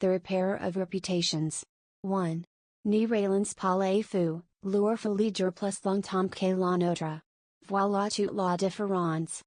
the repairer of reputations. 1. Ni ralens parlez fou, leur folie plus longtemps que la nôtre. Voilà toute la différence.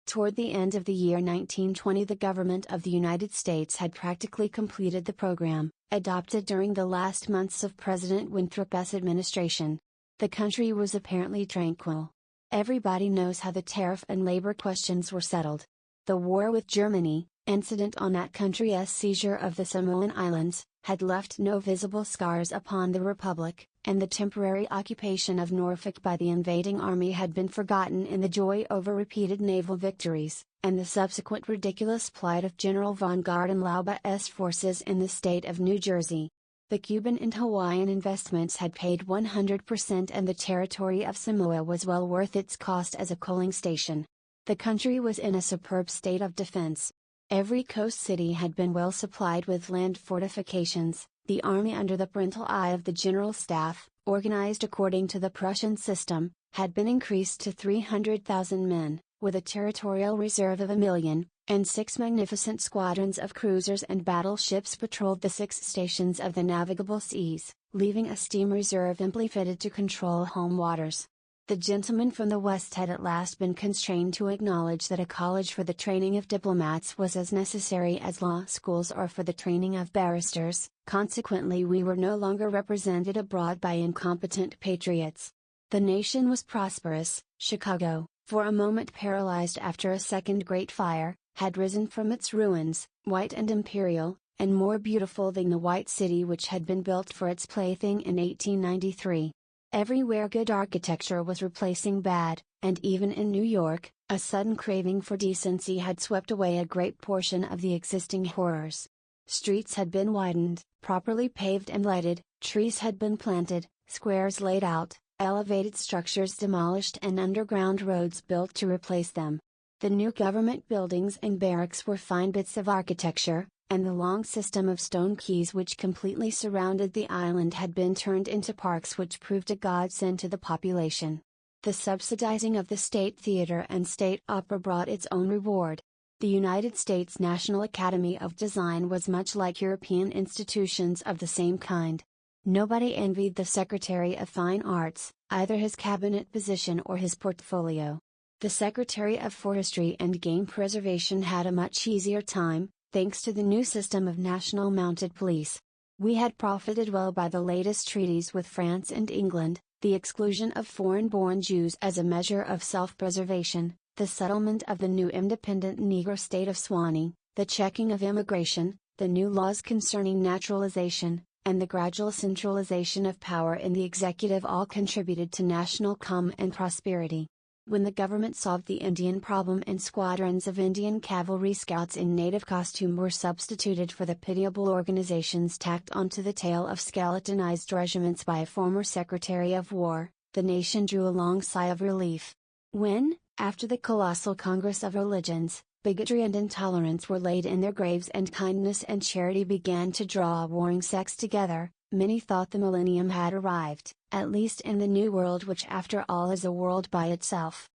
Toward the end of the year 1920, the government of the United States had practically completed the program, adopted during the last months of President Winthrop's administration. The country was apparently tranquil. Everybody knows how the tariff and labor questions were settled. The war with Germany, incident on that country's seizure of the Samoan Islands, had left no visible scars upon the Republic, and the temporary occupation of Norfolk by the invading army had been forgotten in the joy over repeated naval victories, and the subsequent ridiculous plight of General von Garden-Lauba's forces in the state of New Jersey. The Cuban and Hawaiian investments had paid 100%, and the territory of Samoa was well worth its cost as a coaling station. The country was in a superb state of defense. Every coast city had been well supplied with land fortifications. The army, under the parental eye of the General Staff, organized according to the Prussian system, had been increased to 300,000 men, with a territorial reserve of 1,000,000, and 6 magnificent squadrons of cruisers and battleships patrolled the 6 stations of the navigable seas, leaving a steam reserve amply fitted to control home waters. The gentlemen from the West had at last been constrained to acknowledge that a college for the training of diplomats was as necessary as law schools are for the training of barristers. Consequently, we were no longer represented abroad by incompetent patriots. The nation was prosperous. Chicago, for a moment paralyzed after a second Great Fire, had risen from its ruins, white and imperial, and more beautiful than the white city which had been built for its plaything in 1893. Everywhere good architecture was replacing bad, and even in New York, a sudden craving for decency had swept away a great portion of the existing horrors. Streets had been widened, properly paved and lighted, trees had been planted, squares laid out, elevated structures demolished, and underground roads built to replace them. The new government buildings and barracks were fine bits of architecture, and the long system of stone quays which completely surrounded the island had been turned into parks which proved a godsend to the population. The subsidizing of the State Theater and State Opera brought its own reward. The United States National Academy of Design was much like European institutions of the same kind. Nobody envied the Secretary of Fine Arts, either his cabinet position or his portfolio. The Secretary of Forestry and Game Preservation had a much easier time, thanks to the new system of national mounted police. We had profited well by the latest treaties with France and England, the exclusion of foreign-born Jews as a measure of self-preservation, the settlement of the new independent Negro state of Swanee, the checking of immigration, the new laws concerning naturalization, and the gradual centralization of power in the executive all contributed to national calm and prosperity. When the government solved the Indian problem and squadrons of Indian cavalry scouts in native costume were substituted for the pitiable organizations tacked onto the tail of skeletonized regiments by a former Secretary of War, the nation drew a long sigh of relief. When, after the colossal Congress of Religions, bigotry and intolerance were laid in their graves and kindness and charity began to draw a warring sex together, many thought the millennium had arrived, at least in the New World, which after all is a world by itself.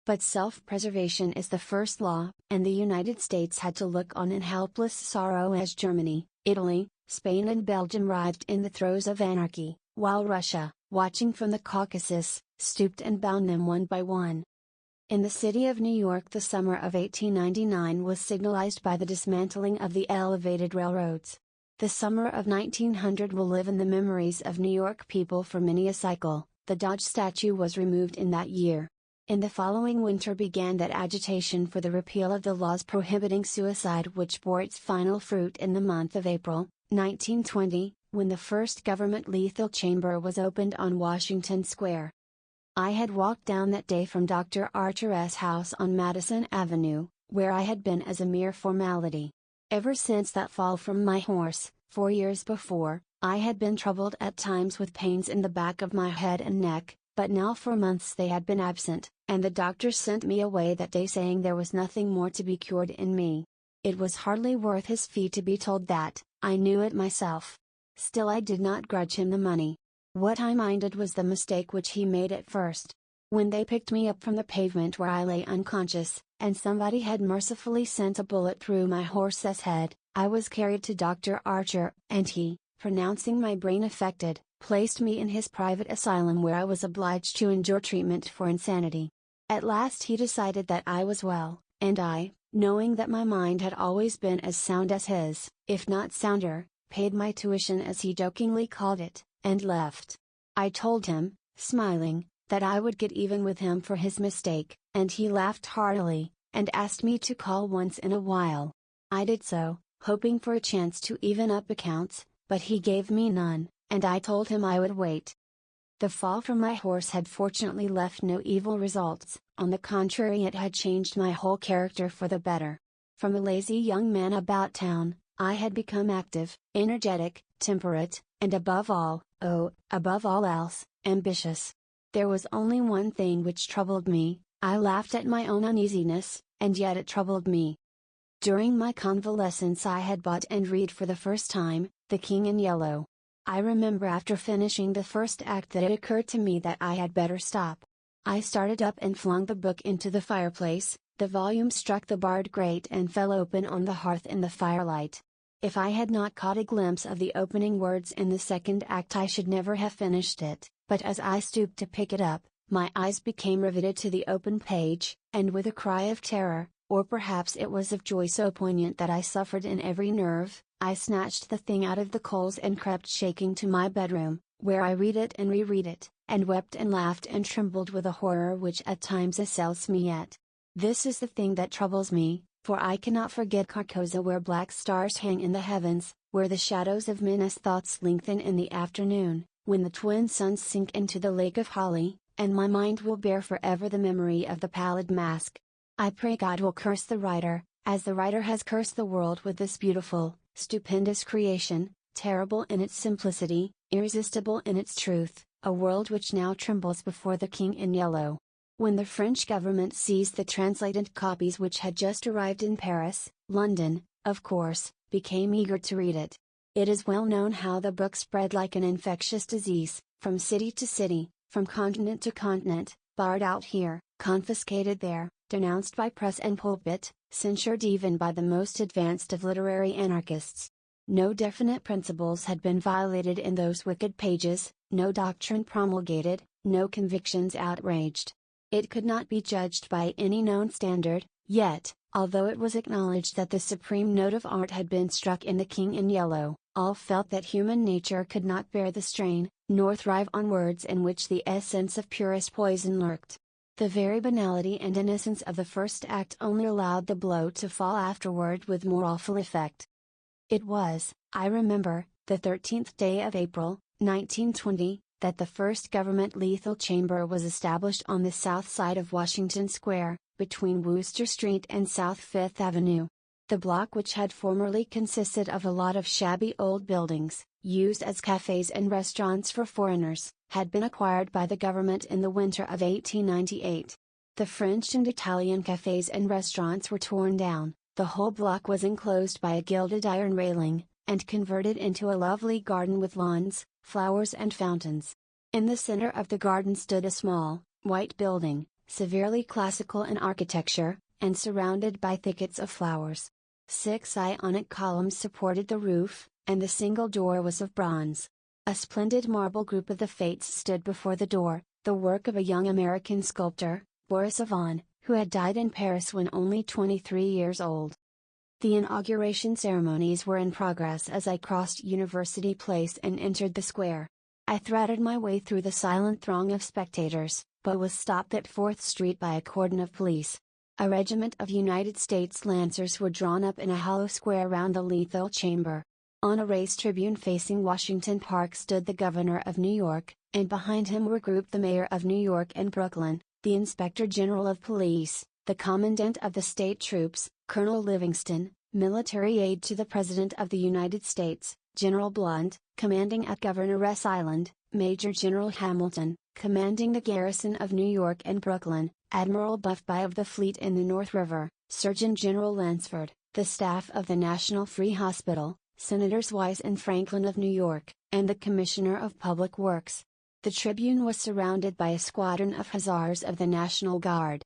But self-preservation is the first law, and the United States had to look on in helpless sorrow as Germany, Italy, Spain and Belgium writhed in the throes of anarchy, while Russia, watching from the Caucasus, stooped and bound them one by one. In the city of New York, the summer of 1899 was signalized by the dismantling of the elevated railroads. The summer of 1900 will live in the memories of New York people for many a cycle. The Dodge statue was removed in that year. In the following winter began that agitation for the repeal of the laws prohibiting suicide which bore its final fruit in the month of April, 1920, when the first government lethal chamber was opened on Washington Square. I had walked down that day from Dr. Archer's house on Madison Avenue, where I had been as a mere formality. Ever since that fall from my horse, 4 years before, I had been troubled at times with pains in the back of my head and neck, but now for months they had been absent, and the doctor sent me away that day saying there was nothing more to be cured in me. It was hardly worth his fee to be told that, I knew it myself. Still I did not grudge him the money. What I minded was the mistake which he made at first. When they picked me up from the pavement where I lay unconscious, and somebody had mercifully sent a bullet through my horse's head, I was carried to Dr. Archer, and he, pronouncing my brain affected, placed me in his private asylum where I was obliged to endure treatment for insanity. At last he decided that I was well, and I, knowing that my mind had always been as sound as his, if not sounder, paid my tuition as he jokingly called it, and left. I told him, smiling, that I would get even with him for his mistake, and he laughed heartily, and asked me to call once in a while. I did so, hoping for a chance to even up accounts, but he gave me none, and I told him I would wait. The fall from my horse had fortunately left no evil results, on the contrary it had changed my whole character for the better. From a lazy young man about town, I had become active, energetic, temperate, and above all else, ambitious. There was only one thing which troubled me. I laughed at my own uneasiness, and yet it troubled me. During my convalescence I had bought and read for the first time, The King in Yellow. I remember after finishing the first act that it occurred to me that I had better stop. I started up and flung the book into the fireplace. The volume struck the barred grate and fell open on the hearth in the firelight. If I had not caught a glimpse of the opening words in the second act I should never have finished it, but as I stooped to pick it up, my eyes became riveted to the open page, and with a cry of terror, or perhaps it was of joy so poignant that I suffered in every nerve, I snatched the thing out of the coals and crept shaking to my bedroom, where I read it and reread it, and wept and laughed and trembled with a horror which at times assails me yet. This is the thing that troubles me, for I cannot forget Carcosa, where black stars hang in the heavens, where the shadows of men's thoughts lengthen in the afternoon, when the twin suns sink into the lake of holly, and my mind will bear forever the memory of the pallid mask. I pray God will curse the writer, as the writer has cursed the world with this beautiful, stupendous creation, terrible in its simplicity, irresistible in its truth, a world which now trembles before the King in Yellow. When the French government seized the translated copies which had just arrived in Paris, London, of course, became eager to read it. It is well known how the book spread like an infectious disease, from city to city, from continent to continent, barred out here, confiscated there, denounced by press and pulpit, censured even by the most advanced of literary anarchists. No definite principles had been violated in those wicked pages, no doctrine promulgated, no convictions outraged. It could not be judged by any known standard, yet, although it was acknowledged that the supreme note of art had been struck in The King in Yellow, all felt that human nature could not bear the strain, nor thrive on words in which the essence of purest poison lurked. The very banality and innocence of the first act only allowed the blow to fall afterward with more awful effect. It was, I remember, the 13th day of April, 1920, that the first government lethal chamber was established on the south side of Washington Square, between Wooster Street and South Fifth Avenue. The block, which had formerly consisted of a lot of shabby old buildings, used as cafes and restaurants for foreigners, had been acquired by the government in the winter of 1898. The French and Italian cafes and restaurants were torn down, the whole block was enclosed by a gilded iron railing, and converted into a lovely garden with lawns, flowers and fountains. In the center of the garden stood a small, white building, severely classical in architecture, and surrounded by thickets of flowers. 6 Ionic columns supported the roof, and the single door was of bronze. A splendid marble group of the Fates stood before the door, the work of a young American sculptor, Boris Yvon, who had died in Paris when only 23 years old. The inauguration ceremonies were in progress as I crossed University Place and entered the square. I threaded my way through the silent throng of spectators, but was stopped at 4th Street by a cordon of police. A regiment of United States Lancers were drawn up in a hollow square round the lethal chamber. On a raised tribune facing Washington Park stood the Governor of New York, and behind him were grouped the Mayor of New York and Brooklyn, the Inspector General of Police, the Commandant of the State Troops, Colonel Livingston, military aide to the President of the United States, General Blunt, commanding at Governor's Island, Major General Hamilton, commanding the garrison of New York and Brooklyn, Admiral Buffby of the fleet in the North River, Surgeon General Lansford, the staff of the National Free Hospital, Senators Wise and Franklin of New York, and the Commissioner of Public Works. The Tribune was surrounded by a squadron of hussars of the National Guard.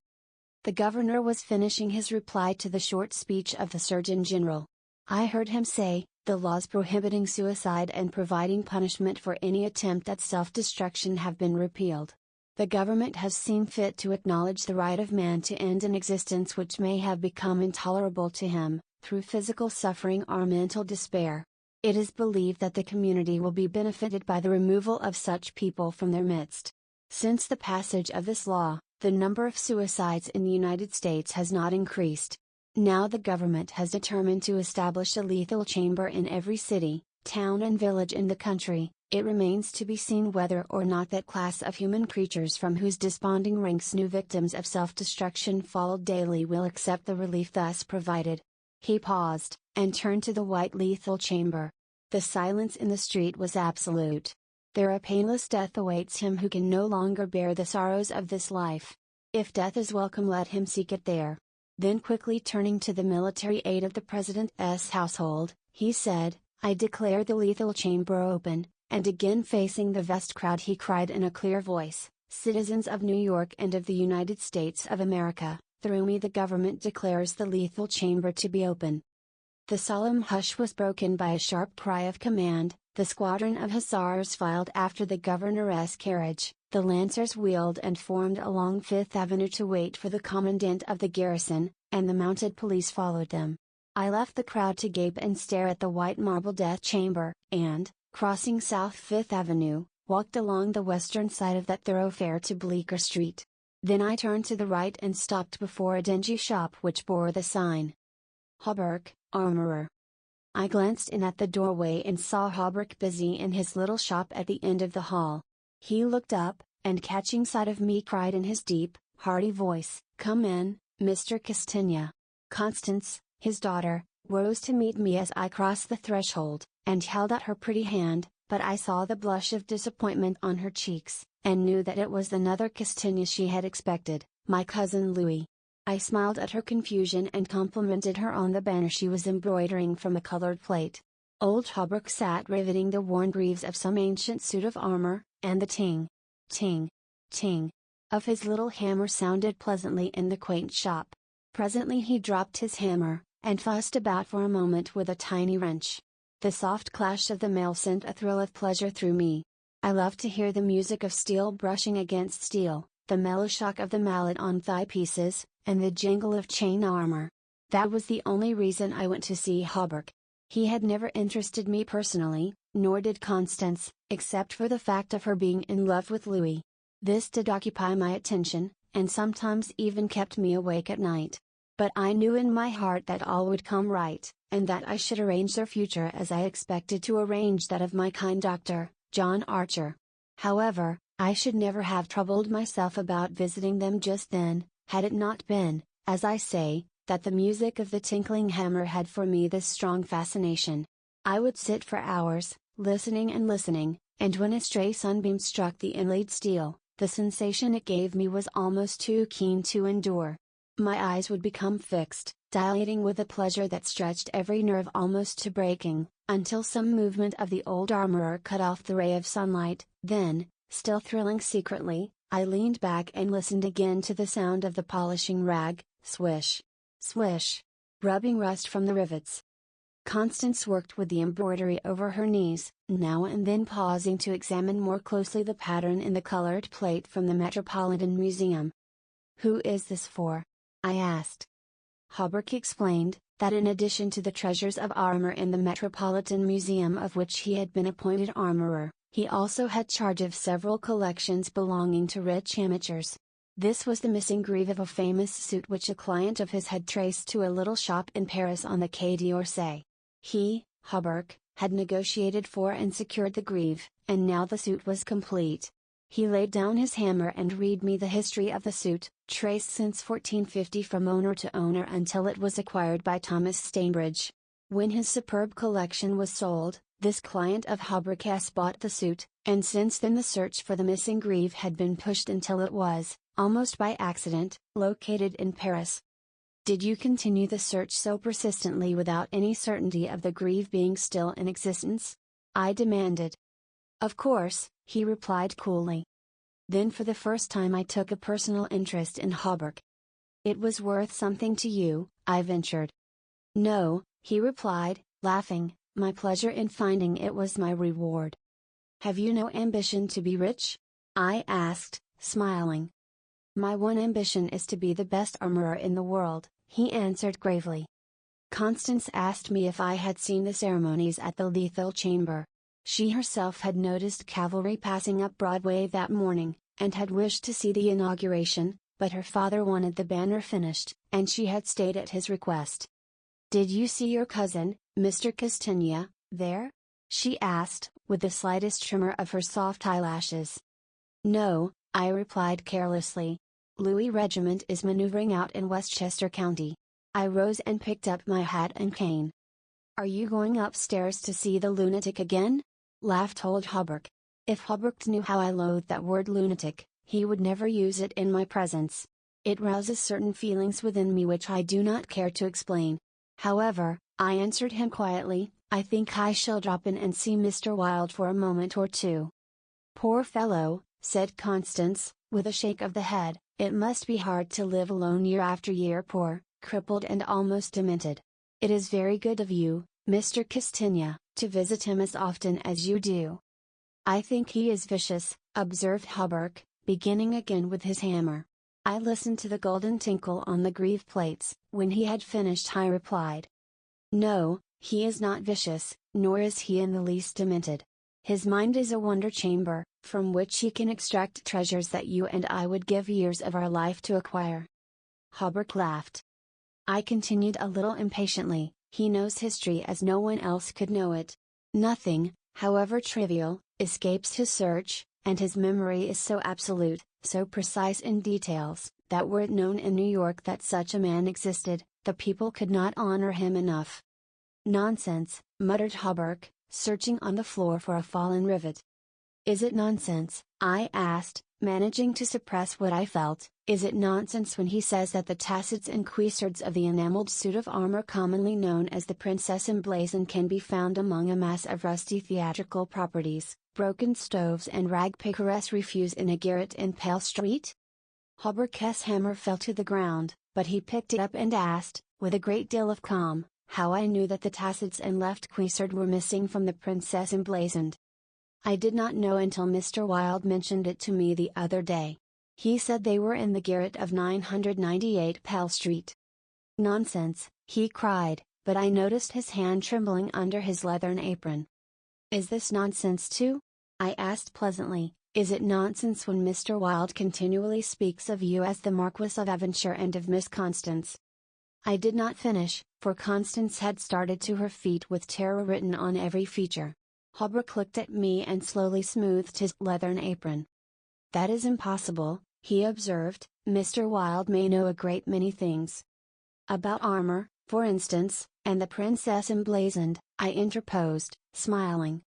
The governor was finishing his reply to the short speech of the Surgeon General. I heard him say, "The laws prohibiting suicide and providing punishment for any attempt at self-destruction have been repealed. The government has seen fit to acknowledge the right of man to end an existence which may have become intolerable to him, through physical suffering or mental despair. It is believed that the community will be benefited by the removal of such people from their midst." Since the passage of this law, the number of suicides in the United States has not increased. Now the government has determined to establish a lethal chamber in every city, town and village in the country. It remains to be seen whether or not that class of human creatures from whose desponding ranks new victims of self-destruction fall daily will accept the relief thus provided. He paused, and turned to the white lethal chamber. The silence in the street was absolute. There a painless death awaits him who can no longer bear the sorrows of this life. If death is welcome, let him seek it there. Then quickly turning to the military aide of the President's household, he said, "I declare the lethal chamber open," and again facing the vast crowd he cried in a clear voice, "Citizens of New York and of the United States of America, through me the government declares the lethal chamber to be open." The solemn hush was broken by a sharp cry of command. The squadron of hussars filed after the governor's carriage, the lancers wheeled and formed along Fifth Avenue to wait for the commandant of the garrison, and the mounted police followed them. I left the crowd to gape and stare at the white marble death chamber, and, crossing South Fifth Avenue, walked along the western side of that thoroughfare to Bleecker Street. Then I turned to the right and stopped before a dingy shop which bore the sign, "Hauberk, Armorer." I glanced in at the doorway and saw Hauberk busy in his little shop at the end of the hall. He looked up, and catching sight of me cried in his deep, hearty voice, "Come in, Mr. Castagna." Constance, his daughter, rose to meet me as I crossed the threshold, and held out her pretty hand, but I saw the blush of disappointment on her cheeks, and knew that it was another Castagna she had expected, my cousin Louis. I smiled at her confusion and complimented her on the banner she was embroidering from a colored plate. Old Hauberk sat riveting the worn greaves of some ancient suit of armor, and the ting, ting, ting, of his little hammer sounded pleasantly in the quaint shop. Presently he dropped his hammer, and fussed about for a moment with a tiny wrench. The soft clash of the mail sent a thrill of pleasure through me. I loved to hear the music of steel brushing against steel, the mellow shock of the mallet on thigh pieces, and the jingle of chain armor. That was the only reason I went to see Hauberk. He had never interested me personally, nor did Constance, except for the fact of her being in love with Louis. This did occupy my attention, and sometimes even kept me awake at night. But I knew in my heart that all would come right, and that I should arrange their future as I expected to arrange that of my kind doctor, John Archer. However, I should never have troubled myself about visiting them just then, had it not been, as I say, that the music of the tinkling hammer had for me this strong fascination. I would sit for hours, listening and listening, and when a stray sunbeam struck the inlaid steel, the sensation it gave me was almost too keen to endure. My eyes would become fixed, dilating with a pleasure that stretched every nerve almost to breaking, until some movement of the old armorer cut off the ray of sunlight. Then, still thrilling secretly, I leaned back and listened again to the sound of the polishing rag, swish, swish, rubbing rust from the rivets. Constance worked with the embroidery over her knees, now and then pausing to examine more closely the pattern in the colored plate from the Metropolitan Museum. "Who is this for?" I asked. Hauberk explained, that in addition to the treasures of armor in the Metropolitan Museum of which he had been appointed armorer, he also had charge of several collections belonging to rich amateurs. This was the missing greave of a famous suit which a client of his had traced to a little shop in Paris on the Quai d'Orsay. He, Hauberk, had negotiated for and secured the greave, and now the suit was complete. He laid down his hammer and read me the history of the suit, traced since 1450 from owner to owner until it was acquired by Thomas Stainbridge. When his superb collection was sold, this client of Hauberk's bought the suit, and since then the search for the missing greave had been pushed until it was, almost by accident, located in Paris. "Did you continue the search so persistently without any certainty of the greave being still in existence?" I demanded. Of course, he replied coolly. Then for the first time I took a personal interest in Hobart. It was worth something to you, I ventured. No, he replied, laughing, my pleasure in finding it was my reward. Have you no ambition to be rich? I asked, smiling. My one ambition is to be the best armorer in the world, he answered gravely. Constance asked me if I had seen the ceremonies at the lethal chamber. She herself had noticed cavalry passing up Broadway that morning, and had wished to see the inauguration, but her father wanted the banner finished, and she had stayed at his request. Did you see your cousin, Mr. Castagna, there? She asked, with the slightest tremor of her soft eyelashes. No, I replied carelessly. Louis Regiment is maneuvering out in Westchester County. I rose and picked up my hat and cane. Are you going upstairs to see the lunatic again? Laughed old Hobart. If Hobart knew how I loathe that word lunatic, he would never use it in my presence. It rouses certain feelings within me which I do not care to explain. However, I answered him quietly, I think I shall drop in and see Mr. Wilde for a moment or two. Poor fellow, said Constance, with a shake of the head, it must be hard to live alone year after year, poor, crippled and almost demented. It is very good of you, Mr. Castagna, to visit him as often as you do. I think he is vicious, observed Hobart, beginning again with his hammer. I listened to the golden tinkle on the greave plates. When he had finished I replied. No, he is not vicious, nor is he in the least demented. His mind is a wonder chamber, from which he can extract treasures that you and I would give years of our life to acquire. Hobart laughed. I continued a little impatiently, he knows history as no one else could know it. Nothing, however trivial, escapes his search, and his memory is so absolute, so precise in details, that were it known in New York that such a man existed, the people could not honor him enough. Nonsense, muttered Hobart, searching on the floor for a fallen rivet. Is it nonsense, I asked, managing to suppress what I felt, is it nonsense when he says that the tassets and cuissards of the enameled suit of armor commonly known as the Princess Emblazoned can be found among a mass of rusty theatrical properties, broken stoves and rag picaresque refuse in a garret in Pale Street? Hobart's hammer fell to the ground, but he picked it up and asked, with a great deal of calm, how I knew that the tassets and left cuissard were missing from the Princess Emblazoned. I did not know until Mr. Wilde mentioned it to me the other day. He said they were in the garret of 998 Pell Street. Nonsense, he cried, but I noticed his hand trembling under his leathern apron. Is this nonsense too? I asked pleasantly. Is it nonsense when Mr. Wilde continually speaks of you as the Marquis of Devonshire and of Miss Constance? I did not finish, for Constance had started to her feet with terror written on every feature. Hobart looked at me and slowly smoothed his leathern apron. That is impossible, he observed. Mr. Wilde may know a great many things. About armor, for instance, and the Princess Emblazoned, I interposed, smiling.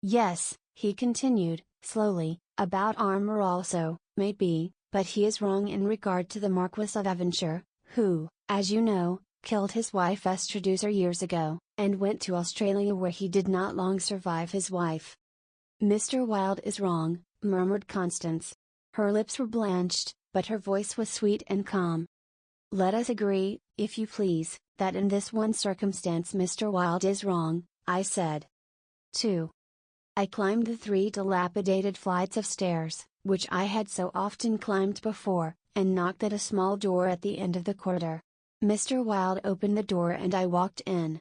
Yes, he continued, slowly, about armor also, may be, but he is wrong in regard to the Marquis of Devonshire, who, as you know, killed his wife Estraducer years ago, and went to Australia where he did not long survive his wife. Mr. Wilde is wrong, murmured Constance. Her lips were blanched, but her voice was sweet and calm. Let us agree, if you please, that in this one circumstance Mr. Wilde is wrong, I said. 2. I climbed the 3 dilapidated flights of stairs, which I had so often climbed before, and knocked at a small door at the end of the corridor. Mr. Wilde opened the door and I walked in.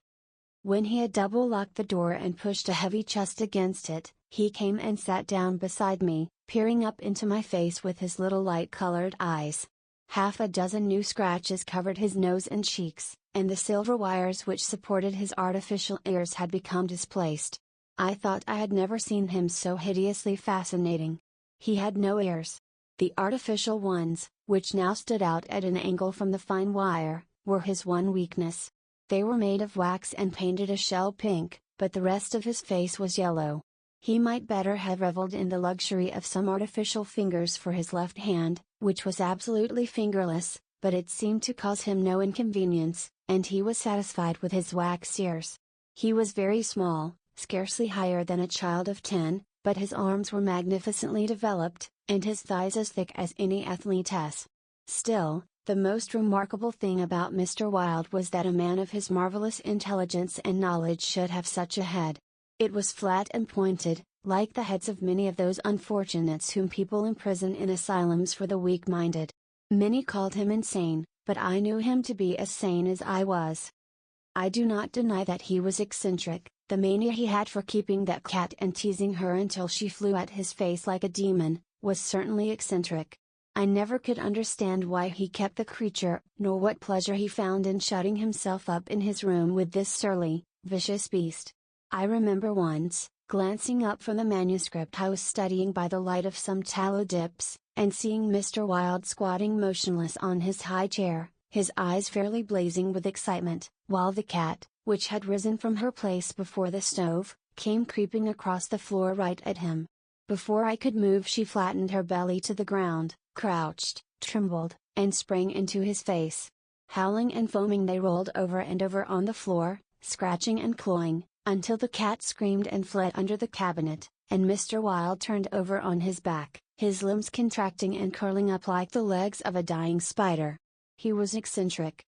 When he had double-locked the door and pushed a heavy chest against it, he came and sat down beside me, peering up into my face with his little light-colored eyes. Half a dozen new scratches covered his nose and cheeks, and the silver wires which supported his artificial ears had become displaced. I thought I had never seen him so hideously fascinating. He had no ears. The artificial ones, which now stood out at an angle from the fine wire, were his one weakness. They were made of wax and painted a shell pink, but the rest of his face was yellow. He might better have reveled in the luxury of some artificial fingers for his left hand, which was absolutely fingerless, but it seemed to cause him no inconvenience, and he was satisfied with his wax ears. He was very small, scarcely higher than a child of 10, but his arms were magnificently developed, and his thighs as thick as any athlete's. Still, the most remarkable thing about Mr. Wilde was that a man of his marvelous intelligence and knowledge should have such a head. It was flat and pointed, like the heads of many of those unfortunates whom people imprison in asylums for the weak-minded. Many called him insane, but I knew him to be as sane as I was. I do not deny that he was eccentric. The mania he had for keeping that cat and teasing her until she flew at his face like a demon, was certainly eccentric. I never could understand why he kept the creature, nor what pleasure he found in shutting himself up in his room with this surly, vicious beast. I remember once, glancing up from the manuscript I was studying by the light of some tallow dips, and seeing Mr. Wilde squatting motionless on his high chair, his eyes fairly blazing with excitement, while the cat, which had risen from her place before the stove, came creeping across the floor right at him. Before I could move she flattened her belly to the ground, crouched, trembled, and sprang into his face. Howling and foaming they rolled over and over on the floor, scratching and clawing, until the cat screamed and fled under the cabinet, and Mr. Wilde turned over on his back, his limbs contracting and curling up like the legs of a dying spider. He was eccentric.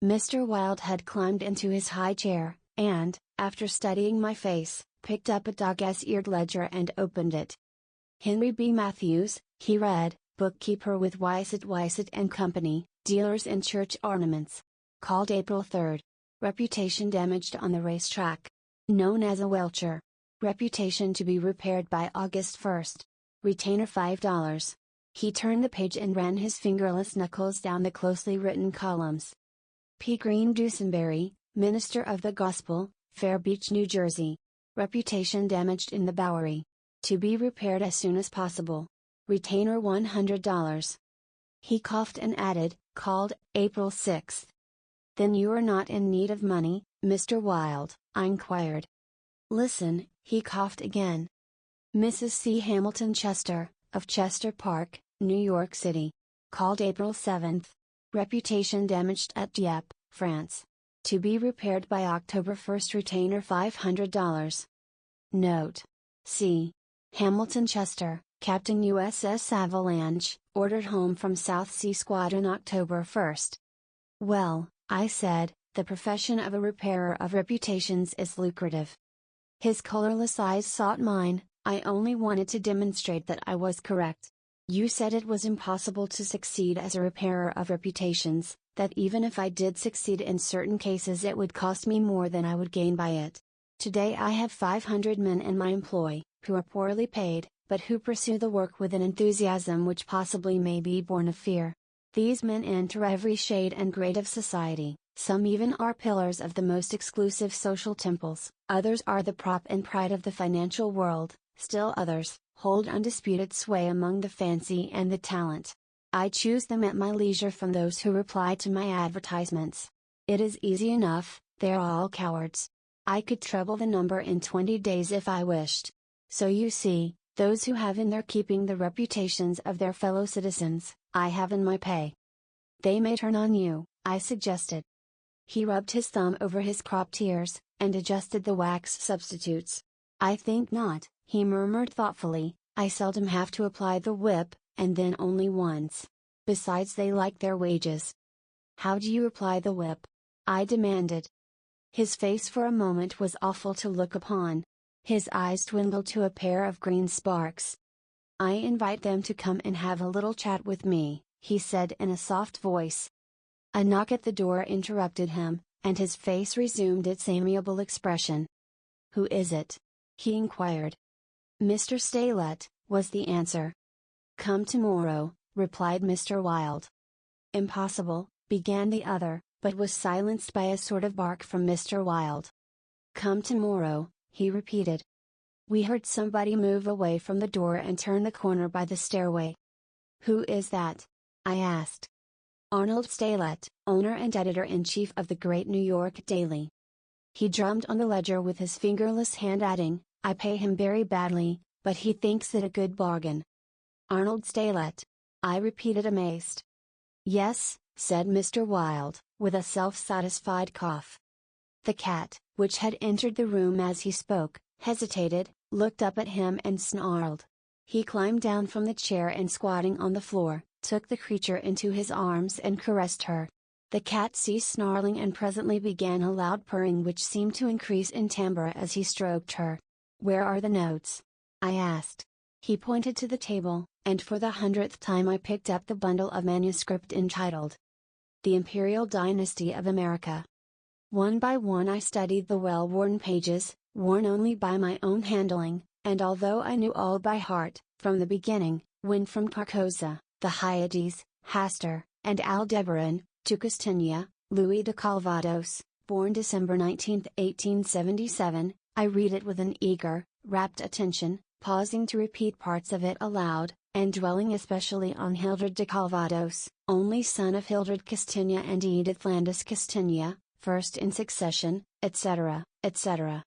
Mr. Wilde had climbed into his high chair, and, after studying my face, picked up a dog-eared ledger and opened it. Henry B. Matthews, he read, bookkeeper with Weissett and Company, dealers in church ornaments. Called April 3rd. Reputation damaged on the racetrack. Known as a welcher. Reputation to be repaired by August 1st. Retainer $5. He turned the page and ran his fingerless knuckles down the closely written columns. P. Green Dusenberry, minister of the gospel, Fair Beach, New Jersey. Reputation damaged in the Bowery. To be repaired as soon as possible. Retainer $100. He coughed and added, called, April 6th. Then you are not in need of money, Mr. Wilde, I inquired. Listen, he coughed again. Mrs. C. Hamilton Chester, of Chester Park, New York City. Called April 7th. Reputation damaged at Dieppe, France. To be repaired by October 1st. Retainer $500. Note. C. Hamilton Chester, Captain USS Avalanche, ordered home from South Sea Squadron October 1st. Well, I said, the profession of a repairer of reputations is lucrative. His colorless eyes sought mine. I only wanted to demonstrate that I was correct. You said it was impossible to succeed as a repairer of reputations, that even if I did succeed in certain cases it would cost me more than I would gain by it. Today I have 500 men in my employ, who are poorly paid, but who pursue the work with an enthusiasm which possibly may be born of fear. These men enter every shade and grade of society, some even are pillars of the most exclusive social temples, others are the prop and pride of the financial world, still others hold undisputed sway among the fancy and the talent. I choose them at my leisure from those who reply to my advertisements. It is easy enough, they are all cowards. I could treble the number in 20 days if I wished. So you see, those who have in their keeping the reputations of their fellow citizens, I have in my pay. They may turn on you, I suggested. He rubbed his thumb over his cropped ears, and adjusted the wax substitutes. I think not, he murmured thoughtfully, I seldom have to apply the whip, and then only once. Besides they like their wages. How do you apply the whip? I demanded. His face for a moment was awful to look upon. His eyes dwindled to a pair of green sparks. I invite them to come and have a little chat with me, he said in a soft voice. A knock at the door interrupted him, and his face resumed its amiable expression. Who is it? He inquired. Mr. Steylette, was the answer. Come tomorrow, replied Mr. Wilde. Impossible, began the other, but was silenced by a sort of bark from Mr. Wilde. Come tomorrow, he repeated. We heard somebody move away from the door and turn the corner by the stairway. Who is that? I asked. Arnold Steylette, owner and editor-in-chief of the great New York Daily. He drummed on the ledger with his fingerless hand, adding, I pay him very badly, but he thinks it a good bargain. Arnold Steylette? I repeated, amazed. Yes, said Mr. Wilde, with a self-satisfied cough. The cat, which had entered the room as he spoke, hesitated, looked up at him and snarled. He climbed down from the chair and, squatting on the floor, took the creature into his arms and caressed her. The cat ceased snarling and presently began a loud purring which seemed to increase in timbre as he stroked her. "Where are the notes?" I asked. He pointed to the table, and for the 100th time I picked up the bundle of manuscript entitled The Imperial Dynasty of America. One by one I studied the well-worn pages, worn only by my own handling, and although I knew all by heart, from the beginning, when from Carcosa, the Hyades, Hastur, and Aldebaran, to Castilla, Louis de Calvados, born December 19, 1877, I read it with an eager, rapt attention, pausing to repeat parts of it aloud, and dwelling especially on Hildred de Calvados, only son of Hildred Castilla and Edith Landis Castilla, first in succession, etc., etc.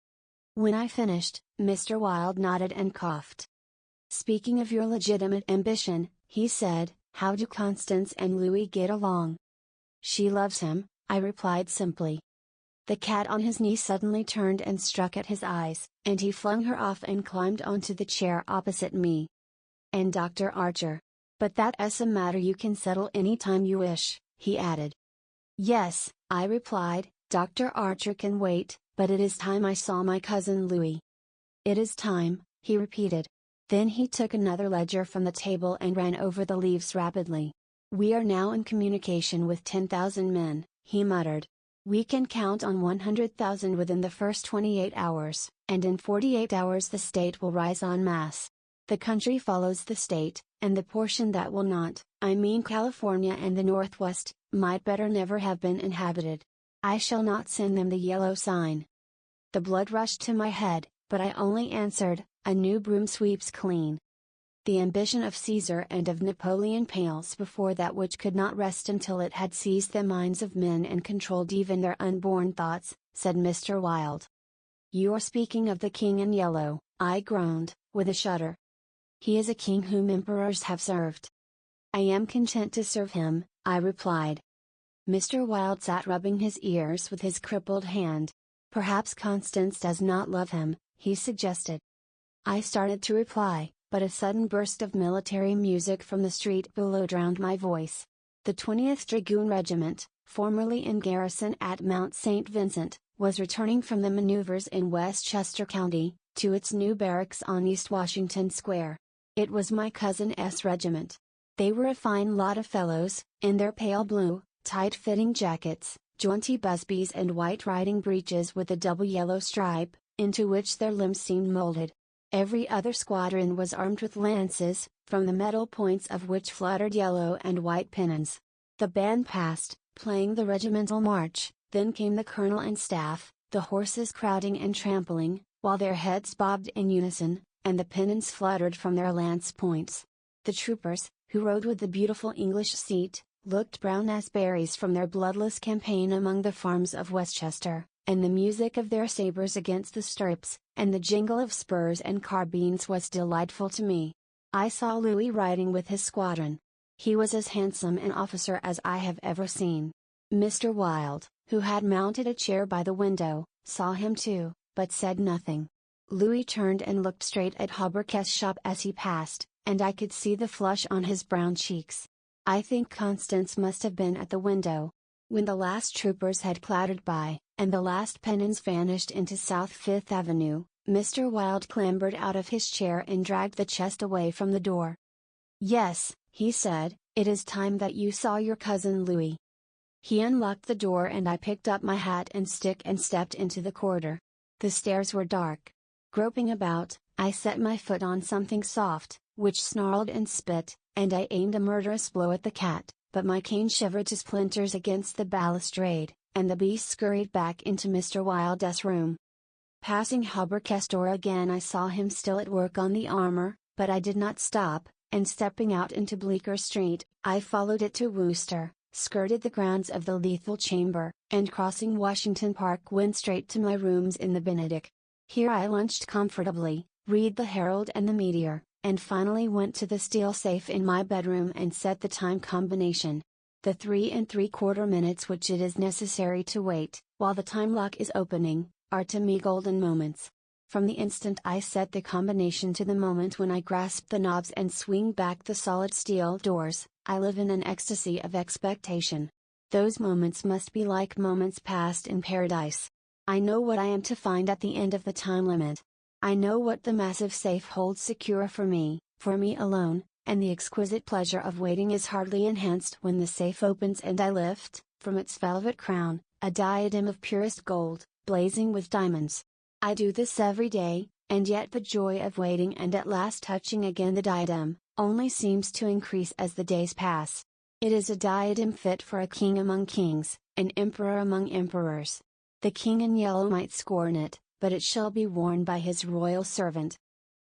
When I finished, Mr. Wilde nodded and coughed. "Speaking of your legitimate ambition," he said, "how do Constance and Louis get along?" "She loves him," I replied simply. The cat on his knee suddenly turned and struck at his eyes, and he flung her off and climbed onto the chair opposite me. "And Dr. Archer? But that's a matter you can settle any time you wish," he added. "Yes," I replied, "Dr. Archer can wait, but it is time I saw my cousin Louis." "It is time," he repeated. Then he took another ledger from the table and ran over the leaves rapidly. "We are now in communication with 10,000 men," he muttered. "We can count on 100,000 within the first 28 hours, and in 48 hours the state will rise en masse. The country follows the state, and the portion that will not, I mean California and the Northwest, might better never have been inhabited. I shall not send them the yellow sign." The blood rushed to my head, but I only answered, "A new broom sweeps clean." The ambition of Caesar and of Napoleon pales before that which could not rest until it had seized the minds of men and controlled even their unborn thoughts, said Mr. Wilde. "You are speaking of the king in yellow," I groaned, with a shudder. "He is a king whom emperors have served." "I am content to serve him," I replied. Mr. Wilde sat rubbing his ears with his crippled hand. "Perhaps Constance does not love him," he suggested. I started to reply, but a sudden burst of military music from the street below drowned my voice. The 20th Dragoon Regiment, formerly in garrison at Mount St. Vincent, was returning from the maneuvers in Westchester County, to its new barracks on East Washington Square. It was my cousin's regiment. They were a fine lot of fellows, in their pale blue, tight-fitting jackets, jaunty busbies and white riding breeches with a double yellow stripe, into which their limbs seemed molded. Every other squadron was armed with lances, from the metal points of which fluttered yellow and white pennons. The band passed, playing the regimental march, then came the colonel and staff, the horses crowding and trampling, while their heads bobbed in unison, and the pennons fluttered from their lance points. The troopers, who rode with the beautiful English seat, looked brown as berries from their bloodless campaign among the farms of Westchester, and the music of their sabers against the stirrups, and the jingle of spurs and carbines was delightful to me. I saw Louis riding with his squadron. He was as handsome an officer as I have ever seen. Mr. Wilde, who had mounted a chair by the window, saw him too, but said nothing. Louis turned and looked straight at Hauberk's shop as he passed, and I could see the flush on his brown cheeks. I think Constance must have been at the window. When the last troopers had clattered by, and the last pennons vanished into South Fifth Avenue, Mr. Wilde clambered out of his chair and dragged the chest away from the door. "Yes," he said, "it is time that you saw your cousin Louis." He unlocked the door and I picked up my hat and stick and stepped into the corridor. The stairs were dark. Groping about, I set my foot on something soft, which snarled and spit, and I aimed a murderous blow at the cat, but my cane shivered to splinters against the balustrade, and the beast scurried back into Mr. Wilde's room. Passing Hauberk's door again, I saw him still at work on the armor, but I did not stop, and stepping out into Bleecker Street, I followed it to Wooster, skirted the grounds of the lethal chamber, and crossing Washington Park went straight to my rooms in the Benedict. Here I lunched comfortably, read the Herald and the Meteor, and finally went to the steel safe in my bedroom and set the time combination. The 3 3/4 minutes which it is necessary to wait, while the time lock is opening, are to me golden moments. From the instant I set the combination to the moment when I grasp the knobs and swing back the solid steel doors, I live in an ecstasy of expectation. Those moments must be like moments passed in paradise. I know what I am to find at the end of the time limit. I know what the massive safe holds secure for me alone, and the exquisite pleasure of waiting is hardly enhanced when the safe opens and I lift, from its velvet crown, a diadem of purest gold, blazing with diamonds. I do this every day, and yet the joy of waiting and at last touching again the diadem, only seems to increase as the days pass. It is a diadem fit for a king among kings, an emperor among emperors. The king in yellow might scorn it, but it shall be worn by his royal servant.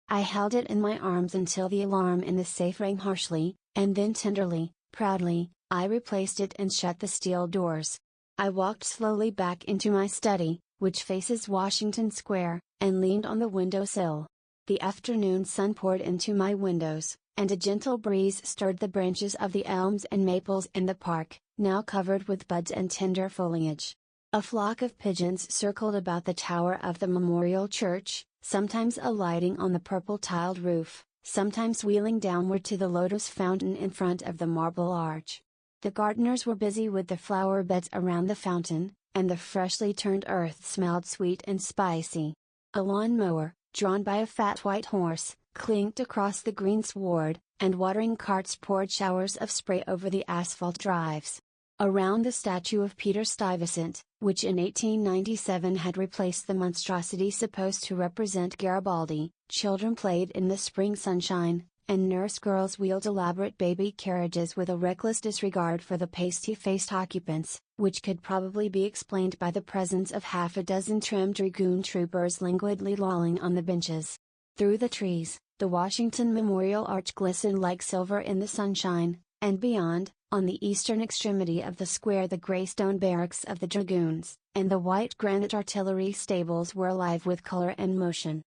I held it in my arms until the alarm in the safe rang harshly, and then tenderly, proudly, I replaced it and shut the steel doors. I walked slowly back into my study, which faces Washington Square, and leaned on the window sill. The afternoon sun poured into my windows, and a gentle breeze stirred the branches of the elms and maples in the park, now covered with buds and tender foliage. A flock of pigeons circled about the tower of the Memorial Church, sometimes alighting on the purple-tiled roof, sometimes wheeling downward to the lotus fountain in front of the marble arch. The gardeners were busy with the flower beds around the fountain, and the freshly turned earth smelled sweet and spicy. A lawn mower, drawn by a fat white horse, clinked across the greensward, and watering carts poured showers of spray over the asphalt drives. Around the statue of Peter Stuyvesant, which in 1897 had replaced the monstrosity supposed to represent Garibaldi, children played in the spring sunshine, and nurse girls wheeled elaborate baby carriages with a reckless disregard for the pasty-faced occupants, which could probably be explained by the presence of half a dozen trim dragoon troopers languidly lolling on the benches. Through the trees, the Washington Memorial Arch glistened like silver in the sunshine, and beyond, on the eastern extremity of the square, the gray stone barracks of the dragoons, and the white granite artillery stables were alive with color and motion.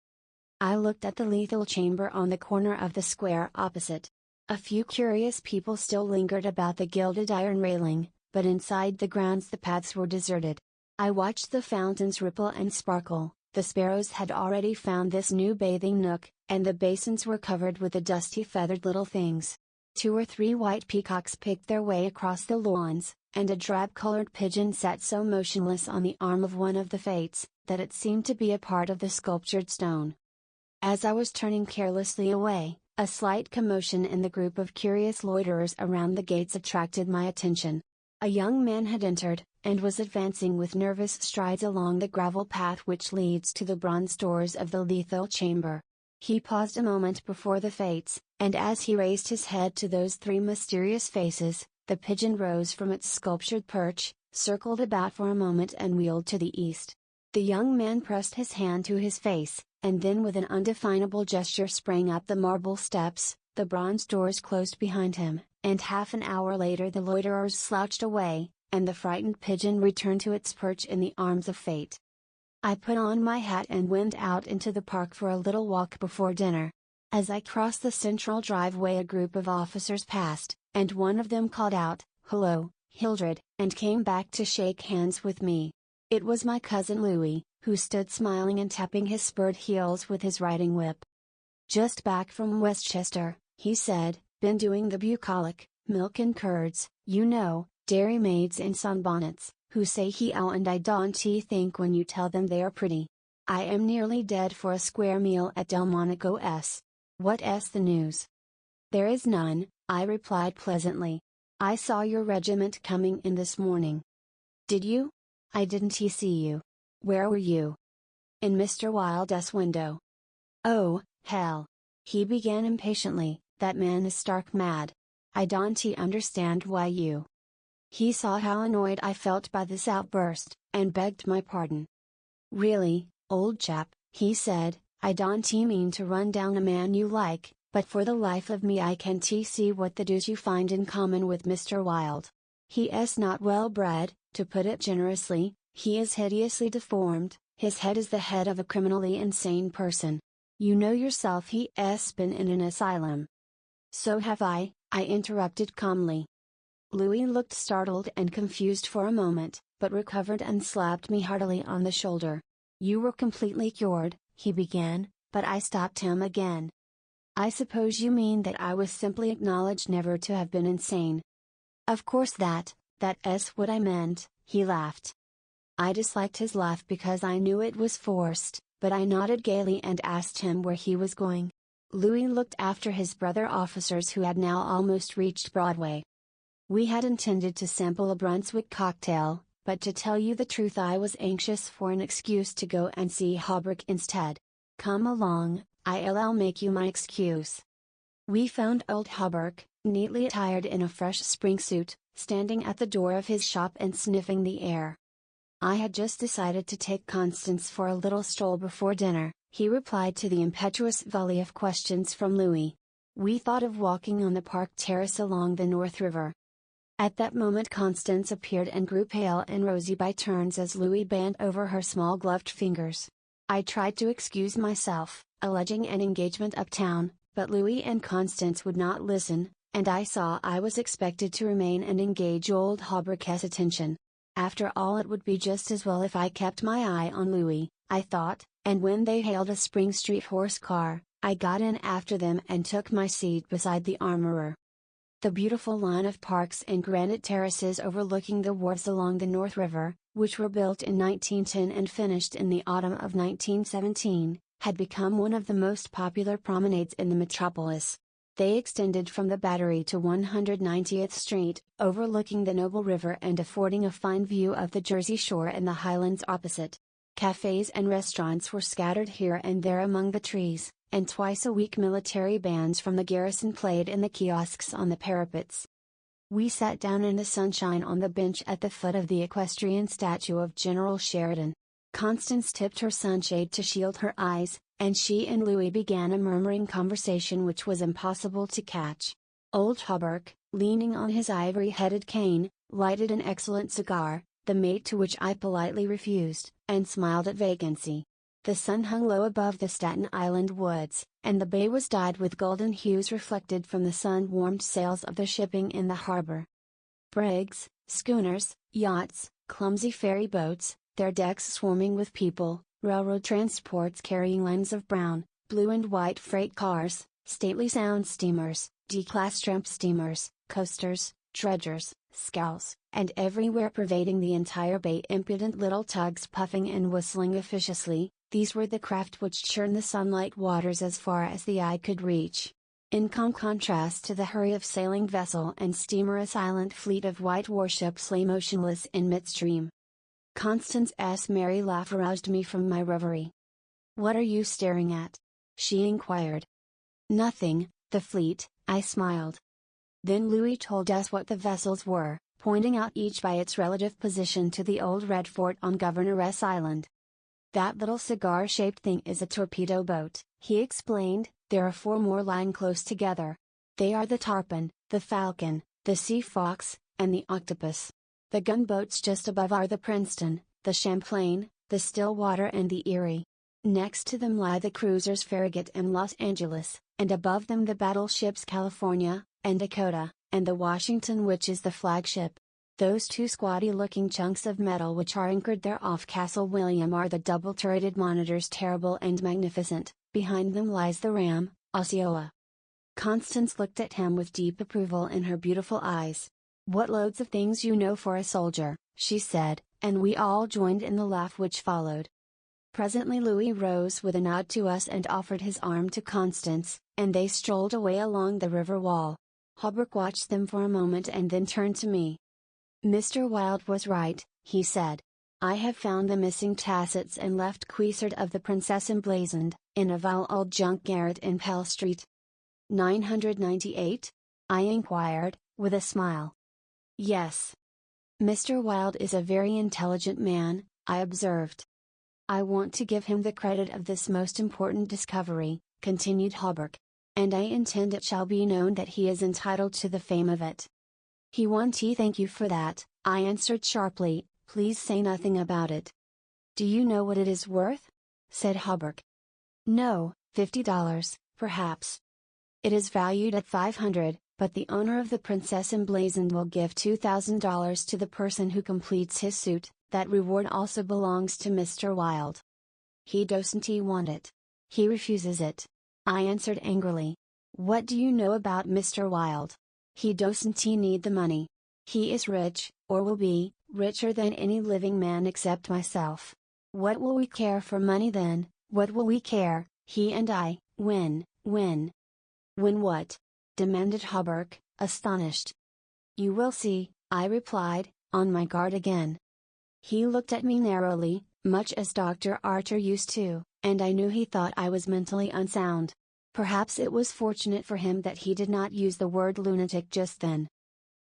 I looked at the lethal chamber on the corner of the square opposite. A few curious people still lingered about the gilded iron railing, but inside the grounds the paths were deserted. I watched the fountains ripple and sparkle. The sparrows had already found this new bathing nook, and the basins were covered with the dusty feathered little things. 2 or 3 white peacocks picked their way across the lawns, and a drab-colored pigeon sat so motionless on the arm of one of the fates, that it seemed to be a part of the sculptured stone. As I was turning carelessly away, a slight commotion in the group of curious loiterers around the gates attracted my attention. A young man had entered, and was advancing with nervous strides along the gravel path which leads to the bronze doors of the lethal chamber. He paused a moment before the fates, and as he raised his head to those 3 mysterious faces, the pigeon rose from its sculptured perch, circled about for a moment and wheeled to the east. The young man pressed his hand to his face, and then with an undefinable gesture sprang up the marble steps. The bronze doors closed behind him, and half an hour later the loiterers slouched away, and the frightened pigeon returned to its perch in the arms of fate. I put on my hat and went out into the park for a little walk before dinner. As I crossed the central driveway, a group of officers passed, and one of them called out, "Hello, Hildred," and came back to shake hands with me. It was my cousin Louis, who stood smiling and tapping his spurred heels with his riding whip. "Just back from Westchester," he said, "been doing the bucolic, milk and curds, you know, dairy maids in sunbonnets, who say he-ow and I don't think when you tell them they are pretty. I am nearly dead for a square meal at Delmonico S. What's the news?" "There is none," I replied pleasantly. "I saw your regiment coming in this morning." "Did you? I didn't see you. Where were you?" "In Mr. Wilde's window." "Oh, hell!" he began impatiently, "that man is stark mad. I don't understand why you—" He saw how annoyed I felt by this outburst, and begged my pardon. "Really, old chap," he said, "I don't mean to run down a man you like, but for the life of me I can't see what the deuce you find in common with Mr. Wilde. He is not well bred, to put it generously, he is hideously deformed, his head is the head of a criminally insane person. You know yourself he has been in an asylum." "So have I interrupted calmly. Louis looked startled and confused for a moment, but recovered and slapped me heartily on the shoulder. "You were completely cured," he began, but I stopped him again. I suppose you mean that I was simply acknowledged never to have been insane. Of course that's what I meant, he laughed. I disliked his laugh because I knew it was forced, but I nodded gaily and asked him where he was going. Louis looked after his brother officers who had now almost reached Broadway. We had intended to sample a Brunswick cocktail, but to tell you the truth I was anxious for an excuse to go and see Holbrook instead. Come along, I'll make you my excuse. We found old Holbrook, neatly attired in a fresh spring suit, standing at the door of his shop and sniffing the air. I had just decided to take Constance for a little stroll before dinner, he replied to the impetuous volley of questions from Louis. We thought of walking on the park terrace along the North River. At that moment Constance appeared and grew pale and rosy by turns as Louis bent over her small gloved fingers. I tried to excuse myself, alleging an engagement uptown, but Louis and Constance would not listen, and I saw I was expected to remain and engage old Holbrook's attention. After all, it would be just as well if I kept my eye on Louis, I thought, and when they hailed a Spring Street horse car, I got in after them and took my seat beside the armorer. The beautiful line of parks and granite terraces overlooking the wharves along the North River, which were built in 1910 and finished in the autumn of 1917, had become one of the most popular promenades in the metropolis. They extended from the Battery to 190th Street, overlooking the noble river and affording a fine view of the Jersey Shore and the Highlands opposite. Cafes and restaurants were scattered here and there among the trees, and twice a week military bands from the garrison played in the kiosks on the parapets. We sat down in the sunshine on the bench at the foot of the equestrian statue of General Sheridan. Constance tipped her sunshade to shield her eyes, and she and Louis began a murmuring conversation which was impossible to catch. Old Holbrook, leaning on his ivory-headed cane, lighted an excellent cigar, the mate to which I politely refused, and smiled at vacancy. The sun hung low above the Staten Island woods, and the bay was dyed with golden hues reflected from the sun-warmed sails of the shipping in the harbor. Brigs, schooners, yachts, clumsy ferry boats, their decks swarming with people, railroad transports carrying lines of brown, blue and white freight cars, stately sound steamers, D-class tramp steamers, coasters, dredgers, scows, and everywhere pervading the entire bay impudent little tugs puffing and whistling officiously, these were the craft which churned the sunlight waters as far as the eye could reach. In contrast to the hurry of sailing vessel and steamer, a silent fleet of white warships lay motionless in midstream. Constance's merry laugh aroused me from my reverie. "What are you staring at?" she inquired. "Nothing, the fleet," I smiled. Then Louis told us what the vessels were, pointing out each by its relative position to the old red fort on Governor's Island. "That little cigar-shaped thing is a torpedo boat," he explained. "There are 4 more lying close together. They are the Tarpon, the Falcon, the Sea Fox, and the Octopus. The gunboats just above are the Princeton, the Champlain, the Stillwater and the Erie. Next to them lie the cruisers Farragut and Los Angeles, and above them the battleships California, and Dakota, and the Washington, which is the flagship. Those 2 squatty-looking chunks of metal which are anchored there off Castle William are the double-turreted Monitors Terrible and Magnificent. Behind them lies the ram, Osceola." Constance looked at him with deep approval in her beautiful eyes. "What loads of things you know for a soldier," she said, and we all joined in the laugh which followed. Presently Louis rose with a nod to us and offered his arm to Constance, and they strolled away along the river wall. Holbrook watched them for a moment and then turned to me. "Mr. Wilde was right," he said. "I have found the missing tassets and left Cuissard of the Princess emblazoned, in a vile old junk garret in Pell Street." 998? I inquired, with a smile. "Yes. Mr. Wilde is a very intelligent man," I observed. "I want to give him the credit of this most important discovery," continued Holbrook. "And I intend it shall be known that he is entitled to the fame of it." "He won't thank you for that," I answered sharply. "Please say nothing about it." "Do you know what it is worth?" said Holbrook. "No, $50, perhaps. It is valued at $500, but the owner of the Princess emblazoned will give $2,000 to the person who completes his suit. That reward also belongs to Mr. Wilde." He doesn't want it. He refuses it. I answered angrily. What do you know about Mr. Wilde? He doesn't need the money. He is rich, or will be, richer than any living man except myself. What will we care for money then? What will we care, he and I, when? When what? Demanded Hobart, astonished. You will see, I replied, on my guard again. He looked at me narrowly, much as Dr. Archer used to, and I knew he thought I was mentally unsound. Perhaps it was fortunate for him that he did not use the word lunatic just then.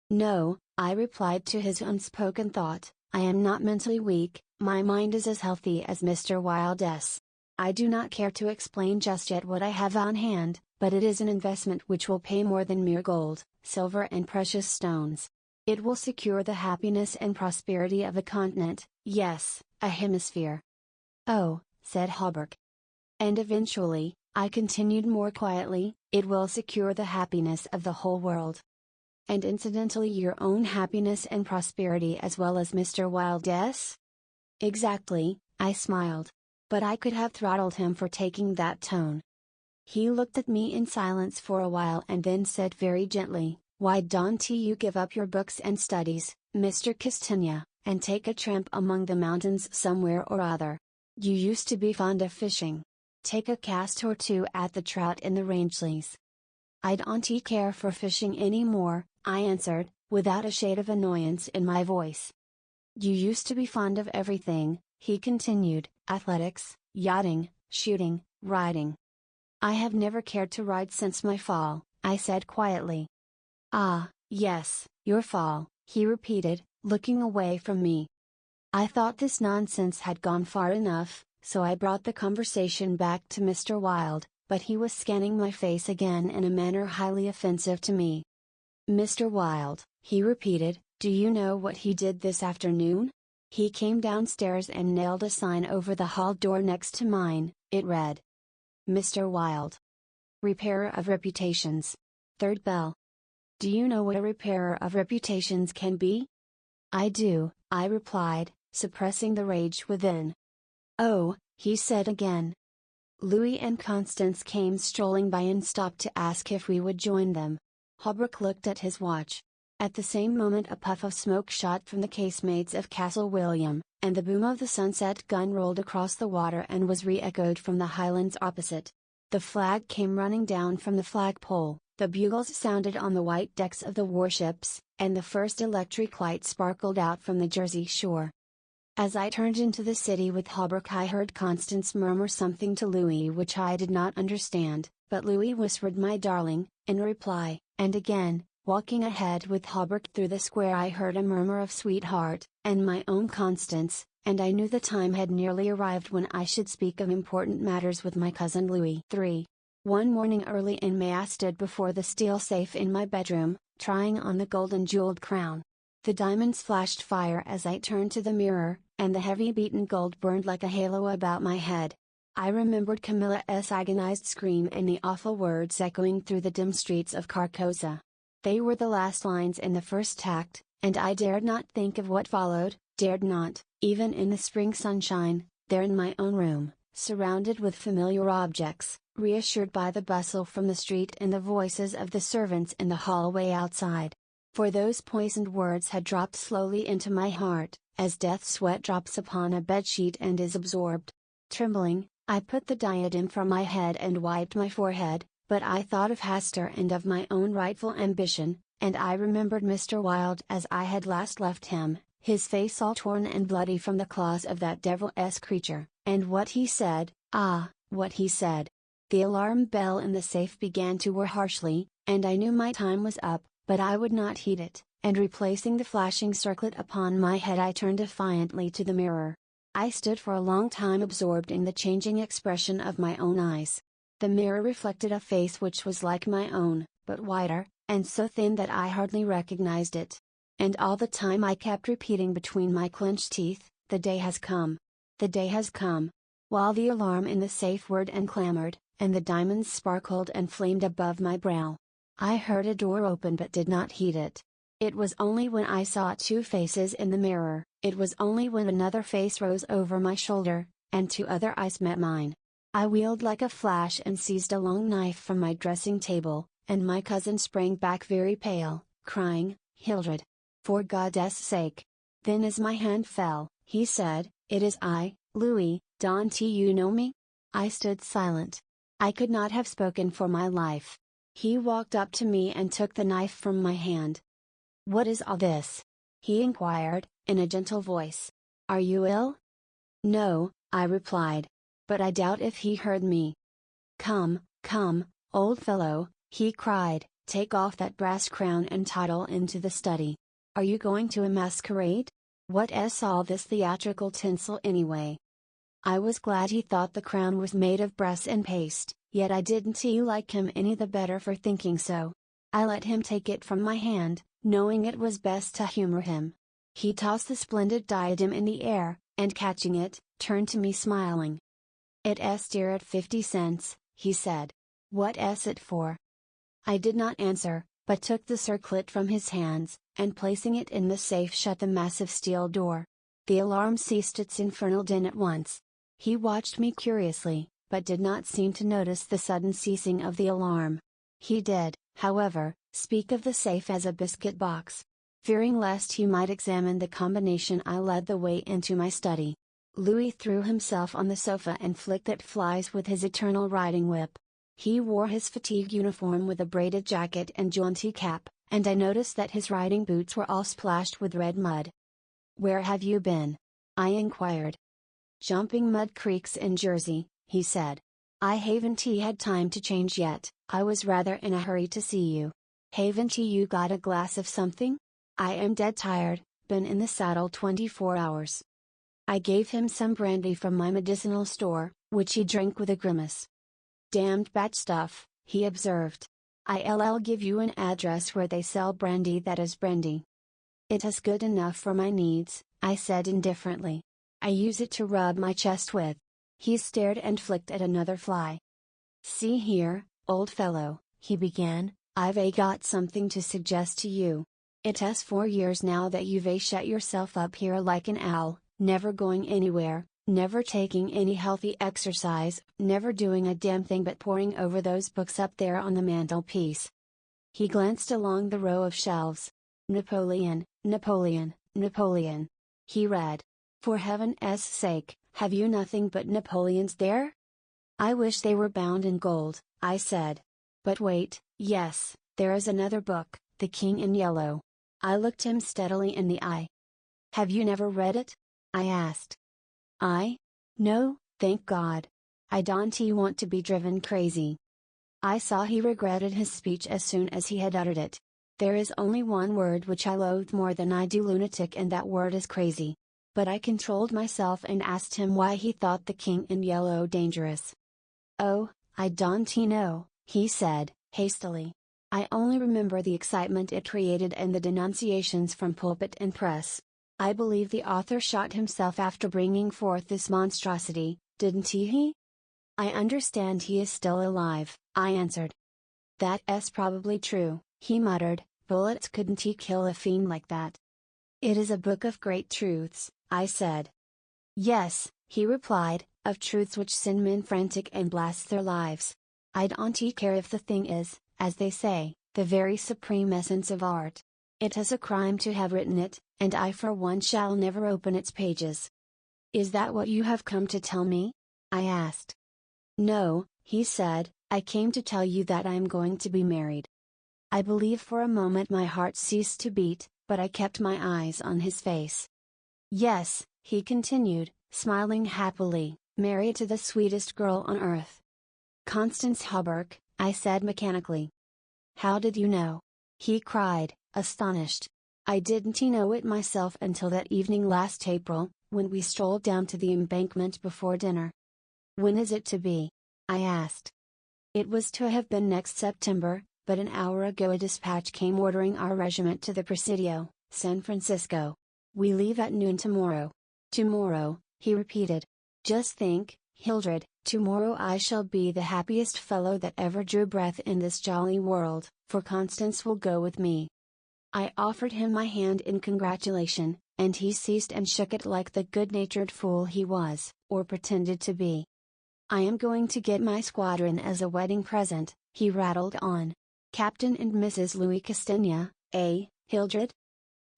No, I replied to his unspoken thought, I am not mentally weak, my mind is as healthy as Mr. Wilde's. I do not care to explain just yet what I have on hand, but it is an investment which will pay more than mere gold, silver and precious stones. It will secure the happiness and prosperity of a continent, yes, a hemisphere. Oh, said Hobart. And eventually, I continued more quietly, it will secure the happiness of the whole world. And incidentally your own happiness and prosperity as well as Mr. Wilde's? Exactly, I smiled. But I could have throttled him for taking that tone. He looked at me in silence for a while and then said very gently, why don't you give up your books and studies, Mr. Castagna, and take a tramp among the mountains somewhere or other? You used to be fond of fishing. Take a cast or two at the trout in the Rangeleys. I don't care for fishing any more, I answered, without a shade of annoyance in my voice. You used to be fond of everything, he continued, athletics, yachting, shooting, riding. I have never cared to ride since my fall, I said quietly. Ah, yes, your fall, he repeated, looking away from me. I thought this nonsense had gone far enough, so I brought the conversation back to Mr. Wilde, but he was scanning my face again in a manner highly offensive to me. Mr. Wilde, he repeated, do you know what he did this afternoon? He came downstairs and nailed a sign over the hall door next to mine. It read, Mr. Wilde, repairer of reputations. Third bell. Do you know what a repairer of reputations can be? I do, I replied, suppressing the rage within. Oh, he said again. Louis and Constance came strolling by and stopped to ask if we would join them. Hobart looked at his watch. At the same moment a puff of smoke shot from the casemates of Castle William, and the boom of the sunset gun rolled across the water and was re-echoed from the highlands opposite. The flag came running down from the flagpole, the bugles sounded on the white decks of the warships, and the first electric light sparkled out from the Jersey shore. As I turned into the city with Hobart I heard Constance murmur something to Louis which I did not understand, but Louis whispered my darling, in reply, and again, walking ahead with Hobart through the square I heard a murmur of sweetheart, and my own Constance, and I knew the time had nearly arrived when I should speak of important matters with my cousin Louis. 3. One morning early in May I stood before the steel safe in my bedroom, trying on the gold and jeweled crown. The diamonds flashed fire as I turned to the mirror, and the heavy beaten gold burned like a halo about my head. I remembered Camilla's agonized scream and the awful words echoing through the dim streets of Carcosa. They were the last lines in the first act, and I dared not think of what followed, dared not, even in the spring sunshine, there in my own room, surrounded with familiar objects, reassured by the bustle from the street and the voices of the servants in the hallway outside. For those poisoned words had dropped slowly into my heart, as death sweat drops upon a bedsheet and is absorbed. Trembling, I put the diadem from my head and wiped my forehead, but I thought of Hester and of my own rightful ambition, and I remembered Mr. Wilde as I had last left him, his face all torn and bloody from the claws of that devil-esque creature, and what he said, ah, what he said. The alarm bell in the safe began to whir harshly, and I knew my time was up, but I would not heed it, and replacing the flashing circlet upon my head I turned defiantly to the mirror. I stood for a long time absorbed in the changing expression of my own eyes. The mirror reflected a face which was like my own, but whiter, and so thin that I hardly recognized it. And all the time I kept repeating between my clenched teeth, the day has come. The day has come. While the alarm in the safe whirred and clamored, and the diamonds sparkled and flamed above my brow. I heard a door open but did not heed it. It was only when I saw two faces in the mirror, it was only when another face rose over my shoulder, and 2 other eyes met mine. I wheeled like a flash and seized a long knife from my dressing table, and my cousin sprang back very pale, crying, "Hildred! For God's sake!" Then as my hand fell, he said, "It is I, Louis, don't you know me?" I stood silent. I could not have spoken for my life. He walked up to me and took the knife from my hand. "What is all this?" he inquired, in a gentle voice. "Are you ill?" "No," I replied. But I doubt if he heard me. "Come, come, old fellow," he cried, "take off that brass crown and toddle into the study. Are you going to a masquerade? What's all this theatrical tinsel anyway?" I was glad he thought the crown was made of brass and paste, yet I didn't like him any the better for thinking so. I let him take it from my hand, knowing it was best to humor him. He tossed the splendid diadem in the air, and catching it, turned to me smiling. "It's dear at 50 cents, he said. "What's it for?" I did not answer, but took the circlet from his hands, and placing it in the safe shut the massive steel door. The alarm ceased its infernal din at once. He watched me curiously, but did not seem to notice the sudden ceasing of the alarm. He did, however, speak of the safe as a biscuit box. Fearing lest he might examine the combination, I led the way into my study. Louis threw himself on the sofa and flicked at flies with his eternal riding whip. He wore his fatigue uniform with a braided jacket and jaunty cap, and I noticed that his riding boots were all splashed with red mud. "Where have you been?" I inquired. "Jumping mud creeks in Jersey," he said. "I haven't had time to change yet. I was rather in a hurry to see you. Haven't you got a glass of something? I am dead tired, been in the saddle 24 hours. I gave him some brandy from my medicinal store, which he drank with a grimace. "Damned bad stuff," he observed. "I'll give you an address where they sell brandy that is brandy." "It is good enough for my needs," I said indifferently. "I use it to rub my chest with." He stared and flicked at another fly. "See here, old fellow," he began, "I've got something to suggest to you. It's 4 years now that you've shut yourself up here like an owl, never going anywhere, never taking any healthy exercise, never doing a damn thing but poring over those books up there on the mantelpiece." He glanced along the row of shelves. "Napoleon, Napoleon, Napoleon," he read. "For heaven's sake, have you nothing but Napoleons there?" "I wish they were bound in gold," I said. "But wait, yes, there is another book, The King in Yellow." I looked him steadily in the eye. "Have you never read it?" I asked. "No, thank God. I don't want to be driven crazy." I saw he regretted his speech as soon as he had uttered it. There is only one word which I loathe more than I do lunatic, and that word is crazy. But I controlled myself and asked him why he thought The King in Yellow dangerous. "Oh, I don't know," he said, hastily. "I only remember the excitement it created and the denunciations from pulpit and press. I believe the author shot himself after bringing forth this monstrosity, didn't he?" "I understand he is still alive," I answered. "That's probably true," he muttered, "bullets couldn't kill a fiend like that." "It is a book of great truths," I said. "Yes," he replied, "of truths which send men frantic and blast their lives. I don't care if the thing is, as they say, the very supreme essence of art. It is a crime to have written it, and I for one shall never open its pages." "Is that what you have come to tell me?" I asked. "No," he said, "I came to tell you that I am going to be married." I believe for a moment my heart ceased to beat, but I kept my eyes on his face. "Yes," he continued, smiling happily, "married to the sweetest girl on earth." "Constance Hawberk," I said mechanically. "How did you know?" he cried, astonished. "I didn't know it myself until that evening last April, when we strolled down to the Embankment before dinner." "When is it to be?" I asked. It was to have been next September, but an hour ago a dispatch came ordering our regiment to the Presidio, San Francisco. "We leave at noon tomorrow." "Tomorrow," he repeated. "Just think, Hildred, tomorrow I shall be the happiest fellow that ever drew breath in this jolly world, for Constance will go with me." I offered him my hand in congratulation, and he seized and shook it like the good-natured fool he was, or pretended to be. "I am going to get my squadron as a wedding present," he rattled on. "Captain and Mrs. Louis Castagna, eh, Hildred?"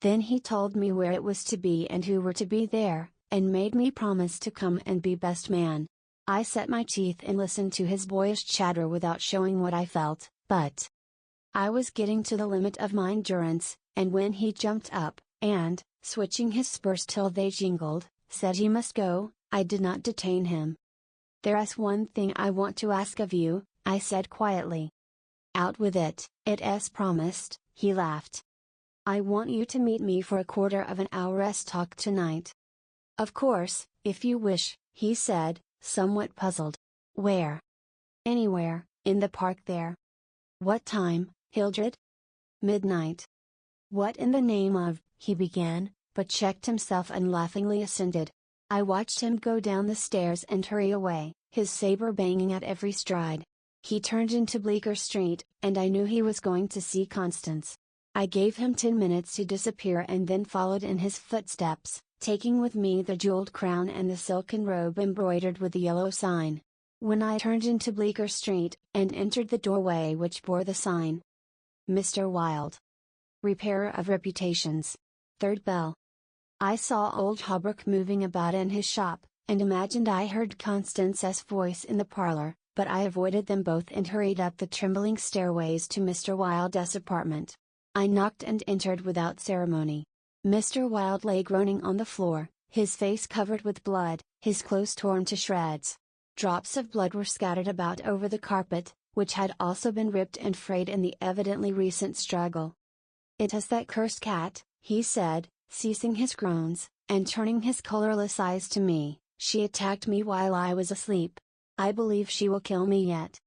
Then he told me where it was to be and who were to be there, and made me promise to come and be best man. I set my teeth and listened to his boyish chatter without showing what I felt, but I was getting to the limit of my endurance, and when he jumped up, and, switching his spurs till they jingled, said he must go, I did not detain him. "There's one thing I want to ask of you," I said quietly. "Out with it," it's promised, he laughed. "I want you to meet me for a quarter of an hour's talk tonight." "Of course, if you wish," he said, somewhat puzzled. "Where?" "Anywhere, in the park there." "What time, Hildred?" "Midnight." "What in the name of," he began, but checked himself and laughingly assented. I watched him go down the stairs and hurry away, his saber banging at every stride. He turned into Bleecker Street, and I knew he was going to see Constance. I gave him 10 minutes to disappear and then followed in his footsteps, taking with me the jeweled crown and the silken robe embroidered with the yellow sign. When I turned into Bleecker Street, and entered the doorway which bore the sign, "Mr. Wilde, Repairer of Reputations. Third bell." I saw old Holbrook moving about in his shop, and imagined I heard Constance's voice in the parlor, but I avoided them both and hurried up the trembling stairways to Mr. Wilde's apartment. I knocked and entered without ceremony. Mr. Wilde lay groaning on the floor, his face covered with blood, his clothes torn to shreds. Drops of blood were scattered about over the carpet, which had also been ripped and frayed in the evidently recent struggle. "It is that cursed cat," he said, ceasing his groans, and turning his colorless eyes to me. "She attacked me while I was asleep. I believe she will kill me yet."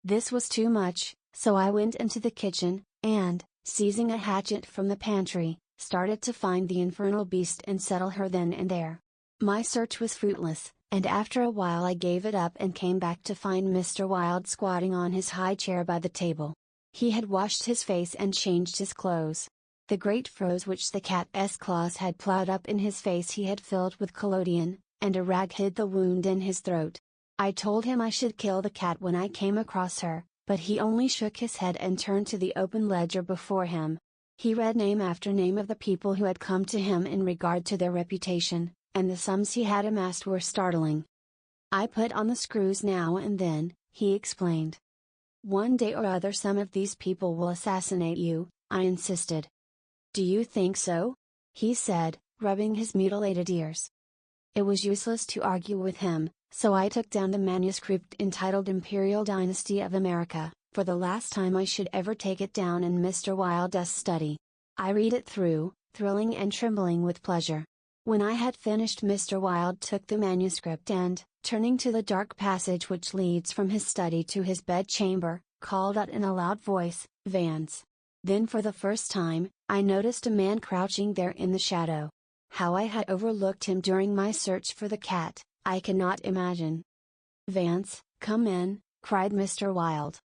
This was too much, so I went into the kitchen, and, seizing a hatchet from the pantry, started to find the infernal beast and settle her then and there. My search was fruitless, and after a while I gave it up and came back to find Mr. Wilde squatting on his high chair by the table. He had washed his face and changed his clothes. The great furrows which the cat's claws had plowed up in his face he had filled with collodion, and a rag hid the wound in his throat. I told him I should kill the cat when I came across her, but he only shook his head and turned to the open ledger before him. He read name after name of the people who had come to him in regard to their reputation, and the sums he had amassed were startling. "I put on the screws now and then," he explained. "One day or other some of these people will assassinate you," I insisted. "Do you think so?" he said, rubbing his mutilated ears. It was useless to argue with him, so I took down the manuscript entitled Imperial Dynasty of America, for the last time I should ever take it down in Mr. Wilde's study. I read it through, thrilling and trembling with pleasure. When I had finished, Mr. Wilde took the manuscript and, turning to the dark passage which leads from his study to his bedchamber, called out in a loud voice, "Vance." Then for the first time, I noticed a man crouching there in the shadow. How I had overlooked him during my search for the cat, I cannot imagine. "Vance, come in," cried Mr. Wilde.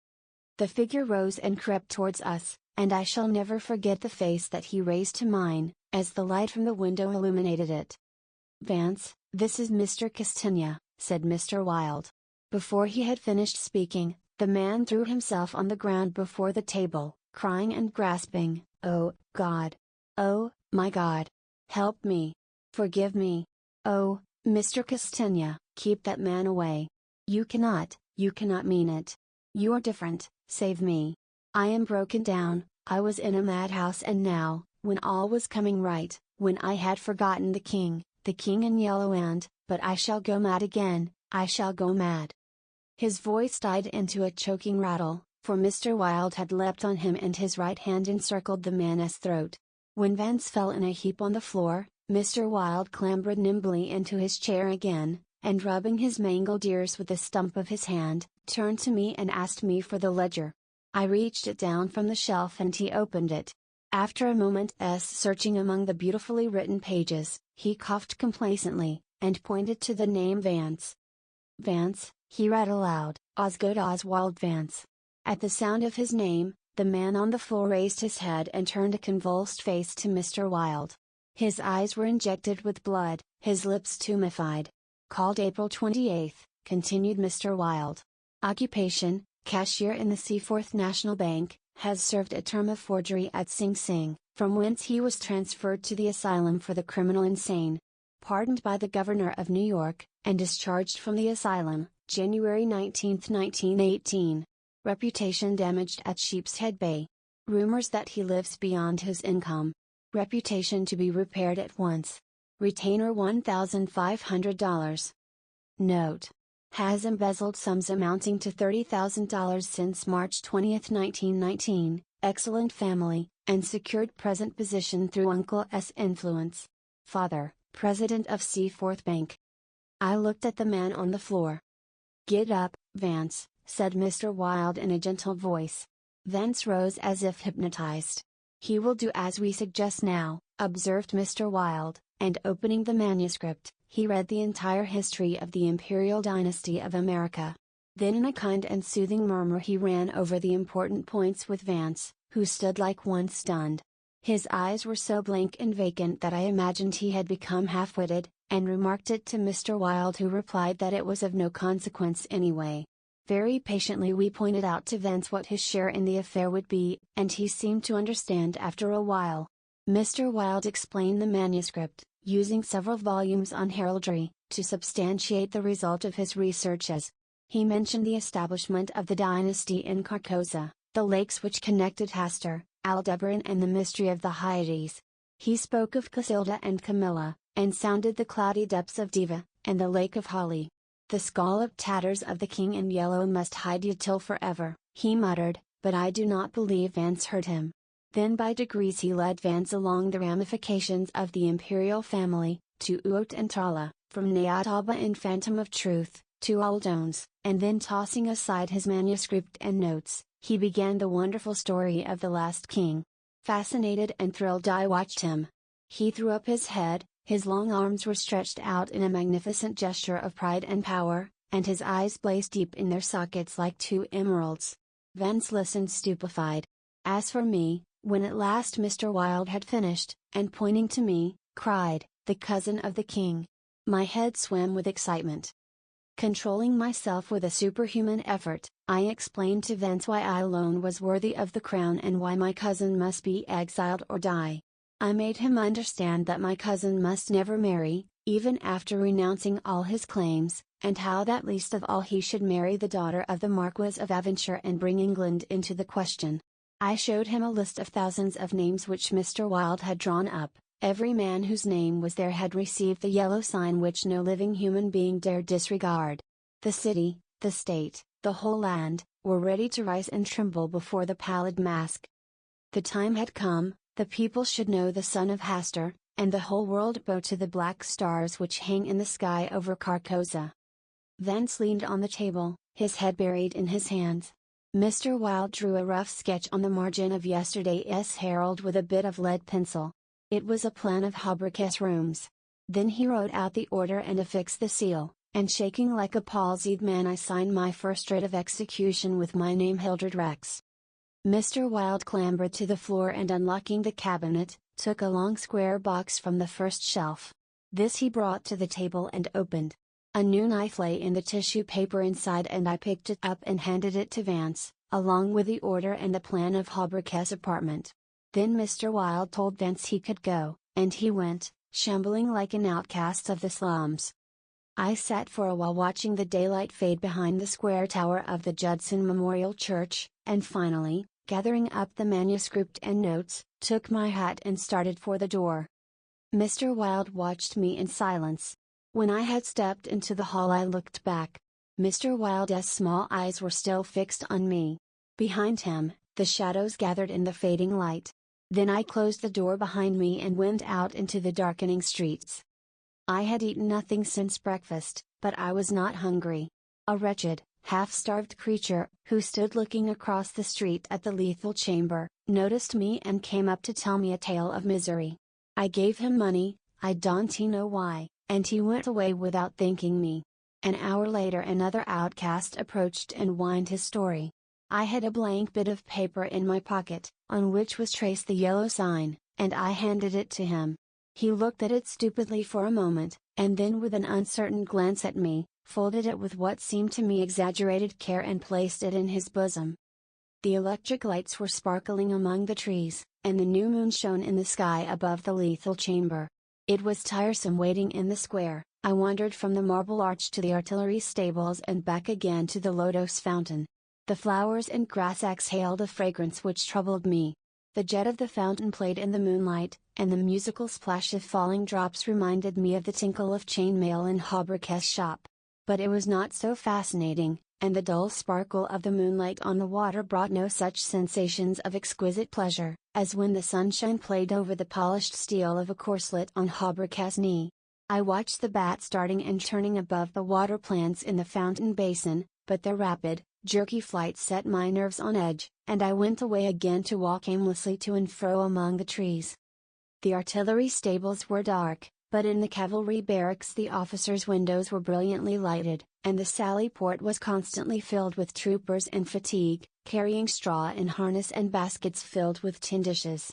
The figure rose and crept towards us, and I shall never forget the face that he raised to mine, as the light from the window illuminated it. "Vance, this is Mr. Castagna," said Mr. Wilde. Before he had finished speaking, the man threw himself on the ground before the table, crying and grasping, "Oh, God! Oh, my God! Help me! Forgive me! Oh, Mr. Castagna, keep that man away! You cannot mean it! You are different, save me! I am broken down, I was in a madhouse and now, when all was coming right, when I had forgotten the king in yellow but I shall go mad again, I shall go mad!" His voice died into a choking rattle, for Mr. Wilde had leapt on him and his right hand encircled the man's throat. When Vance fell in a heap on the floor, Mr. Wilde clambered nimbly into his chair again, and rubbing his mangled ears with the stump of his hand, turned to me and asked me for the ledger. I reached it down from the shelf and he opened it. After a moment's searching among the beautifully written pages, he coughed complacently, and pointed to the name Vance. "Vance," he read aloud, "Osgood Oswald Vance." At the sound of his name, The man on the floor raised his head and turned a convulsed face to Mr. Wilde. His eyes were injected with blood, his lips tumefied. Called April 28, continued Mr. Wilde. Occupation, cashier in the Seaforth National Bank, has served a term of forgery at Sing Sing, from whence he was transferred to the asylum for the criminal insane. Pardoned by the governor of New York, and discharged from the asylum, January 19, 1918. Reputation damaged at Sheepshead Bay. Rumors that he lives beyond his income. Reputation to be repaired at once. Retainer $1,500. Note: has embezzled sums amounting to $30,000 since March 20, 1919, excellent family, and secured present position through Uncle S. influence. Father, President of Seaforth Bank. I looked at the man on the floor. "Get up, Vance," said Mr. Wilde in a gentle voice. Vance rose as if hypnotized. "He will do as we suggest now," observed Mr. Wilde, and opening the manuscript, he read the entire history of the imperial dynasty of America. Then in a kind and soothing murmur he ran over the important points with Vance, who stood like one stunned. His eyes were so blank and vacant that I imagined he had become half-witted, and remarked it to Mr. Wilde, who replied that it was of no consequence anyway. Very patiently we pointed out to Vance what his share in the affair would be, and he seemed to understand after a while. Mr. Wilde explained the manuscript, using several volumes on heraldry, to substantiate the result of his researches. He mentioned the establishment of the dynasty in Carcosa, the lakes which connected Hastur, Aldebaran, and the mystery of the Hyades. He spoke of Casilda and Camilla, and sounded the cloudy depths of Diva, and the Lake of Holly. "The scalloped tatters of the king in yellow must hide you till forever," he muttered, but I do not believe Vance heard him. Then by degrees he led Vance along the ramifications of the imperial family, to Uot and Tala, from Neataba in Phantom of Truth, to Aldones, and then tossing aside his manuscript and notes, he began the wonderful story of the last king. Fascinated and thrilled I watched him. He threw up his head, his long arms were stretched out in a magnificent gesture of pride and power, and his eyes blazed deep in their sockets like two emeralds. Vance listened stupefied. As for me, when at last Mr. Wilde had finished, and pointing to me, cried, "The cousin of the king!" my head swam with excitement. Controlling myself with a superhuman effort, I explained to Vance why I alone was worthy of the crown and why my cousin must be exiled or die. I made him understand that my cousin must never marry, even after renouncing all his claims, and how that least of all he should marry the daughter of the Marquis of Avonshire and bring England into the question. I showed him a list of thousands of names which Mr. Wilde had drawn up. Every man whose name was there had received the yellow sign which no living human being dared disregard. The city, the state, the whole land, were ready to rise and tremble before the pallid mask. The time had come, the people should know the son of Hastur, and the whole world bow to the black stars which hang in the sky over Carcosa. Vance leaned on the table, his head buried in his hands. Mr. Wilde drew a rough sketch on the margin of yesterday's Herald with a bit of lead pencil. It was a plan of Hobrook's rooms. Then he wrote out the order and affixed the seal, and shaking like a palsied man I signed my first writ of execution with my name Hildred Rex. Mr. Wilde clambered to the floor and unlocking the cabinet, took a long square box from the first shelf. This he brought to the table and opened. A new knife lay in the tissue paper inside and I picked it up and handed it to Vance, along with the order and the plan of Hobrook's apartment. Then Mr. Wilde told Vance he could go, and he went, shambling like an outcast of the slums. I sat for a while watching the daylight fade behind the square tower of the Judson Memorial Church, and finally, gathering up the manuscript and notes, took my hat and started for the door. Mr. Wilde watched me in silence. When I had stepped into the hall I looked back. Mr. Wilde's small eyes were still fixed on me. Behind him, the shadows gathered in the fading light. Then I closed the door behind me and went out into the darkening streets. I had eaten nothing since breakfast, but I was not hungry. A wretched, half-starved creature, who stood looking across the street at the lethal chamber, noticed me and came up to tell me a tale of misery. I gave him money, I don't know why, and he went away without thanking me. An hour later another outcast approached and whined his story. I had a blank bit of paper in my pocket, on which was traced the yellow sign, and I handed it to him. He looked at it stupidly for a moment, and then with an uncertain glance at me, folded it with what seemed to me exaggerated care and placed it in his bosom. The electric lights were sparkling among the trees, and the new moon shone in the sky above the lethal chamber. It was tiresome waiting in the square. I wandered from the Marble Arch to the artillery stables and back again to the Lotos fountain. The flowers and grass exhaled a fragrance which troubled me. The jet of the fountain played in the moonlight, and the musical splash of falling drops reminded me of the tinkle of chainmail in Hauberk's shop. But it was not so fascinating, and the dull sparkle of the moonlight on the water brought no such sensations of exquisite pleasure, as when the sunshine played over the polished steel of a corselet on Hauberk's knee. I watched the bats darting and turning above the water plants in the fountain basin, but their rapid, jerky flight set my nerves on edge, and I went away again to walk aimlessly to and fro among the trees. The artillery stables were dark, but in the cavalry barracks the officers' windows were brilliantly lighted, and the sally port was constantly filled with troopers in fatigue, carrying straw in harness and baskets filled with tin dishes.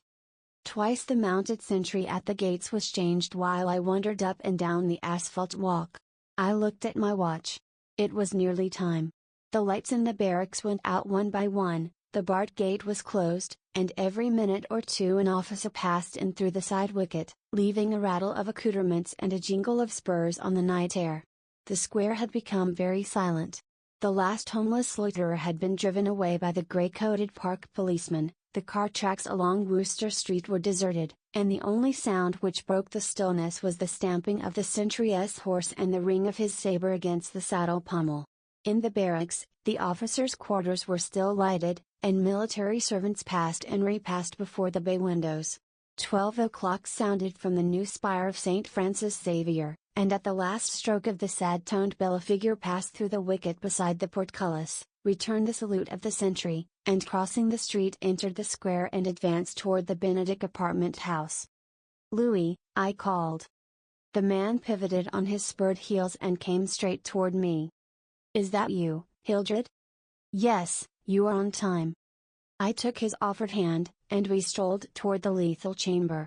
Twice the mounted sentry at the gates was changed while I wandered up and down the asphalt walk. I looked at my watch. It was nearly time. The lights in the barracks went out one by one, the barred gate was closed, and every minute or two an officer passed in through the side wicket, leaving a rattle of accoutrements and a jingle of spurs on the night air. The square had become very silent. The last homeless loiterer had been driven away by the grey-coated park policeman. The car tracks along Wooster Street were deserted, and the only sound which broke the stillness was the stamping of the sentry's horse and the ring of his saber against the saddle pommel. In the barracks, the officers' quarters were still lighted, and military servants passed and repassed before the bay windows. 12 o'clock sounded from the new spire of St. Francis Xavier, and at the last stroke of the sad-toned bell a figure passed through the wicket beside the portcullis, returned the salute of the sentry, and crossing the street entered the square and advanced toward the Benedict apartment house. "Louis," I called. The man pivoted on his spurred heels and came straight toward me. "Is that you, Hildred?" "Yes, you are on time." I took his offered hand, and we strolled toward the lethal chamber.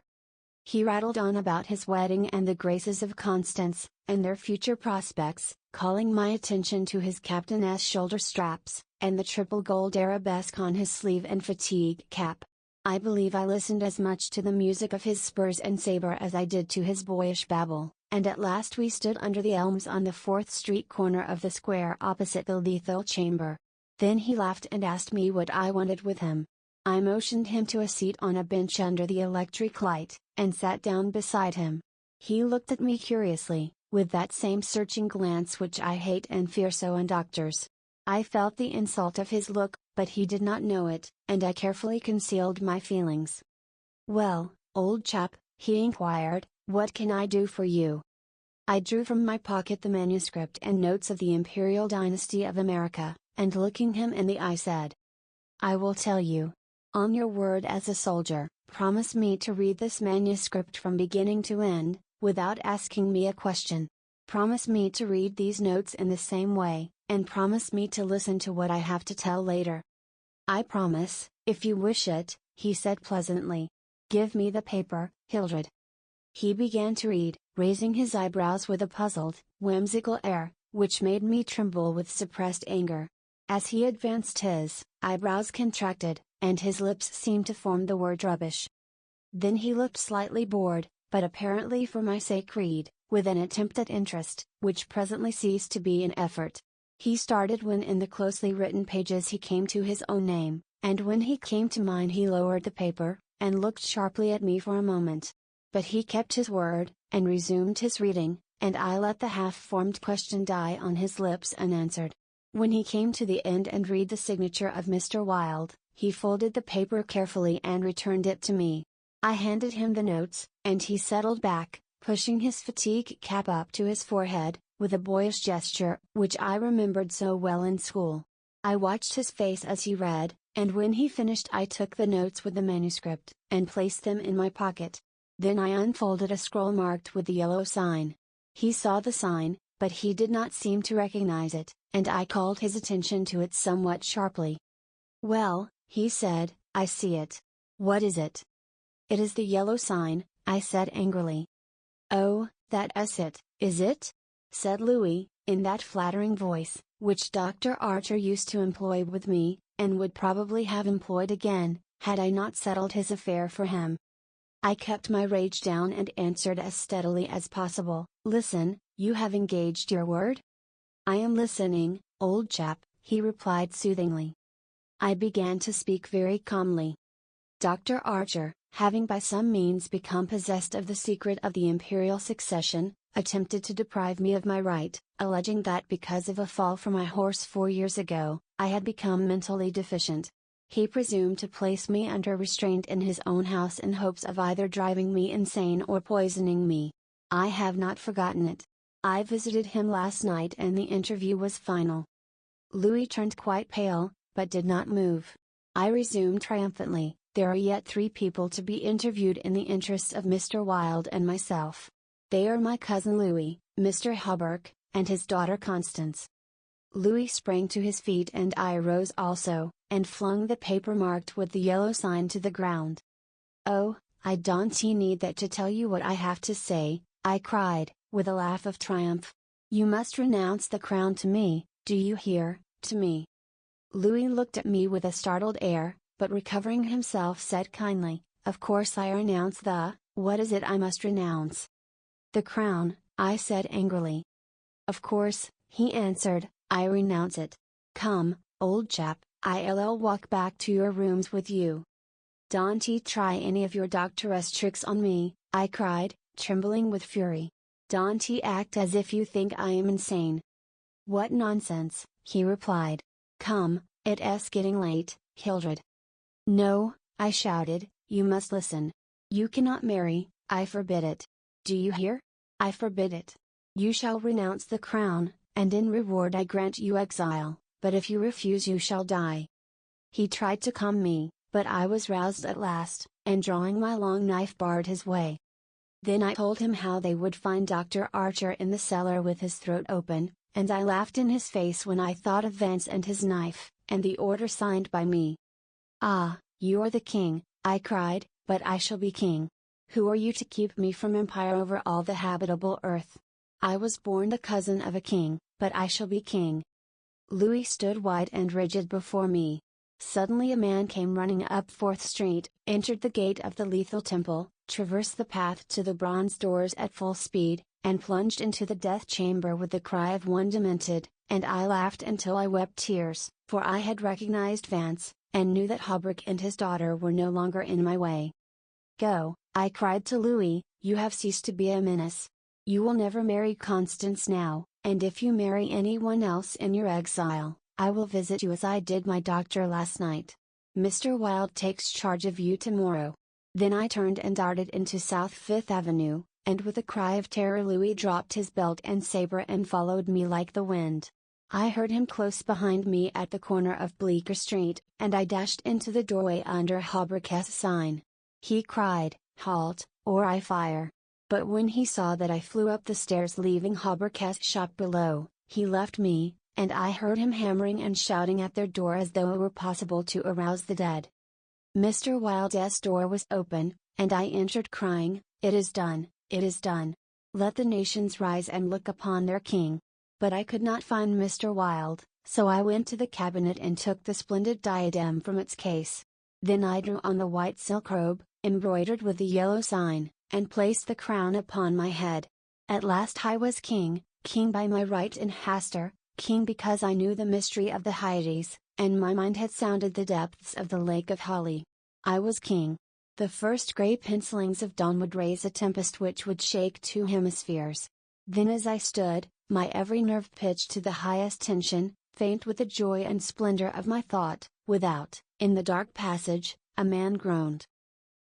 He rattled on about his wedding and the graces of Constance, and their future prospects, calling my attention to his captain's shoulder straps, and the triple gold arabesque on his sleeve and fatigue cap. I believe I listened as much to the music of his spurs and saber as I did to his boyish babble, and at last we stood under the elms on the 4th Street corner of the square opposite the lethal chamber. Then he laughed and asked me what I wanted with him. I motioned him to a seat on a bench under the electric light, and sat down beside him. He looked at me curiously, with that same searching glance which I hate and fear so in doctors. I felt the insult of his look, but he did not know it, and I carefully concealed my feelings. "Well, old chap," he inquired, "what can I do for you?" I drew from my pocket the manuscript and notes of the Imperial Dynasty of America, and looking him in the eye said, "I will tell you. On your word as a soldier, promise me to read this manuscript from beginning to end, without asking me a question. Promise me to read these notes in the same way, and promise me to listen to what I have to tell later." "I promise, if you wish it," he said pleasantly. "Give me the paper, Hildred." He began to read, raising his eyebrows with a puzzled, whimsical air, which made me tremble with suppressed anger. As he advanced his eyebrows contracted, and his lips seemed to form the word rubbish. Then he looked slightly bored, but apparently for my sake read, with an attempt at interest, which presently ceased to be an effort. He started when in the closely written pages he came to his own name, and when he came to mine he lowered the paper, and looked sharply at me for a moment. But he kept his word, and resumed his reading, and I let the half-formed question die on his lips unanswered. When he came to the end and read the signature of Mr. Wilde, he folded the paper carefully and returned it to me. I handed him the notes, and he settled back, pushing his fatigue cap up to his forehead, with a boyish gesture, which I remembered so well in school. I watched his face as he read, and when he finished I took the notes with the manuscript, and placed them in my pocket. Then I unfolded a scroll marked with the yellow sign. He saw the sign, but he did not seem to recognize it, and I called his attention to it somewhat sharply. "Well," he said, "I see it. What is it?" "It is the yellow sign," I said angrily. "Oh, that's it, is it?" said Louis, in that flattering voice, which Dr. Archer used to employ with me, and would probably have employed again, had I not settled his affair for him. I kept my rage down and answered as steadily as possible, "Listen, you have engaged your word?" "I am listening, old chap," he replied soothingly. I began to speak very calmly. "Dr. Archer, having by some means become possessed of the secret of the imperial succession, attempted to deprive me of my right, alleging that because of a fall from my horse 4 years ago, I had become mentally deficient. He presumed to place me under restraint in his own house in hopes of either driving me insane or poisoning me. I have not forgotten it. I visited him last night and the interview was final." Louis turned quite pale, but did not move. I resumed triumphantly, "There are yet 3 people to be interviewed in the interests of Mr. Wilde and myself. They are my cousin Louis, Mr. Hawberk, and his daughter Constance." Louis sprang to his feet and I rose also, and flung the paper marked with the yellow sign to the ground. "Oh, I don't need that to tell you what I have to say," I cried, with a laugh of triumph. "You must renounce the crown to me, do you hear, to me." Louis looked at me with a startled air, but recovering himself said kindly, "Of course I renounce what is it I must renounce?" "The crown," I said angrily. "Of course," he answered, "I renounce it. Come, old chap, I'll walk back to your rooms with you." "Don't try any of your doctoress tricks on me," I cried, trembling with fury. "Don't act as if you think I am insane." "What nonsense," he replied. "Come, it's getting late, Hildred." "No," I shouted, "you must listen. You cannot marry, I forbid it. Do you hear? I forbid it. You shall renounce the crown, and in reward I grant you exile, but if you refuse you shall die." He tried to calm me, but I was roused at last, and drawing my long knife barred his way. Then I told him how they would find Dr. Archer in the cellar with his throat open, and I laughed in his face when I thought of Vance and his knife, and the order signed by me. "Ah, you are the king," I cried, "but I shall be king. Who are you to keep me from empire over all the habitable earth? I was born the cousin of a king, but I shall be king." Louis stood white and rigid before me. Suddenly a man came running up 4th Street, entered the gate of the Lethal Temple, traversed the path to the bronze doors at full speed, and plunged into the death chamber with the cry of one demented, and I laughed until I wept tears, for I had recognized Vance, and knew that Hawberk and his daughter were no longer in my way. "Go," I cried to Louis, "you have ceased to be a menace. You will never marry Constance now, and if you marry anyone else in your exile, I will visit you as I did my doctor last night. Mr. Wilde takes charge of you tomorrow." Then I turned and darted into South Fifth Avenue, and with a cry of terror Louis dropped his belt and saber and followed me like the wind. I heard him close behind me at the corner of Bleecker Street, and I dashed into the doorway under Hawberk's sign. He cried, "Halt, or I fire!" But when he saw that I flew up the stairs leaving Hawberk's shop below, he left me, and I heard him hammering and shouting at their door as though it were possible to arouse the dead. Mr. Wilde's door was open, and I entered crying, "It is done, it is done. Let the nations rise and look upon their king." But I could not find Mr. Wilde, so I went to the cabinet and took the splendid diadem from its case. Then I drew on the white silk robe, embroidered with the yellow sign, and placed the crown upon my head. At last I was king, king by my right in Hastur, king because I knew the mystery of the Hyades, and my mind had sounded the depths of the Lake of Hali. I was king. The first grey pencilings of dawn would raise a tempest which would shake 2 hemispheres. Then as I stood, my every nerve pitched to the highest tension, faint with the joy and splendor of my thought, without, in the dark passage, a man groaned.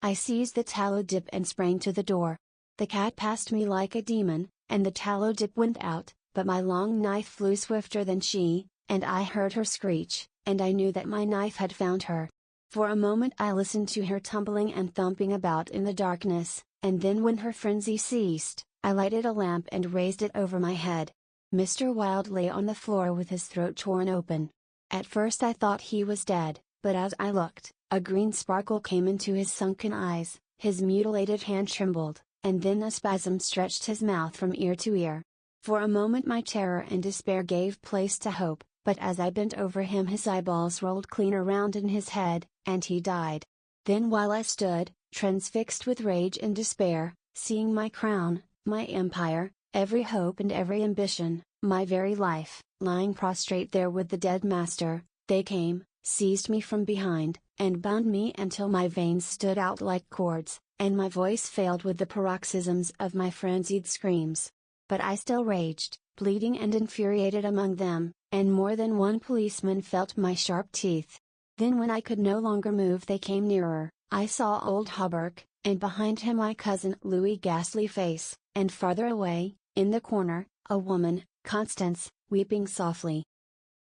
I seized the tallow dip and sprang to the door. The cat passed me like a demon, and the tallow dip went out, but my long knife flew swifter than she, and I heard her screech, and I knew that my knife had found her. For a moment I listened to her tumbling and thumping about in the darkness, and then when her frenzy ceased, I lighted a lamp and raised it over my head. Mr. Wilde lay on the floor with his throat torn open. At first I thought he was dead, But as I looked, a green sparkle came into his sunken eyes, his mutilated hand trembled, and then a spasm stretched his mouth from ear to ear. For a moment my terror and despair gave place to hope, but as I bent over him his eyeballs rolled clean around in his head, and he died. Then while I stood, transfixed with rage and despair, seeing my crown, my empire, every hope and every ambition, my very life, lying prostrate there with the dead master, they came, seized me from behind, and bound me until my veins stood out like cords, and my voice failed with the paroxysms of my frenzied screams. But I still raged, bleeding and infuriated among them, and more than one policeman felt my sharp teeth. Then when I could no longer move they came nearer. I saw old Hawberk, and behind him my cousin Louis' ghastly face, and farther away, in the corner, a woman, Constance, weeping softly.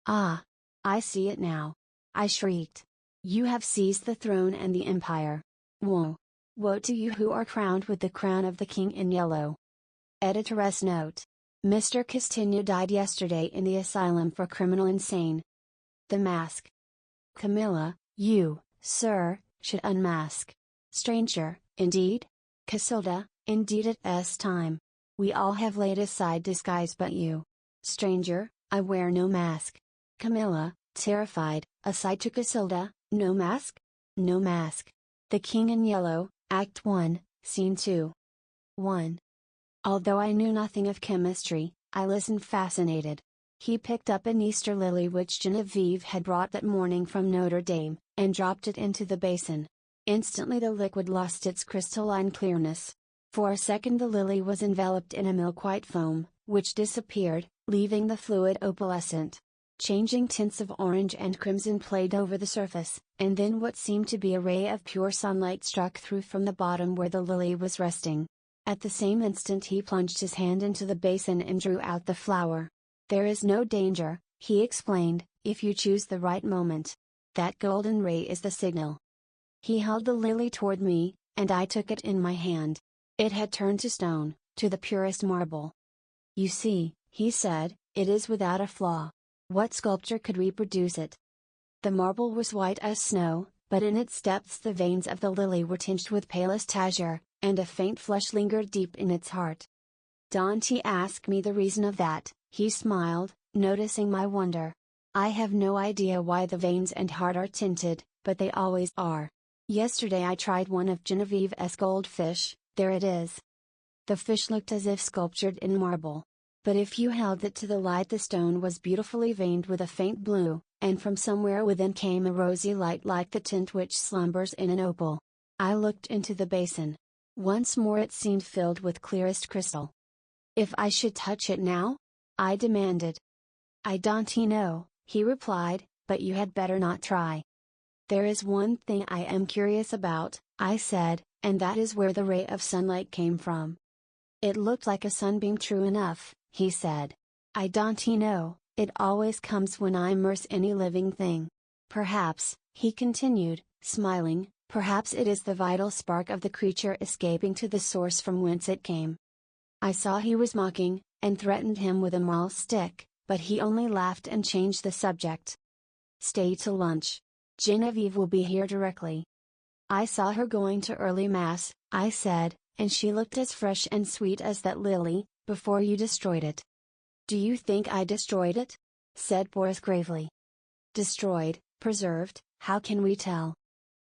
"Ah! I see it now!" I shrieked. "You have seized the throne and the empire. Woe! Woe to you who are crowned with the crown of the King in Yellow." Editor's note: Mr. Castagna died yesterday in the asylum for criminal insane. The mask. Camilla, you, sir, should unmask. Stranger, indeed? Casilda, indeed it's time. We all have laid aside disguise but you. Stranger, I wear no mask. Camilla, terrified, aside to Casilda, no mask? No mask. The King in Yellow, Act 1, Scene 2. 1. Although I knew nothing of chemistry, I listened fascinated. He picked up an Easter lily which Genevieve had brought that morning from Notre Dame, and dropped it into the basin. Instantly the liquid lost its crystalline clearness. For a second the lily was enveloped in a milk-white foam, which disappeared, leaving the fluid opalescent. Changing tints of orange and crimson played over the surface, and then what seemed to be a ray of pure sunlight struck through from the bottom where the lily was resting. At the same instant he plunged his hand into the basin and drew out the flower. "There is no danger," he explained, "if you choose the right moment. That golden ray is the signal." He held the lily toward me, and I took it in my hand. It had turned to stone, to the purest marble. "You see," he said, "it is without a flaw. What sculptor could reproduce it?" The marble was white as snow, but in its depths the veins of the lily were tinged with palest azure, and a faint flush lingered deep in its heart. "Don't ask me the reason of that," he smiled, noticing my wonder. "I have no idea why the veins and heart are tinted, but they always are. Yesterday I tried one of Genevieve's goldfish, there it is." The fish looked as if sculptured in marble. But if you held it to the light the stone was beautifully veined with a faint blue, and from somewhere within came a rosy light like the tint which slumbers in an opal. I looked into the basin. Once more it seemed filled with clearest crystal. "If I should touch it now?" I demanded. "I don't know," he replied, "but you had better not try." "There is one thing I am curious about," I said, "and that is where the ray of sunlight came from." "It looked like a sunbeam true enough," he said. "I don't know, it always comes when I immerse any living thing. Perhaps," he continued, smiling, "perhaps it is the vital spark of the creature escaping to the source from whence it came." I saw he was mocking, and threatened him with a mahl stick, but he only laughed and changed the subject. "Stay to lunch. Genevieve will be here directly." "I saw her going to early mass," I said, "and she looked as fresh and sweet as that lily, before you destroyed it." "Do you think I destroyed it?" said Boris gravely. "Destroyed, preserved, how can we tell?"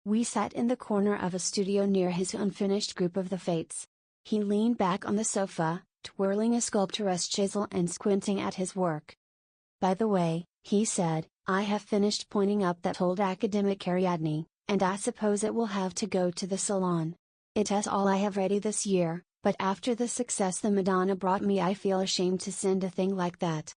We sat in the corner of a studio near his unfinished group of the Fates. He leaned back on the sofa, twirling a sculptor's chisel and squinting at his work. "By the way," he said, "I have finished pointing up that old academic Ariadne, and I suppose it will have to go to the Salon. It is all I have ready this year, but after the success the Madonna brought me I feel ashamed to send a thing like that."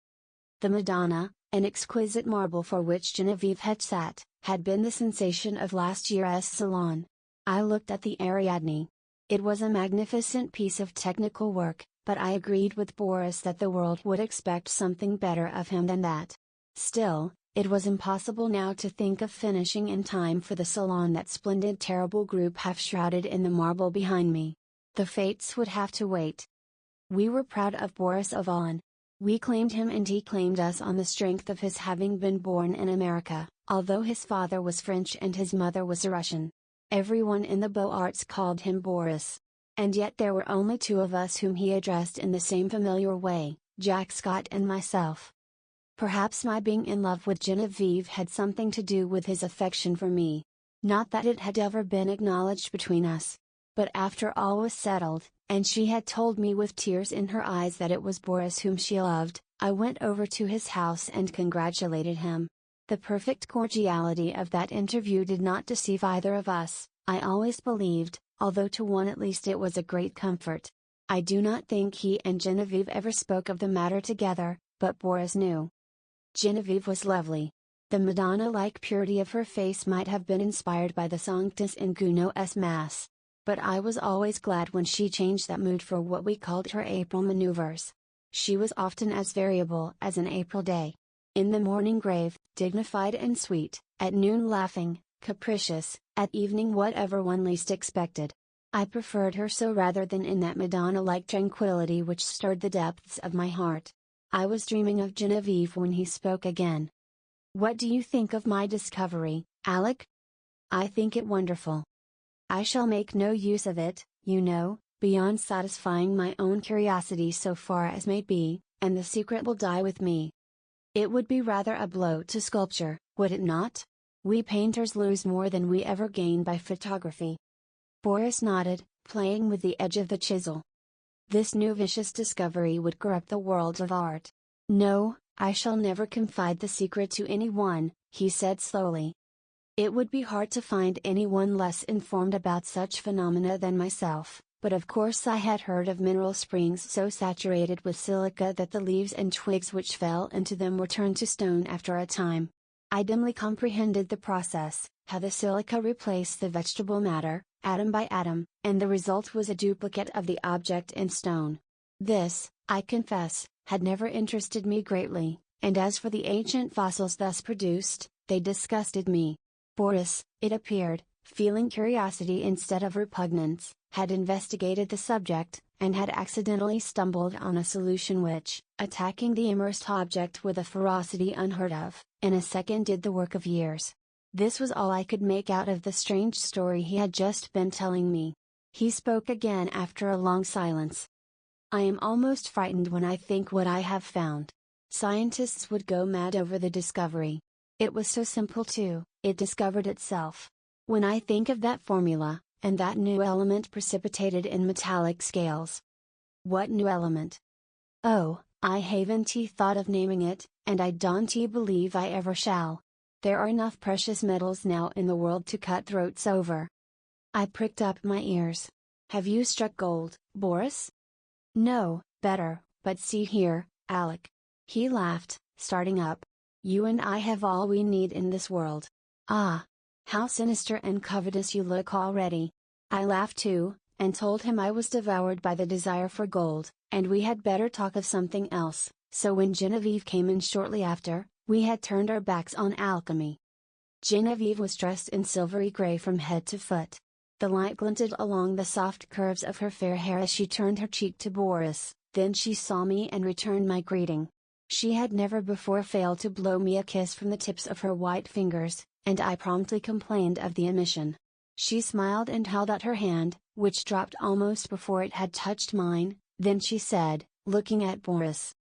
The Madonna, an exquisite marble for which Genevieve had sat, had been the sensation of last year's Salon. I looked at the Ariadne. It was a magnificent piece of technical work, but I agreed with Boris that the world would expect something better of him than that. Still, it was impossible now to think of finishing in time for the Salon that splendid terrible group half shrouded in the marble behind me. The Fates would have to wait. We were proud of Boris Yvonne. We claimed him and he claimed us on the strength of his having been born in America, although his father was French and his mother was a Russian. Everyone in the Beaux-Arts called him Boris. And yet there were only two of us whom he addressed in the same familiar way, Jack Scott and myself. Perhaps my being in love with Genevieve had something to do with his affection for me. Not that it had ever been acknowledged between us. But after all was settled, and she had told me with tears in her eyes that it was Boris whom she loved, I went over to his house and congratulated him. The perfect cordiality of that interview did not deceive either of us, I always believed, although to one at least it was a great comfort. I do not think he and Genevieve ever spoke of the matter together, but Boris knew. Genevieve was lovely. The Madonna-like purity of her face might have been inspired by the Sanctus in Gounod's Mass. But I was always glad when she changed that mood for what we called her April maneuvers. She was often as variable as an April day. In the morning grave, dignified and sweet, at noon laughing, capricious, at evening whatever one least expected. I preferred her so rather than in that Madonna-like tranquility which stirred the depths of my heart. I was dreaming of Genevieve when he spoke again. "What do you think of my discovery, Alec?" "I think it wonderful. I shall make no use of it, you know, beyond satisfying my own curiosity so far as may be, and the secret will die with me." "It would be rather a blow to sculpture, would it not? We painters lose more than we ever gain by photography." Boris nodded, playing with the edge of the chisel. This new vicious discovery would corrupt the world of art. "No, I shall never confide the secret to anyone," he said slowly. "It would be hard to find anyone less informed about such phenomena than myself, but of course I had heard of mineral springs so saturated with silica that the leaves and twigs which fell into them were turned to stone after a time. I dimly comprehended the process, how the silica replaced the vegetable matter, atom by atom, and the result was a duplicate of the object in stone. This, I confess, had never interested me greatly, and as for the ancient fossils thus produced, they disgusted me. Boris, it appeared, feeling curiosity instead of repugnance, had investigated the subject, and had accidentally stumbled on a solution which, attacking the immersed object with a ferocity unheard of, in a second did the work of years. This was all I could make out of the strange story he had just been telling me. He spoke again after a long silence. "I am almost frightened when I think what I have found. Scientists would go mad over the discovery. It was so simple too, it discovered itself. When I think of that formula, and that new element precipitated in metallic scales." "What new element?" "Oh, I haven't thought of naming it, and I don't believe I ever shall. There are enough precious metals now in the world to cut throats over." I pricked up my ears. "Have you struck gold, Boris?" "No, better, but see here, Alec." He laughed, starting up. "You and I have all we need in this world. Ah! How sinister and covetous you look already." I laughed too, and told him I was devoured by the desire for gold, and we had better talk of something else, so when Genevieve came in shortly after, we had turned our backs on alchemy. Genevieve was dressed in silvery gray from head to foot. The light glinted along the soft curves of her fair hair as she turned her cheek to Boris, then she saw me and returned my greeting. She had never before failed to blow me a kiss from the tips of her white fingers, and I promptly complained of the omission. She smiled and held out her hand, which dropped almost before it had touched mine, then she said, looking at Boris,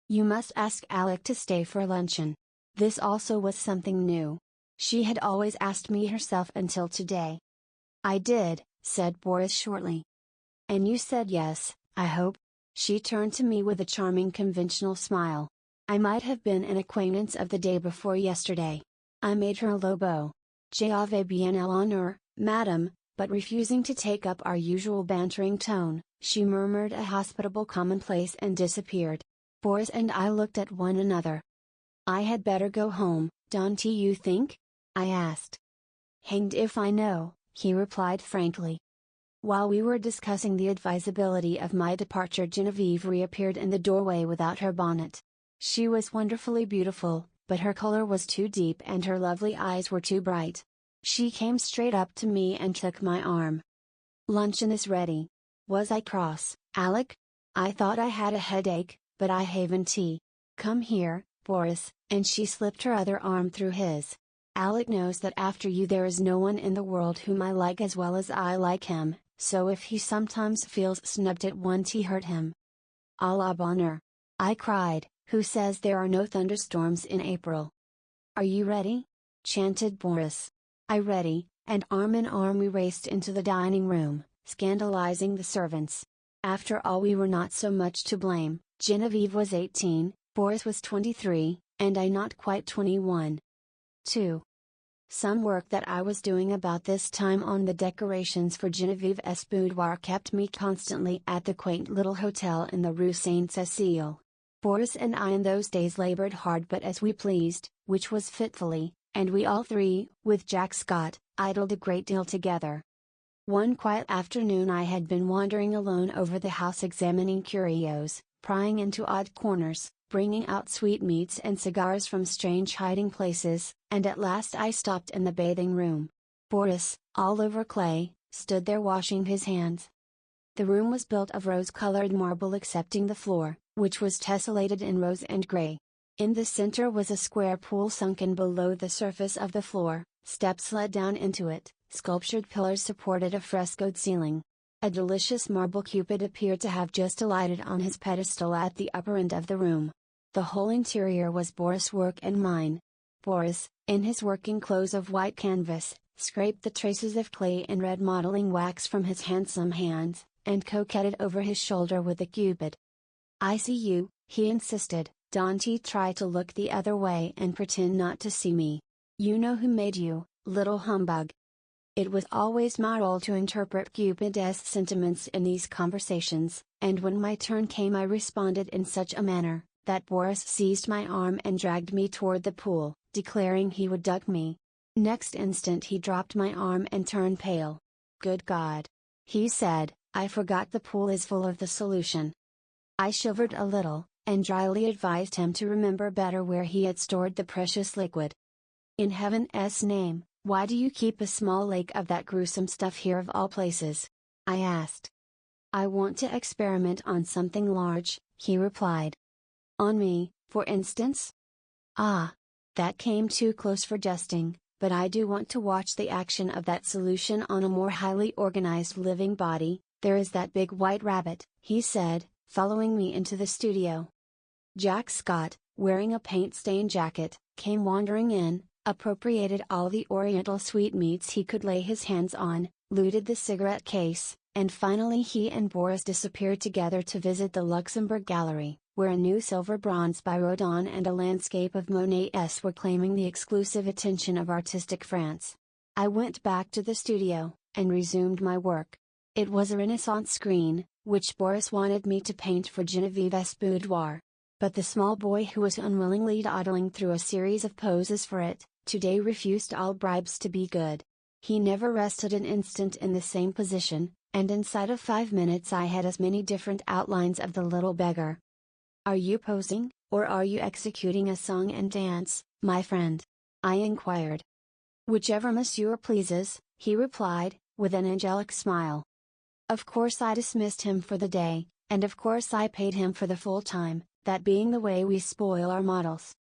"You must ask Alec to stay for luncheon." This also was something new. She had always asked me herself until today. "I did," said Boris shortly. "And you said yes, I hope?" She turned to me with a charming conventional smile. I might have been an acquaintance of the day before yesterday. I made her a low bow. "J'avais bien l'honneur, madame," but refusing to take up our usual bantering tone, she murmured a hospitable commonplace and disappeared. Boris and I looked at one another. "I had better go home, don't you think?" I asked. "Hanged if I know," he replied frankly. While we were discussing the advisability of my departure, Genevieve reappeared in the doorway without her bonnet. She was wonderfully beautiful, but her color was too deep and her lovely eyes were too bright. She came straight up to me and took my arm. "Luncheon is ready. Was I cross, Alec? I thought I had a headache, but I haven't tea. Come here, Boris, and she slipped her other arm through his. Alec knows that after you there is no one in the world whom I like as well as I like him, so if he sometimes feels snubbed it won't hurt him. A la bonheur. I cried, who says there are no thunderstorms in April? Are you ready? Chanted Boris. I ready, and arm in arm we raced into the dining room, scandalizing the servants. After all we were not so much to blame. Genevieve was 18, Boris was 23, and I not quite 21. 2. Some work that I was doing about this time on the decorations for Genevieve's boudoir kept me constantly at the quaint little hotel in the Rue Saint-Cécile. Boris and I in those days labored hard but as we pleased, which was fitfully, and we all three, with Jack Scott, idled a great deal together. One quiet afternoon I had been wandering alone over the house examining curios, prying into odd corners, bringing out sweetmeats and cigars from strange hiding places, and at last I stopped in the bathing room. Boris, all over clay, stood there washing his hands. The room was built of rose-colored marble excepting the floor, which was tessellated in rose and gray. In the center was a square pool sunken below the surface of the floor, steps led down into it, sculptured pillars supported a frescoed ceiling. A delicious marble Cupid appeared to have just alighted on his pedestal at the upper end of the room. The whole interior was Boris' work and mine. Boris, in his working clothes of white canvas, scraped the traces of clay and red modeling wax from his handsome hands, and coquetted over his shoulder with the Cupid. I see you, he insisted. Don't try to look the other way and pretend not to see me. You know who made you, little humbug. It was always my role to interpret Cupid's sentiments in these conversations, and when my turn came I responded in such a manner, that Boris seized my arm and dragged me toward the pool, declaring he would duck me. Next instant he dropped my arm and turned pale. Good God! He said, I forgot the pool is full of the solution. I shivered a little, and dryly advised him to remember better where he had stored the precious liquid. In heaven's name, why do you keep a small lake of that gruesome stuff here of all places? I asked. I want to experiment on something large, he replied. On me, for instance? Ah! That came too close for jesting, but I do want to watch the action of that solution on a more highly organized living body. There is that big white rabbit, he said, following me into the studio. Jack Scott, wearing a paint-stained jacket, came wandering in, appropriated all the oriental sweetmeats he could lay his hands on, looted the cigarette case, and finally he and Boris disappeared together to visit the Luxembourg Gallery, where a new silver bronze by Rodin and a landscape of Monet's were claiming the exclusive attention of artistic France. I went back to the studio, and resumed my work. It was a Renaissance screen, which Boris wanted me to paint for Genevieve's boudoir. But the small boy who was unwillingly dawdling through a series of poses for it, today refused all bribes to be good. He never rested an instant in the same position, and inside of 5 minutes I had as many different outlines of the little beggar. Are you posing, or are you executing a song and dance, my friend? I inquired. Whichever monsieur pleases, he replied, with an angelic smile. Of course I dismissed him for the day, and of course I paid him for the full time, that being the way we spoil our models.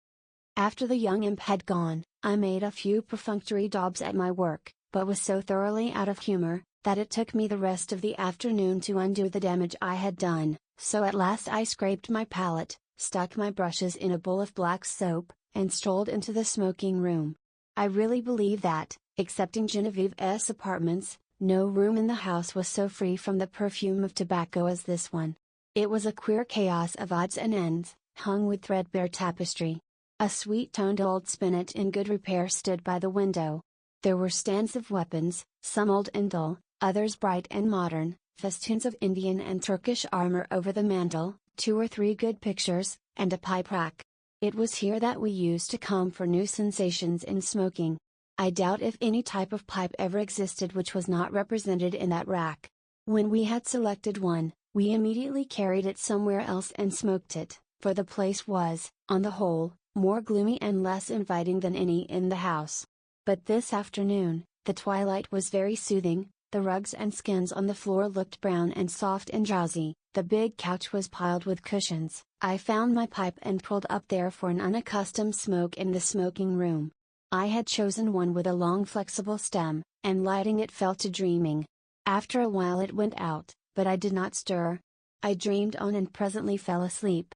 After the young imp had gone, I made a few perfunctory daubs at my work, but was so thoroughly out of humor, that it took me the rest of the afternoon to undo the damage I had done, so at last I scraped my palette, stuck my brushes in a bowl of black soap, and strolled into the smoking room. I really believe that, excepting Genevieve's apartments, no room in the house was so free from the perfume of tobacco as this one. It was a queer chaos of odds and ends, hung with threadbare tapestry. A sweet-toned old spinet in good repair stood by the window. There were stands of weapons, some old and dull, others bright and modern, festoons of Indian and Turkish armor over the mantel, 2 or 3 good pictures, and a pipe rack. It was here that we used to come for new sensations in smoking. I doubt if any type of pipe ever existed which was not represented in that rack. When we had selected one, we immediately carried it somewhere else and smoked it, for the place was, on the whole, more gloomy and less inviting than any in the house. But this afternoon, the twilight was very soothing, the rugs and skins on the floor looked brown and soft and drowsy, The big couch was piled with cushions. I found my pipe and pulled up there for an unaccustomed smoke in the smoking room. I had chosen one with a long flexible stem, and lighting it fell to dreaming. After a while it went out, but I did not stir. I dreamed on and presently fell asleep.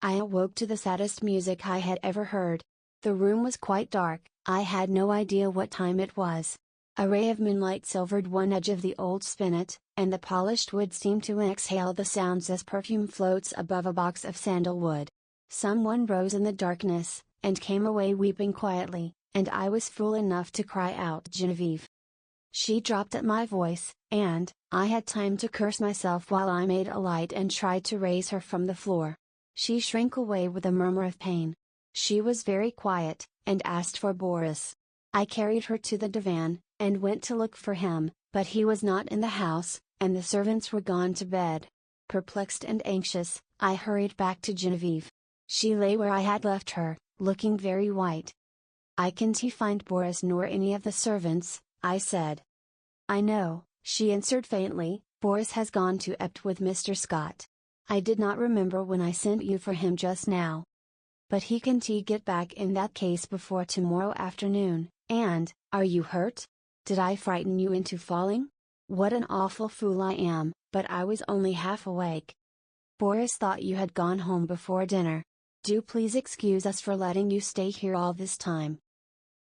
I awoke to the saddest music I had ever heard. The room was quite dark, I had no idea what time it was. A ray of moonlight silvered one edge of the old spinet, and the polished wood seemed to exhale the sounds as perfume floats above a box of sandalwood. Someone rose in the darkness, and came away weeping quietly, and I was fool enough to cry out "Genevieve." She dropped at my voice, and I had time to curse myself while I made a light and tried to raise her from the floor. She shrank away with a murmur of pain. She was very quiet, and asked for Boris. I carried her to the divan, and went to look for him, but he was not in the house, and the servants were gone to bed. Perplexed and anxious, I hurried back to Genevieve. She lay where I had left her, looking very white. "I can't find Boris nor any of the servants," I said. "I know," she answered faintly, "Boris has gone to Ept with Mr. Scott. I did not remember when I sent you for him just now. But he can't get back in that case before tomorrow afternoon, and, are you hurt? Did I frighten you into falling? What an awful fool I am, but I was only half awake. Boris thought you had gone home before dinner. Do please excuse us for letting you stay here all this time."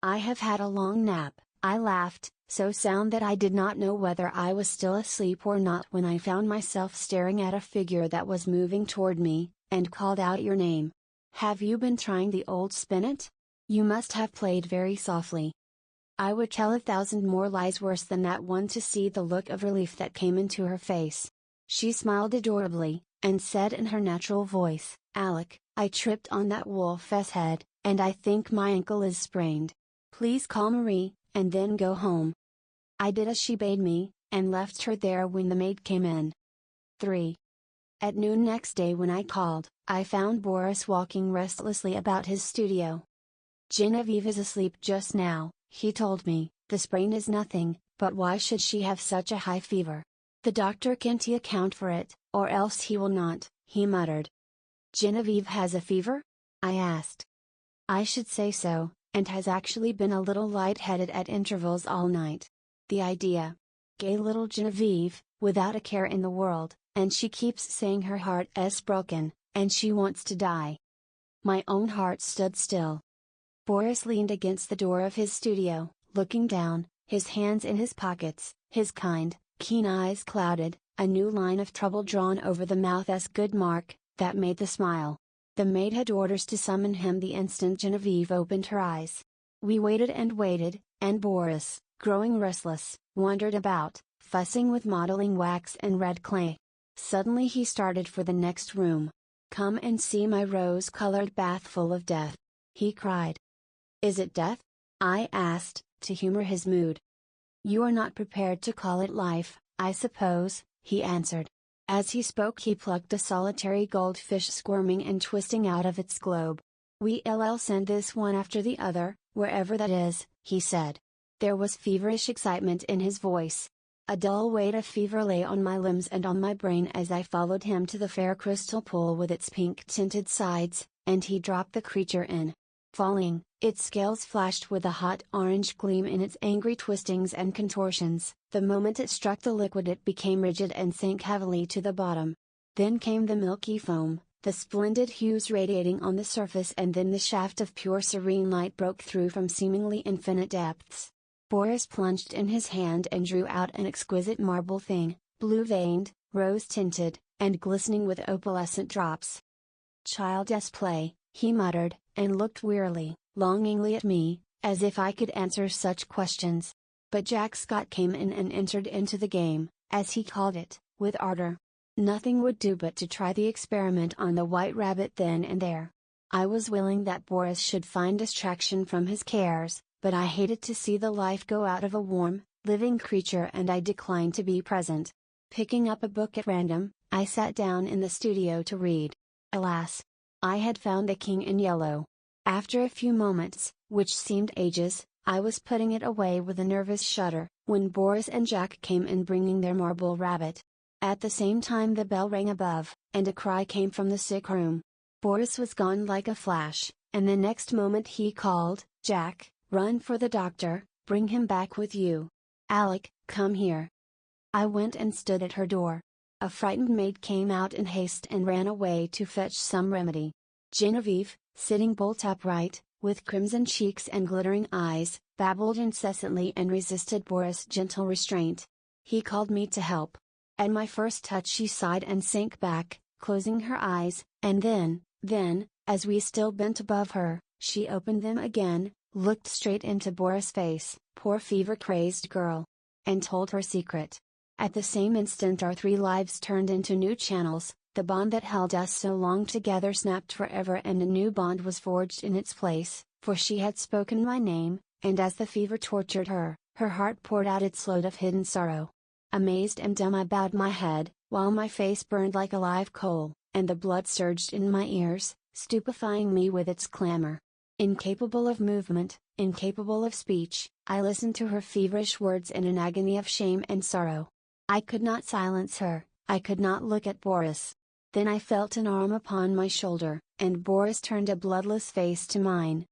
"I have had a long nap," I laughed, so sound that I did not know whether I was still asleep or not when I found myself staring at a figure that was moving toward me, and called out your name. "Have you been trying the old spinet? You must have played very softly." I would tell 1,000 more lies worse than that one to see the look of relief that came into her face. She smiled adorably, and said in her natural voice, "Alec, I tripped on that wolf's head, and I think my ankle is sprained. Please call Marie, and then go home." I did as she bade me, and left her there when the maid came in. 3. At noon next day when I called, I found Boris walking restlessly about his studio. "Genevieve is asleep just now," he told me. "The sprain is nothing, but why should she have such a high fever? The doctor can't account for it, or else he will not," he muttered. "Genevieve has a fever?" I asked. "I should say so, and has actually been a little light-headed at intervals all night. The idea! Gay little Genevieve, without a care in the world, and she keeps saying her heart is broken, and she wants to die." My own heart stood still. Boris leaned against the door of his studio, looking down, his hands in his pockets, his kind, keen eyes clouded, a new line of trouble drawn over the mouth as good mark, that made the smile. The maid had orders to summon him the instant Genevieve opened her eyes. We waited, and Boris, growing restless, wandered about, fussing with modeling wax and red clay. Suddenly he started for the next room. "Come and see my rose-colored bath full of death," he cried. "Is it death?" I asked, to humor his mood. "You are not prepared to call it life, I suppose," he answered. As he spoke he plucked a solitary goldfish squirming and twisting out of its globe. "We'll send this one after the other, wherever that is," he said. There was feverish excitement in his voice. A dull weight of fever lay on my limbs and on my brain as I followed him to the fair crystal pool with its pink-tinted sides, and he dropped the creature in. Falling, its scales flashed with a hot orange gleam in its angry twistings and contortions. The moment it struck the liquid it became rigid and sank heavily to the bottom. Then came the milky foam, the splendid hues radiating on the surface, and then the shaft of pure serene light broke through from seemingly infinite depths. Boris plunged in his hand and drew out an exquisite marble thing, blue-veined, rose-tinted, and glistening with opalescent drops. "Child's play," he muttered, and looked wearily, longingly at me, as if I could answer such questions. But Jack Scott came in and entered into the game, as he called it, with ardor. Nothing would do but to try the experiment on the white rabbit then and there. I was willing that Boris should find distraction from his cares, but I hated to see the life go out of a warm, living creature, and I declined to be present. Picking up a book at random, I sat down in the studio to read. Alas! I had found The King in Yellow. After a few moments, which seemed ages, I was putting it away with a nervous shudder, when Boris and Jack came in bringing their marble rabbit. At the same time the bell rang above, and a cry came from the sick room. Boris was gone like a flash, and the next moment he called, "Jack, run for the doctor, bring him back with you. Alec, come here." I went and stood at her door. A frightened maid came out in haste and ran away to fetch some remedy. Genevieve, sitting bolt upright, with crimson cheeks and glittering eyes, babbled incessantly and resisted Boris' gentle restraint. He called me to help. At my first touch she sighed and sank back, closing her eyes, and then, as we still bent above her, she opened them again, looked straight into Boris' face, poor fever-crazed girl, and told her secret. At the same instant our 3 lives turned into new channels, the bond that held us so long together snapped forever and a new bond was forged in its place, for she had spoken my name, and as the fever tortured her, her heart poured out its load of hidden sorrow. Amazed and dumb I bowed my head, while my face burned like a live coal, and the blood surged in my ears, stupefying me with its clamor. Incapable of movement, incapable of speech, I listened to her feverish words in an agony of shame and sorrow. I could not silence her, I could not look at Boris. Then I felt an arm upon my shoulder, and Boris turned a bloodless face to mine.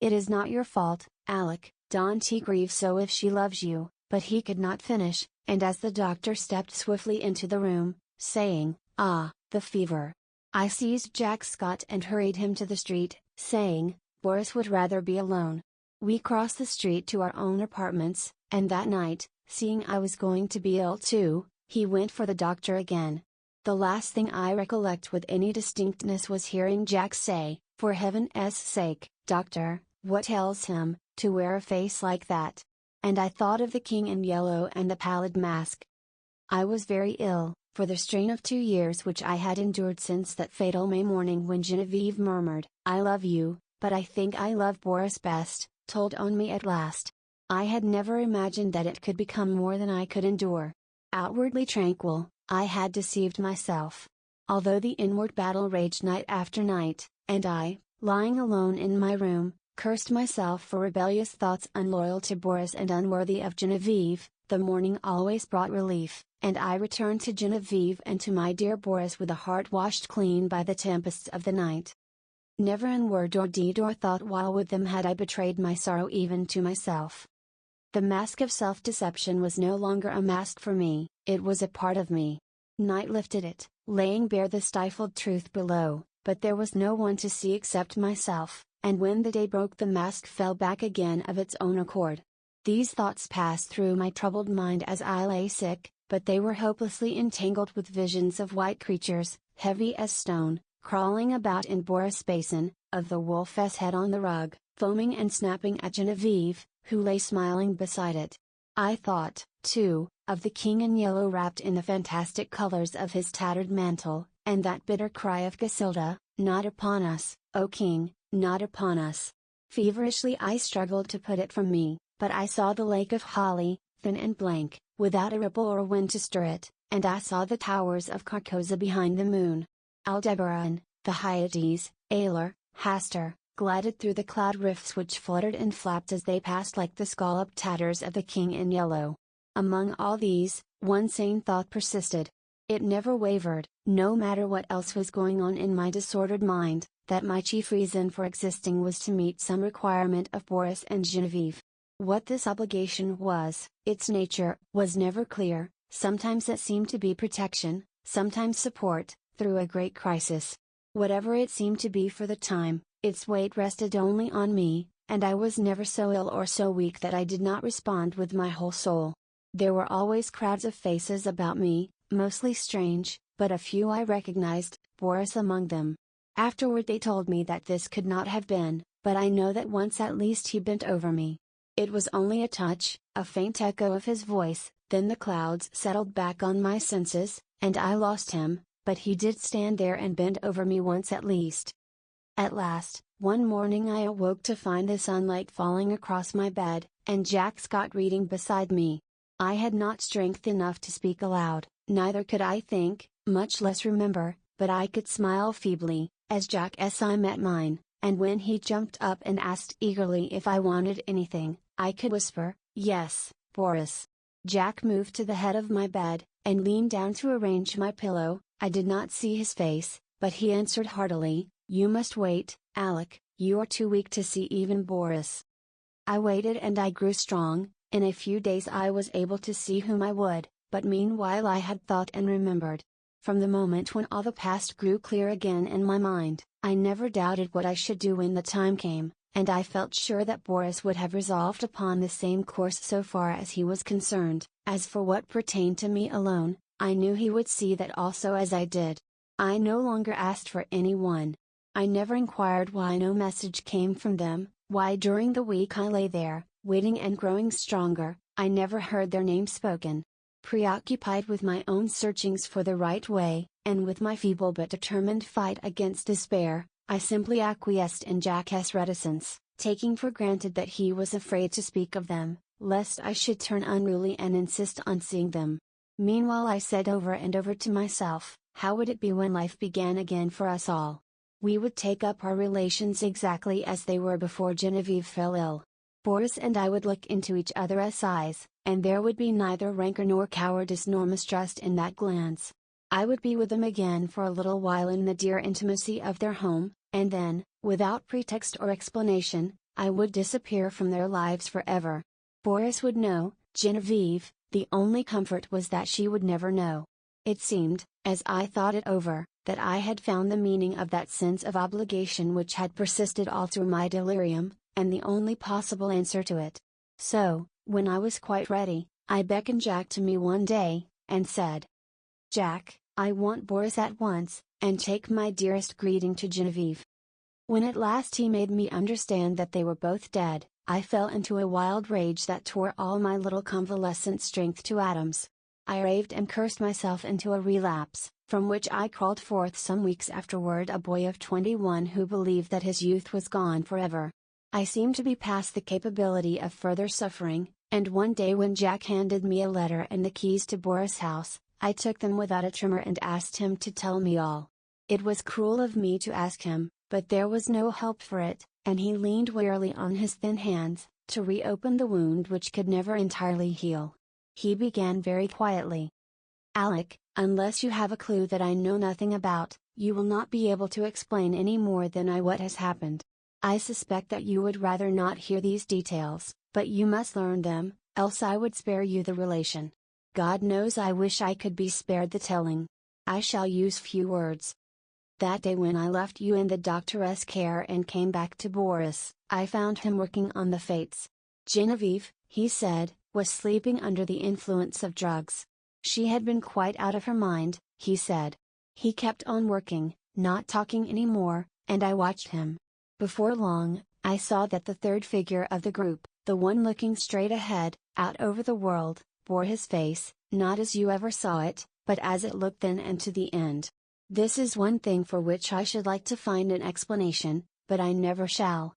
"It is not your fault, Alec, Dante grieves so if she loves you," but he could not finish, and as the doctor stepped swiftly into the room, saying, "Ah, the fever." I seized Jack Scott and hurried him to the street, saying, "Boris would rather be alone." We crossed the street to our own apartments, and that night, seeing I was going to be ill too, he went for the doctor again. The last thing I recollect with any distinctness was hearing Jack say, "For heaven's sake, doctor, what ails him, to wear a face like that?" And I thought of the king in yellow and the pallid mask. I was very ill, for the strain of 2 years which I had endured since that fatal May morning when Genevieve murmured, "I love you, but I think I love Boris best," told on me at last. I had never imagined that it could become more than I could endure. Outwardly tranquil, I had deceived myself. Although the inward battle raged night after night, and I, lying alone in my room, cursed myself for rebellious thoughts unloyal to Boris and unworthy of Genevieve, the morning always brought relief, and I returned to Genevieve and to my dear Boris with a heart washed clean by the tempests of the night. Never in word or deed or thought while with them had I betrayed my sorrow even to myself. The mask of self-deception was no longer a mask for me, it was a part of me. Night lifted it, laying bare the stifled truth below, but there was no one to see except myself, and when the day broke the mask fell back again of its own accord. These thoughts passed through my troubled mind as I lay sick, but they were hopelessly entangled with visions of white creatures, heavy as stone, crawling about in Boris' basin, of the wolf's head on the rug, foaming and snapping at Genevieve, who lay smiling beside it. I thought, too, of the king in yellow wrapped in the fantastic colors of his tattered mantle, and that bitter cry of Casilda, "Not upon us, O king, not upon us." Feverishly I struggled to put it from me, but I saw the lake of holly, thin and blank, without a ripple or wind to stir it, and I saw the towers of Carcosa behind the moon. Aldebaran, the Hyades, Alar, Hastur, glided through the cloud rifts which fluttered and flapped as they passed like the scalloped tatters of the king in yellow. Among all these, one sane thought persisted. It never wavered, no matter what else was going on in my disordered mind, that my chief reason for existing was to meet some requirement of Boris and Genevieve. What this obligation was, its nature, was never clear. Sometimes it seemed to be protection, sometimes support, through a great crisis. Whatever it seemed to be for the time, its weight rested only on me, and I was never so ill or so weak that I did not respond with my whole soul. There were always crowds of faces about me, mostly strange, but a few I recognized, Boris among them. Afterward they told me that this could not have been, but I know that once at least he bent over me. It was only a touch, a faint echo of his voice, then the clouds settled back on my senses, and I lost him, but he did stand there and bend over me once at least. At last, one morning I awoke to find the sunlight falling across my bed, and Jack Scott reading beside me. I had not strength enough to speak aloud, neither could I think, much less remember, but I could smile feebly, as Jack's eye met mine, and when he jumped up and asked eagerly if I wanted anything, I could whisper, "Yes, Boris." Jack moved to the head of my bed, and leaned down to arrange my pillow. I did not see his face, but he answered heartily, "You must wait, Alec, you are too weak to see even Boris." I waited and I grew strong. In a few days I was able to see whom I would, but meanwhile I had thought and remembered. From the moment when all the past grew clear again in my mind, I never doubted what I should do when the time came, and I felt sure that Boris would have resolved upon the same course so far as he was concerned. As for what pertained to me alone, I knew he would see that also as I did. I no longer asked for anyone. I never inquired why no message came from them, why during the week I lay there, waiting and growing stronger, I never heard their name spoken. Preoccupied with my own searchings for the right way, and with my feeble but determined fight against despair, I simply acquiesced in Jack's reticence, taking for granted that he was afraid to speak of them, lest I should turn unruly and insist on seeing them. Meanwhile I said over and over to myself, how would it be when life began again for us all? We would take up our relations exactly as they were before Genevieve fell ill. Boris and I would look into each other's eyes, and there would be neither rancor nor cowardice nor mistrust in that glance. I would be with them again for a little while in the dear intimacy of their home, and then, without pretext or explanation, I would disappear from their lives forever. Boris would know, Genevieve, the only comfort was that she would never know. It seemed, as I thought it over, that I had found the meaning of that sense of obligation which had persisted all through my delirium, and the only possible answer to it. So, when I was quite ready, I beckoned Jack to me one day, and said, "Jack, I want Boris at once, and take my dearest greeting to Genevieve." When at last he made me understand that they were both dead, I fell into a wild rage that tore all my little convalescent strength to atoms. I raved and cursed myself into a relapse, from which I crawled forth some weeks afterward a boy of 21 who believed that his youth was gone forever. I seemed to be past the capability of further suffering, and one day when Jack handed me a letter and the keys to Boris' house, I took them without a tremor and asked him to tell me all. It was cruel of me to ask him, but there was no help for it, and he leaned wearily on his thin hands, to reopen the wound which could never entirely heal. He began very quietly. "Alec, unless you have a clue that I know nothing about, you will not be able to explain any more than what has happened. I suspect that you would rather not hear these details, but you must learn them, else I would spare you the relation. God knows I wish I could be spared the telling. I shall use few words. That day when I left you in the doctor's care and came back to Boris, I found him working on the fates. Genevieve, he said, was sleeping under the influence of drugs. She had been quite out of her mind, he said. He kept on working, not talking any more, and I watched him. Before long, I saw that the third figure of the group, the one looking straight ahead, out over the world, bore his face, not as you ever saw it, but as it looked then and to the end. This is one thing for which I should like to find an explanation, but I never shall.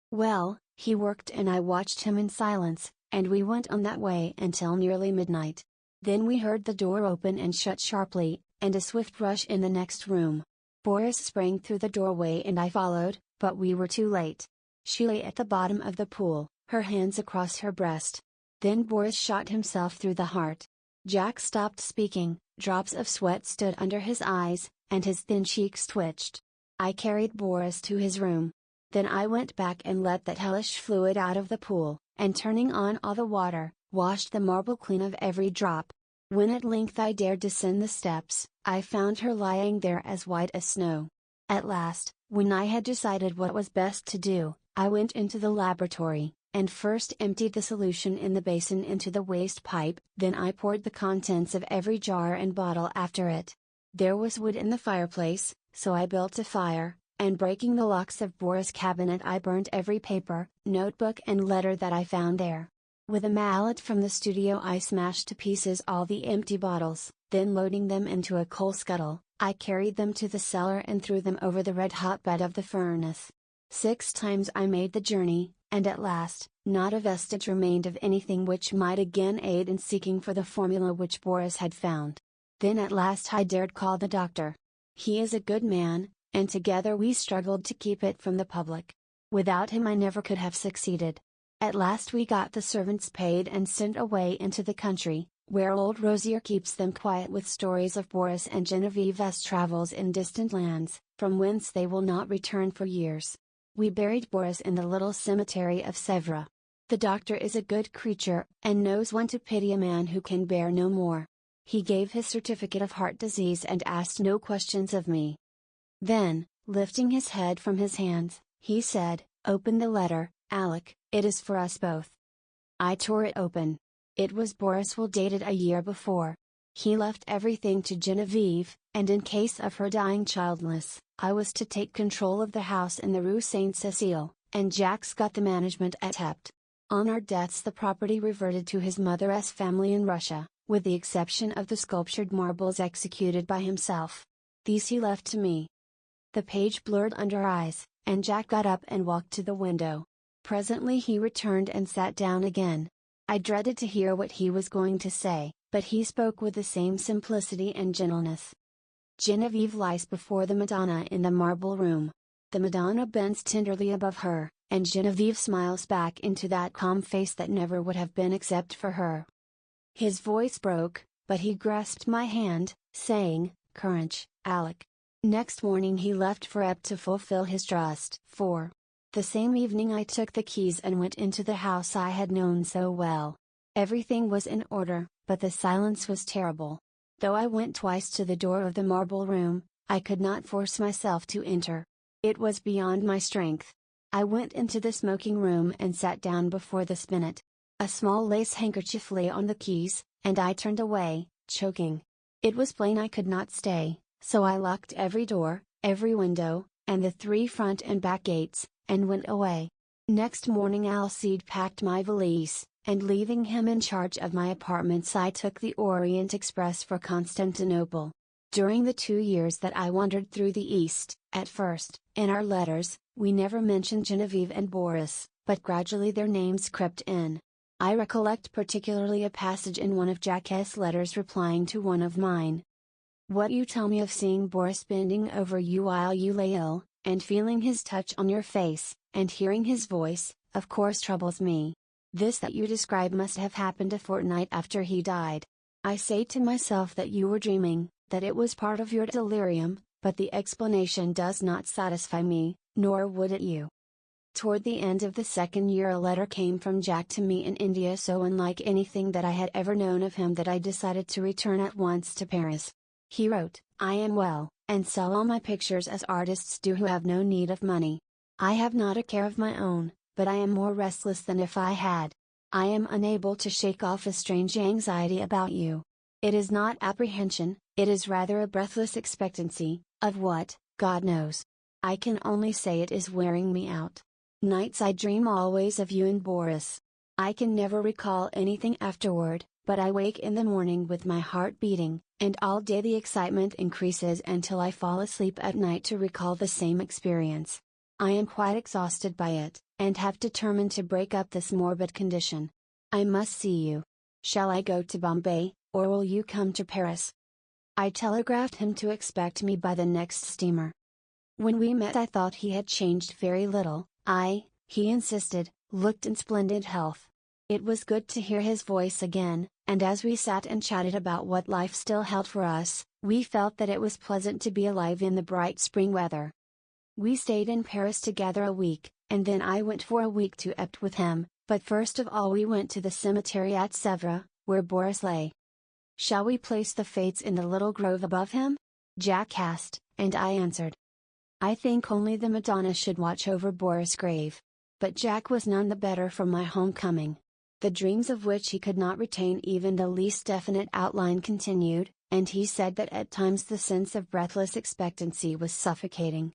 Well, he worked and I watched him in silence, and we went on that way until nearly midnight. Then we heard the door open and shut sharply, and a swift rush in the next room. Boris sprang through the doorway and I followed, but we were too late. She lay at the bottom of the pool, her hands across her breast. Then Boris shot himself through the heart. Jack stopped speaking, drops of sweat stood under his eyes, and his thin cheeks twitched. I carried Boris to his room. Then I went back and let that hellish fluid out of the pool, and turning on all the water, washed the marble clean of every drop. When at length I dared descend the steps, I found her lying there as white as snow. At last, when I had decided what was best to do, I went into the laboratory, and first emptied the solution in the basin into the waste pipe. Then I poured the contents of every jar and bottle after it. There was wood in the fireplace, so I built a fire, and breaking the locks of Boris' cabinet I burned every paper, notebook and letter that I found there. With a mallet from the studio I smashed to pieces all the empty bottles, then loading them into a coal scuttle, I carried them to the cellar and threw them over the red-hot bed of the furnace. 6 times I made the journey, and at last, not a vestige remained of anything which might again aid in seeking for the formula which Boris had found. Then at last I dared call the doctor. He is a good man, and together we struggled to keep it from the public. Without him I never could have succeeded. At last we got the servants paid and sent away into the country, where old Rosier keeps them quiet with stories of Boris and Genevieve's travels in distant lands, from whence they will not return for years. We buried Boris in the little cemetery of Sèvres. The doctor is a good creature, and knows when to pity a man who can bear no more. He gave his certificate of heart disease and asked no questions of me. Then, lifting his head from his hands, he said, "Open the letter, Alec, it is for us both." I tore it open. It was Boris' will dated a year before. He left everything to Genevieve, and in case of her dying childless, I was to take control of the house in the Rue Saint-Cécile, and Jacques got the management at Hept. On our deaths the property reverted to his mother's family in Russia, with the exception of the sculptured marbles executed by himself. These he left to me. The page blurred under our eyes, and Jack got up and walked to the window. Presently he returned and sat down again. I dreaded to hear what he was going to say, but he spoke with the same simplicity and gentleness. Genevieve lies before the Madonna in the marble room. The Madonna bends tenderly above her, and Genevieve smiles back into that calm face that never would have been except for her. His voice broke, but he grasped my hand, saying, "Courage, Alec." Next morning he left for Ep to fulfill his trust. 4. The same evening I took the keys and went into the house I had known so well. Everything was in order, but the silence was terrible. Though I went twice to the door of the marble room, I could not force myself to enter. It was beyond my strength. I went into the smoking room and sat down before the spinet. A small lace handkerchief lay on the keys, and I turned away, choking. It was plain I could not stay, so I locked every door, every window, and the 3 front and back gates, and went away. Next morning Alcide packed my valise, and leaving him in charge of my apartments I took the Orient Express for Constantinople. During the 2 years that I wandered through the East, at first, in our letters, we never mentioned Genevieve and Boris, but gradually their names crept in. I recollect particularly a passage in one of Jacques' letters replying to one of mine. "What you tell me of seeing Boris bending over you while you lay ill, and feeling his touch on your face, and hearing his voice, of course troubles me. This that you describe must have happened a fortnight after he died. I say to myself that you were dreaming, that it was part of your delirium, but the explanation does not satisfy me, nor would it you." Toward the end of the second year a letter came from Jack to me in India so unlike anything that I had ever known of him that I decided to return at once to Paris. He wrote, "I am well, and sell all my pictures as artists do who have no need of money. I have not a care of my own, but I am more restless than if I had. I am unable to shake off a strange anxiety about you. It is not apprehension, it is rather a breathless expectancy, of what, God knows. I can only say it is wearing me out. Nights I dream always of you and Boris. I can never recall anything afterward, but I wake in the morning with my heart beating, and all day the excitement increases until I fall asleep at night to recall the same experience. I am quite exhausted by it, and have determined to break up this morbid condition. I must see you. Shall I go to Bombay, or will you come to Paris?" I telegraphed him to expect me by the next steamer. When we met I thought he had changed very little. He insisted, looked in splendid health. It was good to hear his voice again, and as we sat and chatted about what life still held for us, we felt that it was pleasant to be alive in the bright spring weather. We stayed in Paris together a week, and then I went for a week to Epte with him, but first of all we went to the cemetery at Sèvres, where Boris lay. "Shall we place the Fates in the little grove above him?" Jack asked, and I answered. "I think only the Madonna should watch over Boris' grave." But Jack was none the better for my homecoming. The dreams of which he could not retain even the least definite outline continued, and he said that at times the sense of breathless expectancy was suffocating.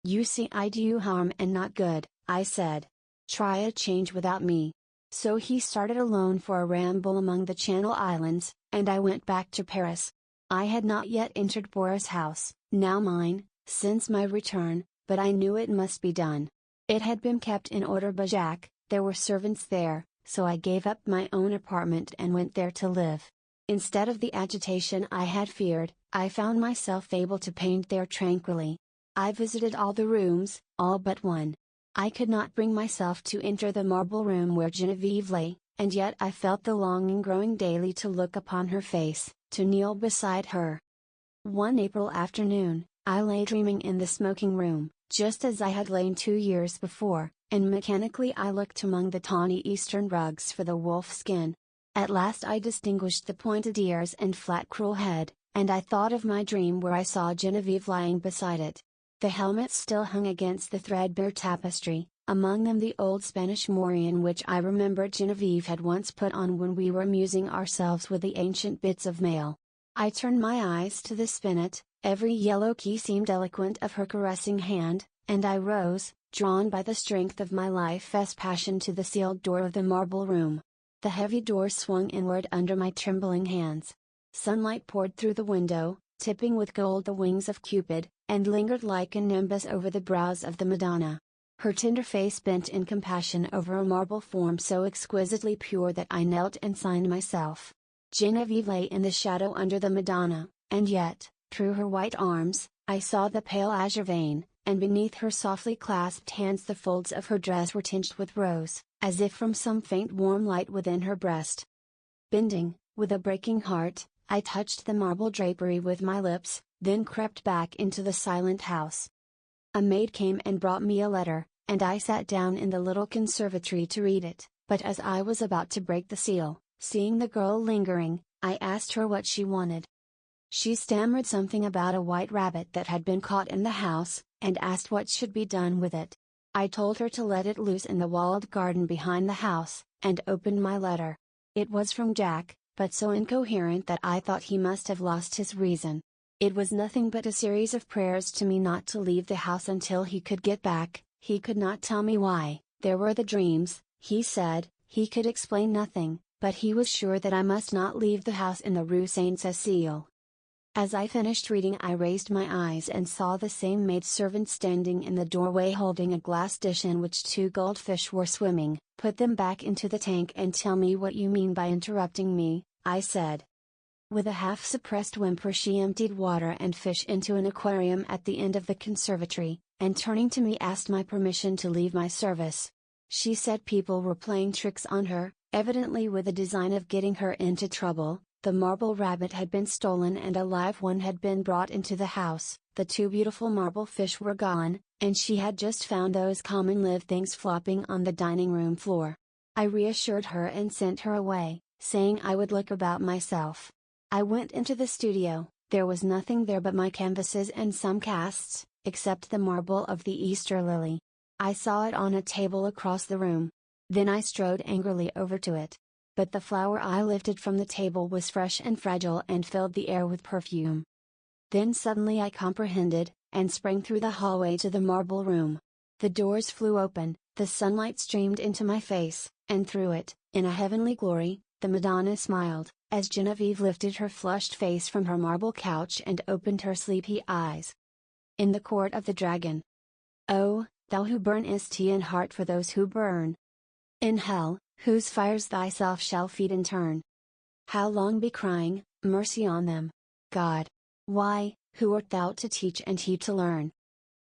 "You see I do you harm and not good," I said. "Try a change without me." So he started alone for a ramble among the Channel Islands, and I went back to Paris. I had not yet entered Boris' house, now mine, since my return, but I knew it must be done. It had been kept in order by Jacques, there were servants there, so I gave up my own apartment and went there to live. Instead of the agitation I had feared, I found myself able to paint there tranquilly. I visited all the rooms, all but one. I could not bring myself to enter the marble room where Genevieve lay, and yet I felt the longing growing daily to look upon her face, to kneel beside her. One April afternoon, I lay dreaming in the smoking room, just as I had lain 2 years before, and mechanically I looked among the tawny eastern rugs for the wolf skin. At last I distinguished the pointed ears and flat cruel head, and I thought of my dream where I saw Genevieve lying beside it. The helmets still hung against the threadbare tapestry, among them the old Spanish morion which I remembered Genevieve had once put on when we were amusing ourselves with the ancient bits of mail. I turned my eyes to the spinet, every yellow key seemed eloquent of her caressing hand, and I rose, drawn by the strength of my life's passion to the sealed door of the marble room. The heavy door swung inward under my trembling hands. Sunlight poured through the window, tipping with gold the wings of Cupid, and lingered like a nimbus over the brows of the Madonna. Her tender face bent in compassion over a marble form so exquisitely pure that I knelt and signed myself. Genevieve lay in the shadow under the Madonna, and yet, through her white arms, I saw the pale azure vein, and beneath her softly clasped hands the folds of her dress were tinged with rose, as if from some faint warm light within her breast. Bending, with a breaking heart, I touched the marble drapery with my lips, then crept back into the silent house. A maid came and brought me a letter, and I sat down in the little conservatory to read it, but as I was about to break the seal, seeing the girl lingering, I asked her what she wanted. She stammered something about a white rabbit that had been caught in the house, and asked what should be done with it. I told her to let it loose in the walled garden behind the house, and opened my letter. It was from Jack, but so incoherent that I thought he must have lost his reason. It was nothing but a series of prayers to me not to leave the house until he could get back. He could not tell me why. There were the dreams, he said, he could explain nothing, but he was sure that I must not leave the house in the Rue Saint-Cécile. As I finished reading I raised my eyes and saw the same maidservant standing in the doorway holding a glass dish in which 2 goldfish were swimming. "Put them back into the tank and tell me what you mean by interrupting me," I said. With a half-suppressed whimper she emptied water and fish into an aquarium at the end of the conservatory, and turning to me asked my permission to leave my service. She said people were playing tricks on her, evidently with the design of getting her into trouble. The marble rabbit had been stolen and a live one had been brought into the house, the 2 beautiful marble fish were gone, and she had just found those common live things flopping on the dining room floor. I reassured her and sent her away, saying I would look about myself. I went into the studio. There was nothing there but my canvases and some casts, except the marble of the Easter lily. I saw it on a table across the room. Then I strode angrily over to it. But the flower I lifted from the table was fresh and fragile and filled the air with perfume. Then suddenly I comprehended, and sprang through the hallway to the marble room. The doors flew open, the sunlight streamed into my face, and through it, in a heavenly glory, the Madonna smiled, as Genevieve lifted her flushed face from her marble couch and opened her sleepy eyes. In the court of the dragon. O, thou who burnest in heart for those who burn in hell, whose fires thyself shall feed in turn. How long be crying, mercy on them, God? Why, who art thou to teach and he to learn?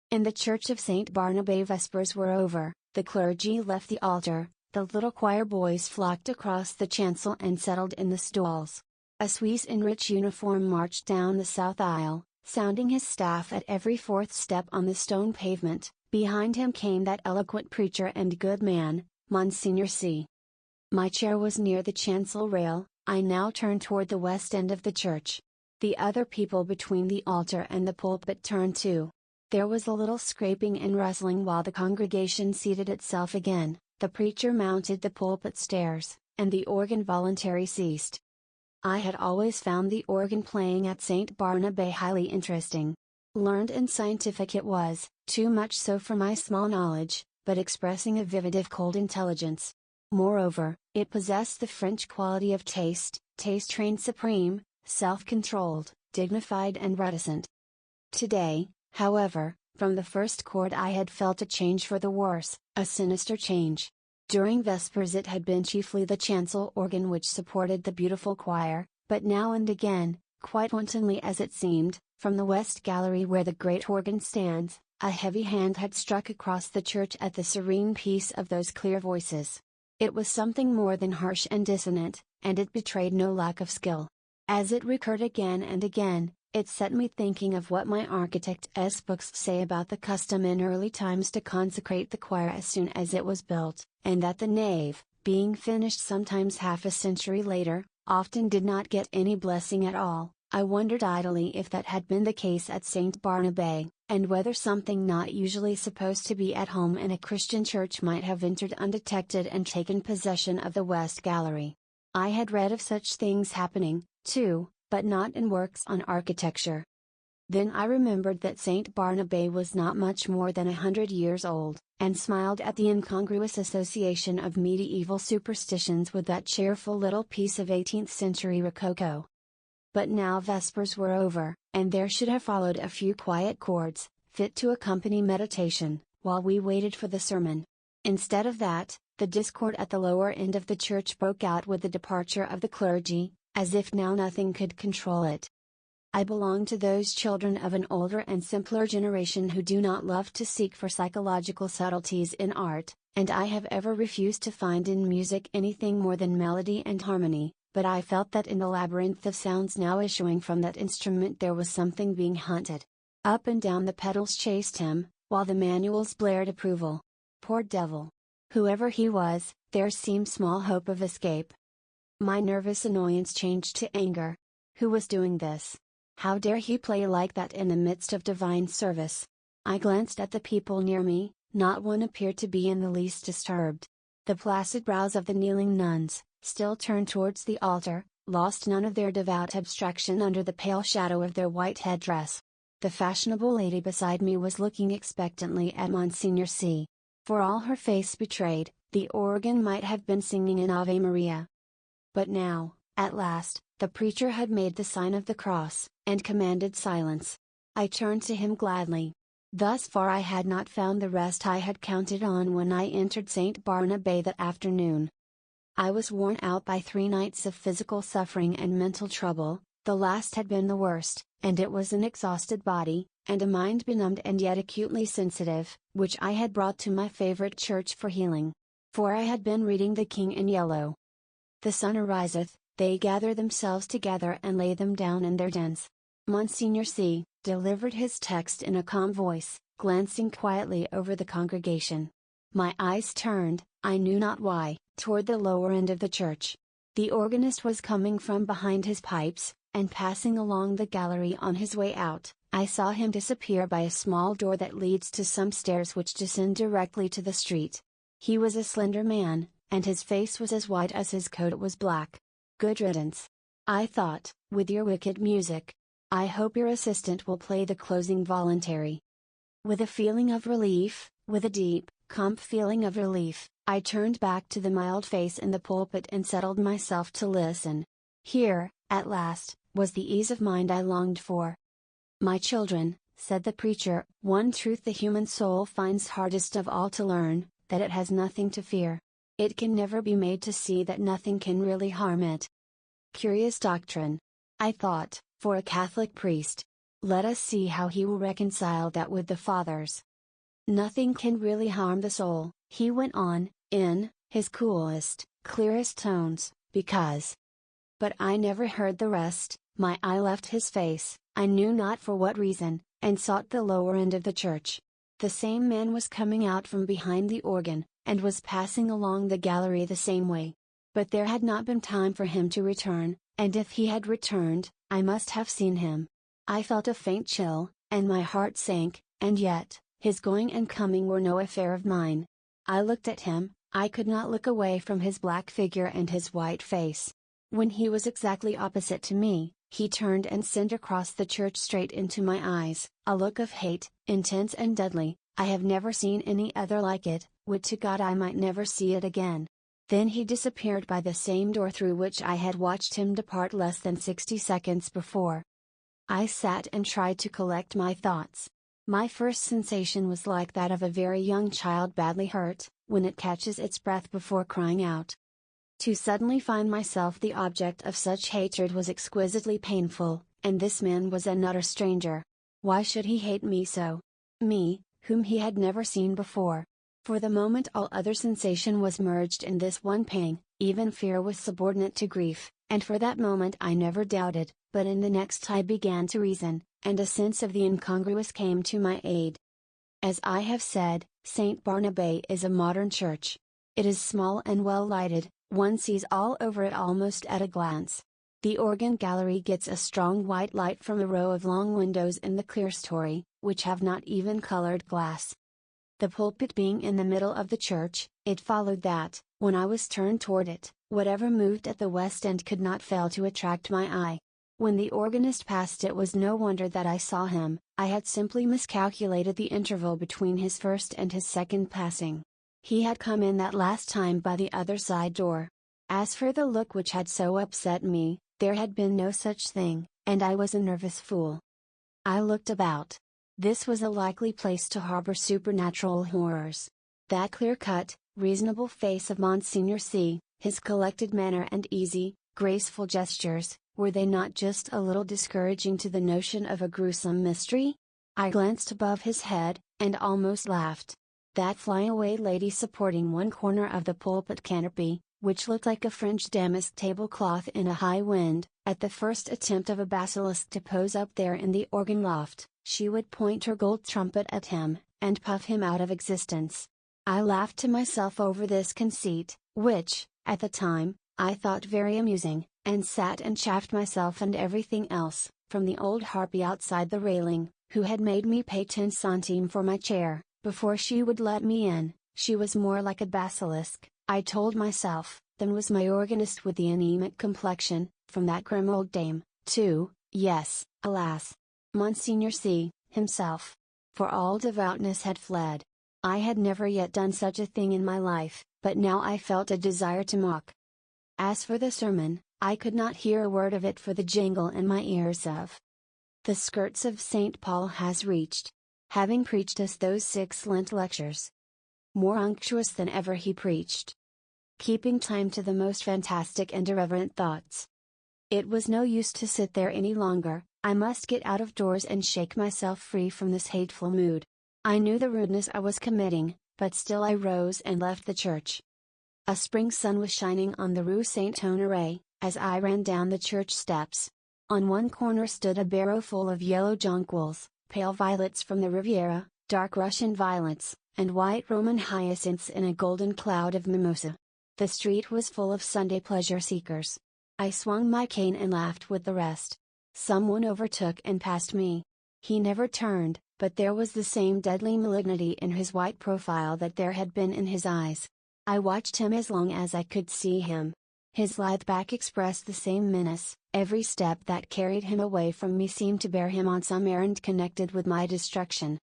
In the church of St. Barnabé vespers were over, the clergy left the altar, the little choir boys flocked across the chancel and settled in the stalls. A Swiss in rich uniform marched down the south aisle, sounding his staff at every 4th step on the stone pavement. Behind him came that eloquent preacher and good man, Monsignor C. My chair was near the chancel rail. I now turned toward the west end of the church. The other people between the altar and the pulpit turned too. There was a little scraping and rustling while the congregation seated itself again. The preacher mounted the pulpit stairs, and the organ voluntary ceased. I had always found the organ playing at St. Barnabé highly interesting. Learned and scientific it was, too much so for my small knowledge, but expressing a vivid if cold intelligence. Moreover, it possessed the French quality of taste trained supreme, self-controlled, dignified and reticent. Today, however, from the first chord I had felt a change for the worse, a sinister change. During Vespers it had been chiefly the chancel organ which supported the beautiful choir, but now and again, quite wantonly as it seemed, from the west gallery where the great organ stands, a heavy hand had struck across the church at the serene peace of those clear voices. It was something more than harsh and dissonant, and it betrayed no lack of skill. As it recurred again and again, it set me thinking of what my architect's books say about the custom in early times to consecrate the choir as soon as it was built, and that the nave, being finished sometimes half a century later, often did not get any blessing at all. I wondered idly if that had been the case at St. Barnabé, and whether something not usually supposed to be at home in a Christian church might have entered undetected and taken possession of the West Gallery. I had read of such things happening, too, but not in works on architecture. Then I remembered that St. Barnabé was not much more than 100 years old, and smiled at the incongruous association of medieval superstitions with that cheerful little piece of 18th century rococo. But now Vespers were over, and there should have followed a few quiet chords, fit to accompany meditation, while we waited for the sermon. Instead of that, the discord at the lower end of the church broke out with the departure of the clergy, as if now nothing could control it. I belong to those children of an older and simpler generation who do not love to seek for psychological subtleties in art, and I have ever refused to find in music anything more than melody and harmony, but I felt that in the labyrinth of sounds now issuing from that instrument there was something being hunted. Up and down the pedals chased him, while the manuals blared approval. Poor devil! Whoever he was, there seemed small hope of escape. My nervous annoyance changed to anger. Who was doing this? How dare he play like that in the midst of divine service? I glanced at the people near me, not one appeared to be in the least disturbed. The placid brows of the kneeling nuns, still turned towards the altar, lost none of their devout abstraction under the pale shadow of their white headdress. The fashionable lady beside me was looking expectantly at Monsignor C. For all her face betrayed, the organ might have been singing an Ave Maria. But now, at last, the preacher had made the sign of the cross, and commanded silence. I turned to him gladly. Thus far I had not found the rest I had counted on when I entered St. Barnabé that afternoon. I was worn out by 3 nights of physical suffering and mental trouble. The last had been the worst, and it was an exhausted body, and a mind benumbed and yet acutely sensitive, which I had brought to my favorite church for healing. For I had been reading The King in Yellow. The sun ariseth, they gather themselves together and lay them down in their dens. Monsignor C. delivered his text in a calm voice, glancing quietly over the congregation. My eyes turned, I knew not why, toward the lower end of the church. The organist was coming from behind his pipes, and passing along the gallery on his way out. I saw him disappear by a small door that leads to some stairs which descend directly to the street. He was a slender man, and his face was as white as his coat was black. Good riddance. I thought, with your wicked music. I hope your assistant will play the closing voluntary. With a feeling of relief, with a deep, calm feeling of relief, I turned back to the mild face in the pulpit and settled myself to listen. Here, at last, was the ease of mind I longed for. My children, said the preacher, one truth the human soul finds hardest of all to learn, that it has nothing to fear. It can never be made to see that nothing can really harm it. Curious doctrine. I thought, for a Catholic priest. Let us see how he will reconcile that with the Fathers. Nothing can really harm the soul, he went on, in his coolest, clearest tones, because. But I never heard the rest. My eye left his face, I knew not for what reason, and sought the lower end of the church. The same man was coming out from behind the organ, and was passing along the gallery the same way. But there had not been time for him to return, and if he had returned, I must have seen him. I felt a faint chill, and my heart sank, and yet, his going and coming were no affair of mine. I looked at him, I could not look away from his black figure and his white face. When he was exactly opposite to me, he turned and sent across the church straight into my eyes, a look of hate, intense and deadly. I have never seen any other like it, would to God I might never see it again. Then he disappeared by the same door through which I had watched him depart less than 60 seconds before. I sat and tried to collect my thoughts. My first sensation was like that of a very young child badly hurt, when it catches its breath before crying out. To suddenly find myself the object of such hatred was exquisitely painful, and this man was an utter stranger. Why should he hate me so? Me, whom he had never seen before. For the moment all other sensation was merged in this one pang, even fear was subordinate to grief, and for that moment I never doubted, but in the next I began to reason, and a sense of the incongruous came to my aid. As I have said, St. Barnabé is a modern church. It is small and well lighted, one sees all over it almost at a glance. The organ gallery gets a strong white light from a row of long windows in the clerestory, which have not even colored glass. The pulpit being in the middle of the church, it followed that, when I was turned toward it, whatever moved at the west end could not fail to attract my eye. When the organist passed, it was no wonder that I saw him, I had simply miscalculated the interval between his first and his second passing. He had come in that last time by the other side door. As for the look which had so upset me, there had been no such thing, and I was a nervous fool. I looked about. This was a likely place to harbor supernatural horrors. That clear-cut, reasonable face of Monsignor C., his collected manner and easy, graceful gestures, were they not just a little discouraging to the notion of a gruesome mystery? I glanced above his head, and almost laughed. That flyaway lady supporting one corner of the pulpit canopy, which looked like a French damask tablecloth in a high wind, at the first attempt of a basilisk to pose up there in the organ loft, she would point her gold trumpet at him, and puff him out of existence. I laughed to myself over this conceit, which, at the time, I thought very amusing, and sat and chaffed myself and everything else, from the old harpy outside the railing, who had made me pay 10 centimes for my chair, before she would let me in. She was more like a basilisk, I told myself, than was my organist with the anemic complexion, from that grim old dame, too, yes, alas! Monsignor C., himself. For all devoutness had fled. I had never yet done such a thing in my life, but now I felt a desire to mock. As for the sermon, I could not hear a word of it for the jingle in my ears of the skirts of St. Paul has reached. Having preached us those 6 Lent lectures. More unctuous than ever he preached. Keeping time to the most fantastic and irreverent thoughts. It was no use to sit there any longer, I must get out of doors and shake myself free from this hateful mood. I knew the rudeness I was committing, but still I rose and left the church. A spring sun was shining on the Rue Saint-Honoré, as I ran down the church steps. On one corner stood a barrow full of yellow jonquils, pale violets from the Riviera, dark Russian violets, and white Roman hyacinths in a golden cloud of mimosa. The street was full of Sunday pleasure seekers. I swung my cane and laughed with the rest. Someone overtook and passed me. He never turned, but there was the same deadly malignity in his white profile that there had been in his eyes. I watched him as long as I could see him. His lithe back expressed the same menace, every step that carried him away from me seemed to bear him on some errand connected with my destruction.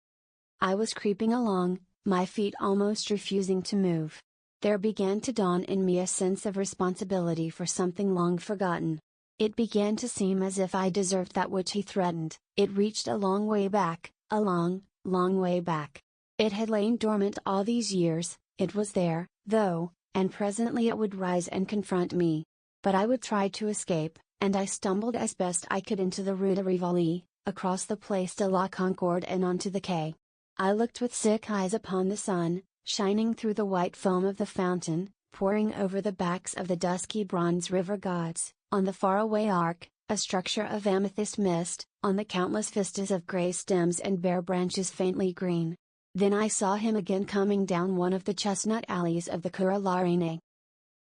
I was creeping along, my feet almost refusing to move. There began to dawn in me a sense of responsibility for something long forgotten. It began to seem as if I deserved that which he threatened. It reached a long way back, a long, long way back. It had lain dormant all these years, it was there, though, and presently it would rise and confront me. But I would try to escape, and I stumbled as best I could into the Rue de Rivoli, across the Place de la Concorde and onto the quay. I looked with sick eyes upon the sun, shining through the white foam of the fountain, pouring over the backs of the dusky bronze river gods, on the faraway arc, a structure of amethyst mist, on the countless vistas of gray stems and bare branches faintly green. Then I saw him again coming down one of the chestnut alleys of the Cours la Reine.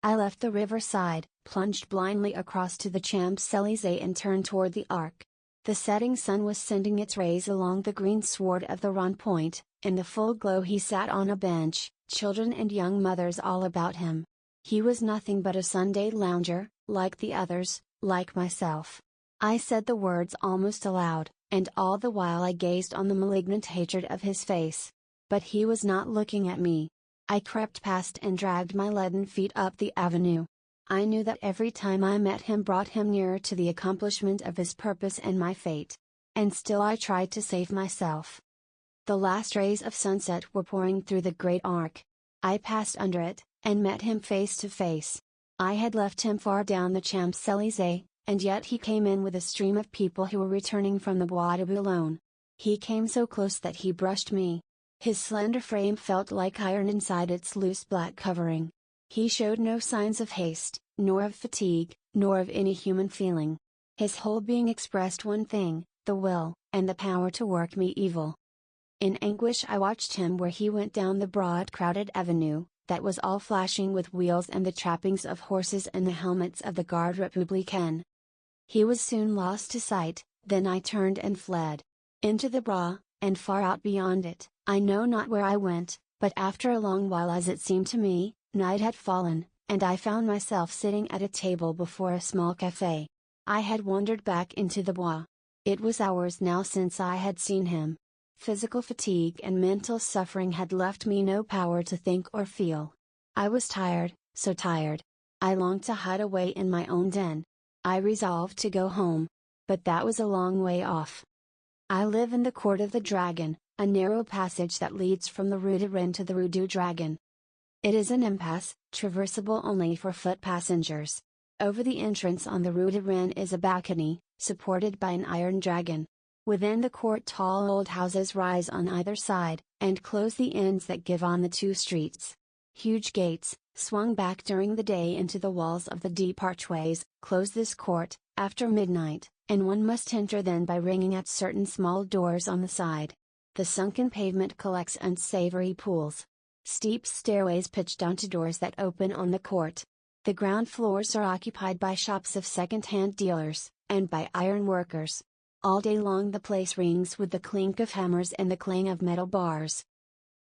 I left the riverside, plunged blindly across to the Champs-Élysées and turned toward the Arc. The setting sun was sending its rays along the green sward of the Rond Point. In the full glow he sat on a bench, children and young mothers all about him. He was nothing but a Sunday lounger, like the others, like myself. I said the words almost aloud, and all the while I gazed on the malignant hatred of his face. But he was not looking at me. I crept past and dragged my leaden feet up the avenue. I knew that every time I met him brought him nearer to the accomplishment of his purpose and my fate. And still I tried to save myself. The last rays of sunset were pouring through the great arc. I passed under it, and met him face to face. I had left him far down the Champs-Élysées, and yet he came in with a stream of people who were returning from the Bois de Boulogne. He came so close that he brushed me. His slender frame felt like iron inside its loose black covering. He showed no signs of haste, nor of fatigue, nor of any human feeling. His whole being expressed one thing: the will, and the power to work me evil. In anguish I watched him where he went down the broad crowded avenue, that was all flashing with wheels and the trappings of horses and the helmets of the Garde Républicaine. He was soon lost to sight, then I turned and fled. Into the Bras, and far out beyond it, I know not where I went, but after a long while, as it seemed to me, night had fallen, and I found myself sitting at a table before a small café. I had wandered back into the Bois. It was hours now since I had seen him. Physical fatigue and mental suffering had left me no power to think or feel. I was tired, so tired. I longed to hide away in my own den. I resolved to go home. But that was a long way off. I live in the Court of the Dragon, a narrow passage that leads from the Rue de Rennes to the Rue du Dragon. It is an impasse, traversable only for foot passengers. Over the entrance on the Rue de Rennes is a balcony, supported by an iron dragon. Within the court tall old houses rise on either side, and close the ends that give on the two streets. Huge gates, swung back during the day into the walls of the deep archways, close this court, after midnight, and one must enter then by ringing at certain small doors on the side. The sunken pavement collects unsavory pools. Steep stairways pitch down to doors that open on the court. The ground floors are occupied by shops of second-hand dealers, and by iron workers. All day long the place rings with the clink of hammers and the clang of metal bars.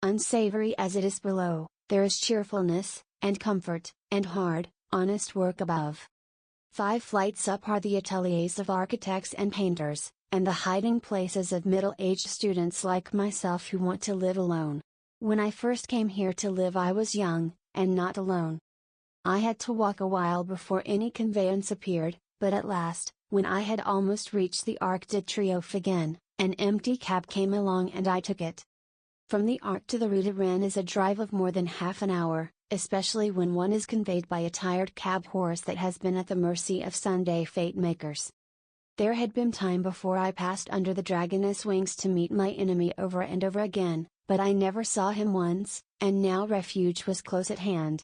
Unsavory as it is below, there is cheerfulness, and comfort, and hard, honest work above. 5 flights up are the ateliers of architects and painters, and the hiding places of middle-aged students like myself who want to live alone. When I first came here to live I was young, and not alone. I had to walk a while before any conveyance appeared, but at last, when I had almost reached the Arc de Triomphe again, an empty cab came along and I took it. From the Arc to the Rue de Rennes is a drive of more than half an hour, especially when one is conveyed by a tired cab horse that has been at the mercy of Sunday fate makers. There had been time before I passed under the dragoness wings to meet my enemy over and over again, but I never saw him once, and now refuge was close at hand.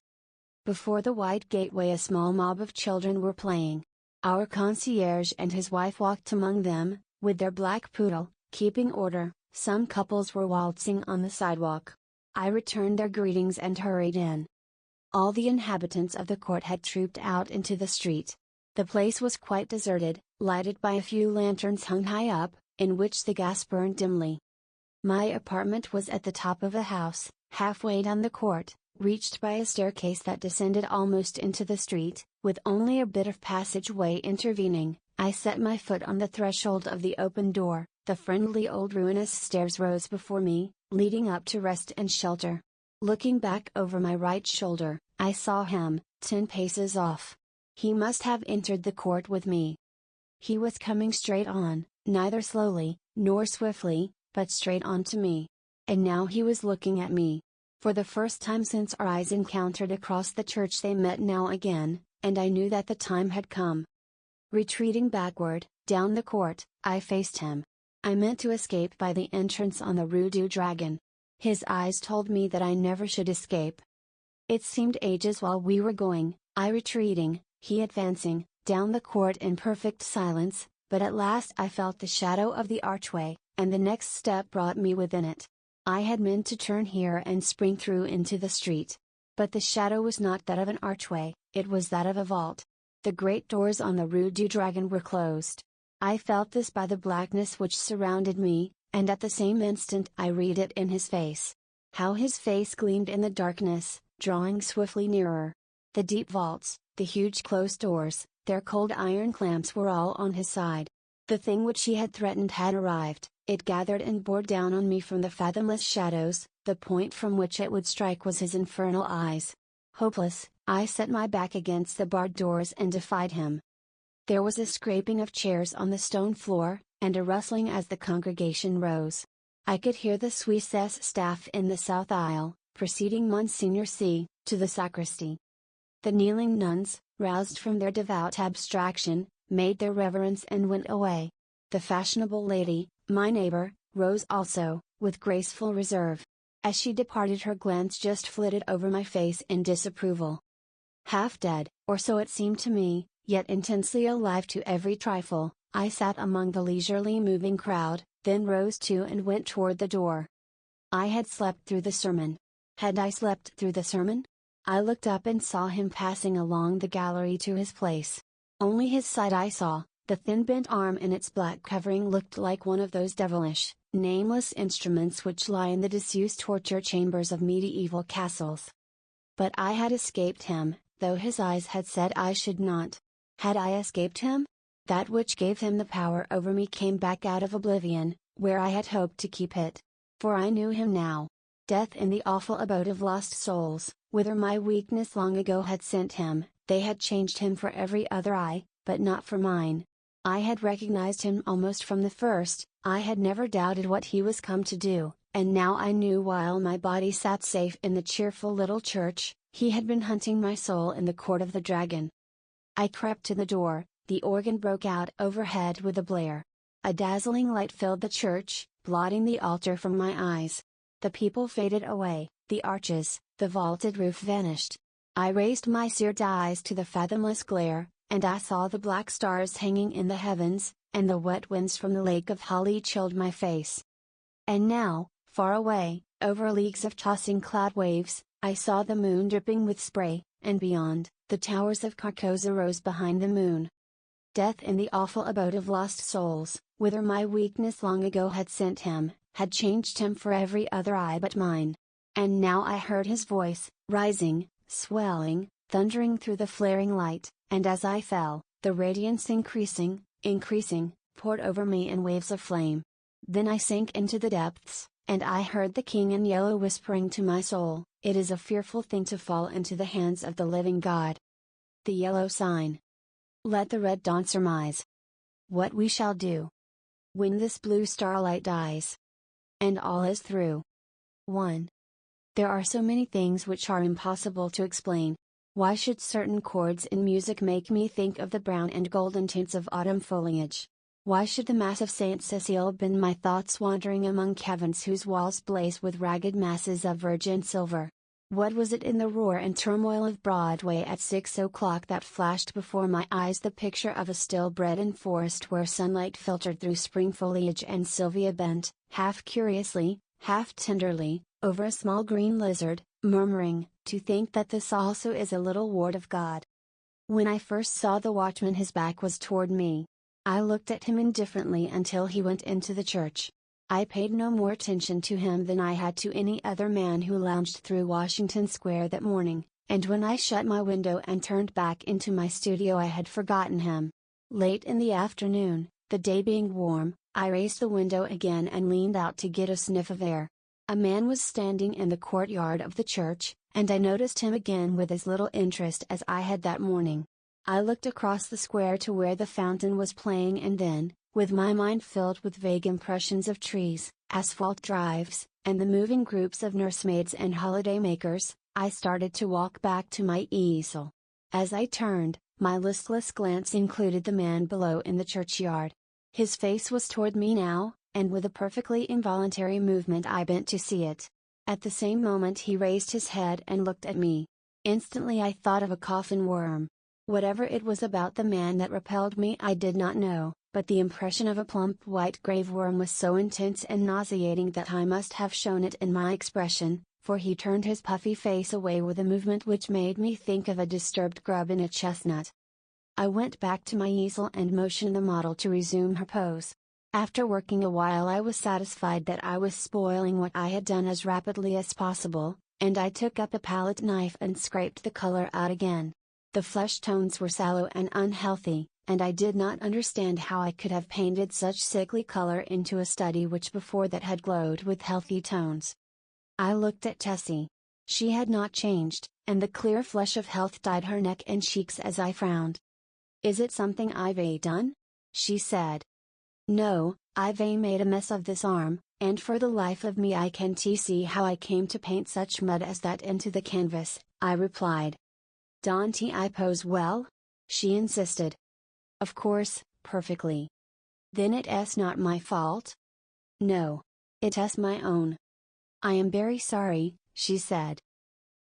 Before the wide gateway a small mob of children were playing. Our concierge and his wife walked among them, with their black poodle, keeping order. Some couples were waltzing on the sidewalk. I returned their greetings and hurried in. All the inhabitants of the court had trooped out into the street. The place was quite deserted, lighted by a few lanterns hung high up, in which the gas burned dimly. My apartment was at the top of a house, halfway down the court, reached by a staircase that descended almost into the street, with only a bit of passageway intervening. I set my foot on the threshold of the open door. The friendly old ruinous stairs rose before me, leading up to rest and shelter. Looking back over my right shoulder, I saw him, 10 paces off. He must have entered the court with me. He was coming straight on, neither slowly, nor swiftly, but straight on to me. And now he was looking at me. For the first time since our eyes encountered across the church they met now again, and I knew that the time had come. Retreating backward, down the court, I faced him. I meant to escape by the entrance on the Rue du Dragon. His eyes told me that I never should escape. It seemed ages while we were going, I retreating, he advancing, down the court in perfect silence, but at last I felt the shadow of the archway, and the next step brought me within it. I had meant to turn here and spring through into the street. But the shadow was not that of an archway, it was that of a vault. The great doors on the Rue du Dragon were closed. I felt this by the blackness which surrounded me, and at the same instant I read it in his face. How his face gleamed in the darkness, drawing swiftly nearer. The deep vaults, the huge closed doors, their cold iron clamps were all on his side. The thing which he had threatened had arrived, it gathered and bore down on me from the fathomless shadows, the point from which it would strike was his infernal eyes. Hopeless, I set my back against the barred doors and defied him. There was a scraping of chairs on the stone floor, and a rustling as the congregation rose. I could hear the Suisse's staff in the south aisle, preceding Monsignor C. to the sacristy. The kneeling nuns, roused from their devout abstraction, made their reverence and went away. The fashionable lady, my neighbor, rose also, with graceful reserve. As she departed, her glance just flitted over my face in disapproval. Half dead, or so it seemed to me, yet intensely alive to every trifle, I sat among the leisurely moving crowd, then rose too and went toward the door. I had slept through the sermon. Had I slept through the sermon? I looked up and saw him passing along the gallery to his place. Only his side I saw. The thin bent arm in its black covering looked like one of those devilish, nameless instruments which lie in the disused torture chambers of medieval castles. But I had escaped him, though his eyes had said I should not. Had I escaped him? That which gave him the power over me came back out of oblivion, where I had hoped to keep it. For I knew him now. Death in the awful abode of lost souls, whither my weakness long ago had sent him. They had changed him for every other eye, but not for mine. I had recognized him almost from the first. I had never doubted what he was come to do, and now I knew while my body sat safe in the cheerful little church, he had been hunting my soul in the court of the dragon. I crept to the door. The organ broke out overhead with a blare. A dazzling light filled the church, blotting the altar from my eyes. The people faded away, the arches, the vaulted roof vanished. I raised my seared eyes to the fathomless glare, and I saw the black stars hanging in the heavens, and the wet winds from the lake of Hali chilled my face. And now, far away, over leagues of tossing cloud waves, I saw the moon dripping with spray, and beyond, the towers of Carcosa rose behind the moon. Death in the awful abode of lost souls, whither my weakness long ago had sent him, had changed him for every other eye but mine. And now I heard his voice, rising, swelling, thundering through the flaring light, and as I fell, the radiance increasing, poured over me in waves of flame. Then I sank into the depths, and I heard the King in Yellow whispering to my soul, "It is a fearful thing to fall into the hands of the living God." The yellow sign. Let the red dawn surmise what we shall do when this blue starlight dies, and all is through. 1. There are so many things which are impossible to explain. Why should certain chords in music make me think of the brown and golden tints of autumn foliage? Why should the Mass of Saint Cecile bend my thoughts wandering among caverns whose walls blaze with ragged masses of virgin silver? What was it in the roar and turmoil of Broadway at 6 o'clock that flashed before my eyes the picture of a still Breton forest where sunlight filtered through spring foliage and Sylvia bent, half curiously, half tenderly, over a small green lizard, murmuring, "To think that this also is a little ward of God." When I first saw the watchman his back was toward me. I looked at him indifferently until he went into the church. I paid no more attention to him than I had to any other man who lounged through Washington Square that morning, and when I shut my window and turned back into my studio I had forgotten him. Late in the afternoon, the day being warm, I raised the window again and leaned out to get a sniff of air. A man was standing in the courtyard of the church, and I noticed him again with as little interest as I had that morning. I looked across the square to where the fountain was playing and then, with my mind filled with vague impressions of trees, asphalt drives, and the moving groups of nursemaids and holiday makers, I started to walk back to my easel. As I turned, my listless glance included the man below in the churchyard. His face was toward me now, and with a perfectly involuntary movement I bent to see it. At the same moment he raised his head and looked at me. Instantly I thought of a coffin worm. Whatever it was about the man that repelled me I did not know, but the impression of a plump white grave worm was so intense and nauseating that I must have shown it in my expression, for he turned his puffy face away with a movement which made me think of a disturbed grub in a chestnut. I went back to my easel and motioned the model to resume her pose. After working a while I was satisfied that I was spoiling what I had done as rapidly as possible, and I took up a palette knife and scraped the color out again. The flesh tones were sallow and unhealthy, and I did not understand how I could have painted such sickly color into a study which before that had glowed with healthy tones. I looked at Tessie. She had not changed, and the clear flush of health dyed her neck and cheeks as I frowned. "Is it something I've done?" she said. "No, I've made a mess of this arm, and for the life of me I can't see how I came to paint such mud as that into the canvas," I replied. "Don't I pose well?" she insisted. "Of course, perfectly." "Then it's not my fault?" "No. It's my own." "I am very sorry," she said.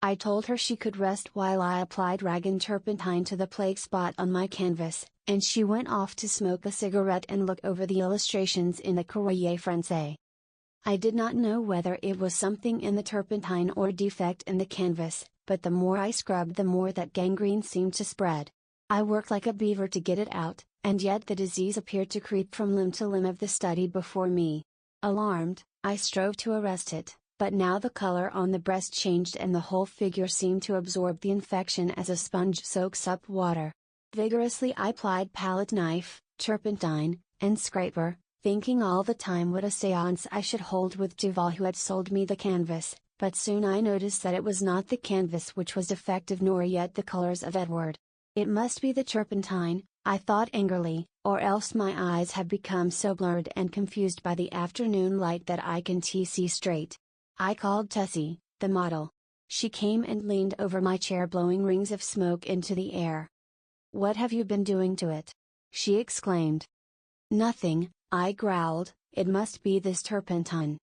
I told her she could rest while I applied rag and turpentine to the plague spot on my canvas, and she went off to smoke a cigarette and look over the illustrations in the Courrier Français. I did not know whether it was something in the turpentine or defect in the canvas, but the more I scrubbed the more that gangrene seemed to spread. I worked like a beaver to get it out, and yet the disease appeared to creep from limb to limb of the study before me. Alarmed, I strove to arrest it, but now the color on the breast changed and the whole figure seemed to absorb the infection as a sponge soaks up water. Vigorously I plied palette knife, turpentine, and scraper, thinking all the time what a séance I should hold with Duval who had sold me the canvas, but soon I noticed that it was not the canvas which was defective nor yet the colors of Edward. It must be the turpentine, I thought angrily, or else my eyes have become so blurred and confused by the afternoon light that I can't see straight. I called Tessie, the model. She came and leaned over my chair blowing rings of smoke into the air. "What have you been doing to it?" she exclaimed. "Nothing," I growled, "it must be this turpentine."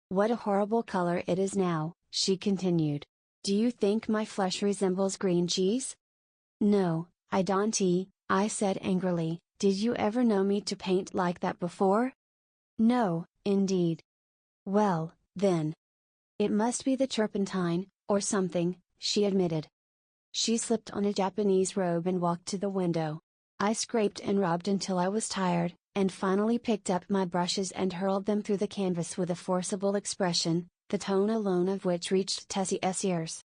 "What a horrible color it is now," she continued. "Do you think my flesh resembles green cheese?" "No, I don't," I said angrily. "Did you ever know me to paint like that before?" "No, indeed." "Well, then. It must be the turpentine, or something," she admitted. She slipped on a Japanese robe and walked to the window. I scraped and rubbed until I was tired, and finally picked up my brushes and hurled them through the canvas with a forcible expression, the tone alone of which reached Tessie's ears.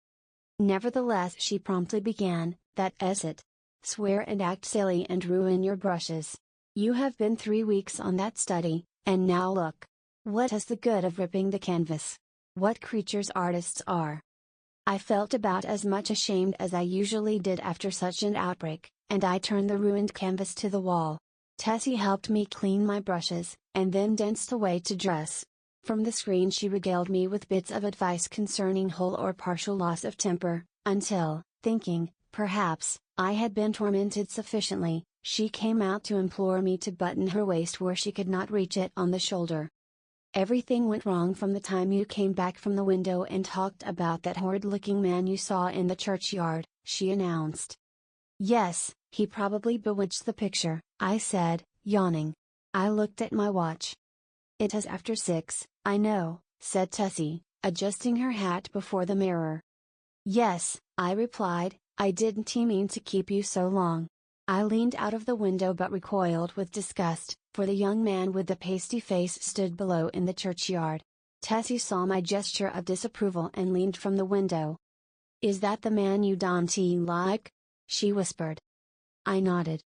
Nevertheless she promptly began, "That's it. Swear and act silly and ruin your brushes. You have been 3 weeks on that study, and now look. What is the good of ripping the canvas? What creatures artists are!" I felt about as much ashamed as I usually did after such an outbreak, and I turned the ruined canvas to the wall. Tessie helped me clean my brushes, and then danced away to dress. From the screen she regaled me with bits of advice concerning whole or partial loss of temper, until, thinking, perhaps, I had been tormented sufficiently, she came out to implore me to button her waist where she could not reach it on the shoulder. "Everything went wrong from the time you came back from the window and talked about that horrid-looking man you saw in the churchyard," she announced. "Yes, he probably bewitched the picture," I said, yawning. I looked at my watch. "It is after 6, I know," said Tessie, adjusting her hat before the mirror. "Yes," I replied, "I didn't mean to keep you so long." I leaned out of the window but recoiled with disgust, for the young man with the pasty face stood below in the churchyard. Tessie saw my gesture of disapproval and leaned from the window. "Is that the man you don't like?" she whispered. I nodded.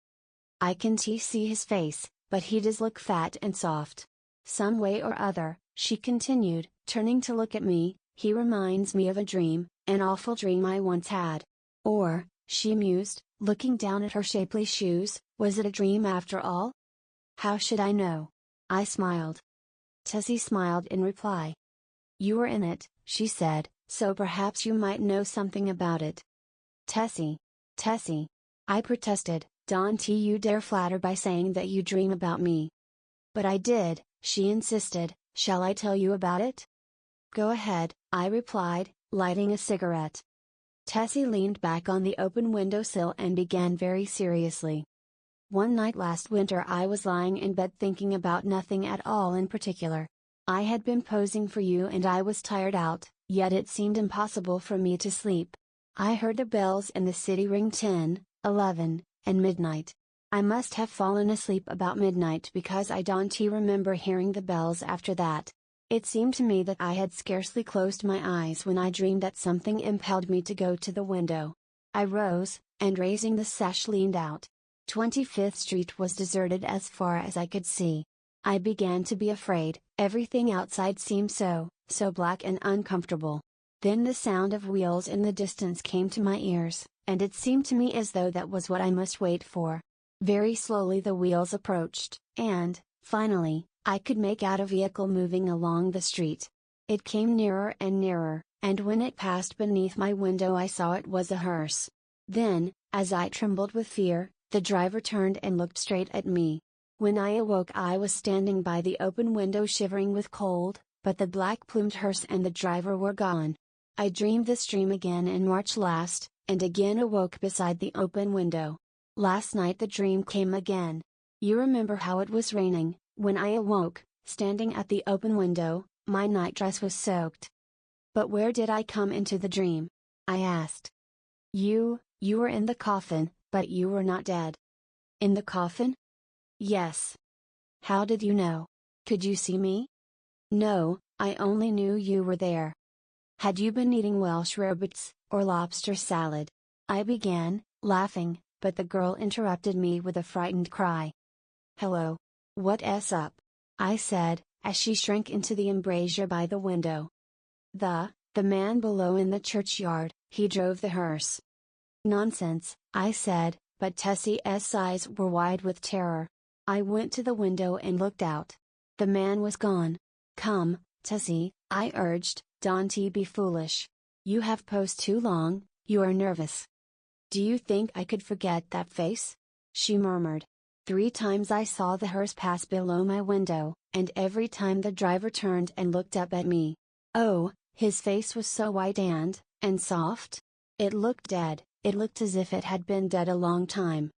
"I can see his face, but he does look fat and soft. Some way or other," she continued, turning to look at me, "he reminds me of a dream, an awful dream I once had. Or," she mused, looking down at her shapely shoes, "was it a dream after all?" "How should I know?" I smiled. Tessie smiled in reply. "You were in it," she said, "so perhaps you might know something about it." Tessie, I protested, "don't you dare flatter by saying that you dream about me." "But I did," she insisted, "shall I tell you about it?" "Go ahead," I replied, lighting a cigarette. Tessie leaned back on the open windowsill and began very seriously. "One night last winter I was lying in bed thinking about nothing at all in particular. I had been posing for you and I was tired out, yet it seemed impossible for me to sleep. I heard the bells in the city ring 10, 11, and midnight. I must have fallen asleep about midnight because I don't remember hearing the bells after that. It seemed to me that I had scarcely closed my eyes when I dreamed that something impelled me to go to the window. I rose, and raising the sash leaned out. 25th Street was deserted as far as I could see. I began to be afraid, everything outside seemed so black and uncomfortable. Then the sound of wheels in the distance came to my ears, and it seemed to me as though that was what I must wait for. Very slowly the wheels approached, and, finally, I could make out a vehicle moving along the street. It came nearer and nearer, and when it passed beneath my window I saw it was a hearse. Then, as I trembled with fear, the driver turned and looked straight at me. When I awoke I was standing by the open window shivering with cold, but the black-plumed hearse and the driver were gone. I dreamed this dream again in March last, and again awoke beside the open window. Last night the dream came again. You remember how it was raining, when I awoke, standing at the open window, my nightdress was soaked. But where did I come into the dream? I asked. You were in the coffin, but you were not dead. In the coffin? Yes. How did you know? Could you see me? No, I only knew you were there. Had you been eating Welsh rarebits, or lobster salad? I began, laughing, but the girl interrupted me with a frightened cry. Hello. What's up? I said, as she shrank into the embrasure by the window. The man below in the churchyard, he drove the hearse. Nonsense, I said, but Tessie's eyes were wide with terror. I went to the window and looked out. The man was gone. Come, Tessie, I urged, don't be foolish. You have posed too long, you are nervous. Do you think I could forget that face? She murmured. 3 times I saw the hearse pass below my window, and every time the driver turned and looked up at me. Oh, his face was so white and soft. It looked dead, it looked as if it had been dead a long time.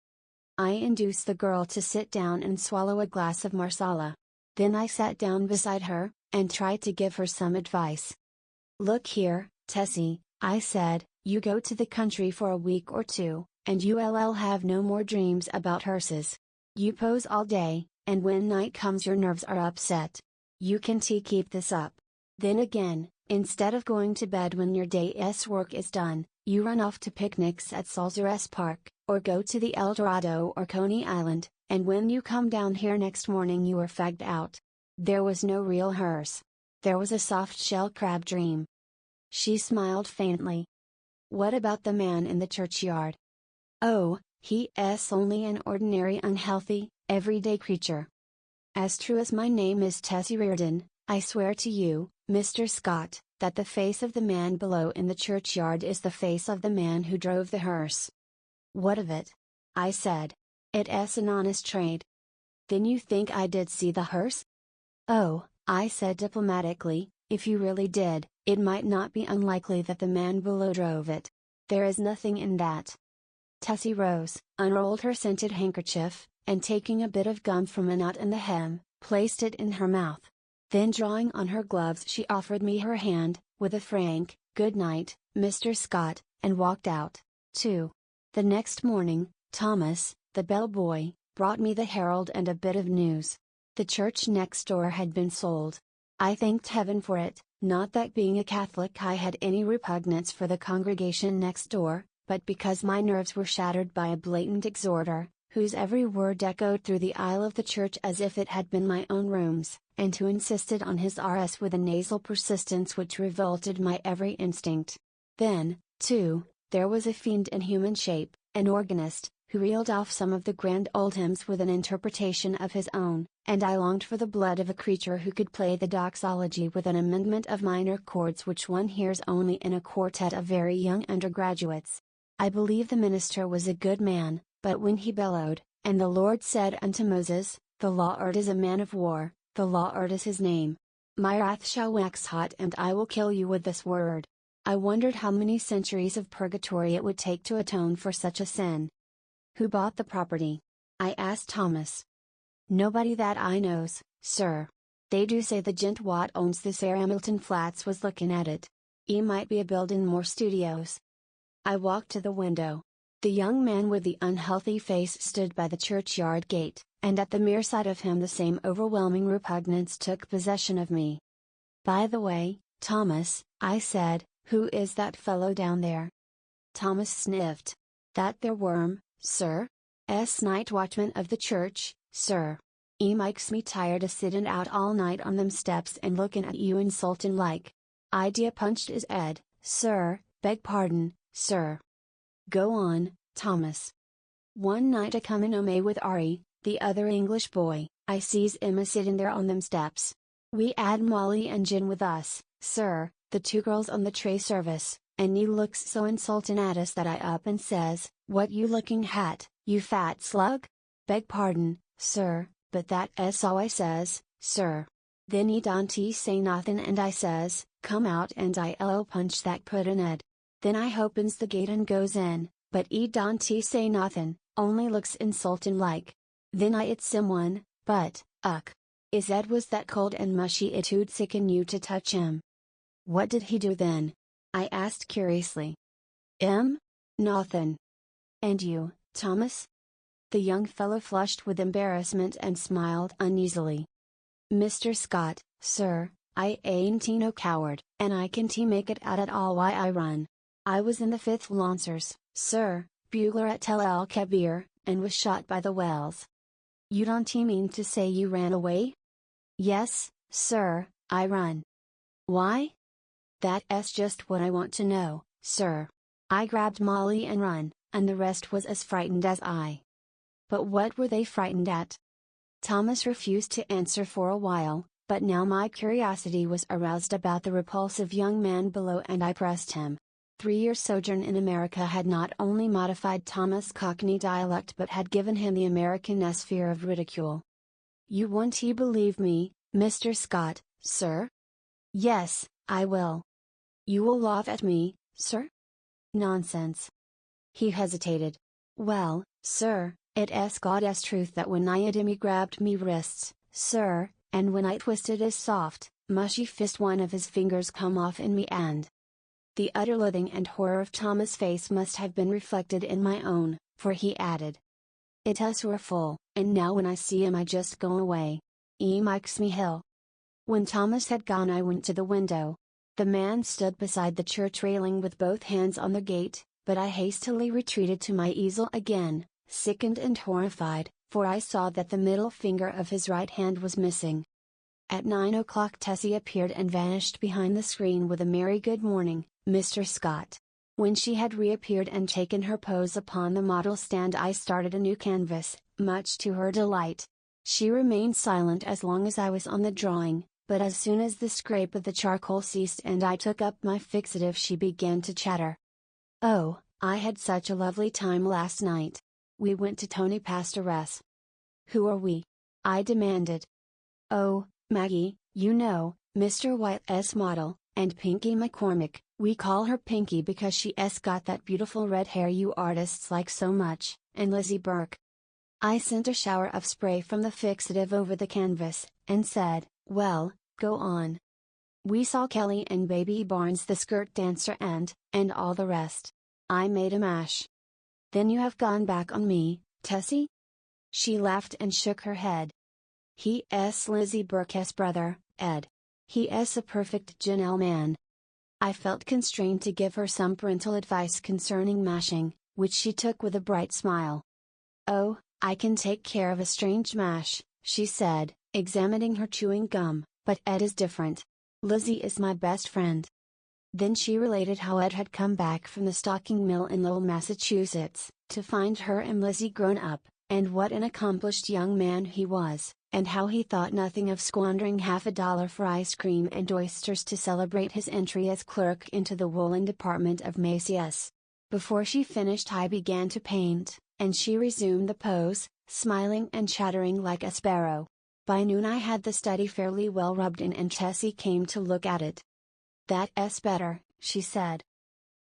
I induced the girl to sit down and swallow a glass of marsala. Then I sat down beside her, and tried to give her some advice. Look here, Tessie, I said, you go to the country for a week or 2, and you'll have no more dreams about hearses. You pose all day, and when night comes your nerves are upset. You can keep this up. Then again, instead of going to bed when your day's work is done, you run off to picnics at Salsarus Park, or go to the El Dorado or Coney Island, and when you come down here next morning you are fagged out. There was no real hearse. There was a soft-shell crab dream. She smiled faintly. What about the man in the churchyard? Oh, he's only an ordinary unhealthy, everyday creature. As true as my name is Tessie Reardon, I swear to you, Mr. Scott, that the face of the man below in the churchyard is the face of the man who drove the hearse. What of it? I said. It's an honest trade. Then you think I did see the hearse? Oh, I said diplomatically, if you really did, it might not be unlikely that the man below drove it. There is nothing in that. Tessie rose, unrolled her scented handkerchief, and taking a bit of gum from a knot in the hem, placed it in her mouth. Then drawing on her gloves she offered me her hand, with a frank, "Good night, Mr. Scott," and walked out, too. The next morning, Thomas, the bellboy, brought me the Herald and a bit of news. The church next door had been sold. I thanked heaven for it, not that being a Catholic I had any repugnance for the congregation next door, but because my nerves were shattered by a blatant exhorter, whose every word echoed through the aisle of the church as if it had been my own rooms, and who insisted on his RS with a nasal persistence which revolted my every instinct. Then, too, there was a fiend in human shape, an organist, who reeled off some of the grand old hymns with an interpretation of his own, and I longed for the blood of a creature who could play the doxology with an amendment of minor chords which one hears only in a quartet of very young undergraduates. I believe the minister was a good man, but when he bellowed, "And the Lord said unto Moses, the Lord is a man of war, the Lord is his name. My wrath shall wax hot and I will kill you with this word," I wondered how many centuries of purgatory it would take to atone for such a sin. Who bought the property? I asked Thomas. Nobody that I knows, sir. They do say the gent what owns this air Hamilton Flats was looking at it. E might be a building more studios. I walked to the window. The young man with the unhealthy face stood by the churchyard gate, and at the mere sight of him the same overwhelming repugnance took possession of me. By the way, Thomas, I said, who is that fellow down there? Thomas sniffed. That there worm, sir? Night watchman of the church, sir. E makes me tired a sittin' out all night on them steps and lookin' at you insultin' like. Idea punched his 'ead, sir, beg pardon, sir. Go on, Thomas. One night a comin' 'ome with Ari, the other English boy, I sees 'im a sittin' there on them steps. We 'ad Molly and Gin with us, sir, the 2 girls on the tray service, and he looks so insultin' at us that I up and says, "What you looking hat, you fat slug? Beg pardon, sir, but that's all I says, sir." Then he don't say nothing and I says, come out and I'll punch that puddin' Ed. Then I opens the gate and goes in, but he don't say nothing, only looks insulting like. Then it's someone, but, is Ed was that cold and mushy it would sicken you to touch him. What did he do then? I asked curiously. Nothin'. And you, Thomas? The young fellow flushed with embarrassment and smiled uneasily. Mr. Scott, sir, I ain't no coward, and I can make it out at all why I run. I was in the 5th Lancers, sir, bugler at Tel El Kebir, and was shot by the Wells. You don't mean to say you ran away? Yes, sir, I run. Why? That's just what I want to know, sir. I grabbed Molly and run, and the rest was as frightened as I. But what were they frightened at? Thomas refused to answer for a while, but now my curiosity was aroused about the repulsive young man below and I pressed him. 3-year sojourn in America had not only modified Thomas' Cockney dialect but had given him the American fear of ridicule. You won't believe me, Mr. Scott, sir? Yes, I will. You will laugh at me, sir? Nonsense. He hesitated. Well, sir, it's God's truth that when I grabbed me wrists, sir, and when I twisted his soft, mushy fist one of his fingers come off in me and. The utter loathing and horror of Thomas' face must have been reflected in my own, for he added. It were full, and now when I see him I just go away. Makes me ill. When Thomas had gone I went to the window. The man stood beside the church railing with both hands on the gate, but I hastily retreated to my easel again, sickened and horrified, for I saw that the middle finger of his right hand was missing. At 9 o'clock Tessie appeared and vanished behind the screen with a merry good morning, Mr. Scott. When she had reappeared and taken her pose upon the model stand I started a new canvas, much to her delight. She remained silent as long as I was on the drawing, but as soon as the scrape of the charcoal ceased and I took up my fixative she began to chatter. Oh, I had such a lovely time last night. We went to Tony Pastore's. Who are we? I demanded. Oh, Maggie, you know, Mr. White's model, and Pinky McCormick. We call her Pinky because she's got that beautiful red hair you artists like so much, and Lizzie Burke. I sent a shower of spray from the fixative over the canvas, and said, well, go on. We saw Kelly and Baby Barnes the skirt dancer and all the rest. I made a mash. Then you have gone back on me, Tessie? She laughed and shook her head. He's Lizzie Burke's brother, Ed. He's a perfect gentleman. I felt constrained to give her some parental advice concerning mashing, which she took with a bright smile. Oh, I can take care of a strange mash, she said, examining her chewing gum, but Ed is different. Lizzie is my best friend. Then she related how Ed had come back from the stocking mill in Lowell, Massachusetts, to find her and Lizzie grown up, and what an accomplished young man he was, and how he thought nothing of squandering $50 for ice cream and oysters to celebrate his entry as clerk into the woolen department of Macy's. Before she finished I began to paint, and she resumed the pose, smiling and chattering like a sparrow. By noon I had the study fairly well rubbed in and Tessie came to look at it. That's better, she said.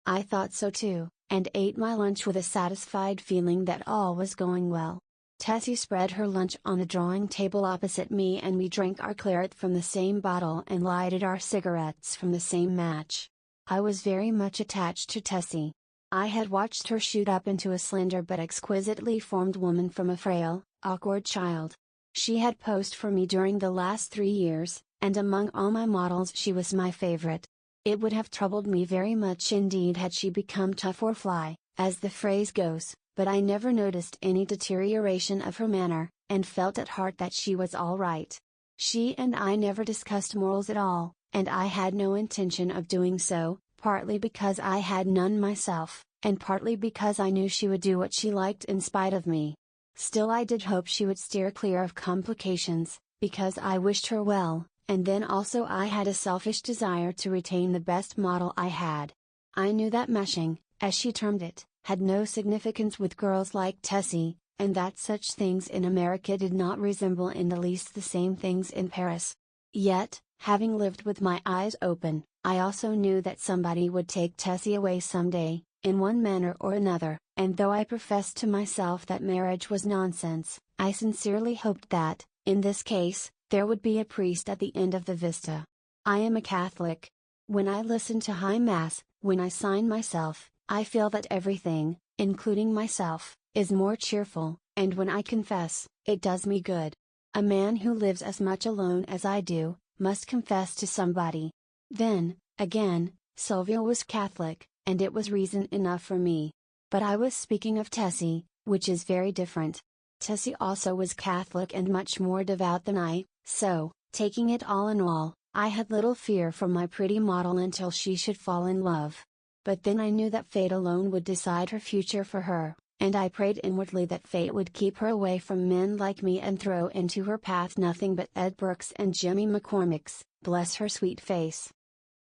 I thought so too, and ate my lunch with a satisfied feeling that all was going well. Tessie spread her lunch on the drawing table opposite me and we drank our claret from the same bottle and lighted our cigarettes from the same match. I was very much attached to Tessie. I had watched her shoot up into a slender but exquisitely formed woman from a frail, awkward child. She had posed for me during the last 3 years, and among all my models she was my favorite. It would have troubled me very much indeed had she become tough or fly, as the phrase goes, but I never noticed any deterioration of her manner, and felt at heart that she was all right. She and I never discussed morals at all, and I had no intention of doing so, partly because I had none myself, and partly because I knew she would do what she liked in spite of me. Still I did hope she would steer clear of complications, because I wished her well, and then also I had a selfish desire to retain the best model I had. I knew that mashing, as she termed it, had no significance with girls like Tessie, and that such things in America did not resemble in the least the same things in Paris. Yet, having lived with my eyes open, I also knew that somebody would take Tessie away someday, in one manner or another, and though I professed to myself that marriage was nonsense, I sincerely hoped that, in this case, there would be a priest at the end of the vista. I am a Catholic. When I listen to High Mass, when I sign myself, I feel that everything, including myself, is more cheerful, and when I confess, it does me good. A man who lives as much alone as I do, must confess to somebody. Then, again, Sylvia was Catholic, and it was reason enough for me. But I was speaking of Tessie, which is very different. Tessie also was Catholic and much more devout than I, so, taking it all in all, I had little fear for my pretty model until she should fall in love. But then I knew that fate alone would decide her future for her, and I prayed inwardly that fate would keep her away from men like me and throw into her path nothing but Ed Burkes and Jimmy McCormicks, bless her sweet face.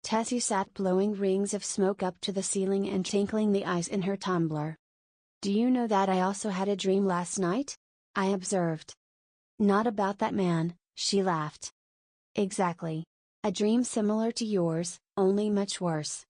Tessie sat blowing rings of smoke up to the ceiling and tinkling the ice in her tumbler. "Do you know that I also had a dream last night?" I observed. "Not about that man," she laughed. "Exactly. A dream similar to yours, only much worse."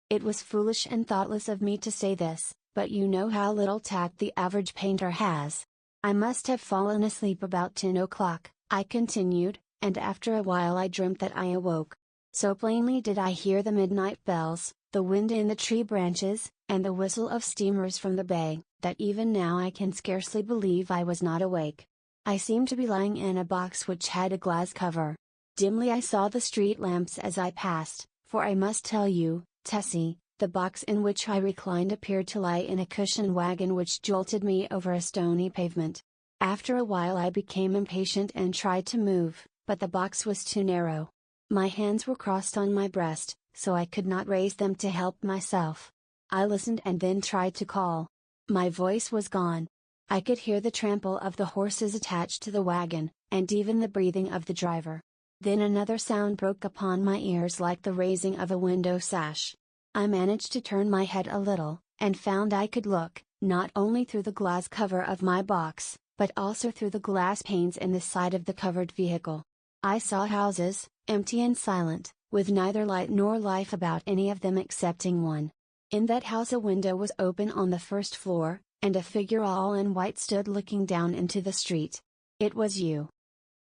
It was foolish and thoughtless of me to say this, but you know how little tact the average painter has. "I must have fallen asleep about 10 o'clock, I continued, "and after a while I dreamt that I awoke. So plainly did I hear the midnight bells, the wind in the tree branches, and the whistle of steamers from the bay, that even now I can scarcely believe I was not awake. I seemed to be lying in a box which had a glass cover. Dimly I saw the street lamps as I passed, for I must tell you, Tessie, the box in which I reclined appeared to lie in a cushion wagon which jolted me over a stony pavement. After a while I became impatient and tried to move, but the box was too narrow. My hands were crossed on my breast, so I could not raise them to help myself. I listened and then tried to call. My voice was gone. I could hear the trample of the horses attached to the wagon, and even the breathing of the driver. Then another sound broke upon my ears like the raising of a window sash. I managed to turn my head a little, and found I could look, not only through the glass cover of my box, but also through the glass panes in the side of the covered vehicle. I saw houses, empty and silent, with neither light nor life about any of them excepting one. In that house a window was open on the first floor, and a figure all in white stood looking down into the street. It was you.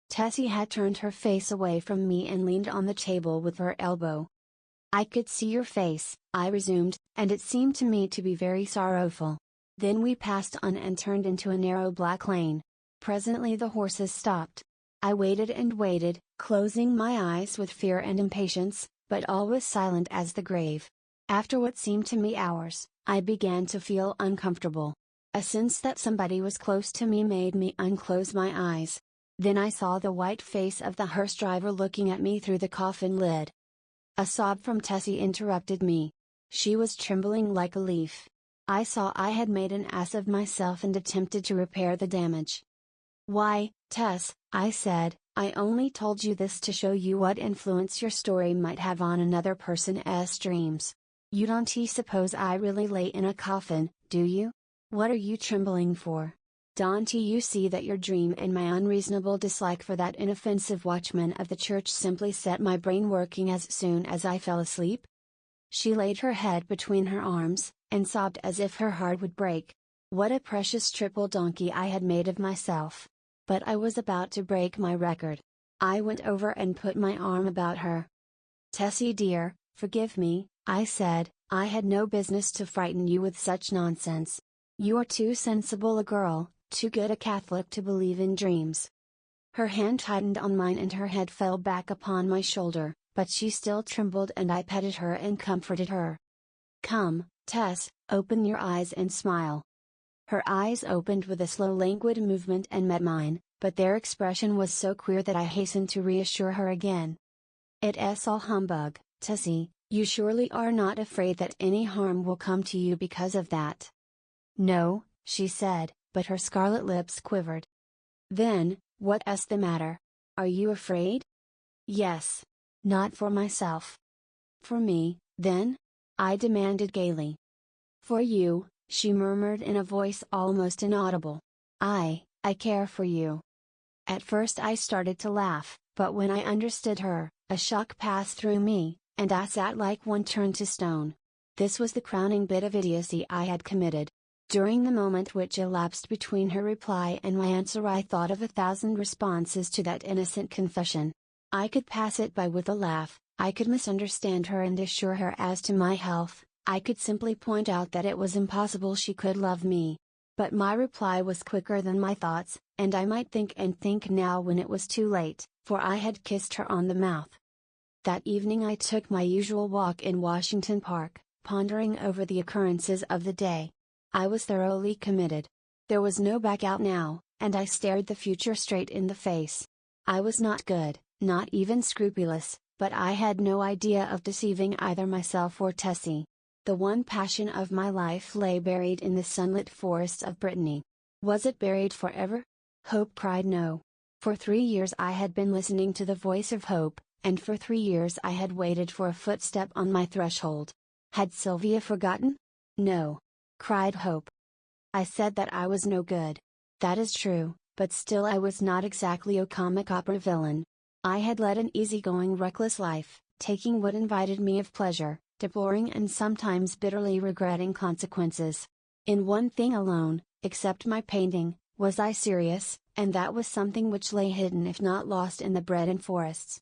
Tessie had turned her face away from me and leaned on the table with her elbow. "I could see your face," I resumed, "and it seemed to me to be very sorrowful. Then we passed on and turned into a narrow black lane. Presently the horses stopped. I waited and waited, closing my eyes with fear and impatience, but all was silent as the grave. After what seemed to me hours, I began to feel uncomfortable. A sense that somebody was close to me made me unclose my eyes. Then I saw the white face of the hearse driver looking at me through the coffin lid. A sob from Tessie interrupted me. She was trembling like a leaf. I saw I had made an ass of myself and attempted to repair the damage. "Why, Tess," I said, "I only told you this to show you what influence your story might have on another person's dreams. You don't suppose I really lay in a coffin, do you? What are you trembling for? Don't you see that your dream and my unreasonable dislike for that inoffensive watchman of the church simply set my brain working as soon as I fell asleep?" She laid her head between her arms, and sobbed as if her heart would break. What a precious triple donkey I had made of myself! But I was about to break my record. I went over and put my arm about her. "Tessie dear, forgive me," I said, "I had no business to frighten you with such nonsense. You are too sensible a girl, too good a Catholic to believe in dreams." Her hand tightened on mine and her head fell back upon my shoulder, but she still trembled and I petted her and comforted her. "Come, Tess, open your eyes and smile." Her eyes opened with a slow languid movement and met mine, but their expression was so queer that I hastened to reassure her again. "It's all humbug, Tessie, you surely are not afraid that any harm will come to you because of that?" "No," she said, but her scarlet lips quivered. "Then, what's the matter? Are you afraid?" "Yes. Not for myself." "For me, then?" I demanded gaily. "For you," she murmured in a voice almost inaudible. I care for you." At first I started to laugh, But when I understood her, a shock passed through me, and I sat like one turned to stone. This was the crowning bit of idiocy I had committed. During the moment which elapsed between her reply and my answer, I thought of 1,000 responses to that innocent confession. I could pass it by with a laugh, I could misunderstand her and assure her as to my health, I could simply point out that it was impossible she could love me. But my reply was quicker than my thoughts, and I might think and think now when it was too late, for I had kissed her on the mouth. That evening I took my usual walk in Washington Park, pondering over the occurrences of the day. I was thoroughly committed. There was no back out now, and I stared the future straight in the face. I was not good, not even scrupulous, but I had no idea of deceiving either myself or Tessie. The one passion of my life lay buried in the sunlit forests of Brittany. Was it buried forever? Hope cried no. For 3 years I had been listening to the voice of hope, and for 3 years I had waited for a footstep on my threshold. Had Sylvia forgotten? No. Cried Hope. I said that I was no good. That is true, but still I was not exactly a comic opera villain. I had led an easygoing reckless life, taking what invited me of pleasure, deploring and sometimes bitterly regretting consequences. In one thing alone, except my painting, was I serious, and that was something which lay hidden if not lost in the Breton forests.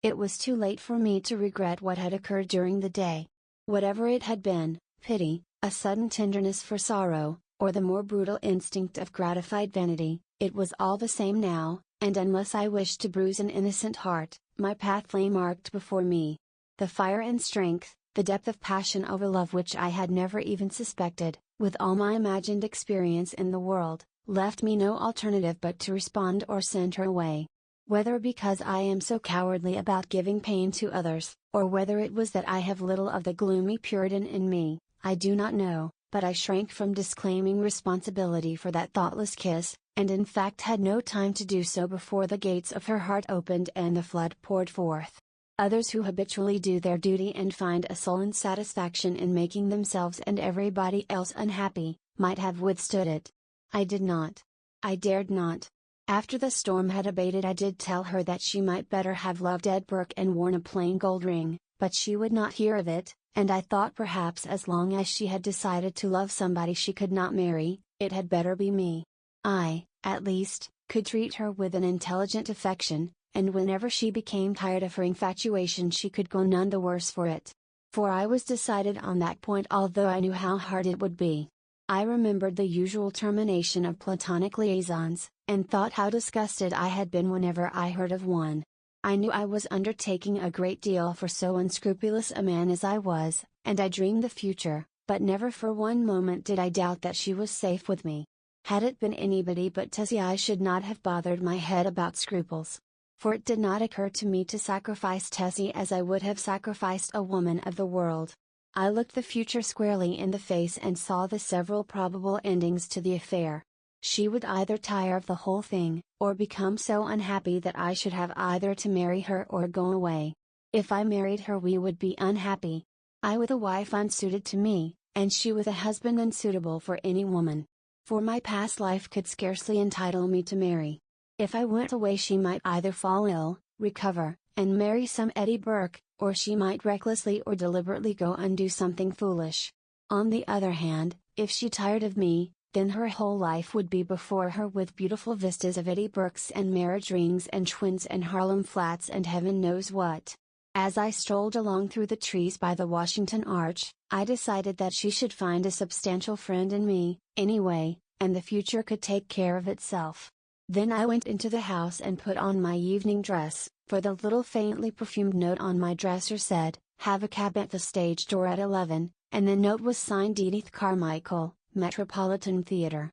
It was too late for me to regret what had occurred during the day. Whatever it had been, pity, a sudden tenderness for sorrow, or the more brutal instinct of gratified vanity, it was all the same now, and unless I wished to bruise an innocent heart, my path lay marked before me. The fire and strength, the depth of passion over love which I had never even suspected, with all my imagined experience in the world, left me no alternative but to respond or send her away. Whether because I am so cowardly about giving pain to others, or whether it was that I have little of the gloomy Puritan in me, I do not know, but I shrank from disclaiming responsibility for that thoughtless kiss, and in fact had no time to do so before the gates of her heart opened and the flood poured forth. Others who habitually do their duty and find a sullen satisfaction in making themselves and everybody else unhappy, might have withstood it. I did not. I dared not. After the storm had abated I did tell her that she might better have loved Ed Burke and worn a plain gold ring, but she would not hear of it, and I thought perhaps as long as she had decided to love somebody she could not marry, it had better be me. I, at least, could treat her with an intelligent affection, and whenever she became tired of her infatuation she could go none the worse for it. For I was decided on that point although I knew how hard it would be. I remembered the usual termination of platonic liaisons, and thought how disgusted I had been whenever I heard of one. I knew I was undertaking a great deal for so unscrupulous a man as I was, and I dreamed the future, but never for one moment did I doubt that she was safe with me. Had it been anybody but Tessie I should not have bothered my head about scruples. For it did not occur to me to sacrifice Tessie as I would have sacrificed a woman of the world. I looked the future squarely in the face and saw the several probable endings to the affair. She would either tire of the whole thing, or become so unhappy that I should have either to marry her or go away. If I married her we would be unhappy. I with a wife unsuited to me, and she with a husband unsuitable for any woman. For my past life could scarcely entitle me to marry. If I went away she might either fall ill, recover, and marry some Eddie Burke, or she might recklessly or deliberately go and do something foolish. On the other hand, if she tired of me, then her whole life would be before her with beautiful vistas of Eddie Burkes and marriage rings and twins and Harlem flats and heaven knows what. As I strolled along through the trees by the Washington Arch, I decided that she should find a substantial friend in me, anyway, and the future could take care of itself. Then I went into the house and put on my evening dress, for the little faintly perfumed note on my dresser said, "Have a cab at the stage door at 11, and the note was signed Edith Carmichael, Metropolitan Theatre.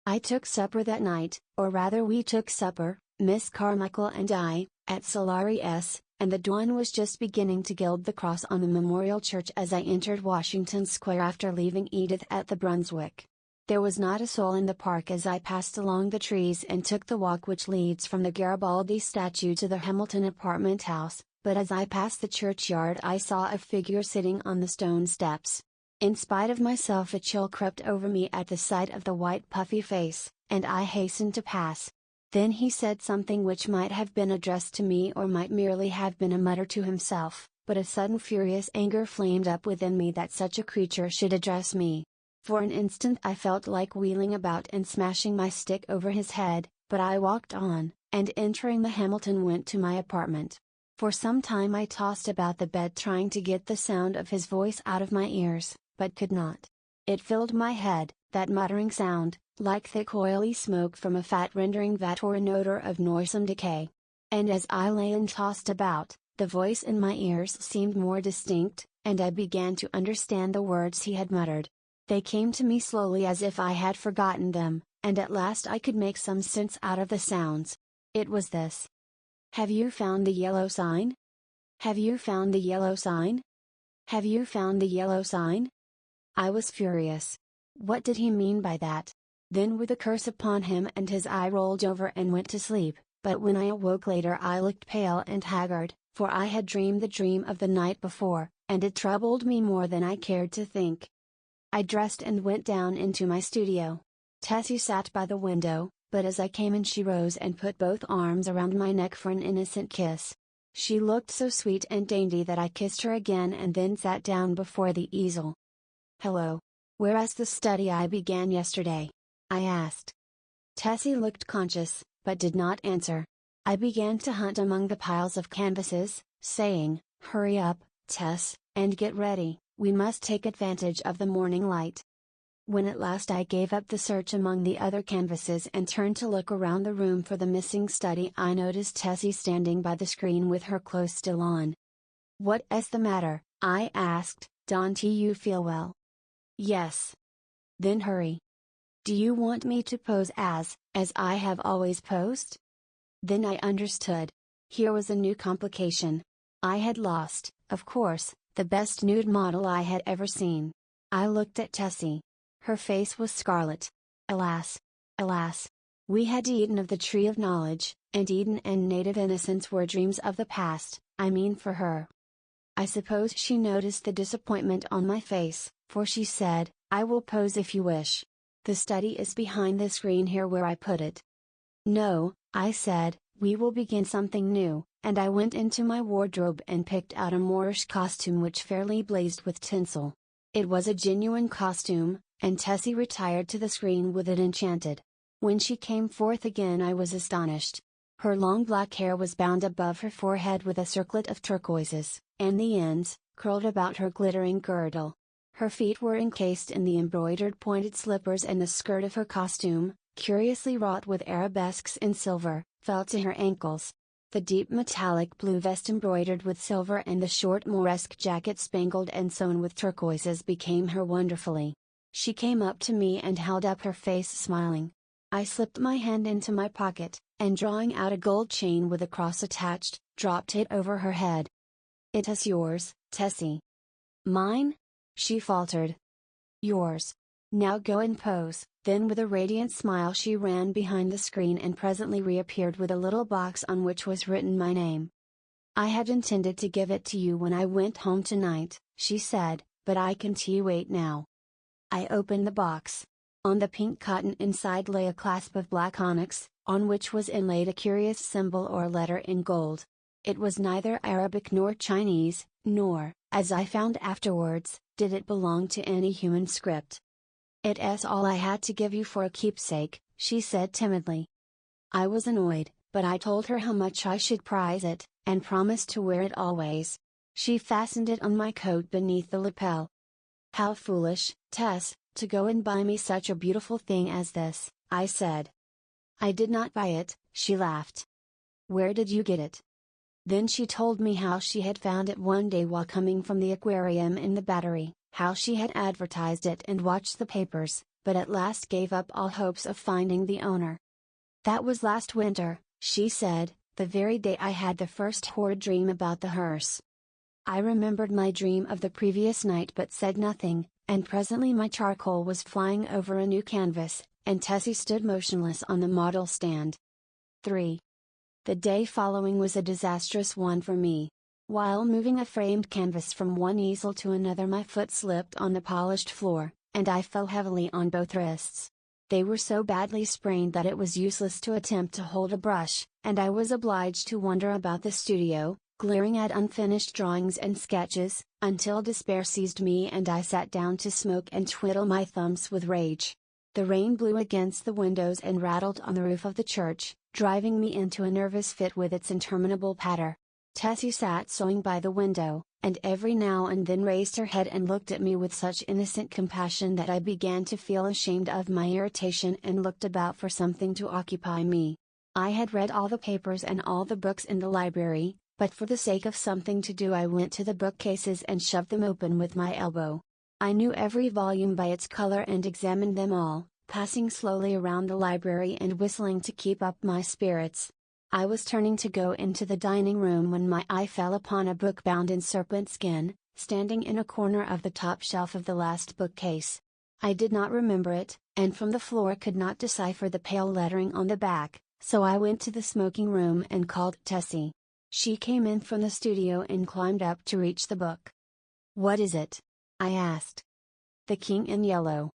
I took supper that night, or rather we took supper, Miss Carmichael and I, at Solari's, and the dawn was just beginning to gild the cross on the Memorial Church as I entered Washington Square after leaving Edith at the Brunswick. There was not a soul in the park as I passed along the trees and took the walk which leads from the Garibaldi statue to the Hamilton apartment house, but as I passed the churchyard I saw a figure sitting on the stone steps. In spite of myself a chill crept over me at the sight of the white puffy face, and I hastened to pass. Then he said something which might have been addressed to me or might merely have been a mutter to himself, but a sudden furious anger flamed up within me that such a creature should address me. For an instant I felt like wheeling about and smashing my stick over his head, but I walked on, and entering the Hamilton went to my apartment. For some time I tossed about the bed trying to get the sound of his voice out of my ears, but could not. It filled my head, that muttering sound, like thick oily smoke from a fat-rendering vat or an odor of noisome decay. And as I lay and tossed about, the voice in my ears seemed more distinct, and I began to understand the words he had muttered. They came to me slowly as if I had forgotten them, and at last I could make some sense out of the sounds. It was this. "Have you found the yellow sign? Have you found the yellow sign? Have you found the yellow sign?" I was furious. What did he mean by that? Then with a curse upon him and his eye rolled over and went to sleep, but when I awoke later I looked pale and haggard, for I had dreamed the dream of the night before, and it troubled me more than I cared to think. I dressed and went down into my studio. Tessie sat by the window, but as I came in she rose and put both arms around my neck for an innocent kiss. She looked so sweet and dainty that I kissed her again and then sat down before the easel. "Hello. Where's the study I began yesterday?" I asked. Tessie looked conscious, but did not answer. I began to hunt among the piles of canvases, saying, "Hurry up, Tess, and get ready, we must take advantage of the morning light." When at last I gave up the search among the other canvases and turned to look around the room for the missing study, I noticed Tessie standing by the screen with her clothes still on. "What's the matter?" I asked. "Don't you feel well?" "Yes." "Then hurry. Do you want me to pose as I have always posed?" Then I understood. Here was a new complication. I had lost, of course, the best nude model I had ever seen. I looked at Tessie. Her face was scarlet. Alas! Alas! We had eaten of the tree of knowledge, and Eden and native innocence were dreams of the past, I mean for her. I suppose she noticed the disappointment on my face, for she said, "I will pose if you wish. The study is behind the screen here where I put it." "No," I said, "we will begin something new," and I went into my wardrobe and picked out a Moorish costume which fairly blazed with tinsel. It was a genuine costume, and Tessie retired to the screen with it enchanted. When she came forth again I was astonished. Her long black hair was bound above her forehead with a circlet of turquoises, and the ends, curled about her glittering girdle. Her feet were encased in the embroidered pointed slippers, and the skirt of her costume, curiously wrought with arabesques in silver, fell to her ankles. The deep metallic blue vest embroidered with silver and the short Moresque jacket spangled and sewn with turquoises became her wonderfully. She came up to me and held up her face smiling. I slipped my hand into my pocket, and drawing out a gold chain with a cross attached, dropped it over her head. "It is yours, Tessie." "Mine?" she faltered. "Yours. Now go and pose." Then with a radiant smile she ran behind the screen and presently reappeared with a little box on which was written my name. "I had intended to give it to you when I went home tonight," she said, "but I can't wait now." I opened the box. On the pink cotton inside lay a clasp of black onyx, on which was inlaid a curious symbol or letter in gold. It was neither Arabic nor Chinese, nor, as I found afterwards, did it belong to any human script. "It's all I had to give you for a keepsake," she said timidly. I was annoyed, but I told her how much I should prize it, and promised to wear it always. She fastened it on my coat beneath the lapel. "How foolish, Tess, to go and buy me such a beautiful thing as this," I said. "I did not buy it," she laughed. "Where did you get it?" Then she told me how she had found it one day while coming from the aquarium in the Battery, how she had advertised it and watched the papers, but at last gave up all hopes of finding the owner. "That was last winter," she said, "the very day I had the first horrid dream about the hearse." I remembered my dream of the previous night but said nothing, and presently my charcoal was flying over a new canvas, and Tessie stood motionless on the model stand. 3. The day following was a disastrous one for me. While moving a framed canvas from one easel to another my foot slipped on the polished floor, and I fell heavily on both wrists. They were so badly sprained that it was useless to attempt to hold a brush, and I was obliged to wander about the studio, glaring at unfinished drawings and sketches, until despair seized me and I sat down to smoke and twiddle my thumbs with rage. The rain blew against the windows and rattled on the roof of the church, driving me into a nervous fit with its interminable patter. Tessie sat sewing by the window, and every now and then raised her head and looked at me with such innocent compassion that I began to feel ashamed of my irritation and looked about for something to occupy me. I had read all the papers and all the books in the library, but for the sake of something to do I went to the bookcases and shoved them open with my elbow. I knew every volume by its color and examined them all, passing slowly around the library and whistling to keep up my spirits. I was turning to go into the dining room when my eye fell upon a book bound in serpent skin, standing in a corner of the top shelf of the last bookcase. I did not remember it, and from the floor could not decipher the pale lettering on the back, so I went to the smoking room and called Tessie. She came in from the studio and climbed up to reach the book. "What is it?" I asked. "The King in Yellow."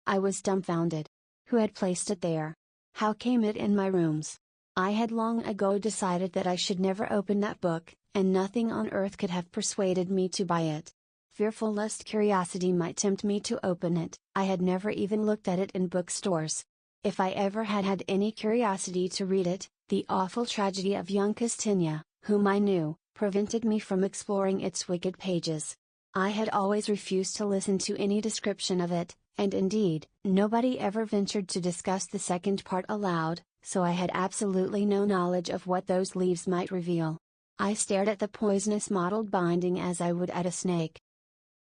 I was dumbfounded. Who had placed it there? How came it in my rooms? I had long ago decided that I should never open that book, and nothing on earth could have persuaded me to buy it. Fearful lest curiosity might tempt me to open it, I had never even looked at it in bookstores. If I ever had had any curiosity to read it, the awful tragedy of young Castinia, whom I knew, prevented me from exploring its wicked pages. I had always refused to listen to any description of it, and indeed, nobody ever ventured to discuss the second part aloud, so I had absolutely no knowledge of what those leaves might reveal. I stared at the poisonous mottled binding as I would at a snake.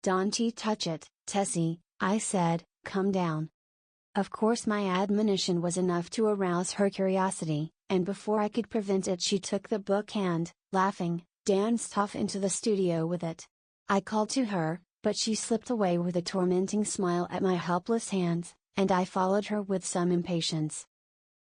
"Don't touch it, Tessie," I said, "come down." Of course my admonition was enough to arouse her curiosity, and before I could prevent it she took the book and, laughing, danced off into the studio with it. I called to her, but she slipped away with a tormenting smile at my helpless hands, and I followed her with some impatience.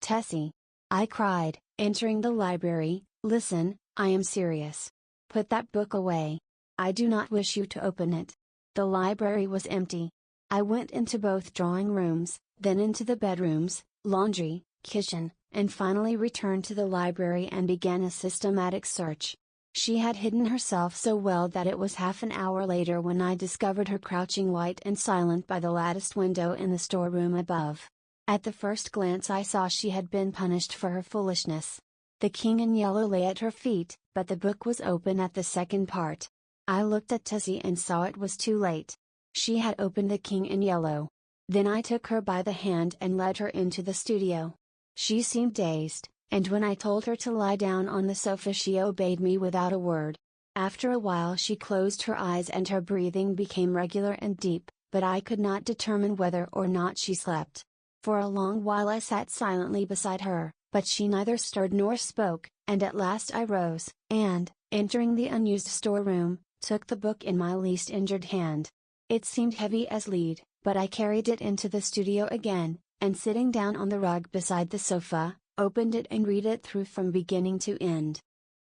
"Tessie," I cried, entering the library, "listen, I am serious. Put that book away. I do not wish you to open it." The library was empty. I went into both drawing rooms, then into the bedrooms, laundry, kitchen, and finally returned to the library and began a systematic search. She had hidden herself so well that it was half an hour later when I discovered her crouching white and silent by the latticed window in the storeroom above. At the first glance I saw she had been punished for her foolishness. The King in Yellow lay at her feet, but the book was open at the second part. I looked at Tessie and saw it was too late. She had opened The King in Yellow. Then I took her by the hand and led her into the studio. She seemed dazed, and when I told her to lie down on the sofa she obeyed me without a word. After a while she closed her eyes and her breathing became regular and deep, but I could not determine whether or not she slept. For a long while I sat silently beside her, but she neither stirred nor spoke, and at last I rose, and, entering the unused storeroom, took the book in my least injured hand. It seemed heavy as lead, but I carried it into the studio again, and sitting down on the rug beside the sofa, opened it and read it through from beginning to end.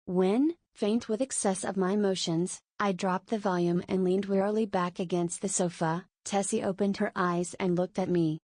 When, faint with excess of my emotions, I dropped the volume and leaned wearily back against the sofa, Tessie opened her eyes and looked at me.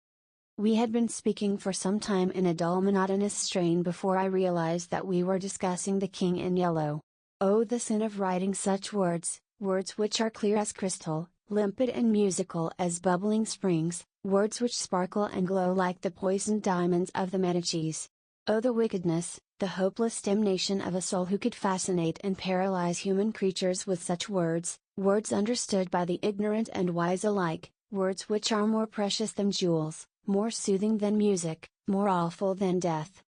We had been speaking for some time in a dull monotonous strain before I realized that we were discussing The King in Yellow. Oh, the sin of writing such words, words which are clear as crystal, limpid and musical as bubbling springs, words which sparkle and glow like the poisoned diamonds of the Medicis. Oh, the wickedness, the hopeless damnation of a soul who could fascinate and paralyze human creatures with such words, words understood by the ignorant and wise alike, words which are more precious than jewels, more soothing than music, more awful than death.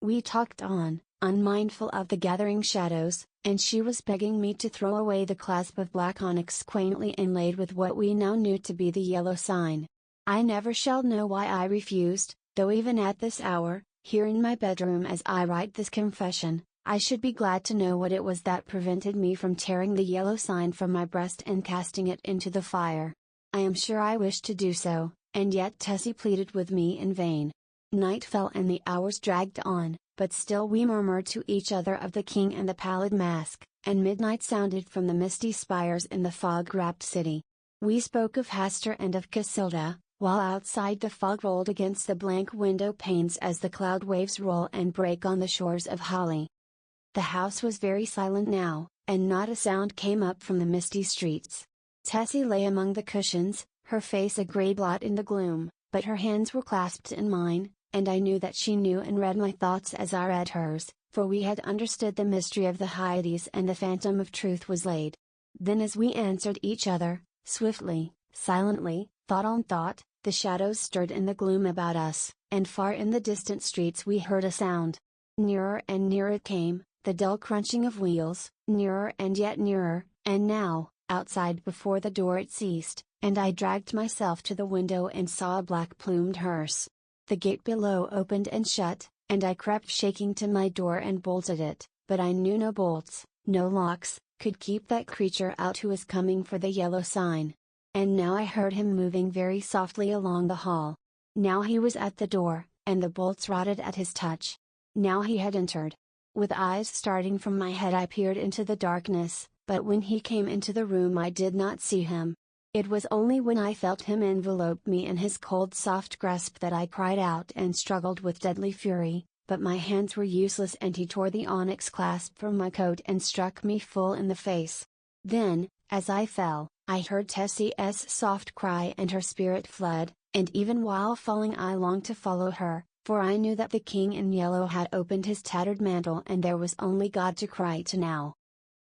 We talked on, unmindful of the gathering shadows, and she was begging me to throw away the clasp of black onyx quaintly inlaid with what we now knew to be the yellow sign. I never shall know why I refused, though even at this hour, here in my bedroom as I write this confession, I should be glad to know what it was that prevented me from tearing the yellow sign from my breast and casting it into the fire. I am sure I wished to do so, and yet Tessie pleaded with me in vain. Night fell and the hours dragged on, but still we murmured to each other of the King and the Pallid Mask, and midnight sounded from the misty spires in the fog-wrapped city. We spoke of Hastur and of Casilda, while outside the fog rolled against the blank window panes as the cloud waves roll and break on the shores of Holly. The house was very silent now, and not a sound came up from the misty streets. Tessie lay among the cushions, her face a grey blot in the gloom, but her hands were clasped in mine, and I knew that she knew and read my thoughts as I read hers, for we had understood the mystery of the Hyades and the phantom of truth was laid. Then as we answered each other, swiftly, silently, thought on thought, the shadows stirred in the gloom about us, and far in the distant streets we heard a sound. Nearer and nearer it came, the dull crunching of wheels, nearer and yet nearer, and now, outside before the door it ceased, and I dragged myself to the window and saw a black-plumed hearse. The gate below opened and shut, and I crept shaking to my door and bolted it, but I knew no bolts, no locks, could keep that creature out who was coming for the yellow sign. And now I heard him moving very softly along the hall. Now he was at the door, and the bolts rotted at his touch. Now he had entered. With eyes starting from my head I peered into the darkness, but when he came into the room I did not see him. It was only when I felt him envelope me in his cold soft grasp that I cried out and struggled with deadly fury, but my hands were useless and he tore the onyx clasp from my coat and struck me full in the face. Then, as I fell, I heard Tessie's soft cry and her spirit fled, and even while falling I longed to follow her, for I knew that the king in yellow had opened his tattered mantle and there was only God to cry to now.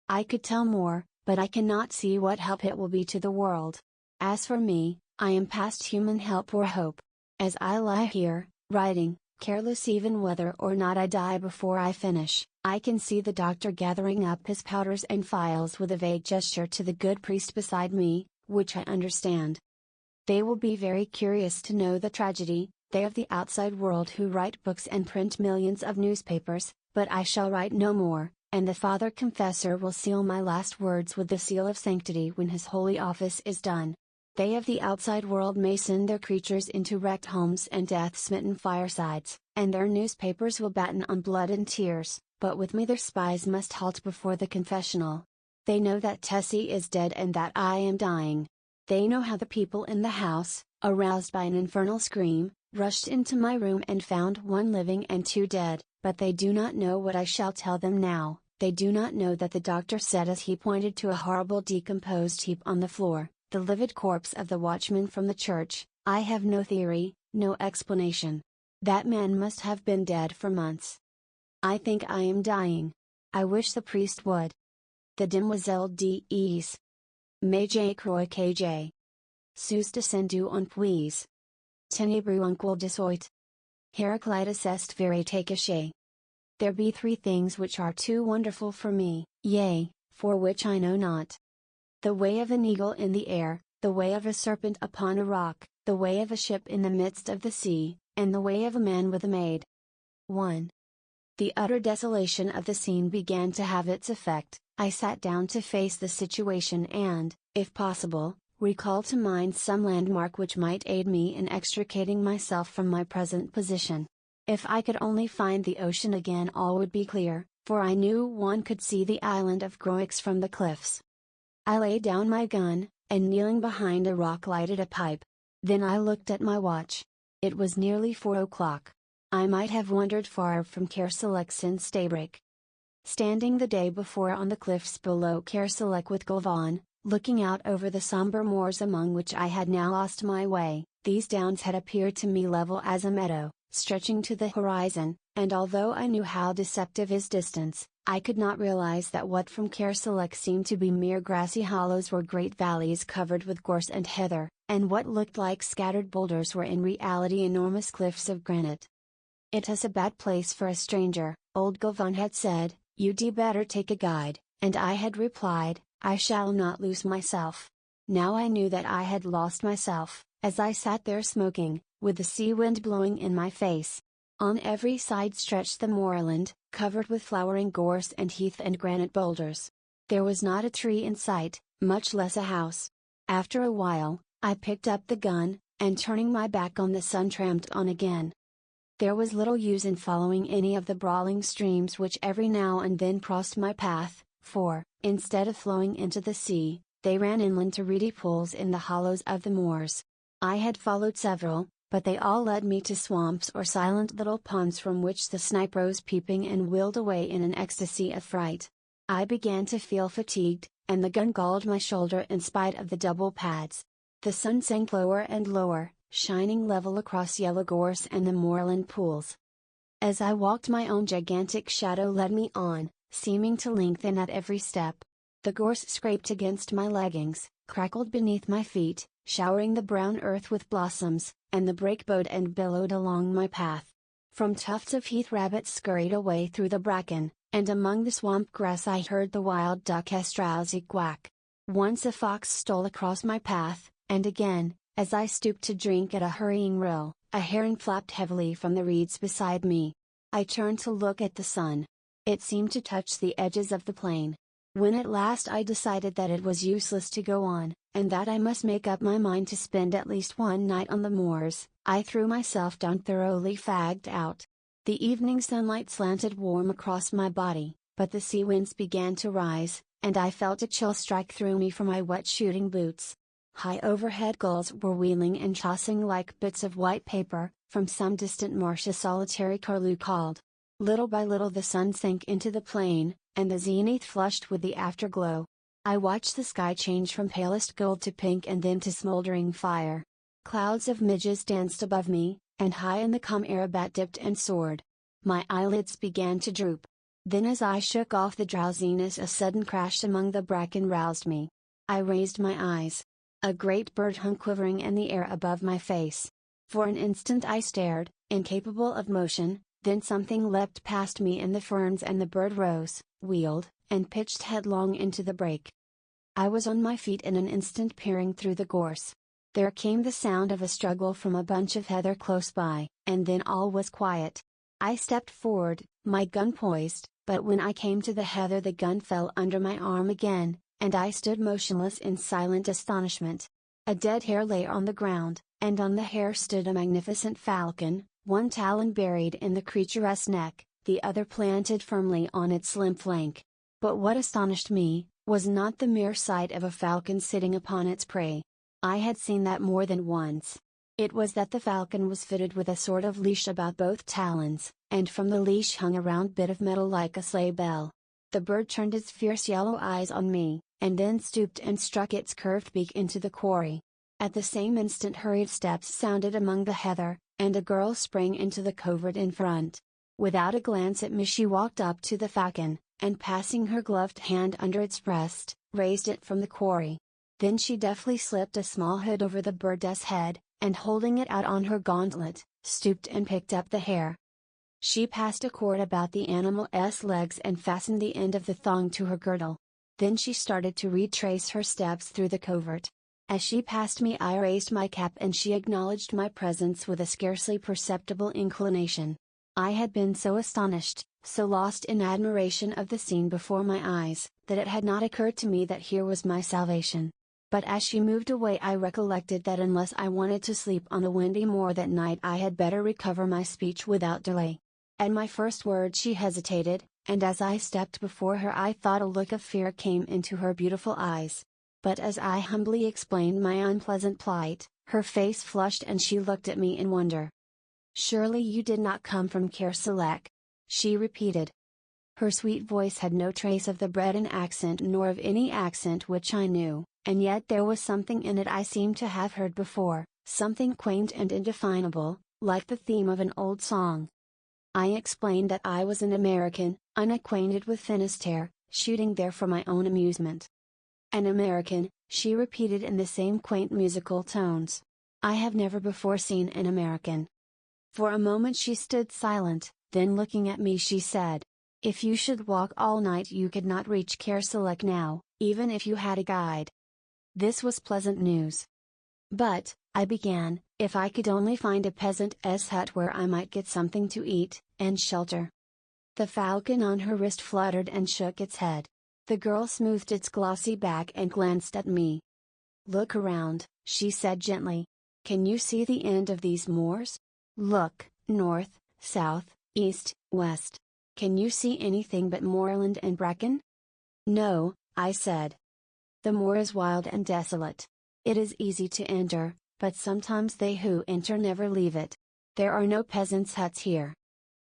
I could tell more, but I cannot see what help it will be to the world. As for me, I am past human help or hope. As I lie here, writing, careless even whether or not I die before I finish, I can see the doctor gathering up his powders and phials with a vague gesture to the good priest beside me, which I understand. They will be very curious to know the tragedy, they of the outside world who write books and print millions of newspapers, but I shall write no more, and the Father Confessor will seal my last words with the seal of sanctity when his holy office is done. They of the outside world may send their creatures into wrecked homes and death-smitten firesides, and their newspapers will batten on blood and tears, but with me their spies must halt before the confessional. They know that Tessie is dead and that I am dying. They know how the people in the house, aroused by an infernal scream, rushed into my room and found one living and two dead, but they do not know what I shall tell them now. They do not know that the doctor said as he pointed to a horrible decomposed heap on the floor, the livid corpse of the watchman from the church, I have no theory, no explanation. That man must have been dead for months. I think I am dying. I wish the priest would. The Demoiselle des. Mais je crois que j'ai. Sous descendu en puis. Ténébreux unquel desoit. Heraclitus est verite caché. There be three things which are too wonderful for me, yea, for which I know not. The way of an eagle in the air, the way of a serpent upon a rock, the way of a ship in the midst of the sea, and the way of a man with a maid. 1. The utter desolation of the scene began to have its effect. I sat down to face the situation and, if possible, recall to mind some landmark which might aid me in extricating myself from my present position. If I could only find the ocean again all would be clear, for I knew one could see the island of Croix from the cliffs. I laid down my gun, and kneeling behind a rock lighted a pipe. Then I looked at my watch. It was nearly 4 o'clock. I might have wandered far from Kerselec since daybreak. Standing the day before on the cliffs below Kerselec with Galvan, looking out over the somber moors among which I had now lost my way, these downs had appeared to me level as a meadow, stretching to the horizon, and although I knew how deceptive is distance, I could not realize that what from Kerselec seemed to be mere grassy hollows were great valleys covered with gorse and heather, and what looked like scattered boulders were in reality enormous cliffs of granite. It is a bad place for a stranger, old Galvan had said, you'd better take a guide, and I had replied, I shall not lose myself. Now I knew that I had lost myself, as I sat there smoking, with the sea wind blowing in my face. On every side stretched the moorland, covered with flowering gorse and heath and granite boulders. There was not a tree in sight, much less a house. After a while, I picked up the gun, and turning my back on the sun tramped on again. There was little use in following any of the brawling streams which every now and then crossed my path, for, instead of flowing into the sea, they ran inland to reedy pools in the hollows of the moors. I had followed several, but they all led me to swamps or silent little ponds from which the snipe rose peeping and wheeled away in an ecstasy of fright. I began to feel fatigued, and the gun galled my shoulder in spite of the double pads. The sun sank lower and lower, shining level across yellow gorse and the moorland pools. As I walked, my own gigantic shadow led me on, seeming to lengthen at every step. The gorse scraped against my leggings, crackled beneath my feet, showering the brown earth with blossoms, and the brake bowed and billowed along my path. From tufts of heath rabbits scurried away through the bracken, and among the swamp grass I heard the wild duck's drowsy quack. Once a fox stole across my path, and again, as I stooped to drink at a hurrying rill, a heron flapped heavily from the reeds beside me. I turned to look at the sun. It seemed to touch the edges of the plain. When at last I decided that it was useless to go on, and that I must make up my mind to spend at least one night on the moors, I threw myself down thoroughly fagged out. The evening sunlight slanted warm across my body, but the sea winds began to rise, and I felt a chill strike through me from my wet shooting boots. High overhead gulls were wheeling and tossing like bits of white paper. From some distant marsh a solitary curlew called. Little by little the sun sank into the plain, and the zenith flushed with the afterglow. I watched the sky change from palest gold to pink and then to smoldering fire. Clouds of midges danced above me, and high in the calm air a bat dipped and soared. My eyelids began to droop. Then as I shook off the drowsiness a sudden crash among the bracken roused me. I raised my eyes. A great bird hung quivering in the air above my face. For an instant I stared, incapable of motion, then something leapt past me in the ferns and the bird rose, wheeled, and pitched headlong into the brake. I was on my feet in an instant, peering through the gorse. There came the sound of a struggle from a bunch of heather close by, and then all was quiet. I stepped forward, my gun poised, but when I came to the heather the gun fell under my arm again, and I stood motionless in silent astonishment. A dead hare lay on the ground, and on the hare stood a magnificent falcon, one talon buried in the creature's neck, the other planted firmly on its slim flank. But what astonished me, was not the mere sight of a falcon sitting upon its prey. I had seen that more than once. It was that the falcon was fitted with a sort of leash about both talons, and from the leash hung a round bit of metal like a sleigh bell. The bird turned its fierce yellow eyes on me, and then stooped and struck its curved beak into the quarry. At the same instant hurried steps sounded among the heather, and a girl sprang into the covert in front. Without a glance at me she walked up to the falcon, and passing her gloved hand under its breast, raised it from the quarry. Then she deftly slipped a small hood over the bird's head, and holding it out on her gauntlet, stooped and picked up the hare. She passed a cord about the animal's legs and fastened the end of the thong to her girdle. Then she started to retrace her steps through the covert. As she passed me I raised my cap and she acknowledged my presence with a scarcely perceptible inclination. I had been so astonished, so lost in admiration of the scene before my eyes, that it had not occurred to me that here was my salvation. But as she moved away I recollected that unless I wanted to sleep on the windy moor that night I had better recover my speech without delay. At my first word she hesitated, and as I stepped before her I thought a look of fear came into her beautiful eyes. But as I humbly explained my unpleasant plight, her face flushed and she looked at me in wonder. "Surely you did not come from Kerselec?" she repeated. Her sweet voice had no trace of the Breton accent nor of any accent which I knew, and yet there was something in it I seemed to have heard before, something quaint and indefinable, like the theme of an old song. I explained that I was an American, unacquainted with Finisterre, shooting there for my own amusement. "An American," she repeated in the same quaint musical tones. "I have never before seen an American." For a moment she stood silent, then looking at me she said, "If you should walk all night you could not reach Kerselec now, even if you had a guide." This was pleasant news. "But," I began, "if I could only find a peasant's hut where I might get something to eat, and shelter." The falcon on her wrist fluttered and shook its head. The girl smoothed its glossy back and glanced at me. "Look around," she said gently. "Can you see the end of these moors? Look, north, south, east, west. Can you see anything but moorland and bracken?" "No," I said. "The moor is wild and desolate. It is easy to enter, but sometimes they who enter never leave it. There are no peasants' huts here.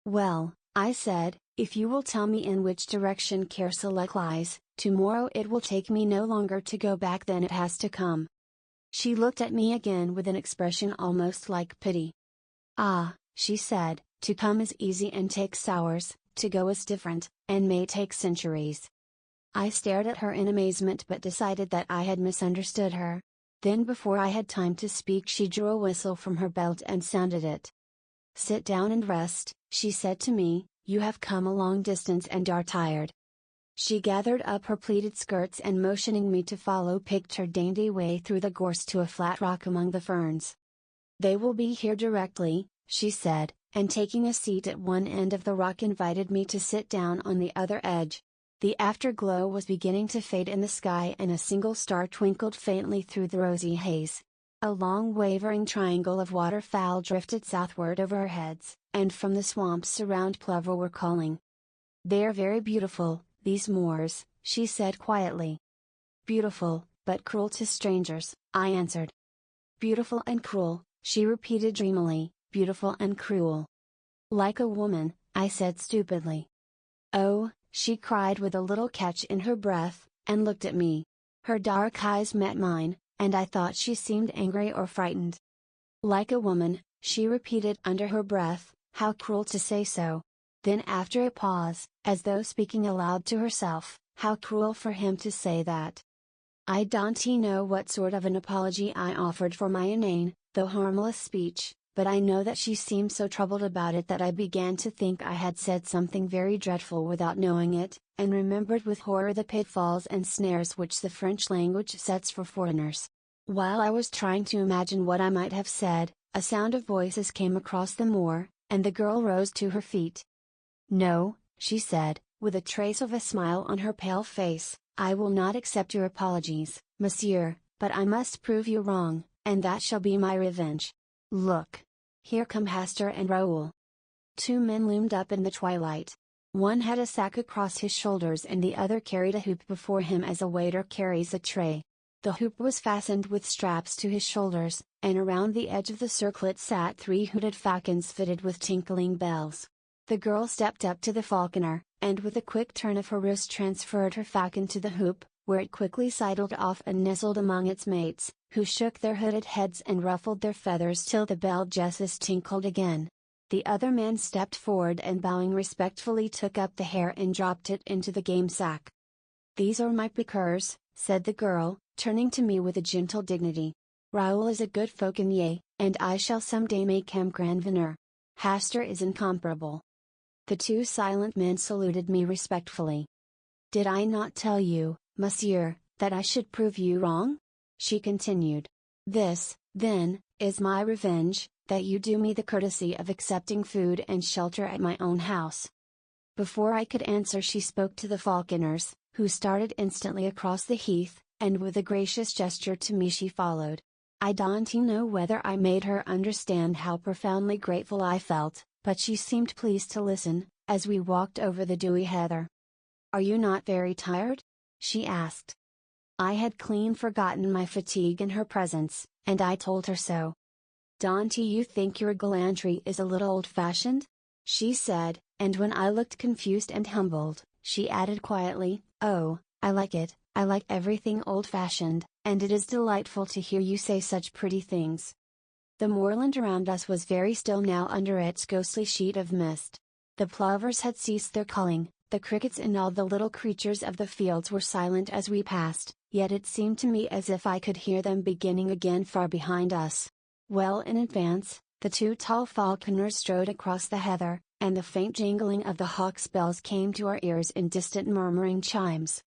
Well, I said, if you will tell me in which direction Kerselek lies, tomorrow it will take me no longer to go back than it has to come. She looked at me again with an expression almost like pity. Ah, she said, to come is easy and takes hours, to go is different, and may take centuries. I stared at her in amazement but decided that I had misunderstood her. Then before I had time to speak she drew a whistle from her belt and sounded it. Sit down and rest, she said to me, you have come a long distance and are tired. She gathered up her pleated skirts and motioning me to follow picked her dainty way through the gorse to a flat rock among the ferns. They will be here directly, she said, and taking a seat at one end of the rock invited me to sit down on the other edge. The afterglow was beginning to fade in the sky and a single star twinkled faintly through the rosy haze. A long wavering triangle of waterfowl drifted southward over our heads, and from the swamps around plover were calling. They are very beautiful, these moors, she said quietly. Beautiful, but cruel to strangers, I answered. Beautiful and cruel, she repeated dreamily, beautiful and cruel. Like a woman, I said stupidly. Oh, she cried with a little catch in her breath, and looked at me. Her dark eyes met mine, and I thought she seemed angry or frightened. Like a woman, she repeated under her breath, how cruel to say so. Then after a pause, as though speaking aloud to herself, how cruel for him to say that. I don't know what sort of an apology I offered for my inane, though harmless speech, but I know that she seemed so troubled about it that I began to think I had said something very dreadful without knowing it, and remembered with horror the pitfalls and snares which the French language sets for foreigners. While I was trying to imagine what I might have said, a sound of voices came across the moor, and the girl rose to her feet. No, she said, with a trace of a smile on her pale face, I will not accept your apologies, monsieur, but I must prove you wrong, and that shall be my revenge. Look! Here come Hastur and Raoul. Two men loomed up in the twilight. One had a sack across his shoulders and the other carried a hoop before him as a waiter carries a tray. The hoop was fastened with straps to his shoulders, and around the edge of the circlet sat three hooded falcons fitted with tinkling bells. The girl stepped up to the falconer, and with a quick turn of her wrist transferred her falcon to the hoop, where it quickly sidled off and nestled among its mates, who shook their hooded heads and ruffled their feathers till the bell jesses tinkled again. The other man stepped forward and bowing respectfully took up the hare and dropped it into the game sack. These are my piqueurs, said the girl, turning to me with a gentle dignity. Raoul is a good falconier, and I shall some day make him grand veneur. Hastur is incomparable. The two silent men saluted me respectfully. Did I not tell you, monsieur, that I should prove you wrong? She continued. This, then, is my revenge, that you do me the courtesy of accepting food and shelter at my own house. Before I could answer she spoke to the falconers, who started instantly across the heath, and with a gracious gesture to me she followed. I don't know whether I made her understand how profoundly grateful I felt, but she seemed pleased to listen, as we walked over the dewy heather. Are you not very tired? She asked. I had clean forgotten my fatigue in her presence, and I told her so. Don't you think your gallantry is a little old-fashioned? She said, and when I looked confused and humbled, she added quietly, oh, I like it, I like everything old-fashioned, and it is delightful to hear you say such pretty things. The moorland around us was very still now under its ghostly sheet of mist. The plovers had ceased their calling, the crickets and all the little creatures of the fields were silent as we passed, yet it seemed to me as if I could hear them beginning again far behind us. Well in advance, the two tall falconers strode across the heather, and the faint jingling of the hawk's bells came to our ears in distant murmuring chimes.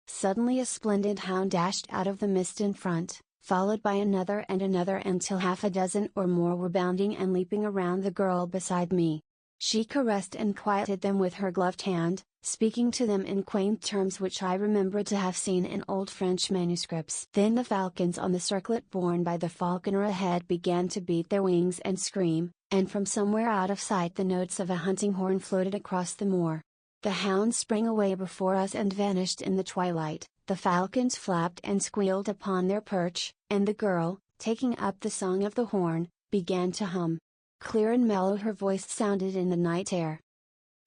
Suddenly a splendid hound dashed out of the mist in front, followed by another and another until half a dozen or more were bounding and leaping around the girl beside me. She caressed and quieted them with her gloved hand, speaking to them in quaint terms which I remembered to have seen in old French manuscripts. Then the falcons on the circlet borne by the falconer ahead began to beat their wings and scream, and from somewhere out of sight the notes of a hunting horn floated across the moor. The hound sprang away before us and vanished in the twilight, the falcons flapped and squealed upon their perch, and the girl, taking up the song of the horn, began to hum. Clear and mellow her voice sounded in the night air.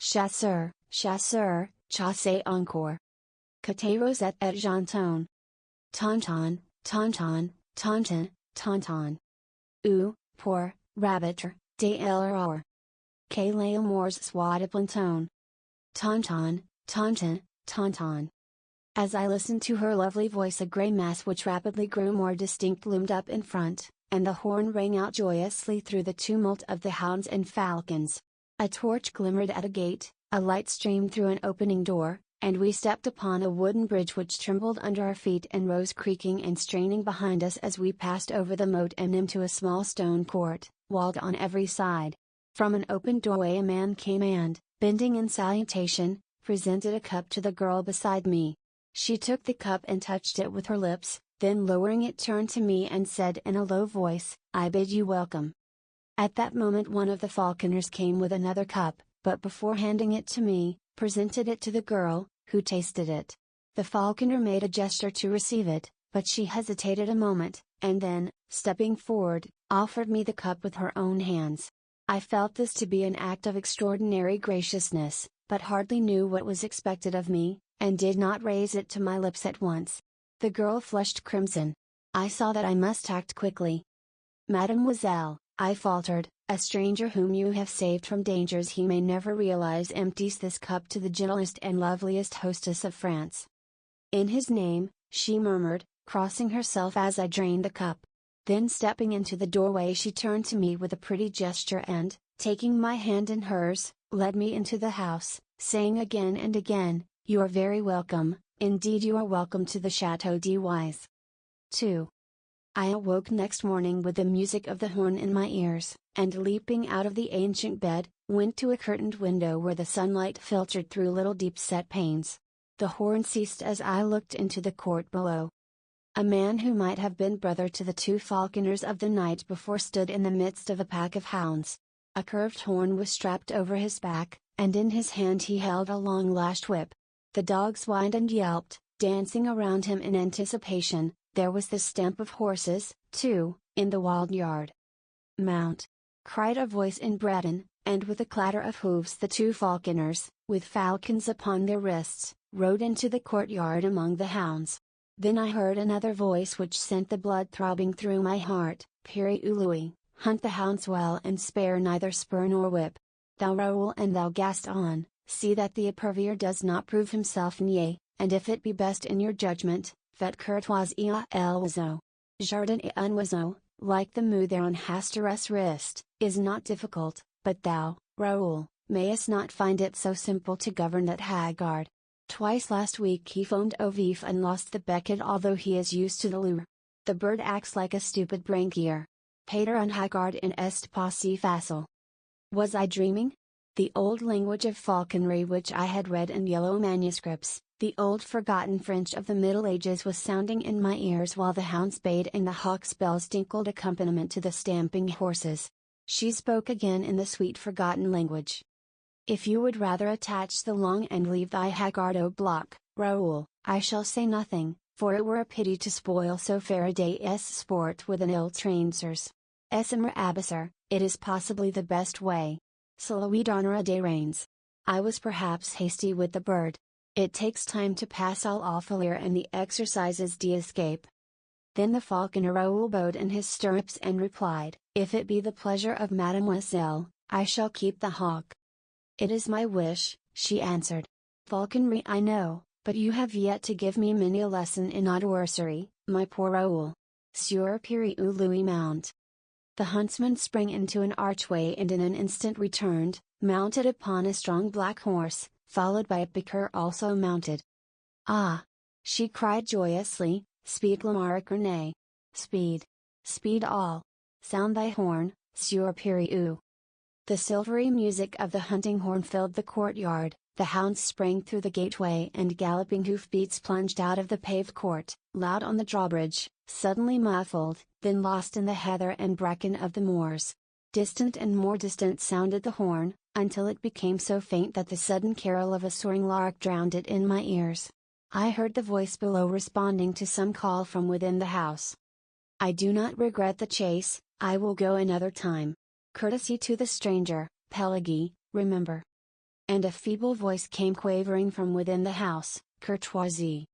Chasseur, chasseur, chassez encore. Côté rosette et janton. Tonton, tonton, tonton, tonton. Ou, pour, rabbiter, de l'erreur. Que les amours soient de planton. Tonton, tonton, tonton. As I listened to her lovely voice, a grey mass which rapidly grew more distinct loomed up in front, and the horn rang out joyously through the tumult of the hounds and falcons. A torch glimmered at a gate, a light streamed through an opening door, and we stepped upon a wooden bridge which trembled under our feet and rose creaking and straining behind us as we passed over the moat and into a small stone court, walled on every side. From an open doorway a man came and, bending in salutation, presented a cup to the girl beside me. She took the cup and touched it with her lips, then lowering it turned to me and said in a low voice, "I bid you welcome." At that moment one of the falconers came with another cup, but before handing it to me, presented it to the girl, who tasted it. The falconer made a gesture to receive it, but she hesitated a moment, and then, stepping forward, offered me the cup with her own hands. I felt this to be an act of extraordinary graciousness, but hardly knew what was expected of me, and did not raise it to my lips at once. The girl flushed crimson. I saw that I must act quickly. "Mademoiselle," I faltered, "a stranger whom you have saved from dangers he may never realize empties this cup to the gentlest and loveliest hostess of France." "In his name," she murmured, crossing herself as I drained the cup. Then stepping into the doorway she turned to me with a pretty gesture and, taking my hand in hers, led me into the house, saying again and again, "You are very welcome, indeed you are welcome to the Château d'Ys." 2. I awoke next morning with the music of the horn in my ears, and leaping out of the ancient bed, went to a curtained window where the sunlight filtered through little deep-set panes. The horn ceased as I looked into the court below. A man who might have been brother to the two falconers of the night before stood in the midst of a pack of hounds. A curved horn was strapped over his back, and in his hand he held a long lashed whip. The dogs whined and yelped, dancing around him in anticipation. There was the stamp of horses, too, in the walled yard. "Mount!" cried a voice in Breton, and with a clatter of hoofs the two falconers, with falcons upon their wrists, rode into the courtyard among the hounds. Then I heard another voice which sent the blood throbbing through my heart, "Piri Louis, hunt the hounds well and spare neither spur nor whip. Thou Raoul and thou Gaston, see that the épervier does not prove himself niais, and if it be best in your judgment, faites courtoisie à l'oiseau. Jardin et un oiseau, like the mou thereon Hasturus wrist, is not difficult, but thou, Raoul, mayest not find it so simple to govern that haggard. Twice last week he foamed au vif and lost the beckett although he is used to the lure. The bird acts like a stupid branquier. Pater un haggard in est pas si facile." Was I dreaming? The old language of falconry which I had read in yellow manuscripts, the old forgotten French of the Middle Ages was sounding in my ears while the hounds bayed and the hawk's bells tinkled accompaniment to the stamping horses. She spoke again in the sweet forgotten language. "If you would rather attach the long and leave thy haggard au bloc, Raoul, I shall say nothing, for it were a pity to spoil so fair a day's sport with an ill-trained cerce. Esmer abysser, it is possibly the best way. Celui d'honneur des reins." I was perhaps hasty with the bird. It takes time to pass all enfilure and the exercises d'escape. Then the falconer Raoul bowed in his stirrups and replied, "If it be the pleasure of Mademoiselle, I shall keep the hawk." "It is my wish," she answered. "Falconry I know, but you have yet to give me many a lesson in adversary, my poor Raoul. Sur Piri Louis mount." The huntsman sprang into an archway and in an instant returned, mounted upon a strong black horse, followed by a piqueur also mounted. "Ah!" she cried joyously, "speed Lamarque. Speed! Speed all! Sound thy horn, Sieur Piriou." The silvery music of the hunting horn filled the courtyard, the hounds sprang through the gateway and galloping hoofbeats plunged out of the paved court, loud on the drawbridge, suddenly muffled, then lost in the heather and bracken of the moors. Distant and more distant sounded the horn, until it became so faint that the sudden carol of a soaring lark drowned it in my ears. I heard the voice below responding to some call from within the house. I do not regret the chase, I will go another time. Courtesy to the stranger, Pelagi, remember. And a feeble voice came quavering from within the house, courtoisie.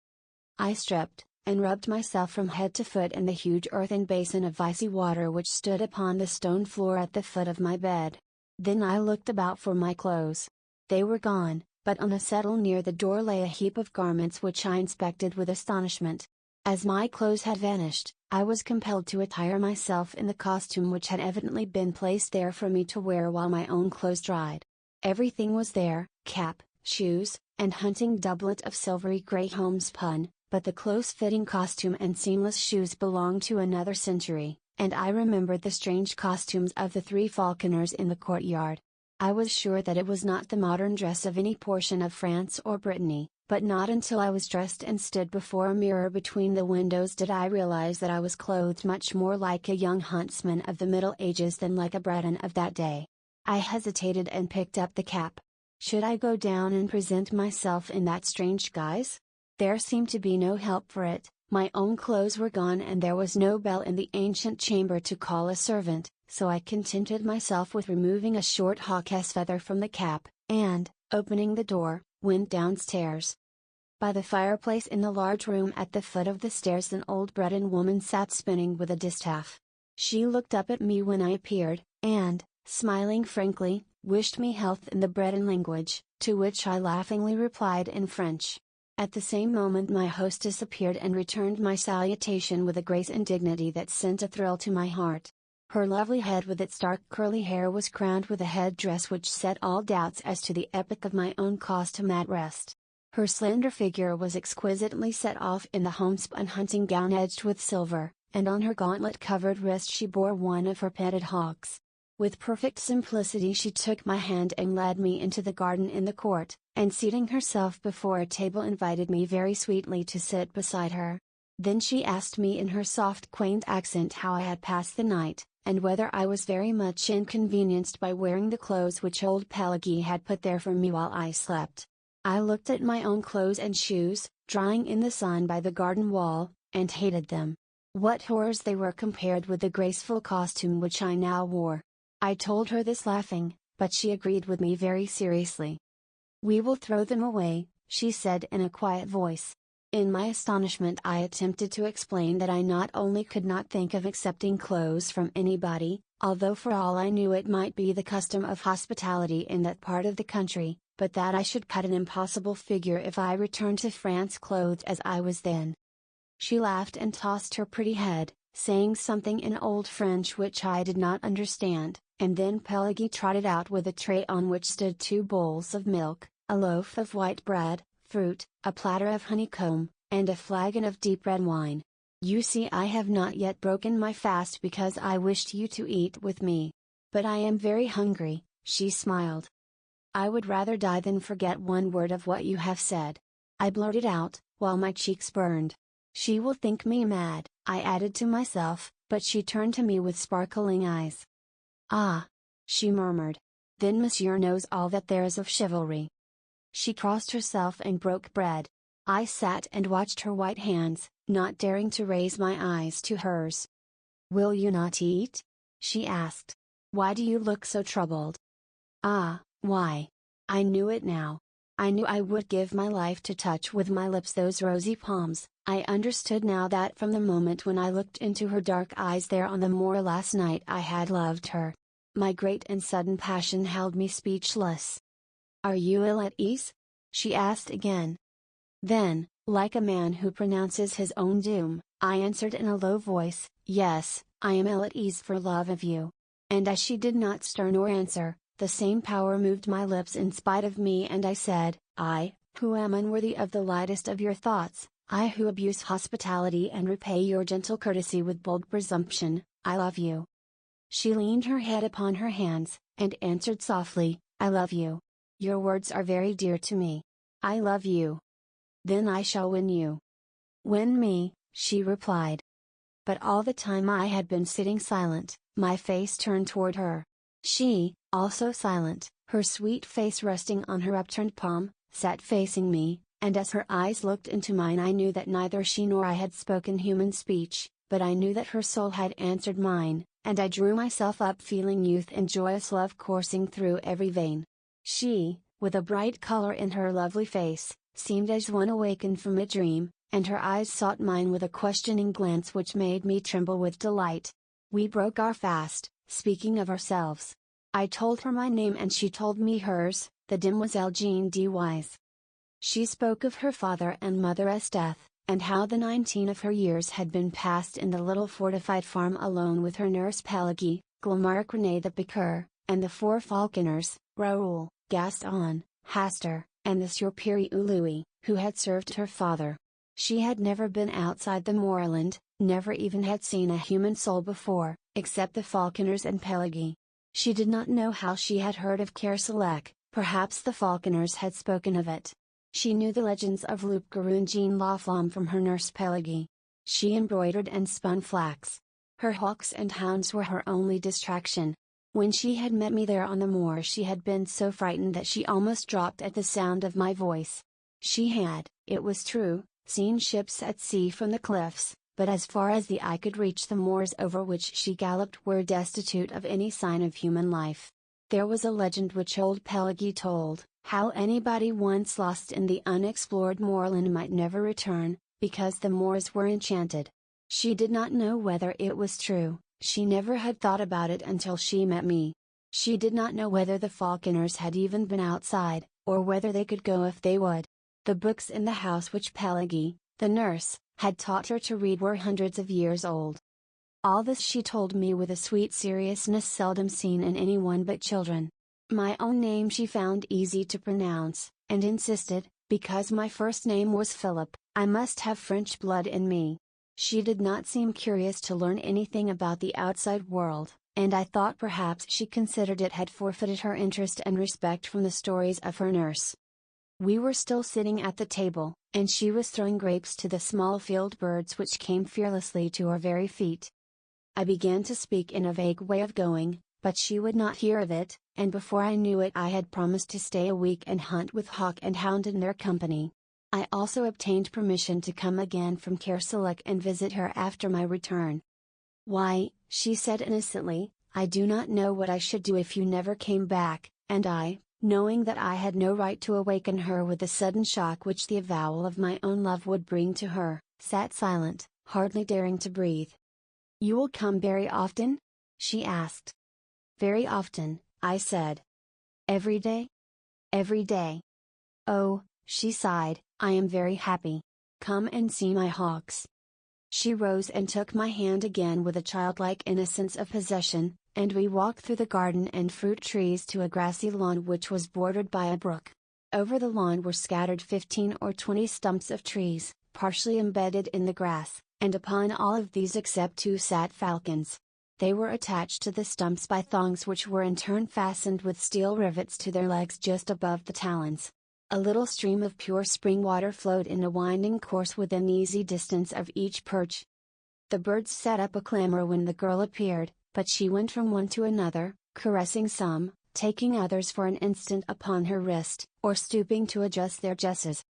I stripped, and rubbed myself from head to foot in the huge earthen basin of icy water which stood upon the stone floor at the foot of my bed. Then I looked about for my clothes. They were gone, but on a settle near the door lay a heap of garments which I inspected with astonishment. As my clothes had vanished, I was compelled to attire myself in the costume which had evidently been placed there for me to wear while my own clothes dried. Everything was there, cap, shoes, and hunting doublet of silvery grey homespun, but the close-fitting costume and seamless shoes belonged to another century, and I remembered the strange costumes of the three falconers in the courtyard. I was sure that it was not the modern dress of any portion of France or Brittany, but not until I was dressed and stood before a mirror between the windows did I realize that I was clothed much more like a young huntsman of the Middle Ages than like a Breton of that day. I hesitated and picked up the cap. Should I go down and present myself in that strange guise? There seemed to be no help for it, my own clothes were gone and there was no bell in the ancient chamber to call a servant, so I contented myself with removing a short hawk's feather from the cap, and, opening the door, went downstairs. By the fireplace in the large room at the foot of the stairs an old Breton woman sat spinning with a distaff. She looked up at me when I appeared, and, smiling frankly, wished me health in the Breton language, to which I laughingly replied in French. At the same moment my hostess appeared and returned my salutation with a grace and dignity that sent a thrill to my heart. Her lovely head with its dark curly hair was crowned with a head-dress which set all doubts as to the epoch of my own costume at rest. Her slender figure was exquisitely set off in the homespun hunting gown edged with silver, and on her gauntlet-covered wrist she bore one of her petted hawks. With perfect simplicity she took my hand and led me into the garden in the court, and seating herself before a table invited me very sweetly to sit beside her. Then she asked me in her soft quaint accent how I had passed the night, and whether I was very much inconvenienced by wearing the clothes which old Pelagi had put there for me while I slept. I looked at my own clothes and shoes, drying in the sun by the garden wall, and hated them. What horrors they were compared with the graceful costume which I now wore. I told her this laughing, but she agreed with me very seriously. "We will throw them away," she said in a quiet voice. In my astonishment I attempted to explain that I not only could not think of accepting clothes from anybody, although for all I knew it might be the custom of hospitality in that part of the country, but that I should cut an impossible figure if I returned to France clothed as I was then. She laughed and tossed her pretty head, saying something in old French which I did not understand, and then Pelagi trotted out with a tray on which stood 2 bowls of milk, a loaf of white bread, fruit, a platter of honeycomb, and a flagon of deep red wine. "You see I have not yet broken my fast because I wished you to eat with me. But I am very hungry," she smiled. "I would rather die than forget one word of what you have said," I blurted out, while my cheeks burned. "She will think me mad," I added to myself, but she turned to me with sparkling eyes. "Ah!" she murmured. "Then monsieur knows all that there is of chivalry." She crossed herself and broke bread. I sat and watched her white hands, not daring to raise my eyes to hers. "Will you not eat?" she asked. "Why do you look so troubled?" Ah, why? I knew it now. I knew I would give my life to touch with my lips those rosy palms. I understood now that from the moment when I looked into her dark eyes there on the moor last night I had loved her. My great and sudden passion held me speechless. "Are you ill at ease?" she asked again. Then, like a man who pronounces his own doom, I answered in a low voice, "Yes, I am ill at ease for love of you." And as she did not stir nor answer, the same power moved my lips in spite of me and I said, "I, who am unworthy of the lightest of your thoughts, I who abuse hospitality and repay your gentle courtesy with bold presumption, I love you." She leaned her head upon her hands, and answered softly, "I love you. Your words are very dear to me. I love you. Then I shall win you." "Win me," she replied. But all the time I had been sitting silent, my face turned toward her. She, also silent, her sweet face resting on her upturned palm, sat facing me, and as her eyes looked into mine I knew that neither she nor I had spoken human speech, but I knew that her soul had answered mine, and I drew myself up feeling youth and joyous love coursing through every vein. She, with a bright color in her lovely face, seemed as one awakened from a dream, and her eyes sought mine with a questioning glance which made me tremble with delight. We broke our fast, speaking of ourselves. I told her my name and she told me hers, the Demoiselle Jean de Wise. She spoke of her father and mother's death, and how the 19 of her years had been passed in the little fortified farm alone with her nurse Pelagie, Glamaric René the Piqueur, and the 4 falconers, Raoul, Gaston, Hastur, and the Sieur Pierre Louis, who had served her father. She had never been outside the moorland, never even had seen a human soul before, except the falconers and Pelagie. She did not know how she had heard of Kerselec, perhaps the falconers had spoken of it. She knew the legends of Loup Garou and Jean Laflamme from her nurse Pelagie. She embroidered and spun flax. Her hawks and hounds were her only distraction. When she had met me there on the moor she had been so frightened that she almost dropped at the sound of my voice. She had, it was true, seen ships at sea from the cliffs, but as far as the eye could reach the moors over which she galloped were destitute of any sign of human life. There was a legend which old Pelagie told, how anybody once lost in the unexplored moorland might never return, because the moors were enchanted. She did not know whether it was true, she never had thought about it until she met me. She did not know whether the falconers had even been outside, or whether they could go if they would. The books in the house which Pelagie, the nurse, had taught her to read were hundreds of years old. All this she told me with a sweet seriousness seldom seen in anyone but children. My own name she found easy to pronounce, and insisted, because my first name was Philip, I must have French blood in me. She did not seem curious to learn anything about the outside world, and I thought perhaps she considered it had forfeited her interest and respect from the stories of her nurse. We were still sitting at the table, and she was throwing grapes to the small field birds which came fearlessly to our very feet. I began to speak in a vague way of going, but she would not hear of it, and before I knew it I had promised to stay a week and hunt with hawk and hound in their company. I also obtained permission to come again from Kerselec and visit her after my return. "Why," she said innocently, "I do not know what I should do if you never came back," and I, knowing that I had no right to awaken her with the sudden shock which the avowal of my own love would bring to her, sat silent, hardly daring to breathe. "You will come very often?" she asked. "Very often," I said. "Every day?" "Every day." "Oh," she sighed, "I am very happy. Come and see my hawks." She rose and took my hand again with a childlike innocence of possession, and we walked through the garden and fruit trees to a grassy lawn which was bordered by a brook. Over the lawn were scattered 15 or 20 stumps of trees, partially embedded in the grass, and upon all of these except 2 sat falcons. They were attached to the stumps by thongs which were in turn fastened with steel rivets to their legs just above the talons. A little stream of pure spring water flowed in a winding course within easy distance of each perch. The birds set up a clamor when the girl appeared, but she went from one to another, caressing some, taking others for an instant upon her wrist, or stooping to adjust their jesses.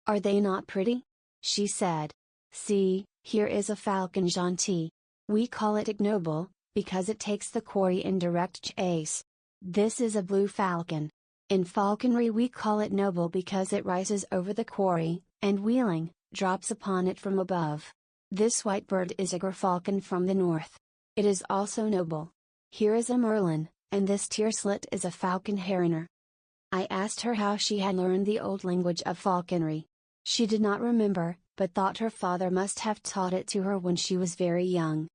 "Are they not pretty?" she said. "See, here is a falcon gentil. We call it ignoble, because it takes the quarry in direct chase. This is a blue falcon. In falconry we call it noble because it rises over the quarry, and wheeling, drops upon it from above. This white bird is a gerfalcon from the north. It is also noble. Here is a merlin, and this tierslet is a falcon heroner." I asked her how she had learned the old language of falconry. She did not remember, but thought her father must have taught it to her when she was very young.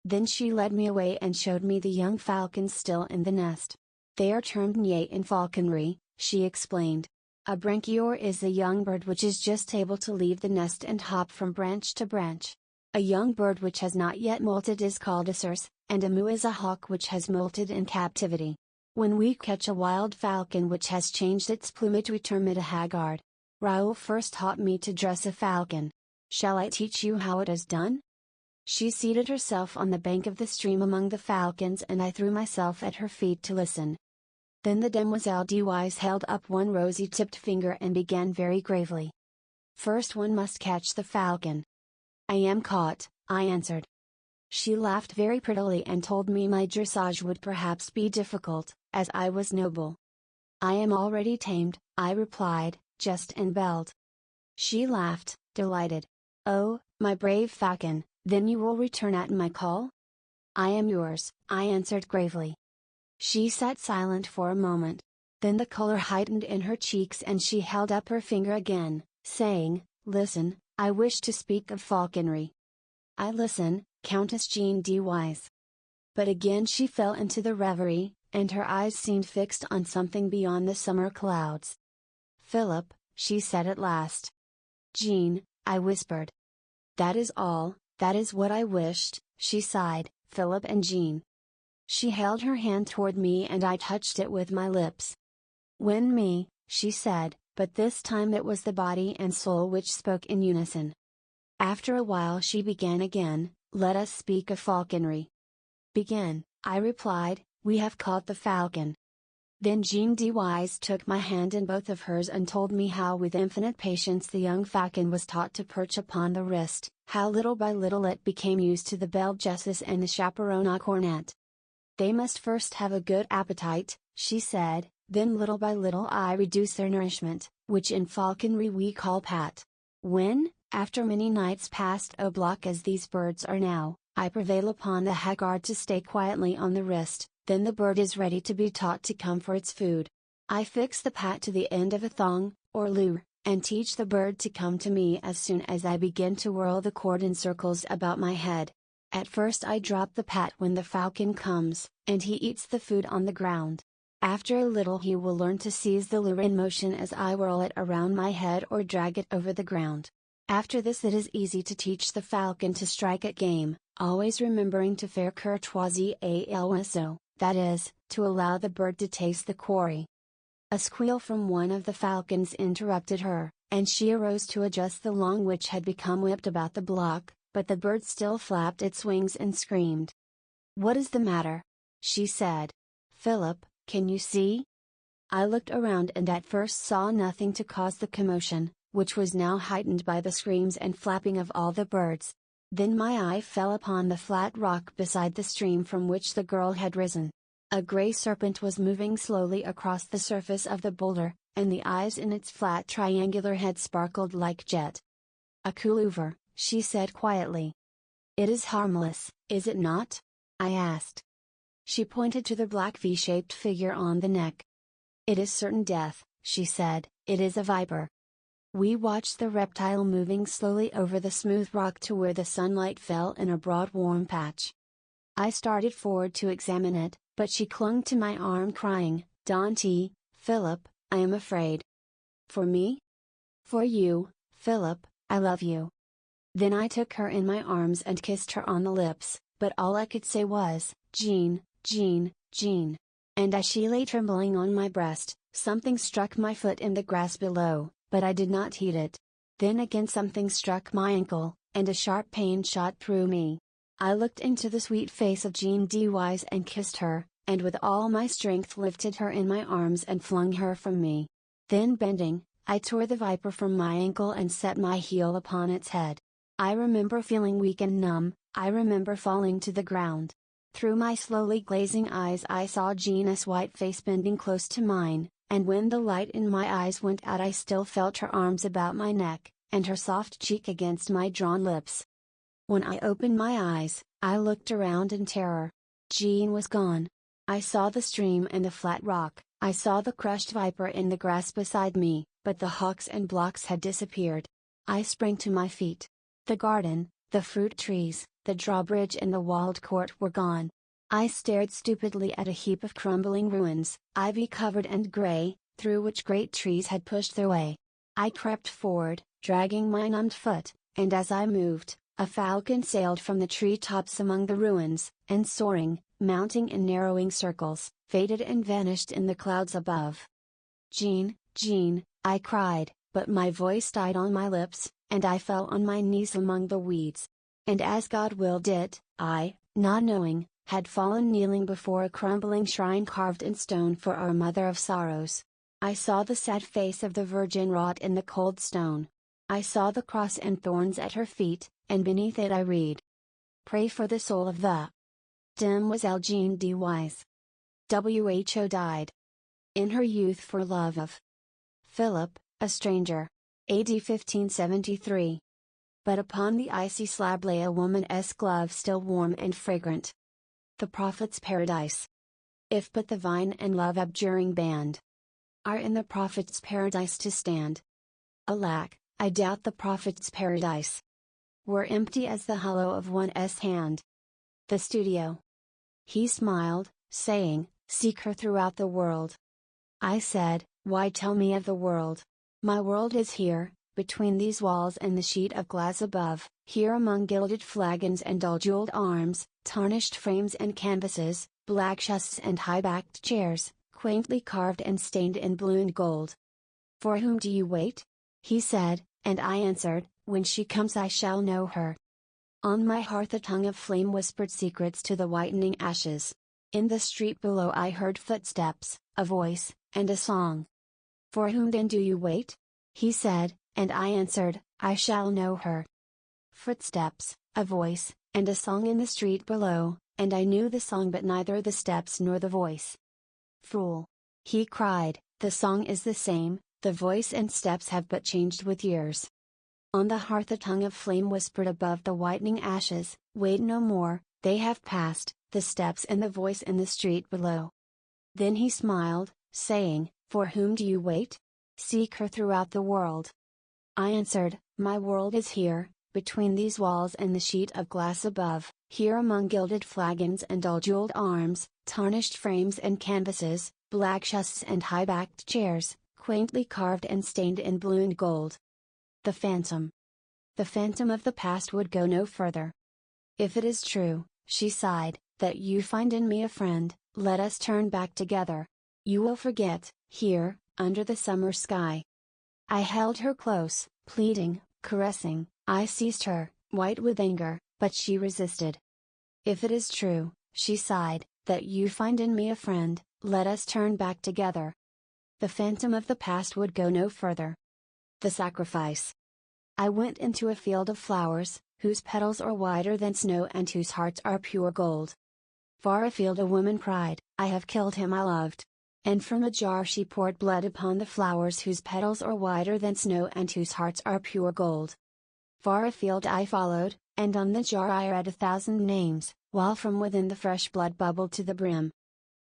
Then she led me away and showed me the young falcons still in the nest. "They are termed niais in falconry," she explained. "A branchior is the young bird which is just able to leave the nest and hop from branch to branch. A young bird which has not yet molted is called a cerce, and a moo is a hawk which has molted in captivity. When we catch a wild falcon which has changed its plumage we term it a haggard. Raoul first taught me to dress a falcon. Shall I teach you how it is done?" She seated herself on the bank of the stream among the falcons and I threw myself at her feet to listen. Then the Demoiselle de Wise held up one rosy-tipped finger and began very gravely. "First one must catch the falcon." I am caught, I answered. She laughed very prettily and told me my dressage would perhaps be difficult, as I was noble. I am already tamed, I replied, just and belled. She laughed, delighted. Oh, my brave falcon, then you will return at my call? I am yours, I answered gravely. She sat silent for a moment. Then the color heightened in her cheeks and she held up her finger again, saying, Listen, I wish to speak of falconry. I listen, Countess Jean de Wise. But again she fell into the reverie, and her eyes seemed fixed on something beyond the summer clouds. Philip, she said at last. Jean, I whispered. That is all, that is what I wished, she sighed, Philip and Jean. She held her hand toward me and I touched it with my lips. Win me, she said, but this time it was the body and soul which spoke in unison. After a while she began again, let us speak of falconry. Begin, I replied, we have caught the falcon. Then Jean de Wise took my hand in both of hers and told me how with infinite patience the young falcon was taught to perch upon the wrist, how little by little it became used to the bell jesses and the chaperona cornet. They must first have a good appetite, she said, then little by little I reduce their nourishment, which in falconry we call pat. When, after many nights passed au bloc as these birds are now, I prevail upon the haggard to stay quietly on the wrist, then the bird is ready to be taught to come for its food. I fix the pat to the end of a thong, or lure, and teach the bird to come to me as soon as I begin to whirl the cord in circles about my head. At first I drop the pat when the falcon comes, and he eats the food on the ground. After a little he will learn to seize the lure in motion as I whirl it around my head or drag it over the ground. After this it is easy to teach the falcon to strike at game, always remembering to faire courtoisie à l'oiseau, that is, to allow the bird to taste the quarry. A squeal from one of the falcons interrupted her, and she arose to adjust the long which had become whipped about the block, but the bird still flapped its wings and screamed. What is the matter? She said. Philip, can you see? I looked around and at first saw nothing to cause the commotion, which was now heightened by the screams and flapping of all the birds. Then my eye fell upon the flat rock beside the stream from which the girl had risen. A gray serpent was moving slowly across the surface of the boulder, and the eyes in its flat triangular head sparkled like jet. A couleuvre, she said quietly. It is harmless, is it not? I asked. She pointed to the black V-shaped figure on the neck. It is certain death, she said, it is a viper. We watched the reptile moving slowly over the smooth rock to where the sunlight fell in a broad warm patch. I started forward to examine it, but she clung to my arm crying, Dante, Philip, I am afraid. For me? For you, Philip, I love you. Then I took her in my arms and kissed her on the lips, but all I could say was, Jean, Jean, Jean. And as she lay trembling on my breast, something struck my foot in the grass below, but I did not heed it. Then again something struck my ankle, and a sharp pain shot through me. I looked into the sweet face of Jean de Wise and kissed her, and with all my strength lifted her in my arms and flung her from me. Then bending, I tore the viper from my ankle and set my heel upon its head. I remember feeling weak and numb, I remember falling to the ground. Through my slowly glazing eyes I saw Jean's white face bending close to mine, and when the light in my eyes went out I still felt her arms about my neck, and her soft cheek against my drawn lips. When I opened my eyes, I looked around in terror. Jean was gone. I saw the stream and the flat rock, I saw the crushed viper in the grass beside me, but the hawks and blocks had disappeared. I sprang to my feet. The garden, the fruit trees, the drawbridge and the walled court were gone. I stared stupidly at a heap of crumbling ruins, ivy covered and gray, through which great trees had pushed their way. I crept forward, dragging my numbed foot, and as I moved, a falcon sailed from the tree-tops among the ruins, and soaring, mounting in narrowing circles, faded and vanished in the clouds above. Jean, Jean, I cried, but my voice died on my lips, and I fell on my knees among the weeds. And as God willed it, I, not knowing, had fallen kneeling before a crumbling shrine carved in stone for our Mother of Sorrows. I saw the sad face of the Virgin wrought in the cold stone. I saw the cross and thorns at her feet, and beneath it I read. Pray for the soul of the Mademoiselle Jean de Wise. Who died in her youth for love of Philip, a stranger. AD 1573. But upon the icy slab lay a woman's glove still warm and fragrant. The prophet's paradise. If but the vine and love abjuring band are in the prophet's paradise to stand. Alack, I doubt the prophet's paradise were empty as the hollow of one's hand. The studio. He smiled, saying, seek her throughout the world. I said, why tell me of the world? My world is here, between these walls and the sheet of glass above, here among gilded flagons and dull jeweled arms, tarnished frames and canvases, black chests and high-backed chairs, quaintly carved and stained in blue and gold. For whom do you wait? He said, and I answered, when she comes I shall know her. On my hearth a tongue of flame whispered secrets to the whitening ashes. In the street below I heard footsteps, a voice, and a song. For whom then do you wait? He said, and I answered, I shall know her. Footsteps, a voice, and a song in the street below, and I knew the song but neither the steps nor the voice. Fool! He cried, the song is the same, the voice and steps have but changed with years. On the hearth a tongue of flame whispered above the whitening ashes, wait no more, they have passed, the steps and the voice in the street below. Then he smiled, saying, for whom do you wait? Seek her throughout the world. I answered, my world is here, between these walls and the sheet of glass above, here among gilded flagons and dull jeweled arms, tarnished frames and canvases, black chests and high-backed chairs, quaintly carved and stained in blue and gold. The phantom. The phantom of the past would go no further. If it is true, she sighed, that you find in me a friend, let us turn back together. You will forget, here, under the summer sky. I held her close, pleading, caressing, I seized her, white with anger, but she resisted. If it is true, she sighed, that you find in me a friend, let us turn back together. The phantom of the past would go no further. The sacrifice. I went into a field of flowers, whose petals are whiter than snow and whose hearts are pure gold. Far afield a woman cried, I have killed him I loved. And from a jar she poured blood upon the flowers whose petals are whiter than snow and whose hearts are pure gold. Far afield I followed, and on the jar I read 1,000 names, while from within the fresh blood bubbled to the brim.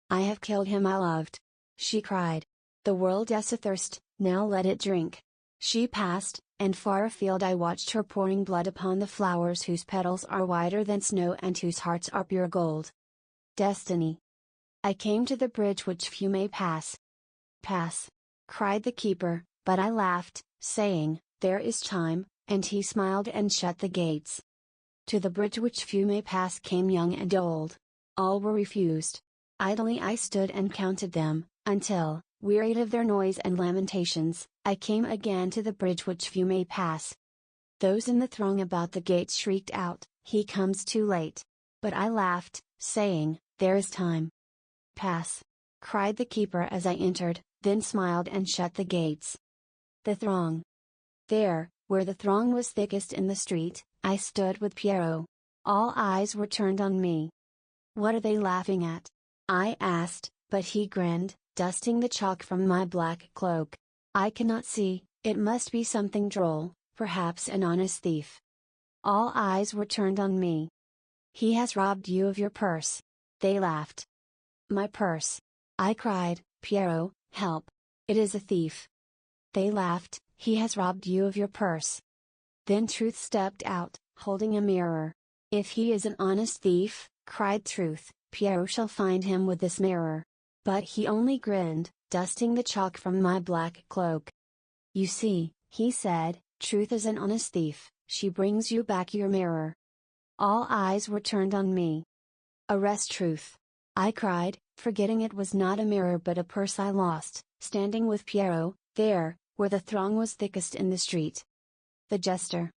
I have killed him I loved. She cried. The world is athirst, now let it drink. She passed, and far afield I watched her pouring blood upon the flowers whose petals are whiter than snow and whose hearts are pure gold. Destiny. I came to the bridge which few may pass. Pass! Cried the keeper, but I laughed, saying, there is time, and he smiled and shut the gates. To the bridge which few may pass came young and old. All were refused. Idly I stood and counted them, until, wearied of their noise and lamentations, I came again to the bridge which few may pass. Those in the throng about the gates shrieked out, he comes too late. But I laughed, saying, there is time. Pass! Cried the keeper as I entered, then smiled and shut the gates. The throng. There, where the throng was thickest in the street, I stood with Pierrot. All eyes were turned on me. What are they laughing at? I asked, but he grinned, dusting the chalk from my black cloak. I cannot see, it must be something droll, perhaps an honest thief. All eyes were turned on me. He has robbed you of your purse. They laughed. My purse! I cried, Pierrot, help! It is a thief. They laughed, he has robbed you of your purse. Then Truth stepped out, holding a mirror. If he is an honest thief, cried Truth, Pierrot shall find him with this mirror. But he only grinned, dusting the chalk from my black cloak. You see, he said, Truth is an honest thief, she brings you back your mirror. All eyes were turned on me. Arrest Truth! I cried, forgetting it was not a mirror but a purse I lost, standing with Pierrot, there, where the throng was thickest in the street. The jester.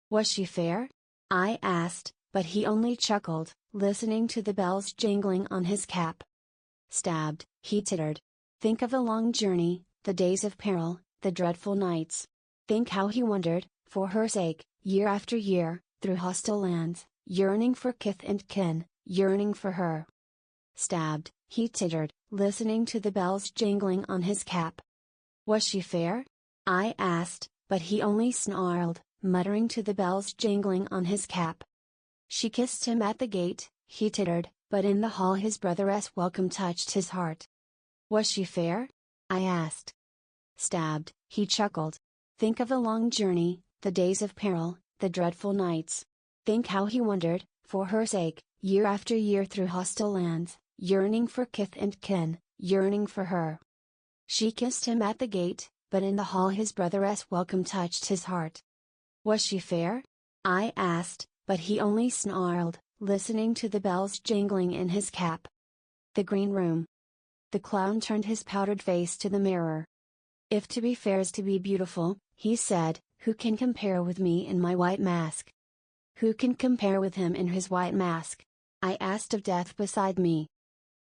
Was she fair? I asked, but he only chuckled, listening to the bells jingling on his cap. Stabbed, he tittered. Think of the long journey, the days of peril, the dreadful nights. Think how he wondered, for her sake, year after year, through hostile lands, yearning for kith and kin, yearning for her. Stabbed, he tittered, listening to the bells jingling on his cap. Was she fair? I asked, but he only snarled, muttering to the bells jingling on his cap. She kissed him at the gate, he tittered, but in the hall his brother's welcome touched his heart. Was she fair? I asked. Stabbed, he chuckled. Think of the long journey, the days of peril, the dreadful nights. Think how he wandered, for her sake, year after year through hostile lands, yearning for kith and kin, yearning for her. She kissed him at the gate, but in the hall his brother's welcome touched his heart. Was she fair? I asked, but he only snarled, listening to the bells jingling in his cap. The green room. The clown turned his powdered face to the mirror. If to be fair is to be beautiful, he said, who can compare with me in my white mask? Who can compare with him in his white mask? I asked of Death beside me.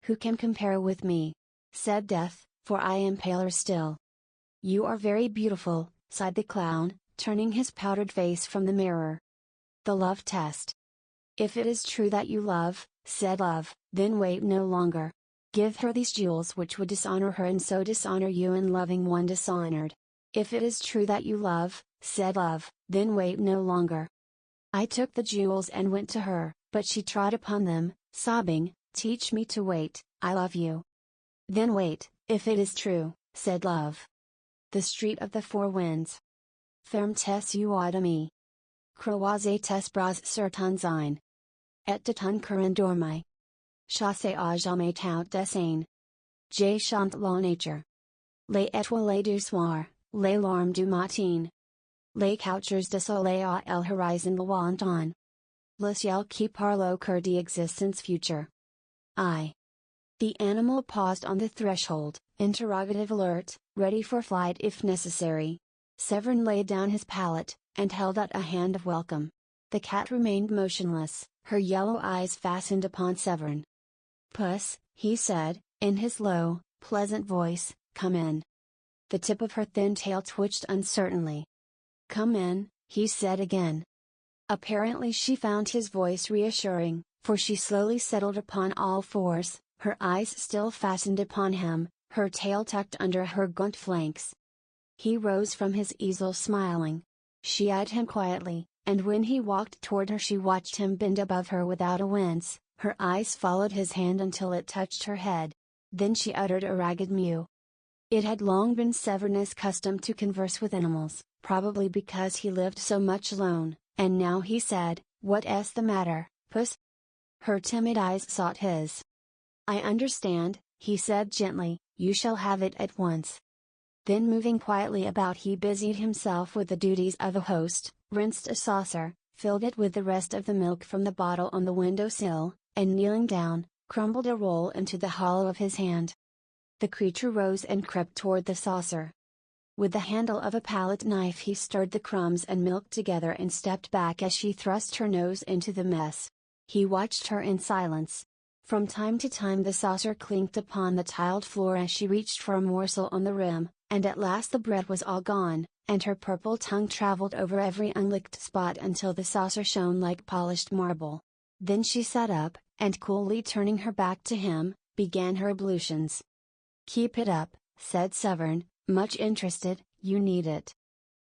Who can compare with me? Said Death, for I am paler still. You are very beautiful, sighed the clown, turning his powdered face from the mirror. The love test. If it is true that you love, said Love, then wait no longer. Give her these jewels which would dishonor her and so dishonor you in loving one dishonored. If it is true that you love, said Love, then wait no longer. I took the jewels and went to her, but she trod upon them, sobbing, teach me to wait, I love you. Then wait, if it is true, said Love. The street of the four winds. Ferme tes yeux à mi. Croisez tes bras sur ton sein. Et de ton cœur endormi. Chasse à jamais tout dessein. Je chante la nature. Les étoiles du soir, les larmes du matin. Les couchers de soleil à l'horizon lointain. Le ciel qui parle au cœur d'existence future. I. The animal paused on the threshold, interrogative alert, ready for flight if necessary. Severin laid down his palette, and held out a hand of welcome. The cat remained motionless, her yellow eyes fastened upon Severin. Puss, he said, in his low, pleasant voice, come in. The tip of her thin tail twitched uncertainly. Come in, he said again. Apparently she found his voice reassuring, for she slowly settled upon all fours, her eyes still fastened upon him, her tail tucked under her gaunt flanks. He rose from his easel smiling. She eyed him quietly, and when he walked toward her she watched him bend above her without a wince, her eyes followed his hand until it touched her head. Then she uttered a ragged mew. It had long been Severin's custom to converse with animals, probably because he lived so much alone, and now he said, "What's the matter, Puss?" Her timid eyes sought his. "I understand," he said gently, "you shall have it at once." Then moving quietly about he busied himself with the duties of a host, rinsed a saucer, filled it with the rest of the milk from the bottle on the window sill, and kneeling down, crumbled a roll into the hollow of his hand. The creature rose and crept toward the saucer. With the handle of a palette knife he stirred the crumbs and milk together and stepped back as she thrust her nose into the mess. He watched her in silence. From time to time the saucer clinked upon the tiled floor as she reached for a morsel on the rim, and at last the bread was all gone, and her purple tongue traveled over every unlicked spot until the saucer shone like polished marble. Then she sat up, and coolly turning her back to him, began her ablutions. "Keep it up," said Severin, much interested, "you need it."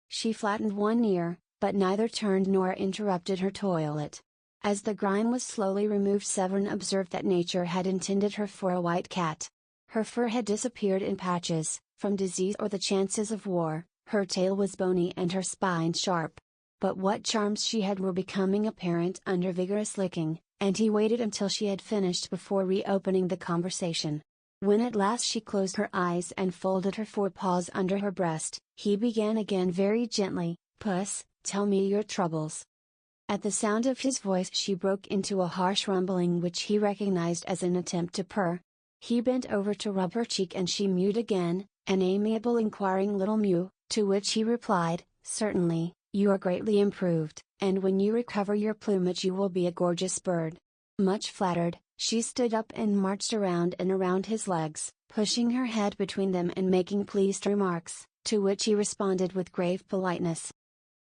She flattened one ear, but neither turned nor interrupted her toilet. As the grime was slowly removed Severin observed that nature had intended her for a white cat. Her fur had disappeared in patches, from disease or the chances of war, her tail was bony and her spine sharp. But what charms she had were becoming apparent under vigorous licking, and he waited until she had finished before reopening the conversation. When at last she closed her eyes and folded her forepaws under her breast, he began again very gently, "Puss, tell me your troubles." At the sound of his voice she broke into a harsh rumbling which he recognized as an attempt to purr. He bent over to rub her cheek and she mewed again, an amiable inquiring little mew, to which he replied, "Certainly, you are greatly improved, and when you recover your plumage you will be a gorgeous bird." Much flattered, she stood up and marched around and around his legs, pushing her head between them and making pleased remarks, to which he responded with grave politeness.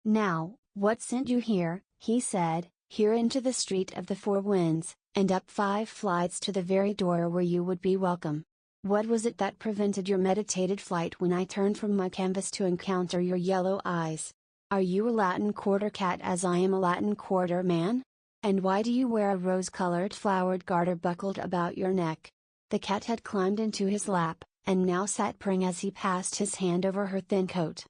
"Now, what sent you here?" he said, "Here into the street of the four winds, and up 5 flights to the very door where you would be welcome. What was it that prevented your meditated flight when I turned from my canvas to encounter your yellow eyes? Are you a Latin Quarter cat as I am a Latin Quarter man? And why do you wear a rose-colored flowered garter buckled about your neck?" The cat had climbed into his lap, and now sat purring as he passed his hand over her thin coat.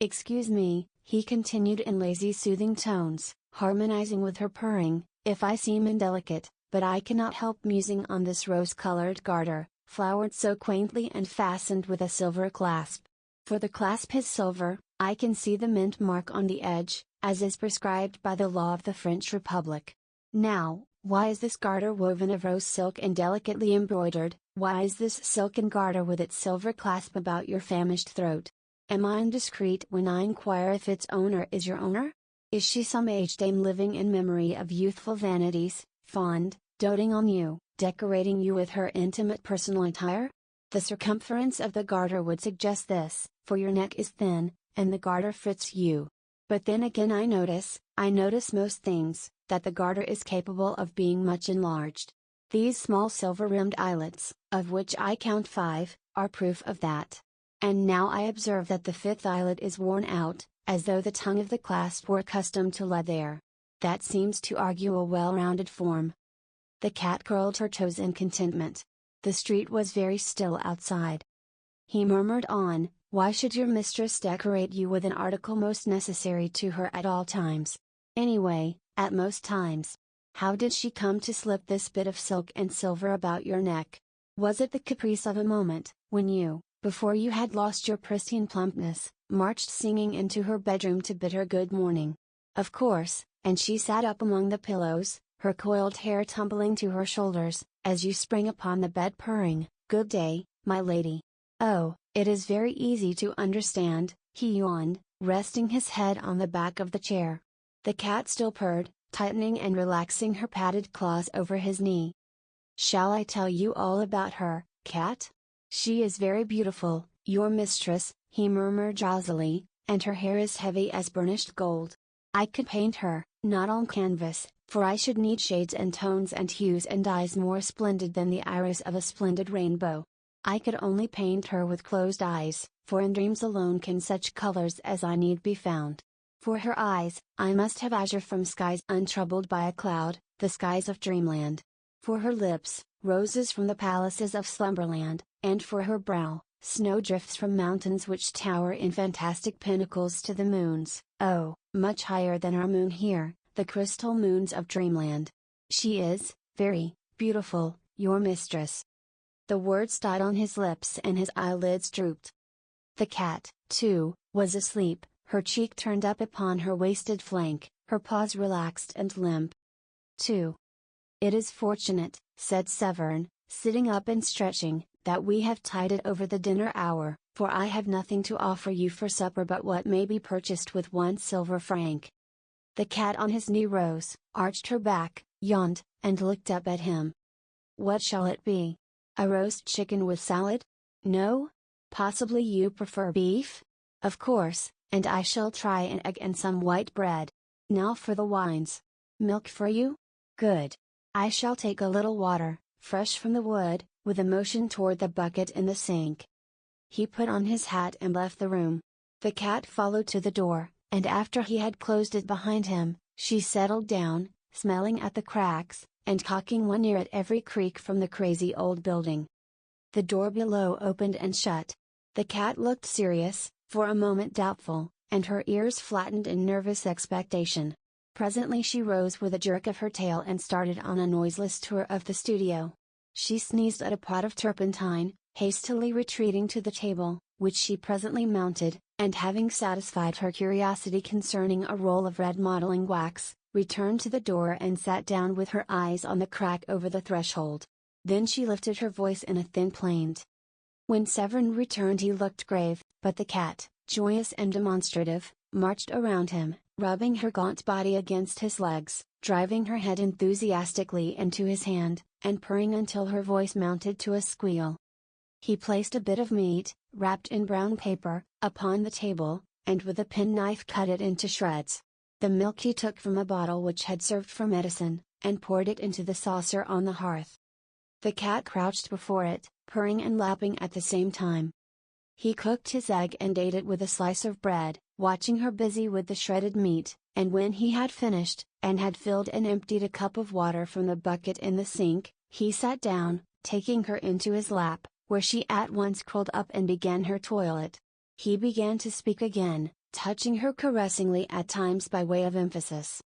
"Excuse me," he continued in lazy soothing tones, harmonizing with her purring, "if I seem indelicate, but I cannot help musing on this rose-colored garter, flowered so quaintly and fastened with a silver clasp. For the clasp is silver, I can see the mint mark on the edge, as is prescribed by the law of the French Republic. Now, why is this garter woven of rose silk and delicately embroidered? Why is this silken garter with its silver clasp about your famished throat? Am I indiscreet when I inquire if its owner is your owner? Is she some aged dame living in memory of youthful vanities, fond, doting on you, decorating you with her intimate personal attire? The circumference of the garter would suggest this, for your neck is thin, and the garter fits you. But then again I notice most things, that the garter is capable of being much enlarged. These small silver-rimmed eyelets, of which I count 5, are proof of that. And now I observe that the 5th eyelet is worn out, as though the tongue of the clasp were accustomed to lie there. That seems to argue a well-rounded form." The cat curled her toes in contentment. The street was very still outside. He murmured on, "Why should your mistress decorate you with an article most necessary to her at all times? Anyway, at most times. How did she come to slip this bit of silk and silver about your neck? Was it the caprice of a moment, when you, before you had lost your pristine plumpness, marched singing into her bedroom to bid her good morning? Of course, and she sat up among the pillows, her coiled hair tumbling to her shoulders, as you sprang upon the bed purring, 'Good day, my lady.' Oh, it is very easy to understand," he yawned, resting his head on the back of the chair. The cat still purred, tightening and relaxing her padded claws over his knee. "Shall I tell you all about her, cat? She is very beautiful, your mistress," he murmured drowsily, "and her hair is heavy as burnished gold. I could paint her, not on canvas, for I should need shades and tones and hues and dyes more splendid than the iris of a splendid rainbow. I could only paint her with closed eyes, for in dreams alone can such colors as I need be found. For her eyes, I must have azure from skies untroubled by a cloud, the skies of dreamland. For her lips, roses from the palaces of slumberland, and for her brow, snowdrifts from mountains which tower in fantastic pinnacles to the moons, oh, much higher than our moon here, the crystal moons of dreamland. She is, very, beautiful, your mistress." The words died on his lips and his eyelids drooped. The cat, too, was asleep, her cheek turned up upon her wasted flank, her paws relaxed and limp. 2. "It is fortunate," said Severn, sitting up and stretching, "that we have tided over the dinner hour, for I have nothing to offer you for supper but what may be purchased with 1 silver franc." The cat on his knee rose, arched her back, yawned, and looked up at him. "What shall it be? A roast chicken with salad? No? Possibly you prefer beef? Of course, and I shall try an egg and some white bread. Now for the wines. Milk for you? Good. I shall take a little water, fresh from the wood," with a motion toward the bucket in the sink. He put on his hat and left the room. The cat followed to the door, and after he had closed it behind him, she settled down, smelling at the cracks, and cocking one ear at every creak from the crazy old building. The door below opened and shut. The cat looked serious, for a moment doubtful, and her ears flattened in nervous expectation. Presently she rose with a jerk of her tail and started on a noiseless tour of the studio. She sneezed at a pot of turpentine, hastily retreating to the table, which she presently mounted, and having satisfied her curiosity concerning a roll of red modeling wax, returned to the door and sat down with her eyes on the crack over the threshold. Then she lifted her voice in a thin plaint. When Severn returned he looked grave, but the cat, joyous and demonstrative, marched around him, rubbing her gaunt body against his legs, driving her head enthusiastically into his hand, and purring until her voice mounted to a squeal. He placed a bit of meat, wrapped in brown paper, upon the table, and with a penknife cut it into shreds. The milk he took from a bottle which had served for medicine, and poured it into the saucer on the hearth. The cat crouched before it, purring and lapping at the same time. He cooked his egg and ate it with a slice of bread, watching her busy with the shredded meat, and when he had finished, and had filled and emptied a cup of water from the bucket in the sink, he sat down, taking her into his lap, where she at once curled up and began her toilet. He began to speak again, touching her caressingly at times by way of emphasis.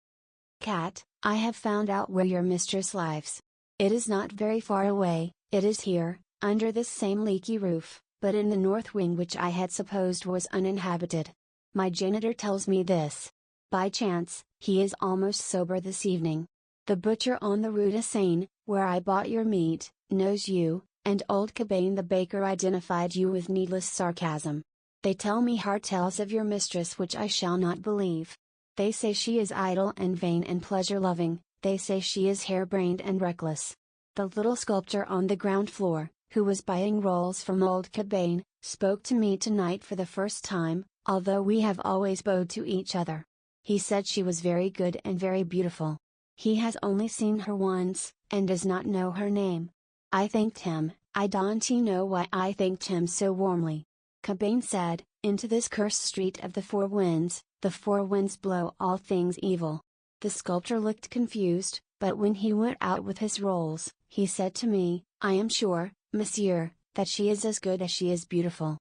"Cat, I have found out where your mistress lives. It is not very far away, it is here, under this same leaky roof, but in the north wing which I had supposed was uninhabited. My janitor tells me this. By chance, he is almost sober this evening. The butcher on the Rue de Seine, where I bought your meat, knows you, and old Cabane the baker identified you with needless sarcasm. They tell me hard tales of your mistress which I shall not believe. They say she is idle and vain and pleasure-loving, they say she is harebrained and reckless. The little sculptor on the ground floor, who was buying rolls from old Cabane, spoke to me tonight for the first time, although we have always bowed to each other. He said she was very good and very beautiful. He has only seen her once, and does not know her name. I thanked him. I don't know why I thanked him so warmly. Cabane said, into this cursed street of the four winds blow all things evil. The sculptor looked confused, but when he went out with his rolls, he said to me, I am sure, monsieur, that she is as good as she is beautiful.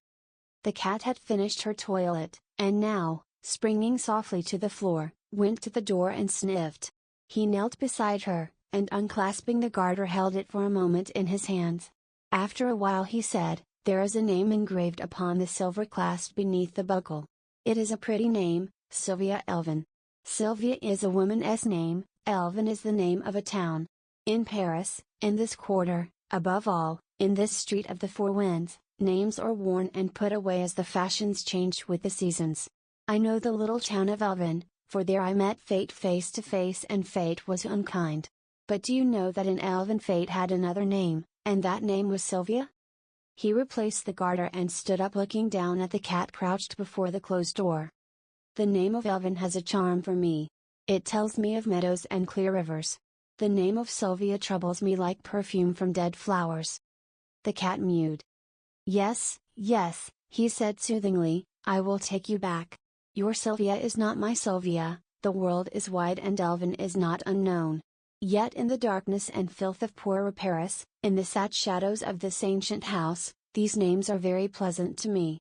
The cat had finished her toilet, and now, springing softly to the floor, went to the door and sniffed. He knelt beside her, and unclasping the garter held it for a moment in his hands. After a while he said, there is a name engraved upon the silver clasp beneath the buckle. It is a pretty name, Sylvia Elvin. Sylvia is a woman's name, Elvin is the name of a town. In Paris, in this quarter, above all, in this street of the four winds, names are worn and put away as the fashions change with the seasons. I know the little town of Elvin, for there I met Fate face to face and Fate was unkind. But do you know that in Elvin Fate had another name, and that name was Sylvia? He replaced the garter and stood up looking down at the cat crouched before the closed door. The name of Elvin has a charm for me. It tells me of meadows and clear rivers. The name of Sylvia troubles me like perfume from dead flowers. The cat mewed. Yes, yes, he said soothingly, I will take you back. Your Sylvia is not my Sylvia, the world is wide and Elvin is not unknown. Yet in the darkness and filth of poor Paris, in the sad shadows of this ancient house, these names are very pleasant to me.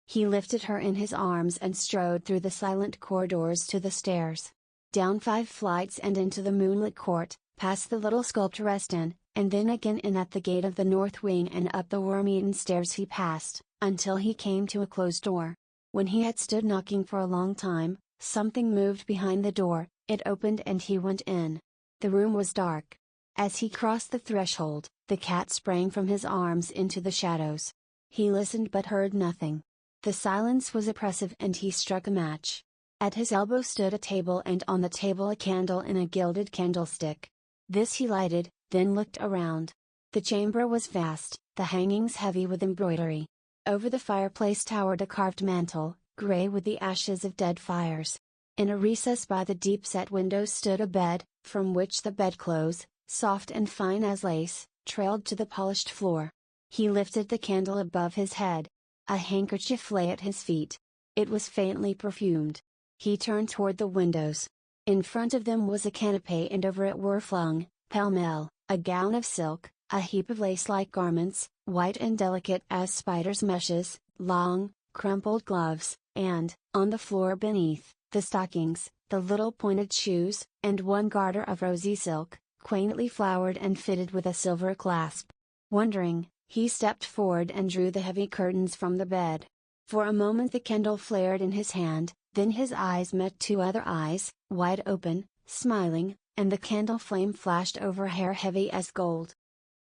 He lifted her in his arms and strode through the silent corridors to the stairs. Down 5 flights and into the moonlit court, past the little sculptor's den, and then again in at the gate of the north wing and up the worm-eaten stairs he passed, until he came to a closed door. When he had stood knocking for a long time, something moved behind the door, it opened and he went in. The room was dark. As he crossed the threshold, the cat sprang from his arms into the shadows. He listened but heard nothing. The silence was oppressive and he struck a match. At his elbow stood a table and on the table a candle in a gilded candlestick. This he lighted, then looked around. The chamber was vast, the hangings heavy with embroidery. Over the fireplace towered a carved mantel, grey with the ashes of dead fires. In a recess by the deep-set windows stood a bed, from which the bedclothes, soft and fine as lace, trailed to the polished floor. He lifted the candle above his head. A handkerchief lay at his feet. It was faintly perfumed. He turned toward the windows. In front of them was a canapé and over it were flung, pell-mell, a gown of silk, a heap of lace-like garments, white and delicate as spider's meshes, long, crumpled gloves, and, on the floor beneath, the stockings, the little pointed shoes, and one garter of rosy silk, quaintly flowered and fitted with a silver clasp. Wondering, he stepped forward and drew the heavy curtains from the bed. For a moment the candle flared in his hand, then his eyes met 2 other eyes, wide open, smiling, and the candle flame flashed over hair heavy as gold.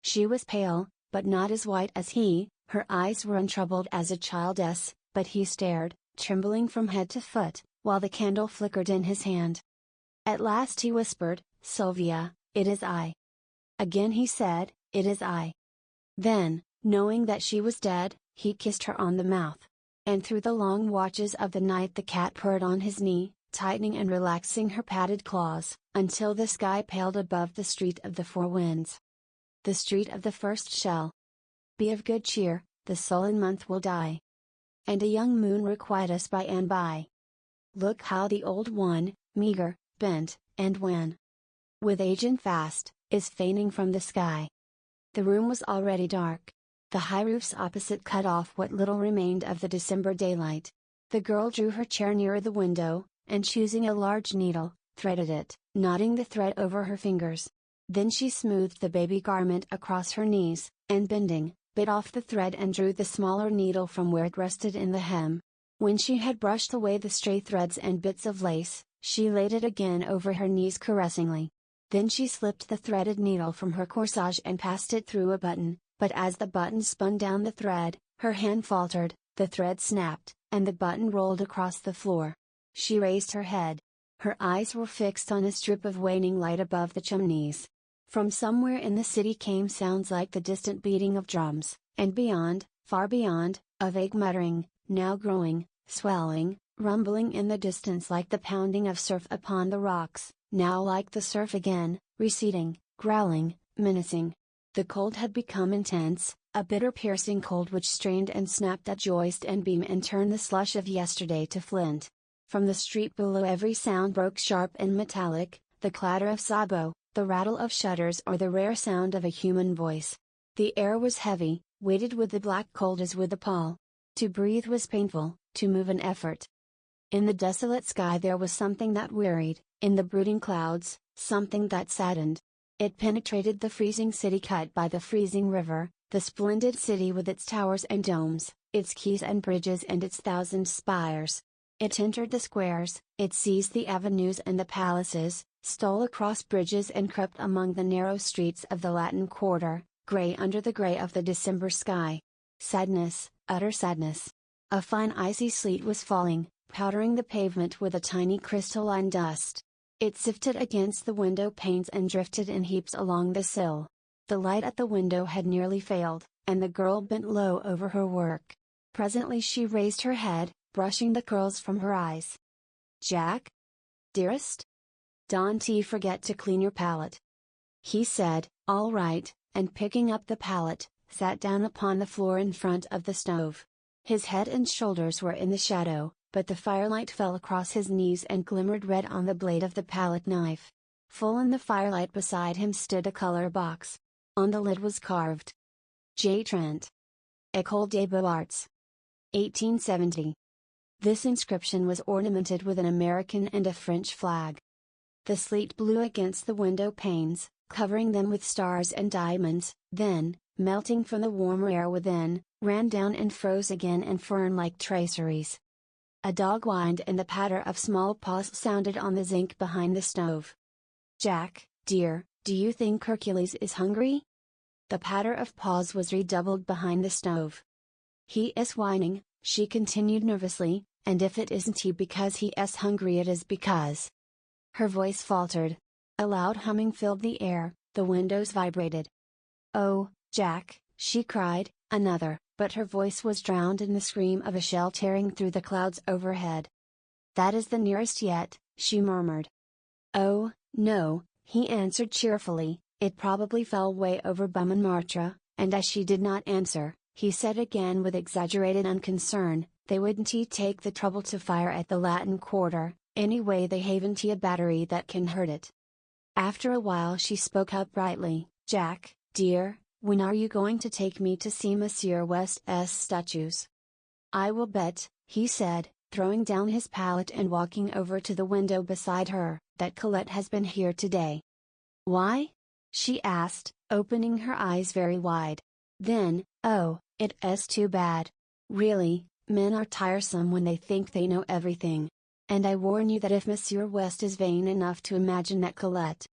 She was pale, but not as white as he, her eyes were untroubled as a child's, but he stared, trembling from head to foot, while the candle flickered in his hand. At last he whispered, Sylvia, it is I. Again he said, it is I. Then, knowing that she was dead, he kissed her on the mouth. And through the long watches of the night the cat purred on his knee, tightening and relaxing her padded claws, until the sky paled above the street of the four winds. The street of the first shell. Be of good cheer, the sullen month will die. And a young moon requite us by and by. Look how the old one, meager, bent, and wan, with age and fast, is feigning from the sky. The room was already dark. The high roofs opposite cut off what little remained of the December daylight. The girl drew her chair nearer the window, and choosing a large needle, threaded it, knotting the thread over her fingers. Then she smoothed the baby garment across her knees, and bending, bit off the thread and drew the smaller needle from where it rested in the hem. When she had brushed away the stray threads and bits of lace, she laid it again over her knees caressingly. Then she slipped the threaded needle from her corsage and passed it through a button, but as the button spun down the thread, her hand faltered, the thread snapped, and the button rolled across the floor. She raised her head. Her eyes were fixed on a strip of waning light above the chimneys. From somewhere in the city came sounds like the distant beating of drums, and beyond, far beyond, a vague muttering, now growing, swelling, rumbling in the distance like the pounding of surf upon the rocks, now like the surf again, receding, growling, menacing. The cold had become intense, a bitter piercing cold which strained and snapped at joist and beam and turned the slush of yesterday to flint. From the street below every sound broke sharp and metallic, the clatter of sabot, the rattle of shutters or the rare sound of a human voice. The air was heavy, weighted with the black cold as with a pall. To breathe was painful, to move an effort. In the desolate sky there was something that wearied, in the brooding clouds, something that saddened. It penetrated the freezing city cut by the freezing river, the splendid city with its towers and domes, its quays and bridges and its thousand spires. It entered the squares, it seized the avenues and the palaces, stole across bridges and crept among the narrow streets of the Latin Quarter, grey under the grey of the December sky. Sadness, utter sadness. A fine icy sleet was falling, powdering the pavement with a tiny crystalline dust. It sifted against the window panes and drifted in heaps along the sill. The light at the window had nearly failed, and the girl bent low over her work. Presently she raised her head, brushing the curls from her eyes. "Jack? Dearest? Don't forget to clean your palette." He said, "All right," and picking up the palette, sat down upon the floor in front of the stove. His head and shoulders were in the shadow, but the firelight fell across his knees and glimmered red on the blade of the palette knife. Full in the firelight beside him stood a color box. On the lid was carved, J. Trent, École des Beaux-Arts, 1870. This inscription was ornamented with an American and a French flag. The sleet blew against the window panes, covering them with stars and diamonds, then, melting from the warmer air within, ran down and froze again in fern-like traceries. A dog whined and the patter of small paws sounded on the zinc behind the stove. "Jack, dear, do you think Hercules is hungry?" The patter of paws was redoubled behind the stove. "He is whining," she continued nervously, "and if it isn't he because he is hungry it is because—" Her voice faltered. A loud humming filled the air, the windows vibrated. "Oh, Jack," she cried, "another," but her voice was drowned in the scream of a shell tearing through the clouds overhead. "That is the nearest yet," she murmured. "Oh, no," he answered cheerfully, "it probably fell way over Montmartre," and as she did not answer, he said again with exaggerated unconcern, "They wouldn't take the trouble to fire at the Latin Quarter, anyway they haven't a battery that can hurt it." After a while she spoke up brightly, "Jack, dear, when are you going to take me to see Monsieur West's statues?" "I will bet," he said, throwing down his palette and walking over to the window beside her, "that Colette has been here today." "Why?" she asked, opening her eyes very wide. Then, "Oh, it is too bad. Really, men are tiresome when they think they know everything. And I warn you that if Monsieur West is vain enough to imagine that Colette—"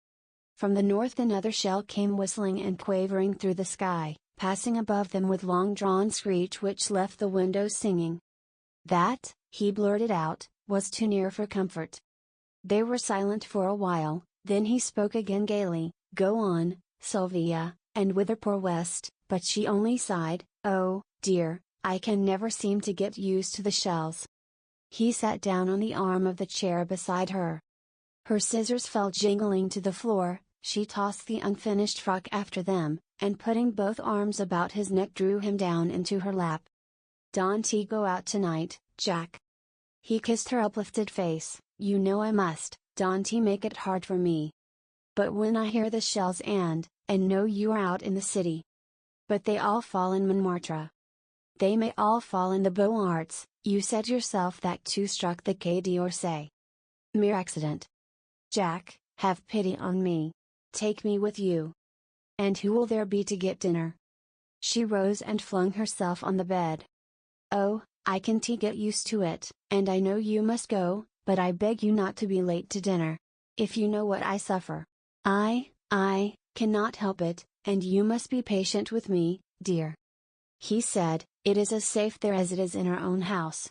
From the north another shell came whistling and quavering through the sky, passing above them with long-drawn screech which left the windows singing. That, he blurted out, was too near for comfort. They were silent for a while, then he spoke again gaily, "Go on, Sylvia, and whither poor West," but she only sighed, "Oh, dear, I can never seem to get used to the shells." He sat down on the arm of the chair beside her. Her scissors fell jingling to the floor. She tossed the unfinished frock after them, and putting both arms about his neck drew him down into her lap. "Don't go out tonight, Jack." He kissed her uplifted face. "You know I must, don't make it hard for me. But when I hear the shells and know you are out in the city. But they all fall in Montmartre. They may all fall in the Beaux-Arts, you said yourself that two struck the Quai d'Orsay. Mere accident. Jack, have pity on me. Take me with you. And who will there be to get dinner?" She rose and flung herself on the bed. "Oh, I can get used to it, and I know you must go, but I beg you not to be late to dinner. If you know what I suffer. I cannot help it, and you must be patient with me, dear." He said, "It is as safe there as it is in our own house."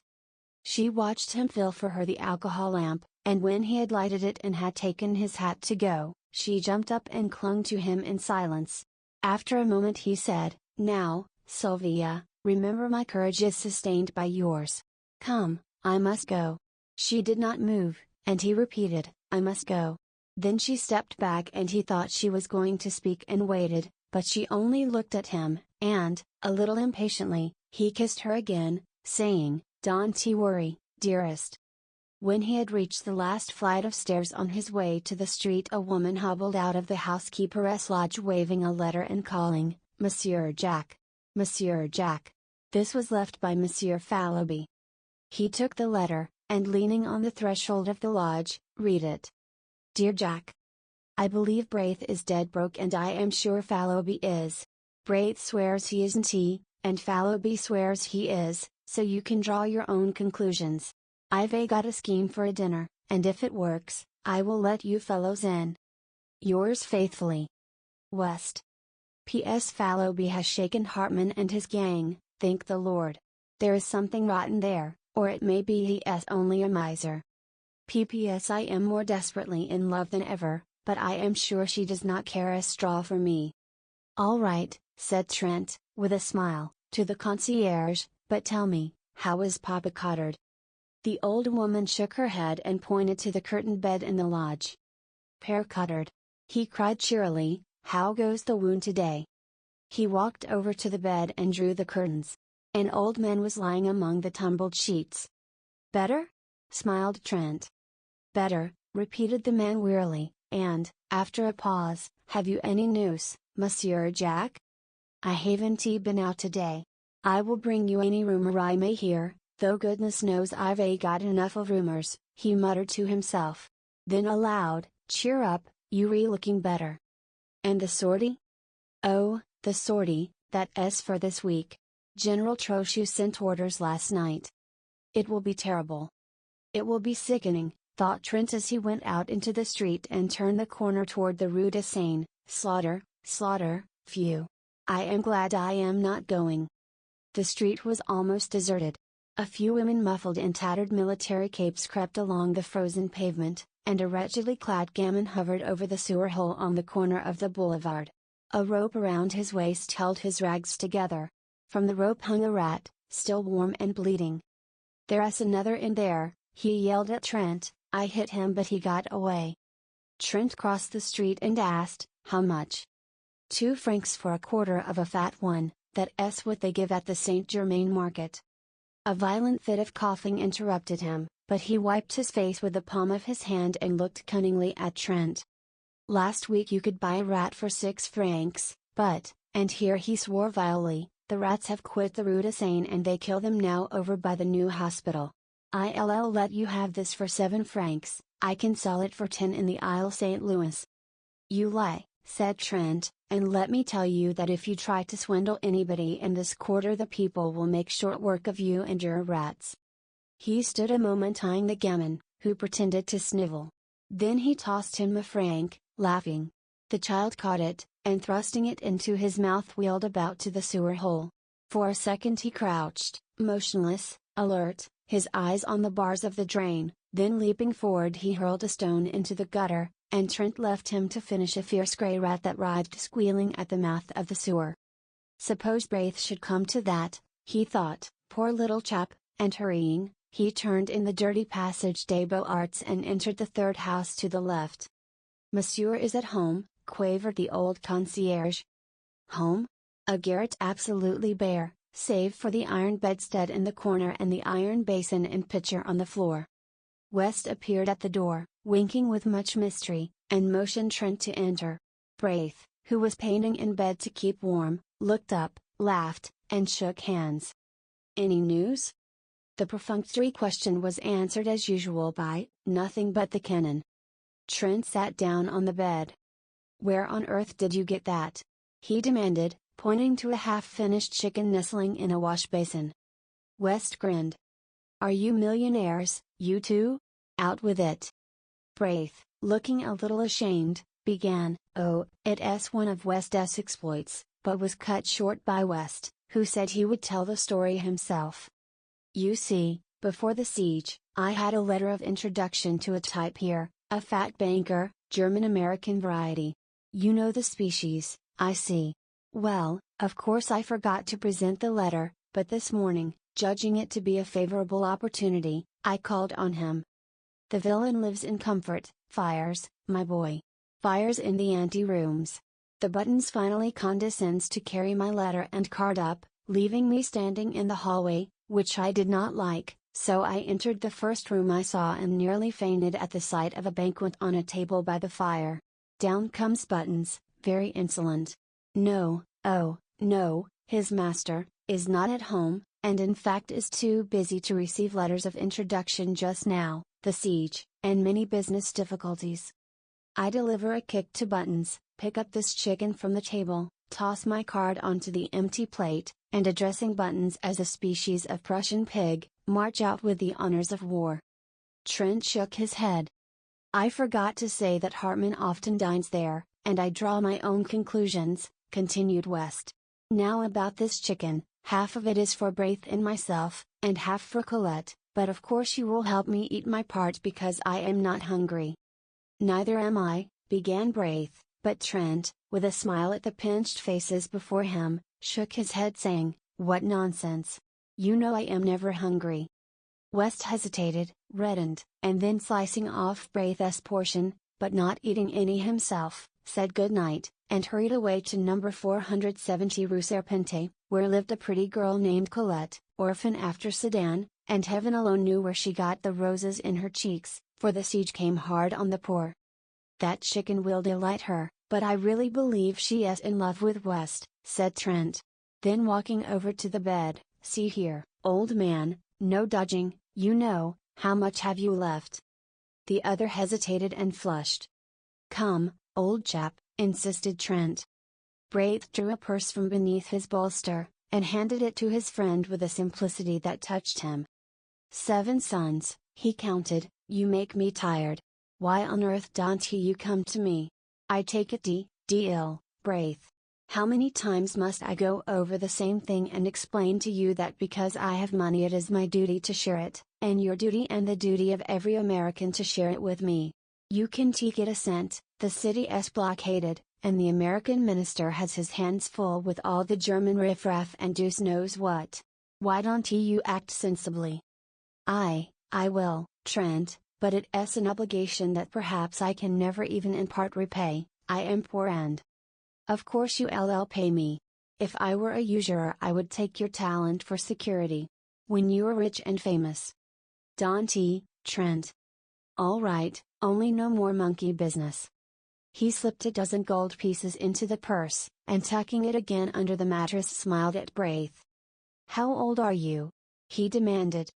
She watched him fill for her the alcohol lamp, and when he had lighted it and had taken his hat to go, she jumped up and clung to him in silence. After a moment he said, "Now, Sylvia, remember my courage is sustained by yours. Come, I must go." She did not move, and he repeated, "I must go." Then she stepped back and he thought she was going to speak and waited, but she only looked at him, and, a little impatiently, he kissed her again, saying, "Don't worry, dearest." When he had reached the last flight of stairs on his way to the street, a woman hobbled out of the housekeeper's lodge waving a letter and calling, "Monsieur Jack! Monsieur Jack!" This was left by Monsieur Fallowby. He took the letter, and leaning on the threshold of the lodge, read it. "Dear Jack. I believe Braith is dead broke and I am sure Fallowby is. Braith swears he isn't and Fallowby swears he is, so you can draw your own conclusions. I've got a scheme for a dinner, and if it works, I will let you fellows in. Yours faithfully, West. P.S. Fallowby has shaken Hartman and his gang, thank the Lord. There is something rotten there, or it may be he's only a miser. P.P.S. I am more desperately in love than ever, but I am sure she does not care a straw for me." "All right," said Trent, with a smile, to the concierge, "but tell me, how is Papa Cottard?" The old woman shook her head and pointed to the curtained bed in the lodge. "Père Cottard," he cried cheerily, "how goes the wound today?" He walked over to the bed and drew the curtains. An old man was lying among the tumbled sheets. "Better?" smiled Trent. "Better," repeated the man wearily, and, after a pause, "Have you any news, Monsieur Jack?" "I haven't been out today. I will bring you any rumor I may hear, though goodness knows I've got enough of rumors," he muttered to himself. Then aloud, "Cheer up, you're looking better. And the sortie?" "Oh, the sortie, that's for this week. General Trochu sent orders last night. It will be terrible. It will be sickening," thought Trent as he went out into the street and turned the corner toward the Rue de Seine. "Slaughter, slaughter, phew. I am glad I am not going." The street was almost deserted. A few women muffled in tattered military capes crept along the frozen pavement, and a wretchedly clad gamin hovered over the sewer hole on the corner of the boulevard. A rope around his waist held his rags together. From the rope hung a rat, still warm and bleeding. "There's another in there," he yelled at Trent. "I hit him but he got away." Trent crossed the street and asked, "How much?" 2 francs for a quarter of a fat one, that's what they give at the Saint Germain market. A violent fit of coughing interrupted him, but he wiped his face with the palm of his hand and looked cunningly at Trent. "Last week you could buy a rat for 6 francs, but," and here he swore vilely, "the rats have quit the Rue de Seine and they kill them now over by the new hospital. I'll let you have this for 7 francs, I can sell it for 10 in the Isle St. Louis." "You lie," said Trent, "and let me tell you that if you try to swindle anybody in this quarter the people will make short work of you and your rats." He stood a moment eyeing the gamin, who pretended to snivel. Then he tossed him a franc, laughing. The child caught it, and thrusting it into his mouth wheeled about to the sewer hole. For a second he crouched, motionless, alert, his eyes on the bars of the drain, then leaping forward he hurled a stone into the gutter, and Trent left him to finish a fierce grey rat that writhed squealing at the mouth of the sewer. Suppose Braith should come to that, he thought, poor little chap, and hurrying, He turned in the dirty passage des Beaux-Arts and entered the third house to the left. "Monsieur is at home," quavered the old concierge. Home? A garret absolutely bare, save for the iron bedstead in the corner and the iron basin and pitcher on the floor. West appeared at the door, winking with much mystery, and motioned Trent to enter. Braith, who was painting in bed to keep warm, looked up, laughed, and shook hands. "Any news?" The perfunctory question was answered as usual by, "Nothing but the cannon." Trent sat down on the bed. "Where on earth did you get that?" he demanded, pointing to a half-finished chicken nestling in a wash basin. West grinned. "Are you millionaires, you two? Out with it." Braith, looking a little ashamed, began, "Oh, it's one of West's exploits," but was cut short by West, who said he would tell the story himself. "You see, before the siege, I had a letter of introduction to a type here, a fat banker, German-American variety. You know the species, I see. Well, of course I forgot to present the letter, but this morning, judging it to be a favorable opportunity, I called on him. The villain lives in comfort, fires, my boy. Fires in the ante-rooms. The Buttons finally condescends to carry my letter and card up, leaving me standing in the hallway, which I did not like, so I entered the first room I saw and nearly fainted at the sight of a banquet on a table by the fire. Down comes Buttons, very insolent. No, oh, no, his master, is not at home, and in fact is too busy to receive letters of introduction just now, the siege, and many business difficulties. I deliver a kick to Buttons, pick up this chicken from the table, toss my card onto the empty plate, and addressing Buttons as a species of Prussian pig, march out with the honors of war. Trent shook his head. "I forgot to say that Hartman often dines there, and I draw my own conclusions," continued West. "Now about this chicken, half of it is for Braith and myself, and half for Colette, but of course you will help me eat my part because I am not hungry." "Neither am I," began Braith, but Trent, with a smile at the pinched faces before him, shook his head saying, "What nonsense! You know I am never hungry." West hesitated, reddened, and then slicing off Braith's portion, but not eating any himself, said good night, and hurried away to number 470 Rue Serpente, where lived a pretty girl named Colette, orphan after Sedan, and heaven alone knew where she got the roses in her cheeks, for the siege came hard on the poor. "That chicken will delight her, but I really believe she is in love with West," said Trent. Then walking over to the bed, "See here, old man, no dodging, you know, how much have you left?" The other hesitated and flushed. "Come, old chap," insisted Trent. Braith drew a purse from beneath his bolster, and handed it to his friend with a simplicity that touched him. "7 sons," he counted, "you make me tired. Why on earth don't you come to me? I take it ill, Braith. How many times must I go over the same thing and explain to you that because I have money it is my duty to share it, and your duty and the duty of every American to share it with me? You can take it a cent, the city is blockaded, and the American minister has his hands full with all the German riffraff and deuce knows what. Why don't you act sensibly?" I will, Trent, but it is an obligation that perhaps I can never even in part repay. I am poor and—" "Of course you'll pay me. If I were a usurer I would take your talent for security. When you are rich and famous." "Don't, Trent." "All right, only no more monkey business." He slipped a dozen gold pieces into the purse, and tucking it again under the mattress smiled at Braith. "How old are you?" he demanded.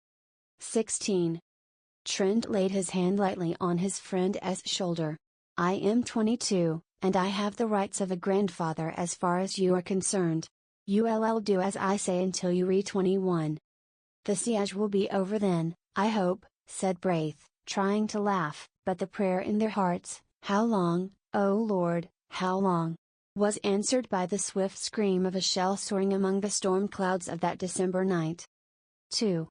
16. Trent laid his hand lightly on his friend's shoulder. "I am 22, and I have the rights of a grandfather as far as you are concerned. You'll do as I say until you reach 21. The siege will be over then, I hope," said Braith, trying to laugh, but the prayer in their hearts, "How long, O Lord, how long?" was answered by the swift scream of a shell soaring among the storm clouds of that December night. 2.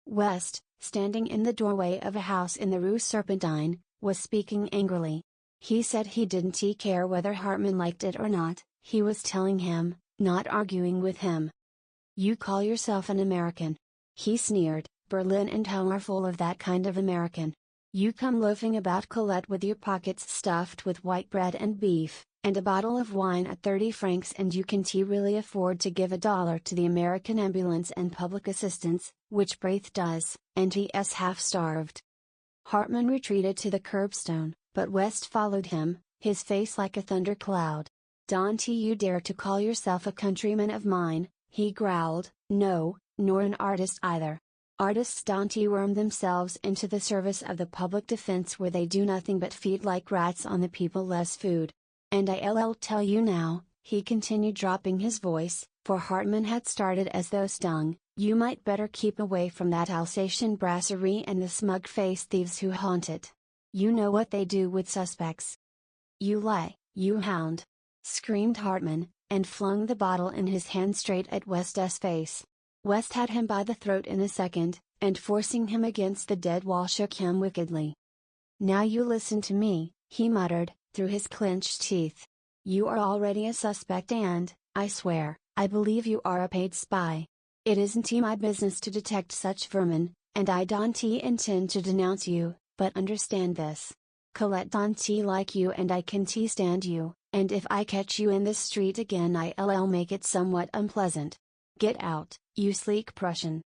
West, standing in the doorway of a house in the Rue Serpentine, was speaking angrily. He said he didn't care whether Hartman liked it or not, he was telling him, not arguing with him. "You call yourself an American," he sneered, Berlin and home are full of that kind of American. You come loafing about Colette with your pockets stuffed with white bread and beef, and a bottle of wine at 30 francs, and you can really afford to give $1 to the American ambulance and public assistance, which Braith does, and he's half-starved. Hartman retreated to the curbstone, but West followed him, his face like a thundercloud. "Don't you dare to call yourself a countryman of mine," he growled. "No, nor an artist either. Artists don't worm themselves into the service of the public defense where they do nothing but feed like rats on the people less food. And I'll tell you now," he continued, dropping his voice, for Hartman had started as though stung, "you might better keep away from that Alsatian brasserie and the smug-faced thieves who haunt it. You know what they do with suspects." "You lie, you hound!" screamed Hartman, and flung the bottle in his hand straight at West's face. West had him by the throat in a second, and forcing him against the dead wall shook him wickedly. "Now you listen to me," he muttered, through his clenched teeth. "You are already a suspect and, I swear, I believe you are a paid spy. It isn't my business to detect such vermin, and I don't intend to denounce you, but understand this. Colette don't like you and I can stand you, and if I catch you in this street again I'll make it somewhat unpleasant. Get out, you sleek Prussian."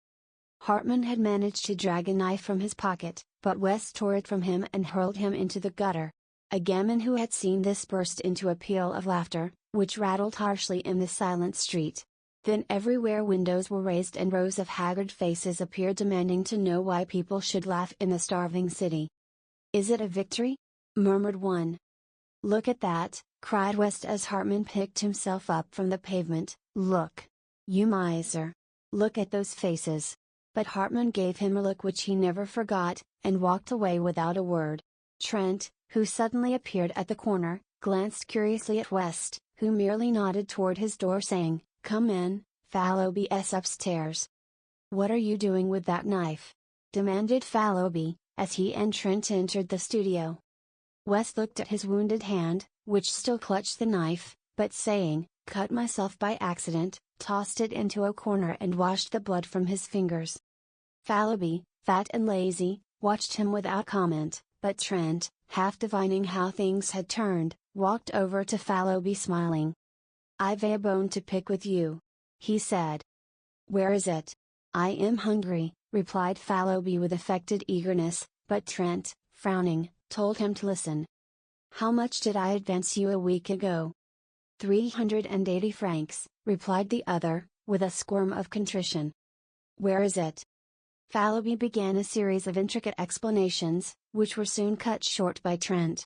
Hartman had managed to drag a knife from his pocket, but West tore it from him and hurled him into the gutter. A gamin who had seen this burst into a peal of laughter, which rattled harshly in the silent street. Then everywhere windows were raised and rows of haggard faces appeared demanding to know why people should laugh in the starving city. "Is it a victory?" murmured one. "Look at that," cried West as Hartman picked himself up from the pavement. "Look! You miser! Look at those faces!" But Hartman gave him a look which he never forgot, and walked away without a word. Trent, who suddenly appeared at the corner, glanced curiously at West, who merely nodded toward his door saying, "Come in, Fallowby's upstairs." "What are you doing with that knife?" demanded Fallowby, as he and Trent entered the studio. West looked at his wounded hand, which still clutched the knife, but saying, "Cut myself by accident," tossed it into a corner and washed the blood from his fingers. Fallowby, fat and lazy, watched him without comment, but Trent, half divining how things had turned, walked over to Fallowby smiling. "I've a bone to pick with you," he said. "Where is it?" "I am hungry," replied Fallowby with affected eagerness, but Trent, frowning, told him to listen. "How much did I advance you a week ago?" 380 francs, replied the other, with a squirm of contrition. "Where is it?" Fallowby began a series of intricate explanations, which were soon cut short by Trent.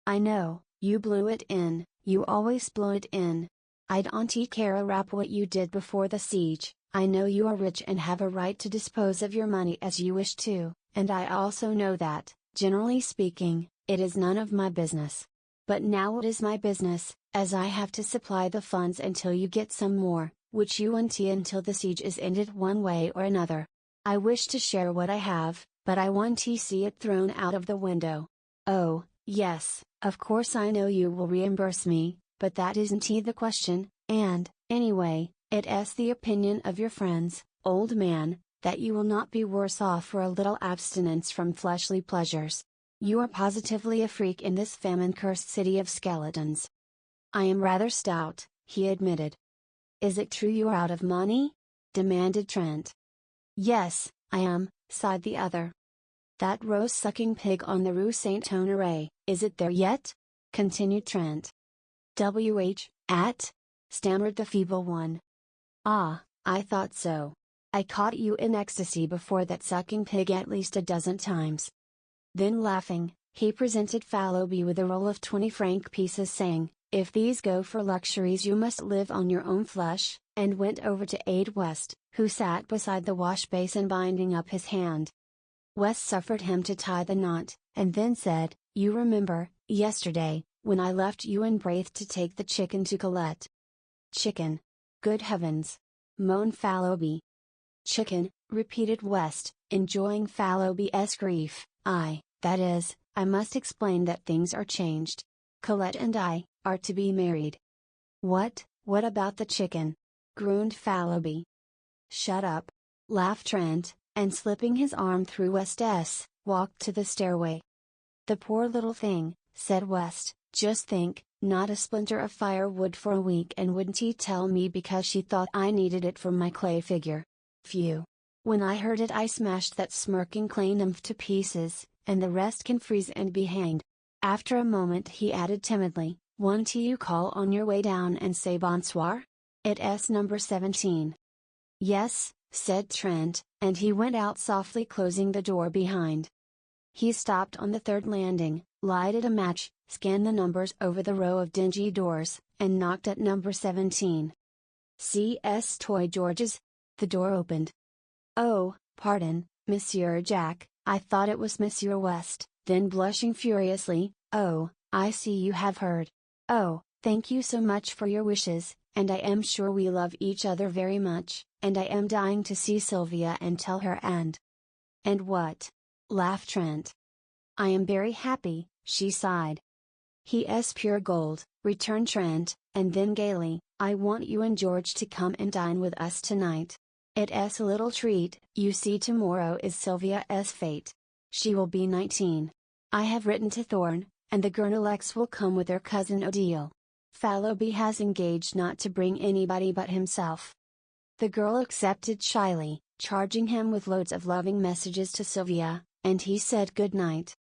"I know, you blew it in, you always blow it in. I don't care a rap what you did before the siege. I know you are rich and have a right to dispose of your money as you wish to, and I also know that, generally speaking, it is none of my business. But now it is my business, as I have to supply the funds until you get some more, which you won't until the siege is ended one way or another. I wish to share what I have, but I want to see it thrown out of the window. Oh, yes, of course I know you will reimburse me, but that isn't the question, and, anyway, it's the opinion of your friends, old man, that you will not be worse off for a little abstinence from fleshly pleasures. You are positively a freak in this famine-cursed city of skeletons." "I am rather stout," he admitted. "Is it true you are out of money?" demanded Trent. "Yes, I am," sighed the other. "That rose-sucking pig on the Rue Saint-Honoré, is it there yet?" continued Trent. At? stammered the feeble one. "Ah, I thought so. I caught you in ecstasy before that sucking pig at least a dozen times." Then laughing, he presented Fallowby with a roll of 20-franc pieces saying, "If these go for luxuries you must live on your own flesh," and went over to aid West, who sat beside the wash basin binding up his hand. West suffered him to tie the knot, and then said, "You remember, yesterday, when I left you and Braith to take the chicken to Colette." "Chicken? Good heavens!" moaned Fallowby. "Chicken," repeated West, enjoying Fallowby's grief. That is, I must explain that things are changed. Colette and I are to be married." What about the chicken?" groaned Fallowby. "Shut up!" laughed Trent, and slipping his arm through West's, walked to the stairway. "The poor little thing," said West, "just think, not a splinter of firewood for a week, and wouldn't he tell me because she thought I needed it for my clay figure. Phew. When I heard it I smashed that smirking clay nymph to pieces, and the rest can freeze and be hanged." After a moment he added timidly, "Won't you call on your way down and say bonsoir? It's number 17. "Yes," said Trent, and he went out softly, closing the door behind. He stopped on the third landing, lighted a match, scanned the numbers over the row of dingy doors, and knocked at number 17. "C.S. Toy George's?" The door opened. "Oh, pardon, Monsieur Jack, I thought it was Monsieur West." Then blushing furiously, "Oh, I see you have heard. Oh, thank you so much for your wishes, and I am sure we love each other very much, and I am dying to see Sylvia and tell her and." "And what?" laughed Trent. "I am very happy," she sighed. "He is pure gold," returned Trent, and then gaily, "I want you and George to come and dine with us tonight. It's a little treat. You see, tomorrow is Sylvia's fete. She will be 19. I have written to Thorne, and the Gurnalecs will come with their cousin Odile. Fallowby has engaged not to bring anybody but himself." The girl accepted shyly, charging him with loads of loving messages to Sylvia, and he said good night.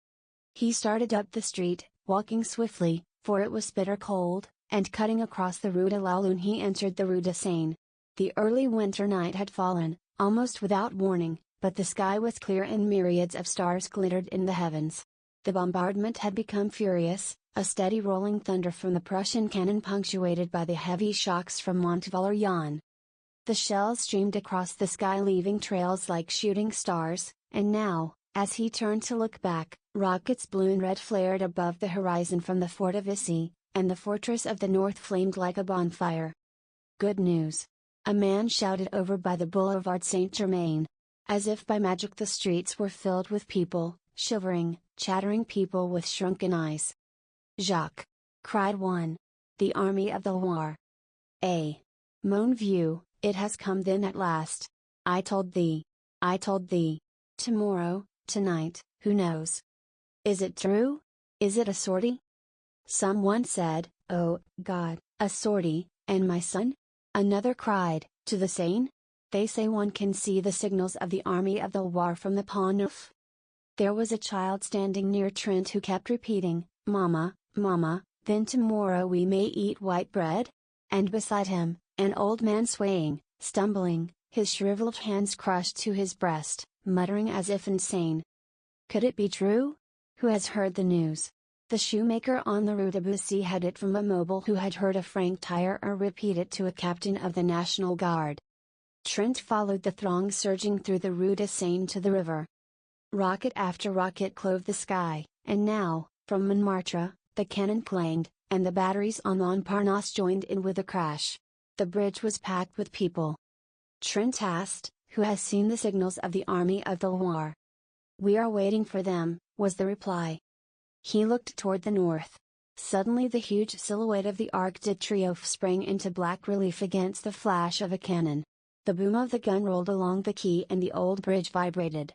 He started up the street, walking swiftly, for it was bitter cold, and cutting across the Rue de la Lune he entered the Rue de Seine. The early winter night had fallen, almost without warning, but the sky was clear and myriads of stars glittered in the heavens. The bombardment had become furious, a steady rolling thunder from the Prussian cannon punctuated by the heavy shocks from Mont-Valérien. The shells streamed across the sky, leaving trails like shooting stars, and now, as he turned to look back, rockets blue and red flared above the horizon from the fort of Issy, and the fortress of the north flamed like a bonfire. "Good news!" a man shouted over by the Boulevard Saint-Germain. As if by magic the streets were filled with people, shivering, chattering people with shrunken eyes. "Jacques!" cried one. "The Army of the Loire!" Mon Vieux, it has come then at last. I told thee. I told thee. Tomorrow, tonight, who knows? Is it true? Is it a sortie?" Someone said, "Oh, God, a sortie, and my son?" Another cried, "To the Seine? They say one can see the signals of the Army of the Loire from the Pont Neuf." There was a child standing near Trent who kept repeating, "Mama, Mama, then tomorrow we may eat white bread?" And beside him, an old man swaying, stumbling, his shriveled hands crushed to his breast, muttering as if insane. Could it be true? Who has heard the news? The shoemaker on the Rue de Bussy had it from a mobile who had heard a franc-tirer repeat it to a captain of the National Guard. Trent followed the throng surging through the Rue de Seine to the river. Rocket after rocket clove the sky, and now, from Montmartre, the cannon clanged, and the batteries on Montparnasse joined in with a crash. The bridge was packed with people. Trent asked, "Who has seen the signals of the Army of the Loire?" "We are waiting for them," was the reply. He looked toward the north. Suddenly the huge silhouette of the Arc de Triomphe sprang into black relief against the flash of a cannon. The boom of the gun rolled along the quay and the old bridge vibrated.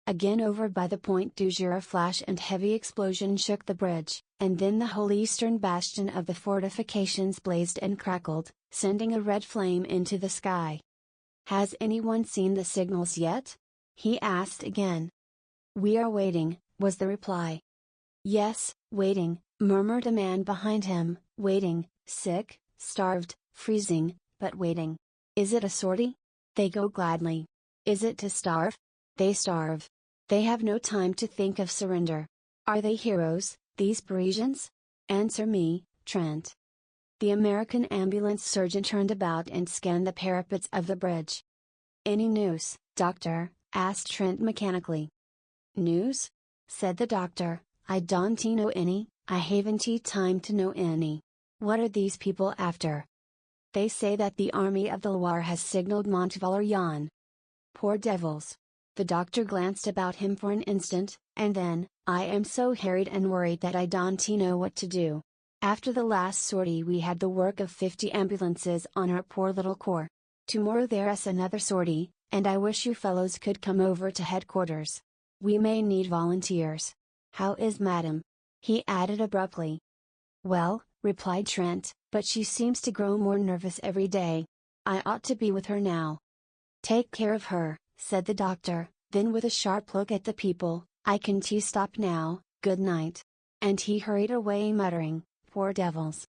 Again over by the Point du Jour a flash and heavy explosion shook the bridge, and then the whole eastern bastion of the fortifications blazed and crackled, sending a red flame into the sky. "Has anyone seen the signals yet?" he asked again. "We are waiting," was the reply. "Yes, waiting," murmured a man behind him, "waiting, sick, starved, freezing, but waiting. Is it a sortie? They go gladly. Is it to starve? They starve. They have no time to think of surrender. Are they heroes, these Parisians? Answer me, Trent." The American ambulance surgeon turned about and scanned the parapets of the bridge. "Any news, doctor?" asked Trent mechanically. "News?" said the doctor, "I don't know any, I haven't time to know any. What are these people after?" "They say that the Army of the Loire has signaled Mont-Valérien." "Poor devils." The doctor glanced about him for an instant, and then, "I am so harried and worried that I don't know what to do. After the last sortie we had the work of 50 ambulances on our poor little corps. Tomorrow there's another sortie, and I wish you fellows could come over to headquarters. We may need volunteers. How is Madam?" he added abruptly. "Well," replied Trent, "but she seems to grow more nervous every day. I ought to be with her now." "Take care of her," said the doctor, then with a sharp look at the people, "I can stop now, good night." And he hurried away muttering, "Poor devils."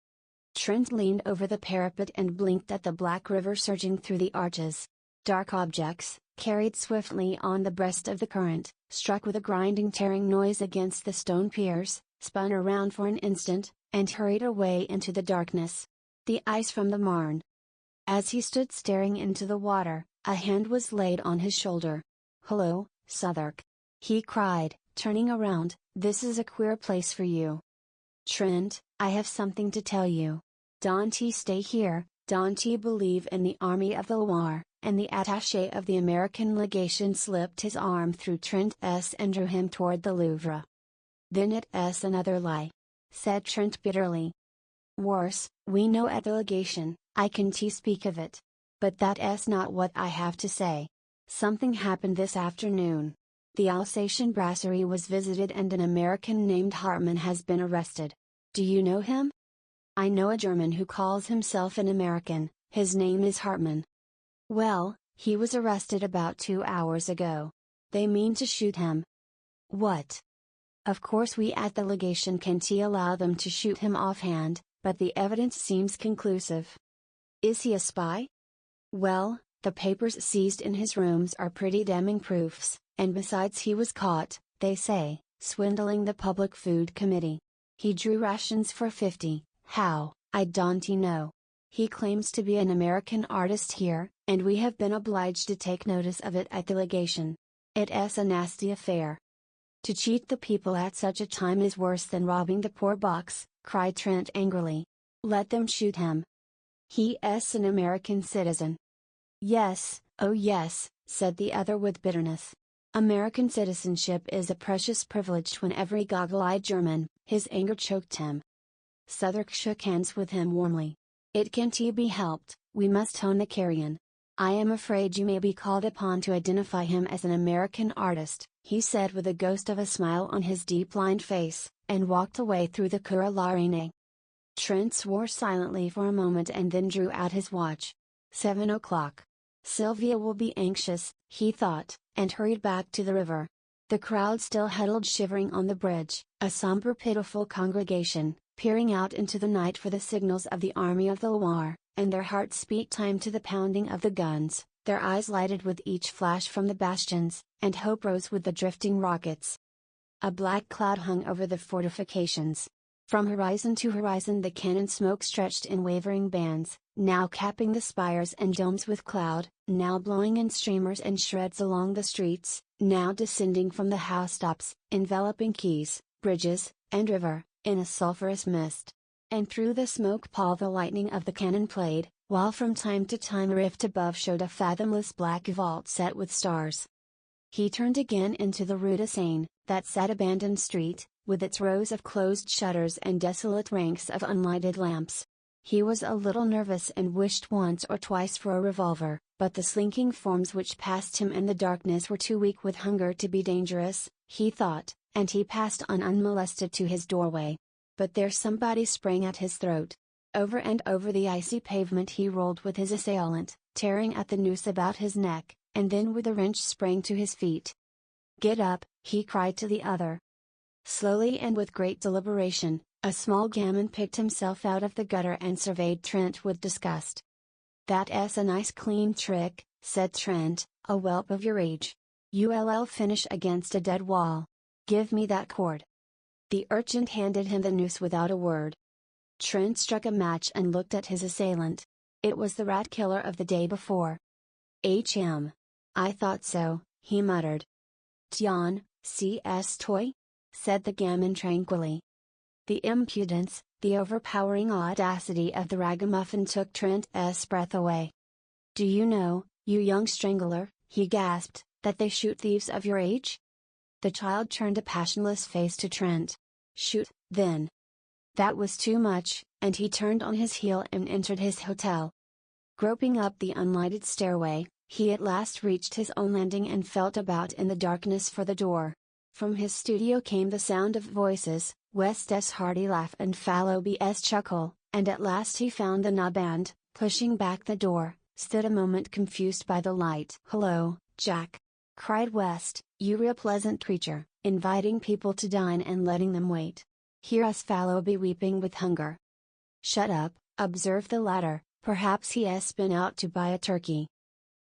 Trent leaned over the parapet and blinked at the black river surging through the arches. Dark objects, carried swiftly on the breast of the current, struck with a grinding tearing noise against the stone piers, spun around for an instant, and hurried away into the darkness. The ice from the Marne. As he stood staring into the water, a hand was laid on his shoulder. "Hello, Southwark," he cried, turning around, "this is a queer place for you." "Trent, I have something to tell you. Don't stay here, don't believe in the Army of the Loire," and the attaché of the American legation slipped his arm through Trent's and drew him toward the Louvre. "Then it's another lie," said Trent bitterly. "Worse, we know at the legation, I can speak of it. But that's not what I have to say. Something happened this afternoon. The Alsatian brasserie was visited and an American named Hartmann has been arrested. Do you know him?" "I know a German who calls himself an American, his name is Hartmann." "Well, he was arrested about 2 hours ago. They mean to shoot him." "What?" "Of course we at the legation can't allow them to shoot him offhand, but the evidence seems conclusive." "Is he a spy?" "Well, the papers seized in his rooms are pretty damning proofs, and besides he was caught, they say, swindling the Public Food Committee. He drew rations for 50, how, I don't know. He claims to be an American artist here, and we have been obliged to take notice of it at the legation. It's a nasty affair." "To cheat the people at such a time is worse than robbing the poor box," cried Trent angrily. "Let them shoot him. He's an American citizen." "Yes, oh yes," said the other with bitterness. "American citizenship is a precious privilege when every goggle-eyed German." His anger choked him. Southwark shook hands with him warmly. "It can't be helped, we must tone the carrion. I am afraid you may be called upon to identify him as an American artist," he said with a ghost of a smile on his deep-lined face, and walked away through the Cours la Reine. Trent swore silently for a moment and then drew out his watch. 7 o'clock. Sylvia will be anxious, he thought, and hurried back to the river. The crowd still huddled shivering on the bridge, a somber pitiful congregation, peering out into the night for the signals of the Army of the Loire, and their hearts beat time to the pounding of the guns, their eyes lighted with each flash from the bastions, and hope rose with the drifting rockets. A black cloud hung over the fortifications. From horizon to horizon the cannon smoke stretched in wavering bands, now capping the spires and domes with cloud, now blowing in streamers and shreds along the streets, now descending from the housetops, enveloping quays, bridges, and river, in a sulphurous mist. And through the smoke pall the lightning of the cannon played, while from time to time a rift above showed a fathomless black vault set with stars. He turned again into the Rue de Seine, that sad abandoned street, with its rows of closed shutters and desolate ranks of unlighted lamps. He was a little nervous and wished once or twice for a revolver, but the slinking forms which passed him in the darkness were too weak with hunger to be dangerous, he thought, and he passed on unmolested to his doorway. But there somebody sprang at his throat. Over and over the icy pavement he rolled with his assailant, tearing at the noose about his neck, and then with a wrench sprang to his feet. "Get up," he cried to the other. Slowly and with great deliberation, a small gamin picked himself out of the gutter and surveyed Trent with disgust. "That's a nice clean trick," said Trent, "a whelp of your age. You'll finish against a dead wall. Give me that cord." The urchin handed him the noose without a word. Trent struck a match and looked at his assailant. It was the rat killer of the day before. I thought so," he muttered. "Tiens, c'est toi?" said the gamin tranquilly. The impudence, the overpowering audacity of the ragamuffin took Trent's breath away. "Do you know, you young strangler," he gasped, "that they shoot thieves of your age?" The child turned a passionless face to Trent. "Shoot, then." That was too much, and he turned on his heel and entered his hotel. Groping up the unlighted stairway, He at last reached his own landing and felt about in the darkness for the door. From his studio came the sound of voices, West's hearty laugh and Fallowby's chuckle, and at last he found the knob and, pushing back the door, stood a moment confused by the light. "Hello, Jack!" cried West, "you real pleasant creature, inviting people to dine and letting them wait. Here's Fallowby weeping with hunger." "Shut up," observed the latter, "perhaps he's been out to buy a turkey."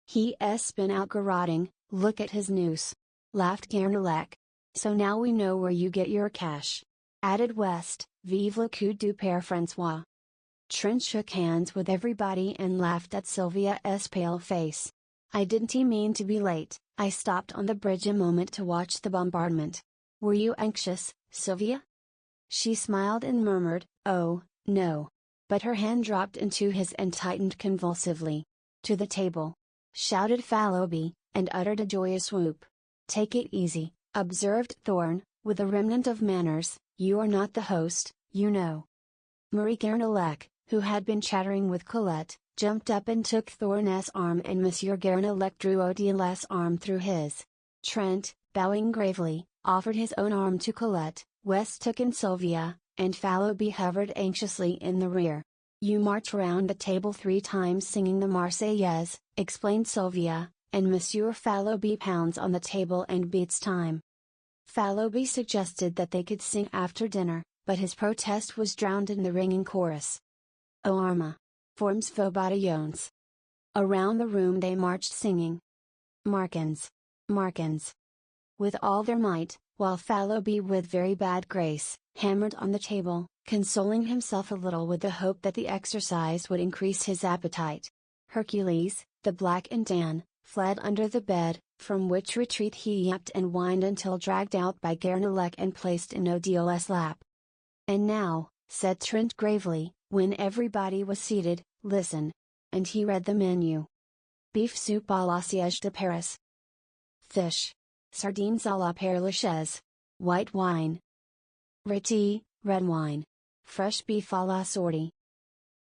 "He's been out garrotting, look at his noose," laughed Guernalec. "So now we know where you get your cash," added West, "vive le coup du père François." Trent shook hands with everybody and laughed at Sylvia's pale face. "I didn't mean to be late, I stopped on the bridge a moment to watch the bombardment. Were you anxious, Sylvia?" She smiled and murmured, "Oh, no." But her hand dropped into his and tightened convulsively. "To the table!" shouted Fallowby, and uttered a joyous whoop. "Take it easy," observed Thorne, with a remnant of manners, "you are not the host, you know." Marie Guernalec, who had been chattering with Colette, jumped up and took Thorne's arm and Monsieur Guernalec drew Odil's arm through his. Trent, bowing gravely, offered his own arm to Colette, West took in Sylvia, and Fallowby hovered anxiously in the rear. "You march round the table 3 times singing the Marseillaise," explained Sylvia, "and Monsieur Fallowby pounds on the table and beats time." Fallowby suggested that they could sing after dinner, but his protest was drowned in the ringing chorus. "O Arma! Forms vos bataillons!" Around the room they marched singing. "Markins! Markins!" with all their might, while Fallowby with very bad grace, hammered on the table, consoling himself a little with the hope that the exercise would increase his appetite. Hercules, the black and tan, fled under the bed, from which retreat he yapped and whined until dragged out by Guernalec and placed in Odil's lap. "And now," said Trent gravely, when everybody was seated, "listen." And he read the menu. Beef soup à la siège de Paris. Fish. Sardines à la Père Lachaise. White wine. Rôti, red wine. Fresh beef à la sortie.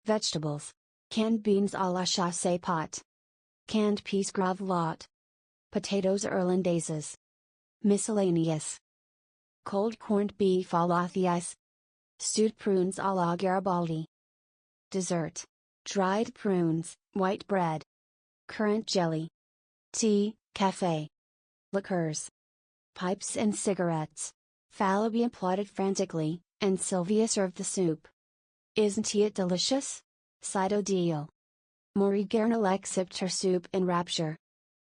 Vegetables. Canned beans à la chasse pot. Canned peas gravelotte. Potatoes irlandaises. Miscellaneous. Cold corned beef à la thiès. Stewed prunes à la Garibaldi. Dessert. Dried prunes, white bread. Currant jelly. Tea, café. Liqueurs. Pipes and cigarettes. Fallowby applauded frantically, and Sylvia served the soup. "Isn't it delicious?" sighed Odile. Marie Guernalec sipped her soup in rapture.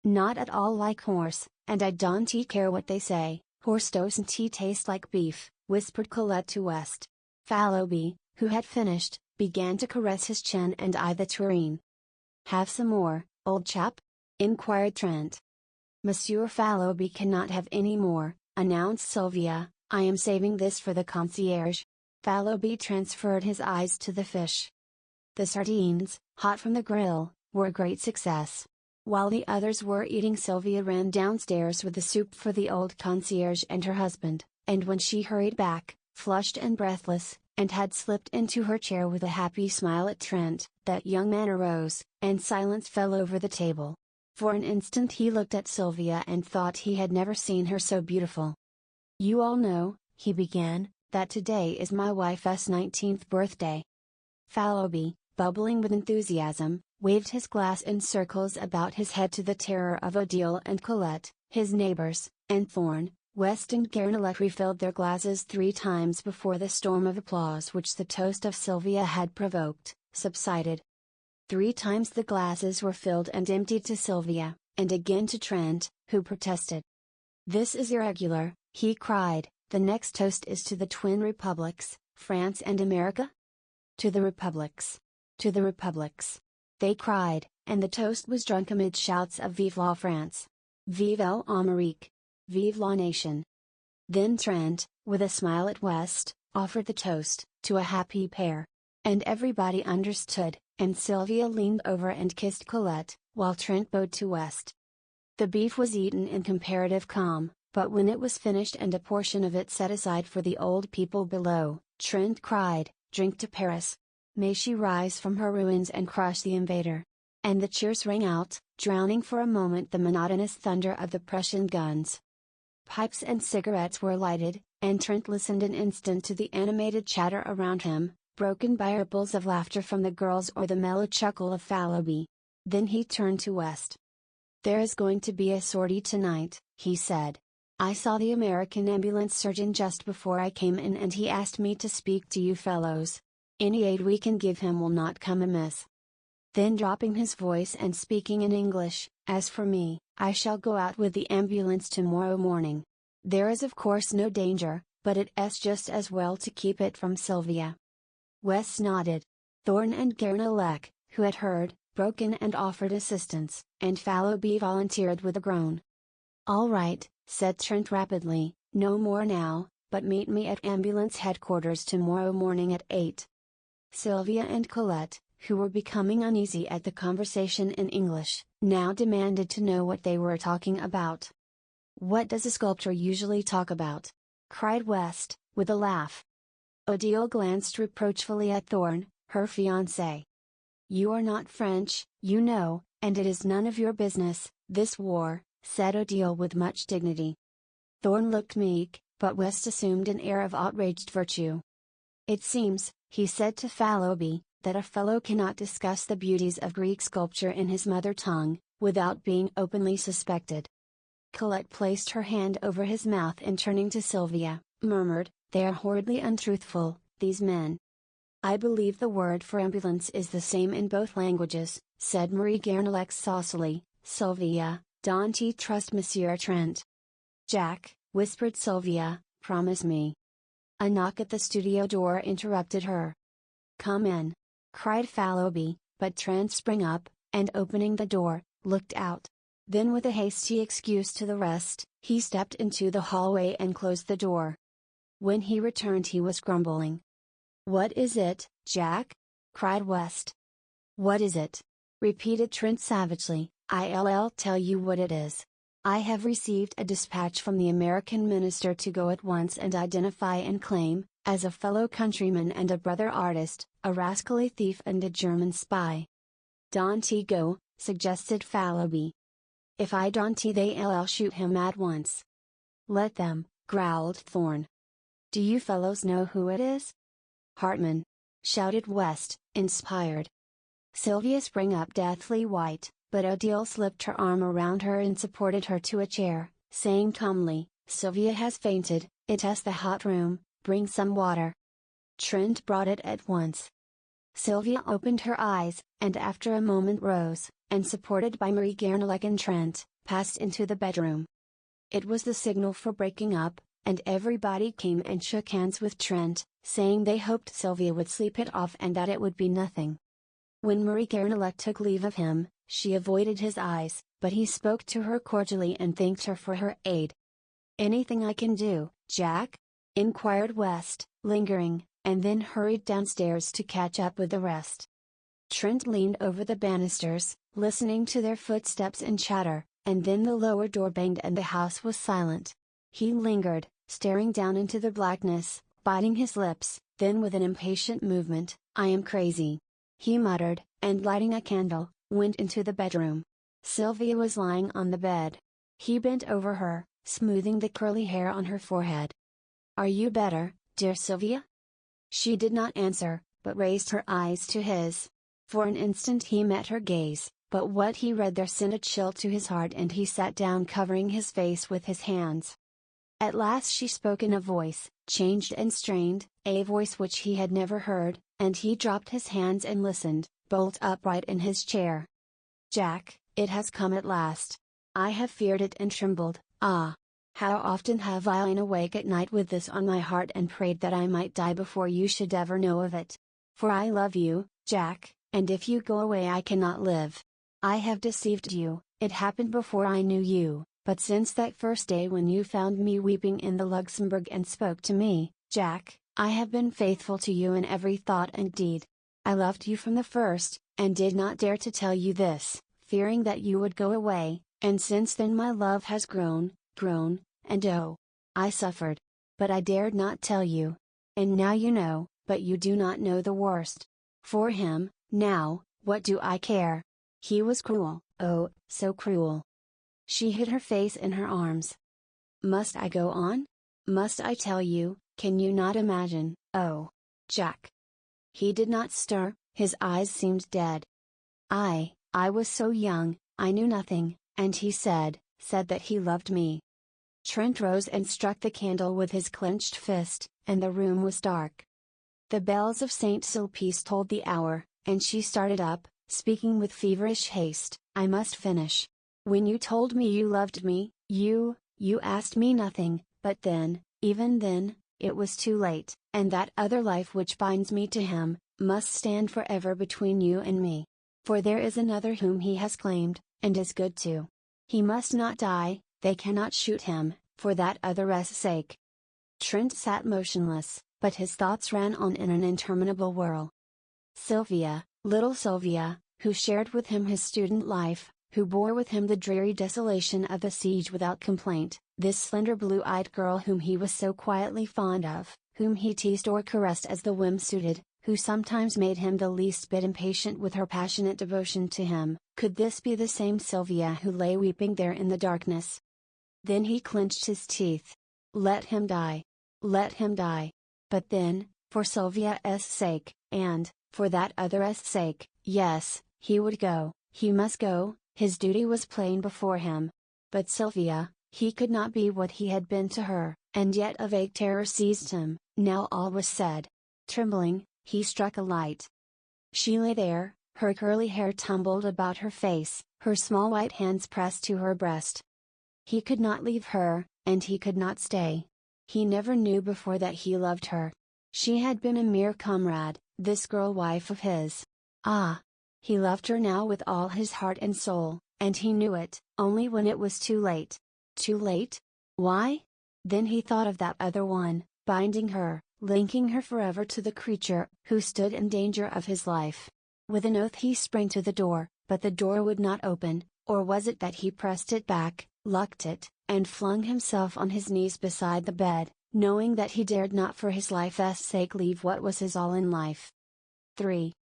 "Not at all like horse, and I don't care what they say, horse doesn't taste like beef," whispered Colette to West. Fallowby, who had finished, began to caress his chin and eye the tureen. "Have some more, old chap?" inquired Trent. "Monsieur Fallowby cannot have any more," announced Sylvia, "I am saving this for the concierge." Fallowby transferred his eyes to the fish. The sardines, hot from the grill, were a great success. While the others were eating, Sylvia ran downstairs with the soup for the old concierge and her husband, and when she hurried back, flushed and breathless, and had slipped into her chair with a happy smile at Trent, that young man arose, and silence fell over the table. For an instant he looked at Sylvia and thought he had never seen her so beautiful. "You all know," he began, "that today is my wife's 19th birthday." Fallowby, bubbling with enthusiasm, waved his glass in circles about his head to the terror of Odile and Colette, his neighbors, and Thorne. West and Guernalec refilled their glasses 3 times before the storm of applause which the toast of Sylvia had provoked, subsided. 3 times the glasses were filled and emptied to Sylvia, and again to Trent, who protested. "This is irregular," he cried, "the next toast is to the twin republics, France and America?" "To the republics! To the republics!" they cried, and the toast was drunk amid shouts of "Vive la France! Vive l'Amérique! Vive la nation!" Then Trent, with a smile at West, offered the toast, "To a happy pair." And everybody understood, and Sylvia leaned over and kissed Colette, while Trent bowed to West. The beef was eaten in comparative calm, but when it was finished and a portion of it set aside for the old people below, Trent cried, "Drink to Paris! May she rise from her ruins and crush the invader!" And the cheers rang out, drowning for a moment the monotonous thunder of the Prussian guns. Pipes and cigarettes were lighted, and Trent listened an instant to the animated chatter around him, broken by ripples of laughter from the girls or the mellow chuckle of Fallowby. Then he turned to West. "There is going to be a sortie tonight," he said. "I saw the American ambulance surgeon just before I came in and he asked me to speak to you fellows. Any aid we can give him will not come amiss." Then dropping his voice and speaking in English, "As for me, I shall go out with the ambulance tomorrow morning. There is of course no danger, but it's just as well to keep it from Sylvia." West nodded. Thorne and Guernalec, who had heard, broke in and offered assistance, and Fallowby volunteered with a groan. "All right," said Trent rapidly, "no more now, but meet me at ambulance headquarters tomorrow morning at 8. Sylvia and Colette, who were becoming uneasy at the conversation in English, now demanded to know what they were talking about. "What does a sculptor usually talk about?" cried West, with a laugh. Odile glanced reproachfully at Thorne, her fiancé. "You are not French, you know, and it is none of your business, this war," said Odile with much dignity. Thorne looked meek, but West assumed an air of outraged virtue. "It seems," he said to Fallowby, "that a fellow cannot discuss the beauties of Greek sculpture in his mother tongue, without being openly suspected." Colette placed her hand over his mouth and turning to Sylvia, murmured, "They are horridly untruthful, these men." "I believe the word for ambulance is the same in both languages," said Marie Guernalec saucily. "Sylvia, don't you trust Monsieur Trent?" "Jack," whispered Sylvia, "promise me." A knock at the studio door interrupted her. "Come in," cried Fallowby, but Trent sprang up, and opening the door, looked out. Then with a hasty excuse to the rest, he stepped into the hallway and closed the door. When he returned he was grumbling. "What is it, Jack?" cried West. "What is it?" repeated Trent savagely. "I'll tell you what it is. I have received a dispatch from the American minister to go at once and identify and claim, as a fellow countryman and a brother artist, a rascally thief and a German spy." "Don't he go," suggested Fallowby. "If I don't they'll shoot him at once." "Let them," growled Thorne. "Do you fellows know who it is?" "Hartman!" shouted West, inspired. Sylvia sprang up deathly white, but Odile slipped her arm around her and supported her to a chair, saying calmly, "Sylvia has fainted, it's the hot room, bring some water." Trent brought it at once. Sylvia opened her eyes, and after a moment rose, and supported by Marie Guernalec and Trent, passed into the bedroom. It was the signal for breaking up, and everybody came and shook hands with Trent, saying they hoped Sylvia would sleep it off and that it would be nothing. When Marie Guernalec took leave of him, she avoided his eyes, but he spoke to her cordially and thanked her for her aid. "Anything I can do, Jack?" inquired West, lingering, and then hurried downstairs to catch up with the rest. Trent leaned over the banisters, listening to their footsteps and chatter, and then the lower door banged and the house was silent. He lingered, staring down into the blackness, biting his lips, then with an impatient movement, "I am crazy," he muttered, and lighting a candle, went into the bedroom. Sylvia was lying on the bed. He bent over her, smoothing the curly hair on her forehead. "Are you better, dear Sylvia?" She did not answer, but raised her eyes to his. For an instant he met her gaze, but what he read there sent a chill to his heart and he sat down covering his face with his hands. At last she spoke in a voice, changed and strained, a voice which he had never heard, and he dropped his hands and listened, bolt upright in his chair. "Jack, it has come at last. I have feared it and trembled, ah! How often have I lain awake at night with this on my heart and prayed that I might die before you should ever know of it. For I love you, Jack, and if you go away I cannot live. I have deceived you, it happened before I knew you, but since that first day when you found me weeping in the Luxembourg and spoke to me, Jack, I have been faithful to you in every thought and deed. I loved you from the first, and did not dare to tell you this, fearing that you would go away, and since then my love has grown, and oh! I suffered. But I dared not tell you. And now you know, but you do not know the worst. For him, now, what do I care? He was cruel, oh, so cruel. She hid her face in her arms. Must I go on? Must I tell you, can you not imagine, oh, Jack? He did not stir, his eyes seemed dead. I was so young, I knew nothing, and he said that he loved me. Trent rose and struck the candle with his clenched fist, and the room was dark. The bells of St. Sulpice told the hour, and she started up, speaking with feverish haste. I must finish. When you told me you loved me, you asked me nothing, but then, even then, it was too late, and that other life which binds me to him, must stand forever between you and me. For there is another whom he has claimed, and is good to. He must not die, they cannot shoot him, for that other's sake. Trent sat motionless, but his thoughts ran on in an interminable whirl. Sylvia, little Sylvia, who shared with him his student life, who bore with him the dreary desolation of the siege without complaint, this slender blue-eyed girl whom he was so quietly fond of, whom he teased or caressed as the whim suited, who sometimes made him the least bit impatient with her passionate devotion to him, could this be the same Sylvia who lay weeping there in the darkness? Then he clenched his teeth. Let him die. Let him die. But then, for Sylvia's sake, and, for that other's sake, yes, he would go, he must go, his duty was plain before him. But Sylvia, he could not be what he had been to her, and yet a vague terror seized him. Now all was said. Trembling, he struck a light. She lay there, her curly hair tumbled about her face, her small white hands pressed to her breast. He could not leave her, and he could not stay. He never knew before that he loved her. She had been a mere comrade, this girl wife of his. Ah! He loved her now with all his heart and soul, and he knew it, only when it was too late. Too late? Why? Then he thought of that other one, binding her, linking her forever to the creature who stood in danger of his life. With an oath he sprang to the door, but the door would not open, or was it that he pressed it back, locked it, and flung himself on his knees beside the bed, knowing that he dared not for his life's sake leave what was his all in life. 3.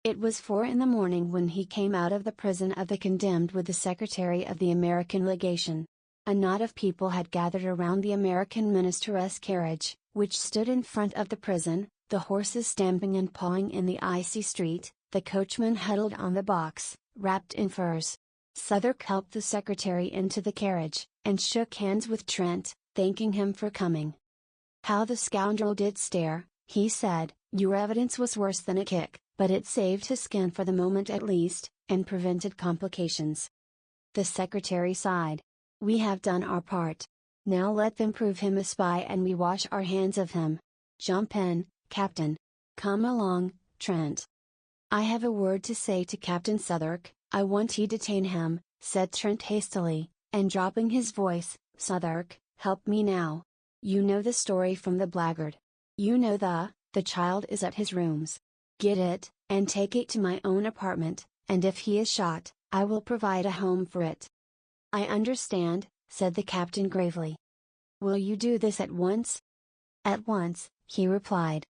It was 4 in the morning when he came out of the prison of the condemned with the secretary of the American legation. A knot of people had gathered around the American minister's carriage, which stood in front of the prison, the horses stamping and pawing in the icy street, the coachman huddled on the box, wrapped in furs. Southwark helped the secretary into the carriage, and shook hands with Trent, thanking him for coming. How the scoundrel did stare, he said. Your evidence was worse than a kick, but it saved his skin for the moment at least, and prevented complications. The secretary sighed. We have done our part. Now let them prove him a spy and we wash our hands of him. Jump in, Captain. Come along, Trent. I have a word to say to Captain Southwark. I want you to detain him, said Trent hastily, and dropping his voice. Southwark, help me now. You know the story from the blackguard. You know the child is at his rooms. Get it, and take it to my own apartment, and if he is shot, I will provide a home for it. I understand, said the captain gravely. Will you do this at once? At once, he replied.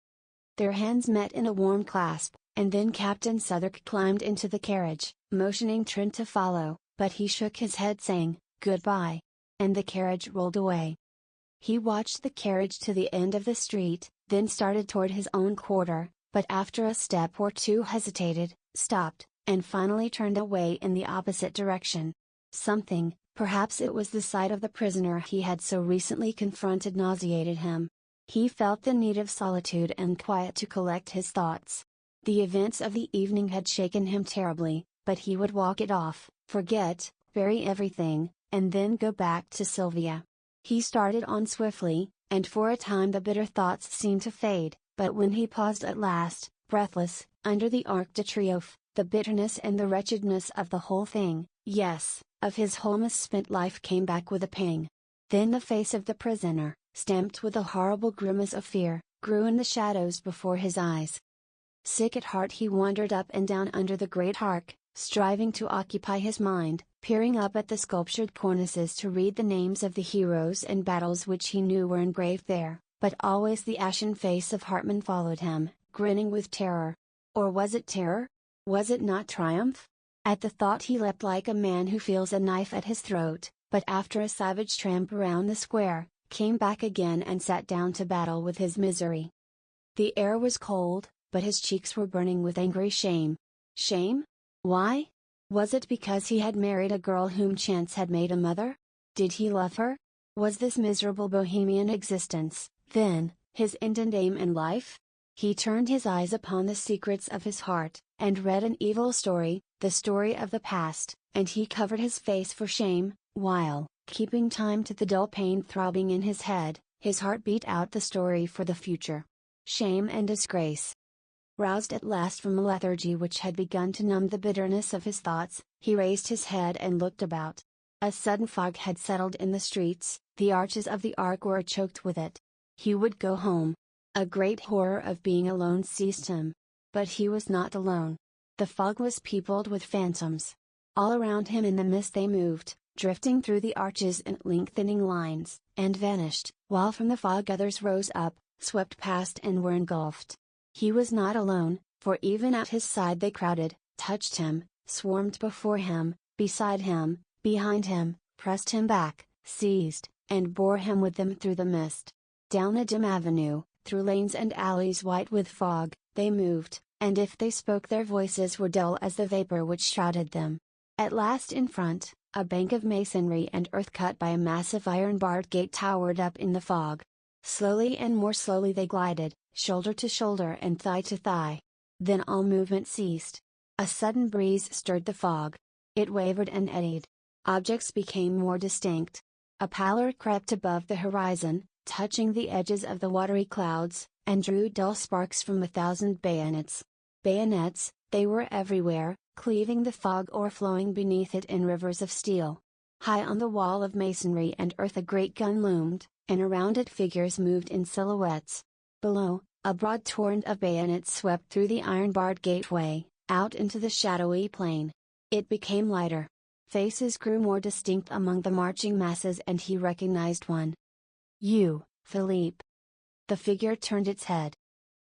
Their hands met in a warm clasp, and then Captain Southwark climbed into the carriage, motioning Trent to follow, but he shook his head saying, Goodbye. And the carriage rolled away. He watched the carriage to the end of the street, then started toward his own quarter, but after a step or two hesitated, stopped, and finally turned away in the opposite direction. Something, perhaps it was the sight of the prisoner he had so recently confronted, nauseated him. He felt the need of solitude and quiet to collect his thoughts. The events of the evening had shaken him terribly, but he would walk it off, forget, bury everything, and then go back to Sylvia. He started on swiftly, and for a time the bitter thoughts seemed to fade, but when he paused at last, breathless, under the Arc de Triomphe, the bitterness and the wretchedness of the whole thing, yes, of his whole misspent life came back with a pang. Then the face of the prisoner, stamped with a horrible grimace of fear, grew in the shadows before his eyes. Sick at heart he wandered up and down under the great arc, striving to occupy his mind, peering up at the sculptured cornices to read the names of the heroes and battles which he knew were engraved there, but always the ashen face of Hartmann followed him, grinning with terror. Or was it terror? Was it not triumph? At the thought he leapt like a man who feels a knife at his throat, but after a savage tramp around the square, came back again and sat down to battle with his misery. The air was cold, but his cheeks were burning with angry shame. Shame? Why? Was it because he had married a girl whom chance had made a mother? Did he love her? Was this miserable bohemian existence, then, his end and aim in life? He turned his eyes upon the secrets of his heart, and read an evil story, the story of the past, and he covered his face for shame, while, keeping time to the dull pain throbbing in his head, his heart beat out the story for the future. Shame and disgrace. Roused at last from a lethargy which had begun to numb the bitterness of his thoughts, he raised his head and looked about. A sudden fog had settled in the streets, the arches of the arc were choked with it. He would go home. A great horror of being alone seized him. But he was not alone. The fog was peopled with phantoms. All around him in the mist they moved, drifting through the arches in lengthening lines, and vanished, while from the fog others rose up, swept past and were engulfed. He was not alone, for even at his side they crowded, touched him, swarmed before him, beside him, behind him, pressed him back, seized, and bore him with them through the mist. Down a dim avenue, through lanes and alleys white with fog, they moved, and if they spoke their voices were dull as the vapor which shrouded them. At last in front, a bank of masonry and earth cut by a massive iron-barred gate towered up in the fog. Slowly and more slowly they glided, shoulder to shoulder and thigh to thigh. Then all movement ceased. A sudden breeze stirred the fog. It wavered and eddied. Objects became more distinct. A pallor crept above the horizon, touching the edges of the watery clouds, and drew dull sparks from 1,000 bayonets. Bayonets, they were everywhere, cleaving the fog or flowing beneath it in rivers of steel. High on the wall of masonry and earth a great gun loomed, and around it figures moved in silhouettes. Below, a broad torrent of bayonets swept through the iron-barred gateway, out into the shadowy plain. It became lighter. Faces grew more distinct among the marching masses and he recognized one. "You, Philippe." The figure turned its head.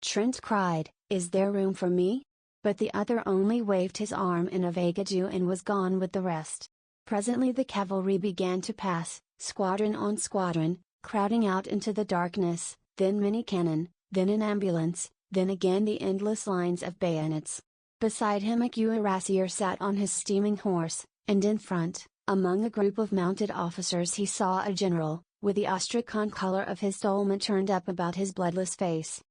Trent cried, "Is there room for me?" But the other only waved his arm in a vague adieu and was gone with the rest. Presently the cavalry began to pass, squadron on squadron, crowding out into the darkness, then many cannon, then an ambulance, then again the endless lines of bayonets. Beside him a cuirassier sat on his steaming horse, and in front, among a group of mounted officers he saw a general, with the Astrakhan collar of his dolman turned up about his bloodless face.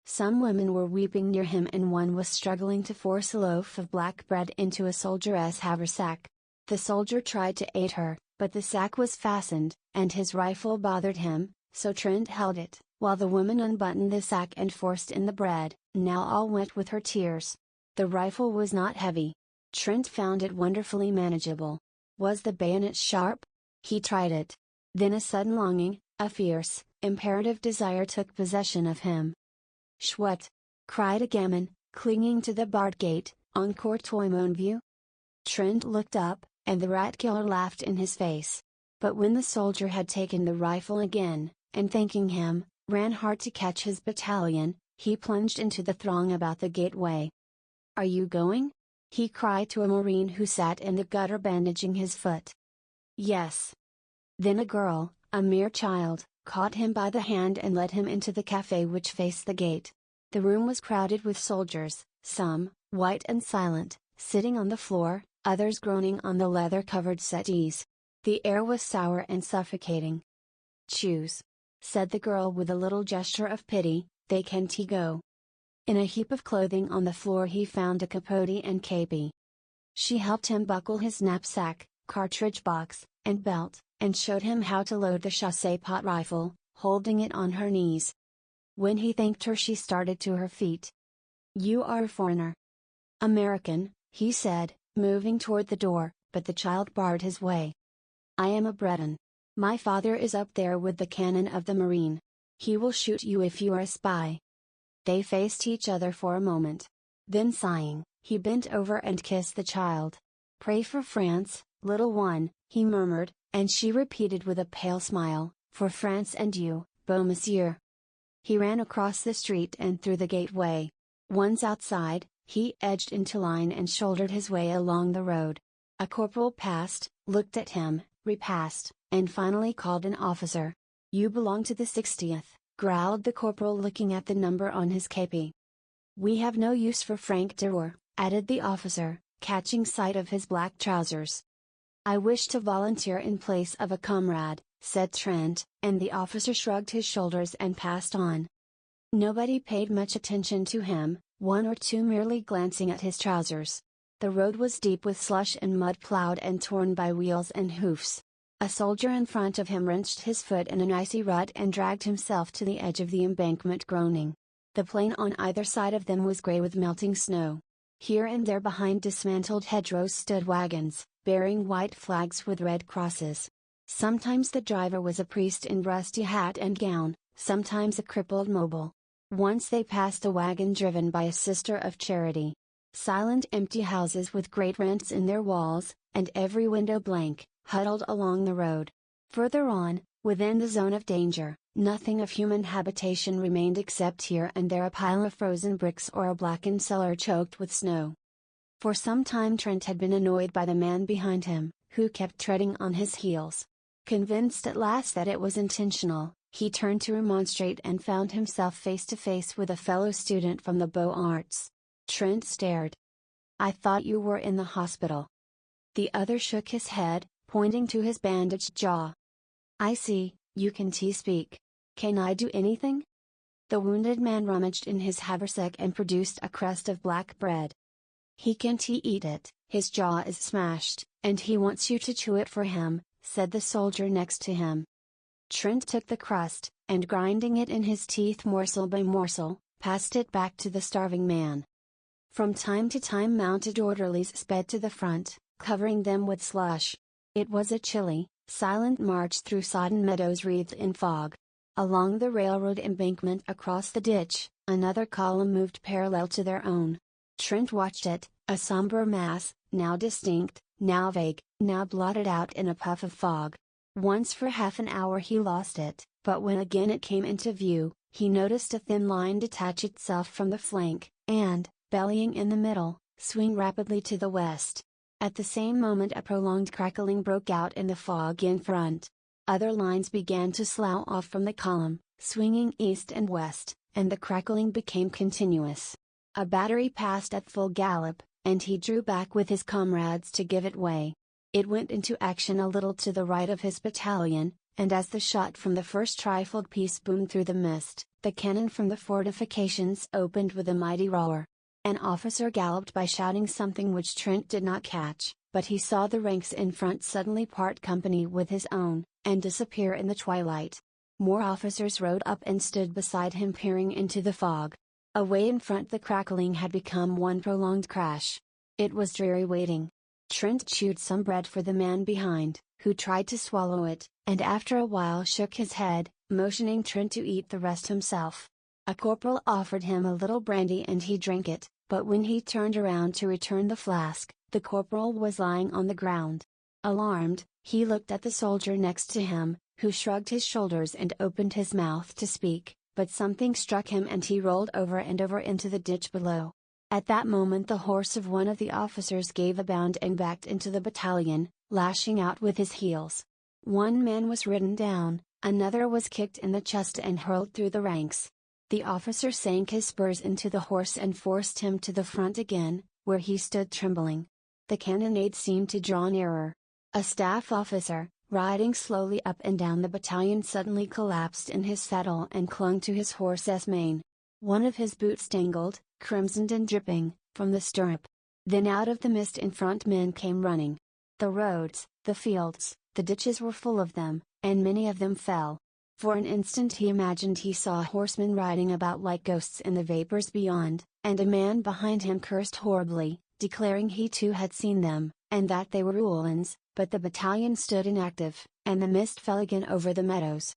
Some women were weeping near him and one was struggling to force a loaf of black bread into a soldier's haversack. The soldier tried to aid her, but the sack was fastened, and his rifle bothered him, so Trent held it, while the woman unbuttoned the sack and forced in the bread, now all wet with her tears. The rifle was not heavy. Trent found it wonderfully manageable. Was the bayonet sharp? He tried it. Then a sudden longing, a fierce, imperative desire took possession of him. "Chouette!" cried a gamin, clinging to the barred gate, "encore toi mon vieux?" Trent looked up, and the rat killer laughed in his face. But when the soldier had taken the rifle again, and thanking him, ran hard to catch his battalion, he plunged into the throng about the gateway. "Are you going?" he cried to a marine who sat in the gutter bandaging his foot. "Yes." Then a girl, a mere child, caught him by the hand and led him into the café which faced the gate. The room was crowded with soldiers, some, white and silent, sitting on the floor, others groaning on the leather-covered settees. The air was sour and suffocating. "Choose," said the girl with a little gesture of pity, "they can't go." In a heap of clothing on the floor he found a capote and képi. She helped him buckle his knapsack, cartridge box, and belt, and showed him how to load the chassepot rifle, holding it on her knees. When he thanked her she started to her feet. "You are a foreigner." "American," he said, moving toward the door, but the child barred his way. "I am a Breton. My father is up there with the cannon of the marine. He will shoot you if you are a spy." They faced each other for a moment. Then sighing, he bent over and kissed the child. "Pray for France, little one," he murmured, and she repeated with a pale smile, "For France and you, beau monsieur." He ran across the street and through the gateway. Once outside, He edged into line and shouldered his way along the road. A corporal passed, looked at him, repassed, and finally called an officer. "You belong to the 60th, growled the corporal looking at the number on his kepi. "We have no use for franc tireur," added the officer, catching sight of his black trousers. "I wish to volunteer in place of a comrade," said Trent, and the officer shrugged his shoulders and passed on. Nobody paid much attention to him, one or two merely glancing at his trousers. The road was deep with slush and mud, plowed and torn by wheels and hoofs. A soldier in front of him wrenched his foot in an icy rut and dragged himself to the edge of the embankment groaning. The plain on either side of them was grey with melting snow. Here and there behind dismantled hedgerows stood wagons, bearing white flags with red crosses. Sometimes the driver was a priest in rusty hat and gown, sometimes a crippled mobile. Once they passed a wagon driven by a sister of charity. Silent empty houses with great rents in their walls, and every window blank, huddled along the road. Further on, within the zone of danger, nothing of human habitation remained except here and there a pile of frozen bricks or a blackened cellar choked with snow. For some time Trent had been annoyed by the man behind him, who kept treading on his heels. Convinced at last that it was intentional, he turned to remonstrate and found himself face to face with a fellow student from the Beaux Arts. Trent stared. "I thought you were in the hospital." The other shook his head, pointing to his bandaged jaw. "I see, you can speak. Can I do anything?" The wounded man rummaged in his haversack and produced a crust of black bread. "He can't eat it, his jaw is smashed, and he wants you to chew it for him," said the soldier next to him. Trent took the crust, and grinding it in his teeth morsel by morsel, passed it back to the starving man. From time to time mounted orderlies sped to the front, covering them with slush. It was a chilly, silent march through sodden meadows wreathed in fog. Along the railroad embankment across the ditch, another column moved parallel to their own. Trent watched it, a somber mass, now distinct, now vague, now blotted out in a puff of fog. Once for half an hour he lost it, but when again it came into view, he noticed a thin line detach itself from the flank, and, bellying in the middle, swing rapidly to the west. At the same moment a prolonged crackling broke out in the fog in front. Other lines began to slough off from the column, swinging east and west, and the crackling became continuous. A battery passed at full gallop, and he drew back with his comrades to give it way. It went into action a little to the right of his battalion, and as the shot from the first rifled piece boomed through the mist, the cannon from the fortifications opened with a mighty roar. An officer galloped by shouting something which Trent did not catch, but he saw the ranks in front suddenly part company with his own, and disappear in the twilight. More officers rode up and stood beside him peering into the fog. Away in front the crackling had become one prolonged crash. It was dreary waiting. Trent chewed some bread for the man behind, who tried to swallow it, and after a while shook his head, motioning Trent to eat the rest himself. A corporal offered him a little brandy and he drank it, but when he turned around to return the flask, the corporal was lying on the ground. Alarmed, he looked at the soldier next to him, who shrugged his shoulders and opened his mouth to speak, but something struck him and he rolled over and over into the ditch below. At that moment the horse of one of the officers gave a bound and backed into the battalion, lashing out with his heels. One man was ridden down, another was kicked in the chest and hurled through the ranks. The officer sank his spurs into the horse and forced him to the front again, where he stood trembling. The cannonade seemed to draw nearer. A staff officer, riding slowly up and down the battalion, suddenly collapsed in his saddle and clung to his horse's mane. One of his boots dangled, crimsoned and dripping, from the stirrup. Then out of the mist in front men came running. The roads, the fields, the ditches were full of them, and many of them fell. For an instant he imagined he saw horsemen riding about like ghosts in the vapors beyond, and a man behind him cursed horribly, declaring he too had seen them, and that they were Uhlans, but the battalion stood inactive, and the mist fell again over the meadows.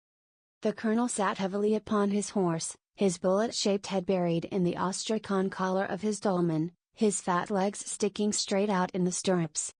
The colonel sat heavily upon his horse, his bullet-shaped head buried in the astrakhan collar of his dolman, his fat legs sticking straight out in the stirrups.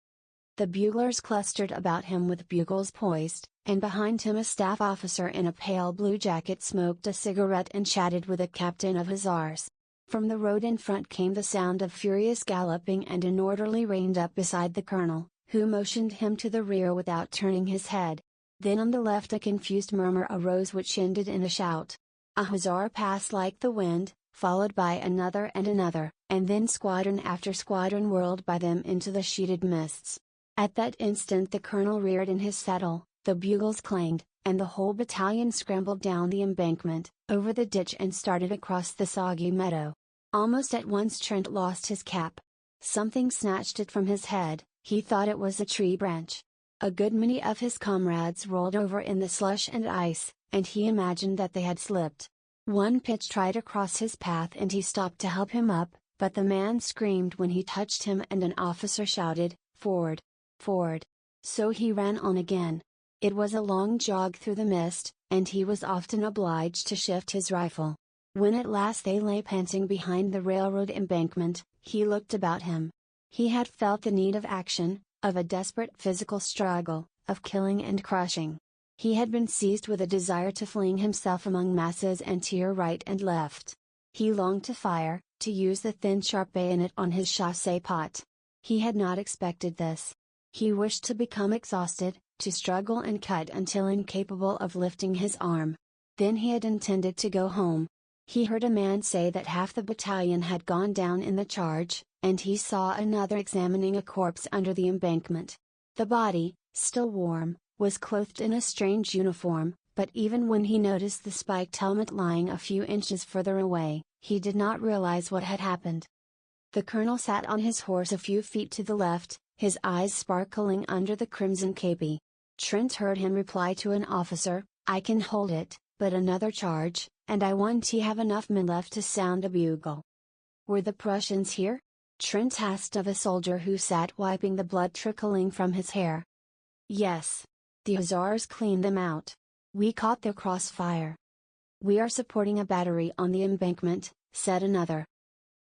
The buglers clustered about him with bugles poised, and behind him a staff officer in a pale blue jacket smoked a cigarette and chatted with a captain of hussars. From the road in front came the sound of furious galloping, and an orderly reined up beside the colonel, who motioned him to the rear without turning his head. Then on the left a confused murmur arose which ended in a shout. A hussar passed like the wind, followed by another and another, and then squadron after squadron whirled by them into the sheeted mists. At that instant the colonel reared in his saddle, the bugles clanged, and the whole battalion scrambled down the embankment, over the ditch, and started across the soggy meadow. Almost at once Trent lost his cap. Something snatched it from his head. He thought it was a tree branch. A good many of his comrades rolled over in the slush and ice, and he imagined that they had slipped. One pitched right across his path and he stopped to help him up, but the man screamed when he touched him and an officer shouted, "Forward! Forward!" So he ran on again. It was a long jog through the mist, and he was often obliged to shift his rifle. When at last they lay panting behind the railroad embankment, he looked about him. He had felt the need of action, of a desperate physical struggle, of killing and crushing. He had been seized with a desire to fling himself among masses and tear right and left. He longed to fire, to use the thin sharp bayonet on his chassé pot. He had not expected this. He wished to become exhausted, to struggle and cut until incapable of lifting his arm. Then he had intended to go home. He heard a man say that half the battalion had gone down in the charge, and he saw another examining a corpse under the embankment. The body, still warm, was clothed in a strange uniform, but even when he noticed the spiked helmet lying a few inches further away, he did not realize what had happened. The colonel sat on his horse a few feet to the left, his eyes sparkling under the crimson képi. Trent heard him reply to an officer, "I can hold it, but another charge, and I want to have enough men left to sound a bugle." "Were the Prussians here?" Trent asked of a soldier who sat wiping the blood trickling from his hair. "Yes. The hussars cleaned them out. We caught their crossfire." "We are supporting a battery on the embankment," said another.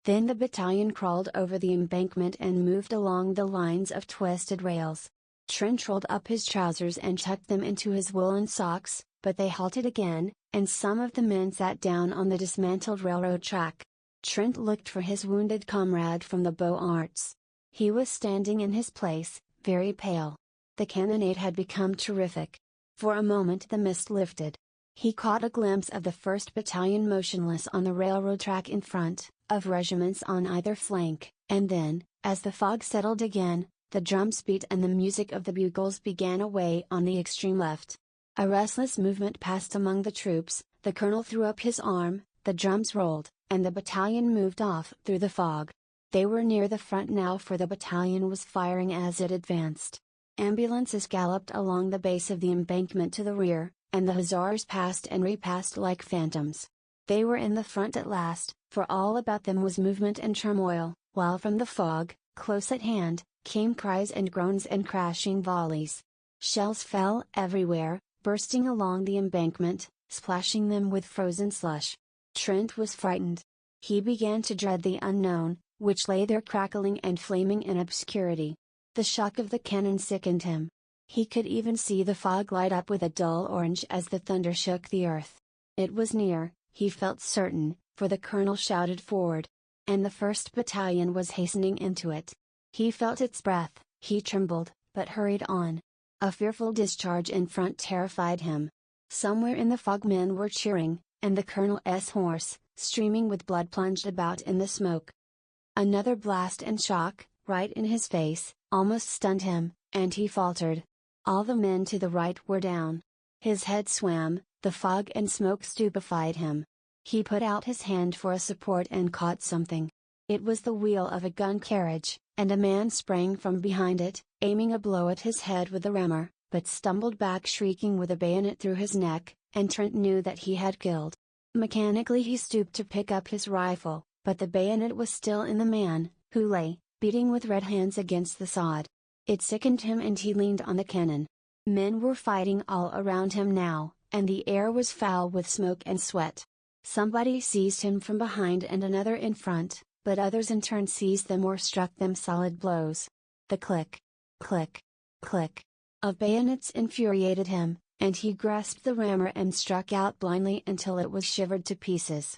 Then the battalion crawled over the embankment and moved along the lines of twisted rails. Trent rolled up his trousers and tucked them into his woolen socks, but they halted again, and some of the men sat down on the dismantled railroad track. Trent looked for his wounded comrade from the Beaux Arts. He was standing in his place, very pale. The cannonade had become terrific. For a moment the mist lifted. He caught a glimpse of the 1st Battalion motionless on the railroad track in front, of regiments on either flank, and then, as the fog settled again, the drums beat and the music of the bugles began away on the extreme left. A restless movement passed among the troops, the colonel threw up his arm, the drums rolled, and the battalion moved off through the fog. They were near the front now, for the battalion was firing as it advanced. Ambulances galloped along the base of the embankment to the rear, and the hussars passed and repassed like phantoms. They were in the front at last, for all about them was movement and turmoil, while from the fog, close at hand, came cries and groans and crashing volleys. Shells fell everywhere, bursting along the embankment, splashing them with frozen slush. Trent was frightened. He began to dread the unknown, which lay there crackling and flaming in obscurity. The shock of the cannon sickened him. He could even see the fog light up with a dull orange as the thunder shook the earth. It was near, he felt certain, for the colonel shouted forward. And the 1st Battalion was hastening into it. He felt its breath, he trembled, but hurried on. A fearful discharge in front terrified him. Somewhere in the fog men were cheering, and the colonel's horse, streaming with blood, plunged about in the smoke. Another blast and shock, right in his face, almost stunned him, and he faltered. All the men to the right were down. His head swam, the fog and smoke stupefied him. He put out his hand for a support and caught something. It was the wheel of a gun carriage, and a man sprang from behind it, aiming a blow at his head with the rammer, but stumbled back shrieking with a bayonet through his neck, and Trent knew that he had killed. Mechanically he stooped to pick up his rifle, but the bayonet was still in the man, who lay, beating with red hands against the sod. It sickened him and he leaned on the cannon. Men were fighting all around him now, and the air was foul with smoke and sweat. Somebody seized him from behind and another in front, but others in turn seized them or struck them solid blows. The click, click, click of bayonets infuriated him, and he grasped the rammer and struck out blindly until it was shivered to pieces.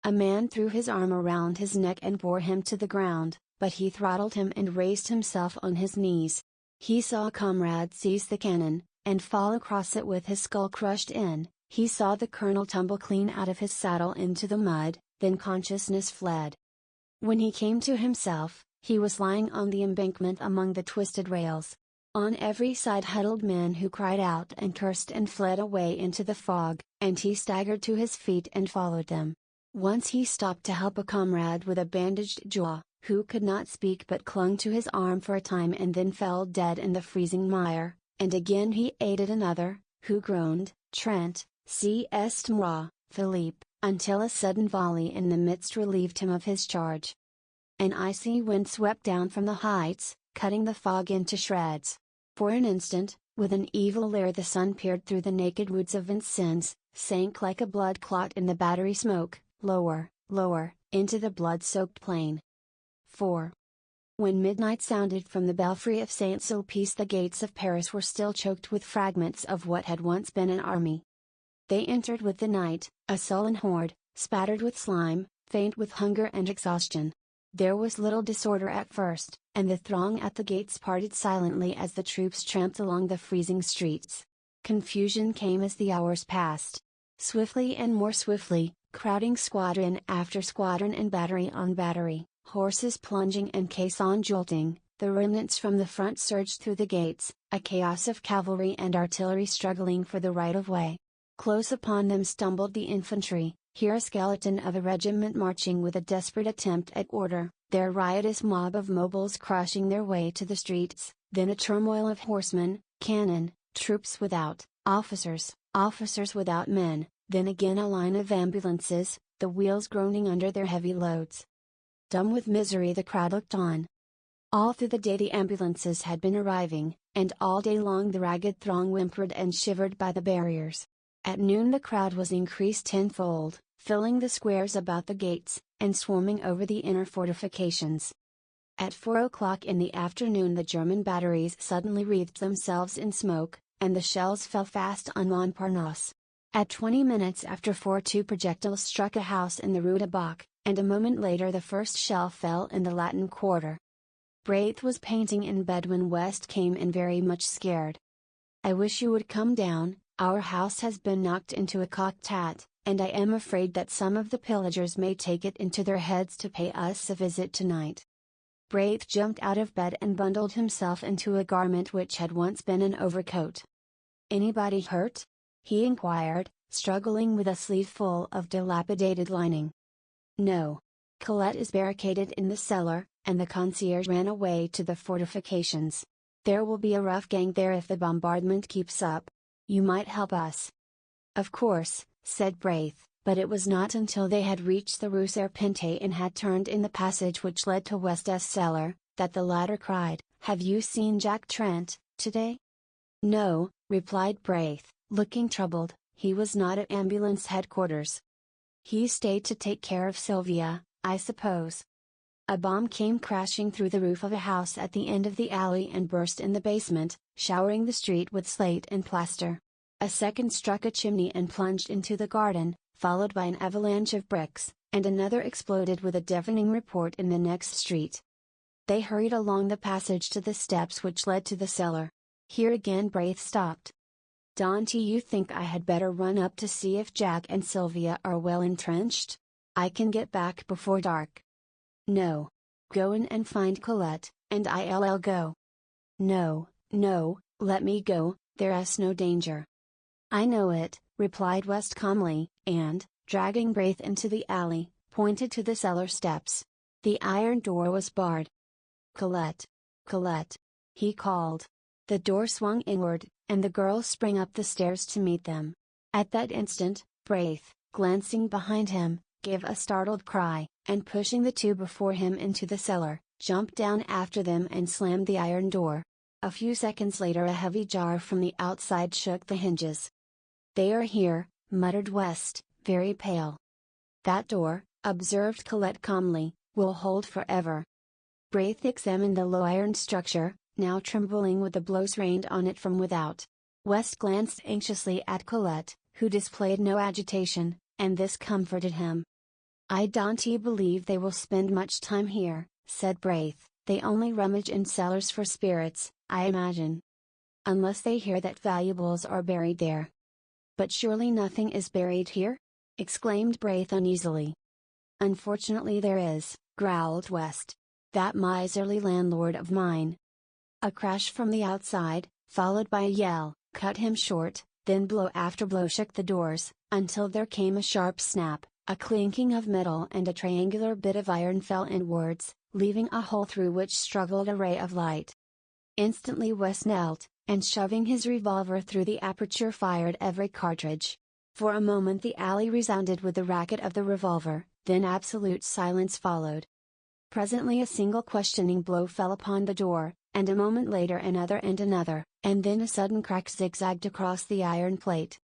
A man threw his arm around his neck and bore him to the ground, but he throttled him and raised himself on his knees. He saw a comrade seize the cannon, and fall across it with his skull crushed in. He saw the colonel tumble clean out of his saddle into the mud, then consciousness fled. When he came to himself, he was lying on the embankment among the twisted rails. On every side huddled men who cried out and cursed and fled away into the fog, and he staggered to his feet and followed them. Once he stopped to help a comrade with a bandaged jaw, who could not speak but clung to his arm for a time and then fell dead in the freezing mire, and again he aided another, who groaned, "Trent, c'est moi, Philippe," until a sudden volley in the midst relieved him of his charge. An icy wind swept down from the heights, cutting the fog into shreds. For an instant, with an evil leer the sun peered through the naked woods of Vincennes, sank like a blood clot in the battery smoke, lower, lower, into the blood-soaked plain. 4. When midnight sounded from the belfry of Saint-Sulpice, the gates of Paris were still choked with fragments of what had once been an army. They entered with the night, a sullen horde, spattered with slime, faint with hunger and exhaustion. There was little disorder at first, and the throng at the gates parted silently as the troops tramped along the freezing streets. Confusion came as the hours passed. Swiftly and more swiftly, crowding squadron after squadron and battery on battery, horses plunging and caisson jolting, the remnants from the front surged through the gates, a chaos of cavalry and artillery struggling for the right of way. Close upon them stumbled the infantry, here a skeleton of a regiment marching with a desperate attempt at order, their riotous mob of mobiles crushing their way to the streets, then a turmoil of horsemen, cannon, troops without, officers without men, then again a line of ambulances, the wheels groaning under their heavy loads. Dumb with misery the crowd looked on. All through the day the ambulances had been arriving, and all day long the ragged throng whimpered and shivered by the barriers. At noon the crowd was increased tenfold, filling the squares about the gates, and swarming over the inner fortifications. At 4 o'clock in the afternoon the German batteries suddenly wreathed themselves in smoke, and the shells fell fast on Montparnasse. At 20 minutes after 4 two projectiles struck a house in the Rue de Bac, and a moment later the first shell fell in the Latin Quarter. Braith was painting in bed when West came in very much scared. "I wish you would come down, our house has been knocked into a cocked hat, and I am afraid that some of the pillagers may take it into their heads to pay us a visit tonight." Braith jumped out of bed and bundled himself into a garment which had once been an overcoat. "Anybody hurt?" he inquired, struggling with a sleeve full of dilapidated lining. "No. Colette is barricaded in the cellar, and the concierge ran away to the fortifications. There will be a rough gang there if the bombardment keeps up. You might help us." "Of course," said Braith, but it was not until they had reached the Rue Serpente and had turned in the passage which led to West's cellar, that the latter cried, "Have you seen Jack Trent, today?" "No," replied Braith, looking troubled, "he was not at ambulance headquarters." "He stayed to take care of Sylvia, I suppose." A bomb came crashing through the roof of a house at the end of the alley and burst in the basement, showering the street with slate and plaster. A second struck a chimney and plunged into the garden, followed by an avalanche of bricks, and another exploded with a deafening report in the next street. They hurried along the passage to the steps which led to the cellar. Here again Braith stopped. "Don't you think I had better run up to see if Jack and Sylvia are well entrenched? I can get back before dark." "No. Go in and find Colette, and I'll go." "No, no, let me go, there's no danger." "I know it," replied West calmly, and, dragging Braith into the alley, pointed to the cellar steps. The iron door was barred. "Colette! Colette!" he called. The door swung inward, and the girl sprang up the stairs to meet them. At that instant, Braith, glancing behind him, gave a startled cry, and pushing the two before him into the cellar, jumped down after them and slammed the iron door. A few seconds later a heavy jar from the outside shook the hinges. "They are here," muttered West, very pale. "That door," observed Colette calmly, "will hold forever." Braith examined the low iron structure, now trembling with the blows rained on it from without. West glanced anxiously at Colette, who displayed no agitation, and this comforted him. "I don't believe they will spend much time here," said Braith. "They only rummage in cellars for spirits, I imagine. Unless they hear that valuables are buried there." "But surely nothing is buried here?" exclaimed Braith uneasily. "Unfortunately there is," growled West. "That miserly landlord of mine." A crash from the outside, followed by a yell, cut him short, then blow after blow shook the doors, until there came a sharp snap, a clinking of metal, and a triangular bit of iron fell inwards, leaving a hole through which struggled a ray of light. Instantly West knelt, and shoving his revolver through the aperture fired every cartridge. For a moment the alley resounded with the racket of the revolver, then absolute silence followed. Presently a single questioning blow fell upon the door, and a moment later another and another, and then a sudden crack zigzagged across the iron plate.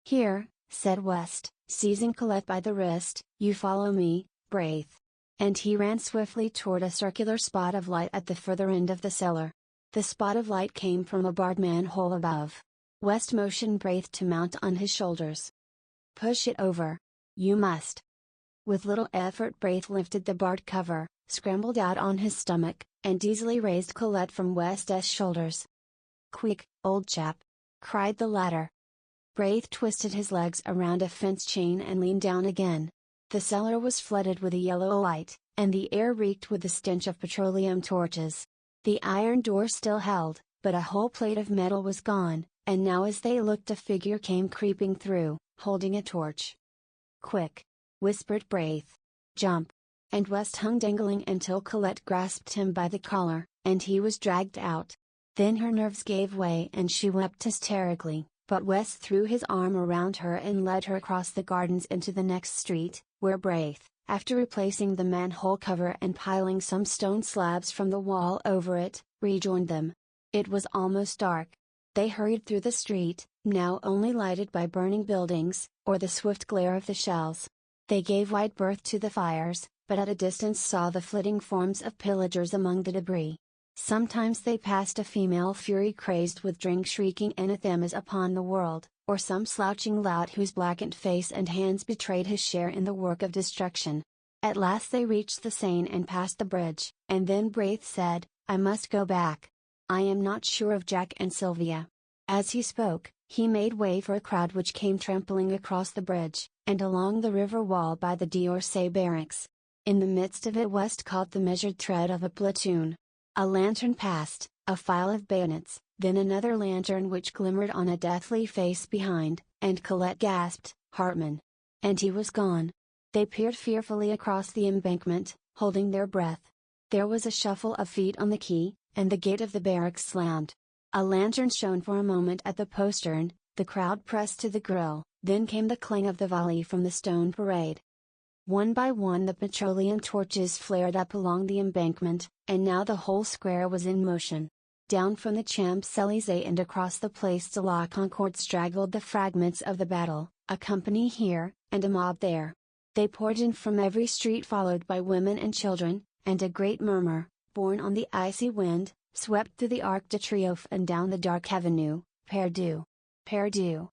"Here," said West, seizing Colette by the wrist, "you follow me, Braith." And he ran swiftly toward a circular spot of light at the further end of the cellar. The spot of light came from a barred manhole above. West motioned Braith to mount on his shoulders. "Push it over. You must." With little effort Braith lifted the barred cover, scrambled out on his stomach, and easily raised Colette from West's shoulders. "Quick, old chap!" cried the latter. Braith twisted his legs around a fence chain and leaned down again. The cellar was flooded with a yellow light, and the air reeked with the stench of petroleum torches. The iron door still held, but a whole plate of metal was gone, and now as they looked a figure came creeping through, holding a torch. "Quick!" whispered Braith. "Jump!" And West hung dangling until Colette grasped him by the collar, and he was dragged out. Then her nerves gave way and she wept hysterically, but West threw his arm around her and led her across the gardens into the next street, where Braith, after replacing the manhole cover and piling some stone slabs from the wall over it, rejoined them. It was almost dark. They hurried through the street, now only lighted by burning buildings, or the swift glare of the shells. They gave wide berth to the fires, but at a distance saw the flitting forms of pillagers among the debris. Sometimes they passed a female fury crazed with drink shrieking anathemas upon the world, or some slouching lout whose blackened face and hands betrayed his share in the work of destruction. At last they reached the Seine and passed the bridge, and then Braith said, "I must go back. I am not sure of Jack and Sylvia." As he spoke, he made way for a crowd which came trampling across the bridge, and along the river wall by the d'Orsay barracks. In the midst of it West caught the measured tread of a platoon. A lantern passed, a file of bayonets, then another lantern which glimmered on a deathly face behind, and Colette gasped, "Hartman!" And he was gone. They peered fearfully across the embankment, holding their breath. There was a shuffle of feet on the quay, and the gate of the barracks slammed. A lantern shone for a moment at the postern, the crowd pressed to the grill, then came the clang of the volley from the stone parade. One by one the petroleum torches flared up along the embankment, and now the whole square was in motion. Down from the Champs-Élysées and across the Place de la Concorde straggled the fragments of the battle, a company here, and a mob there. They poured in from every street followed by women and children, and a great murmur, borne on the icy wind, swept through the Arc de Triomphe and down the dark avenue, Perdu. Perdu.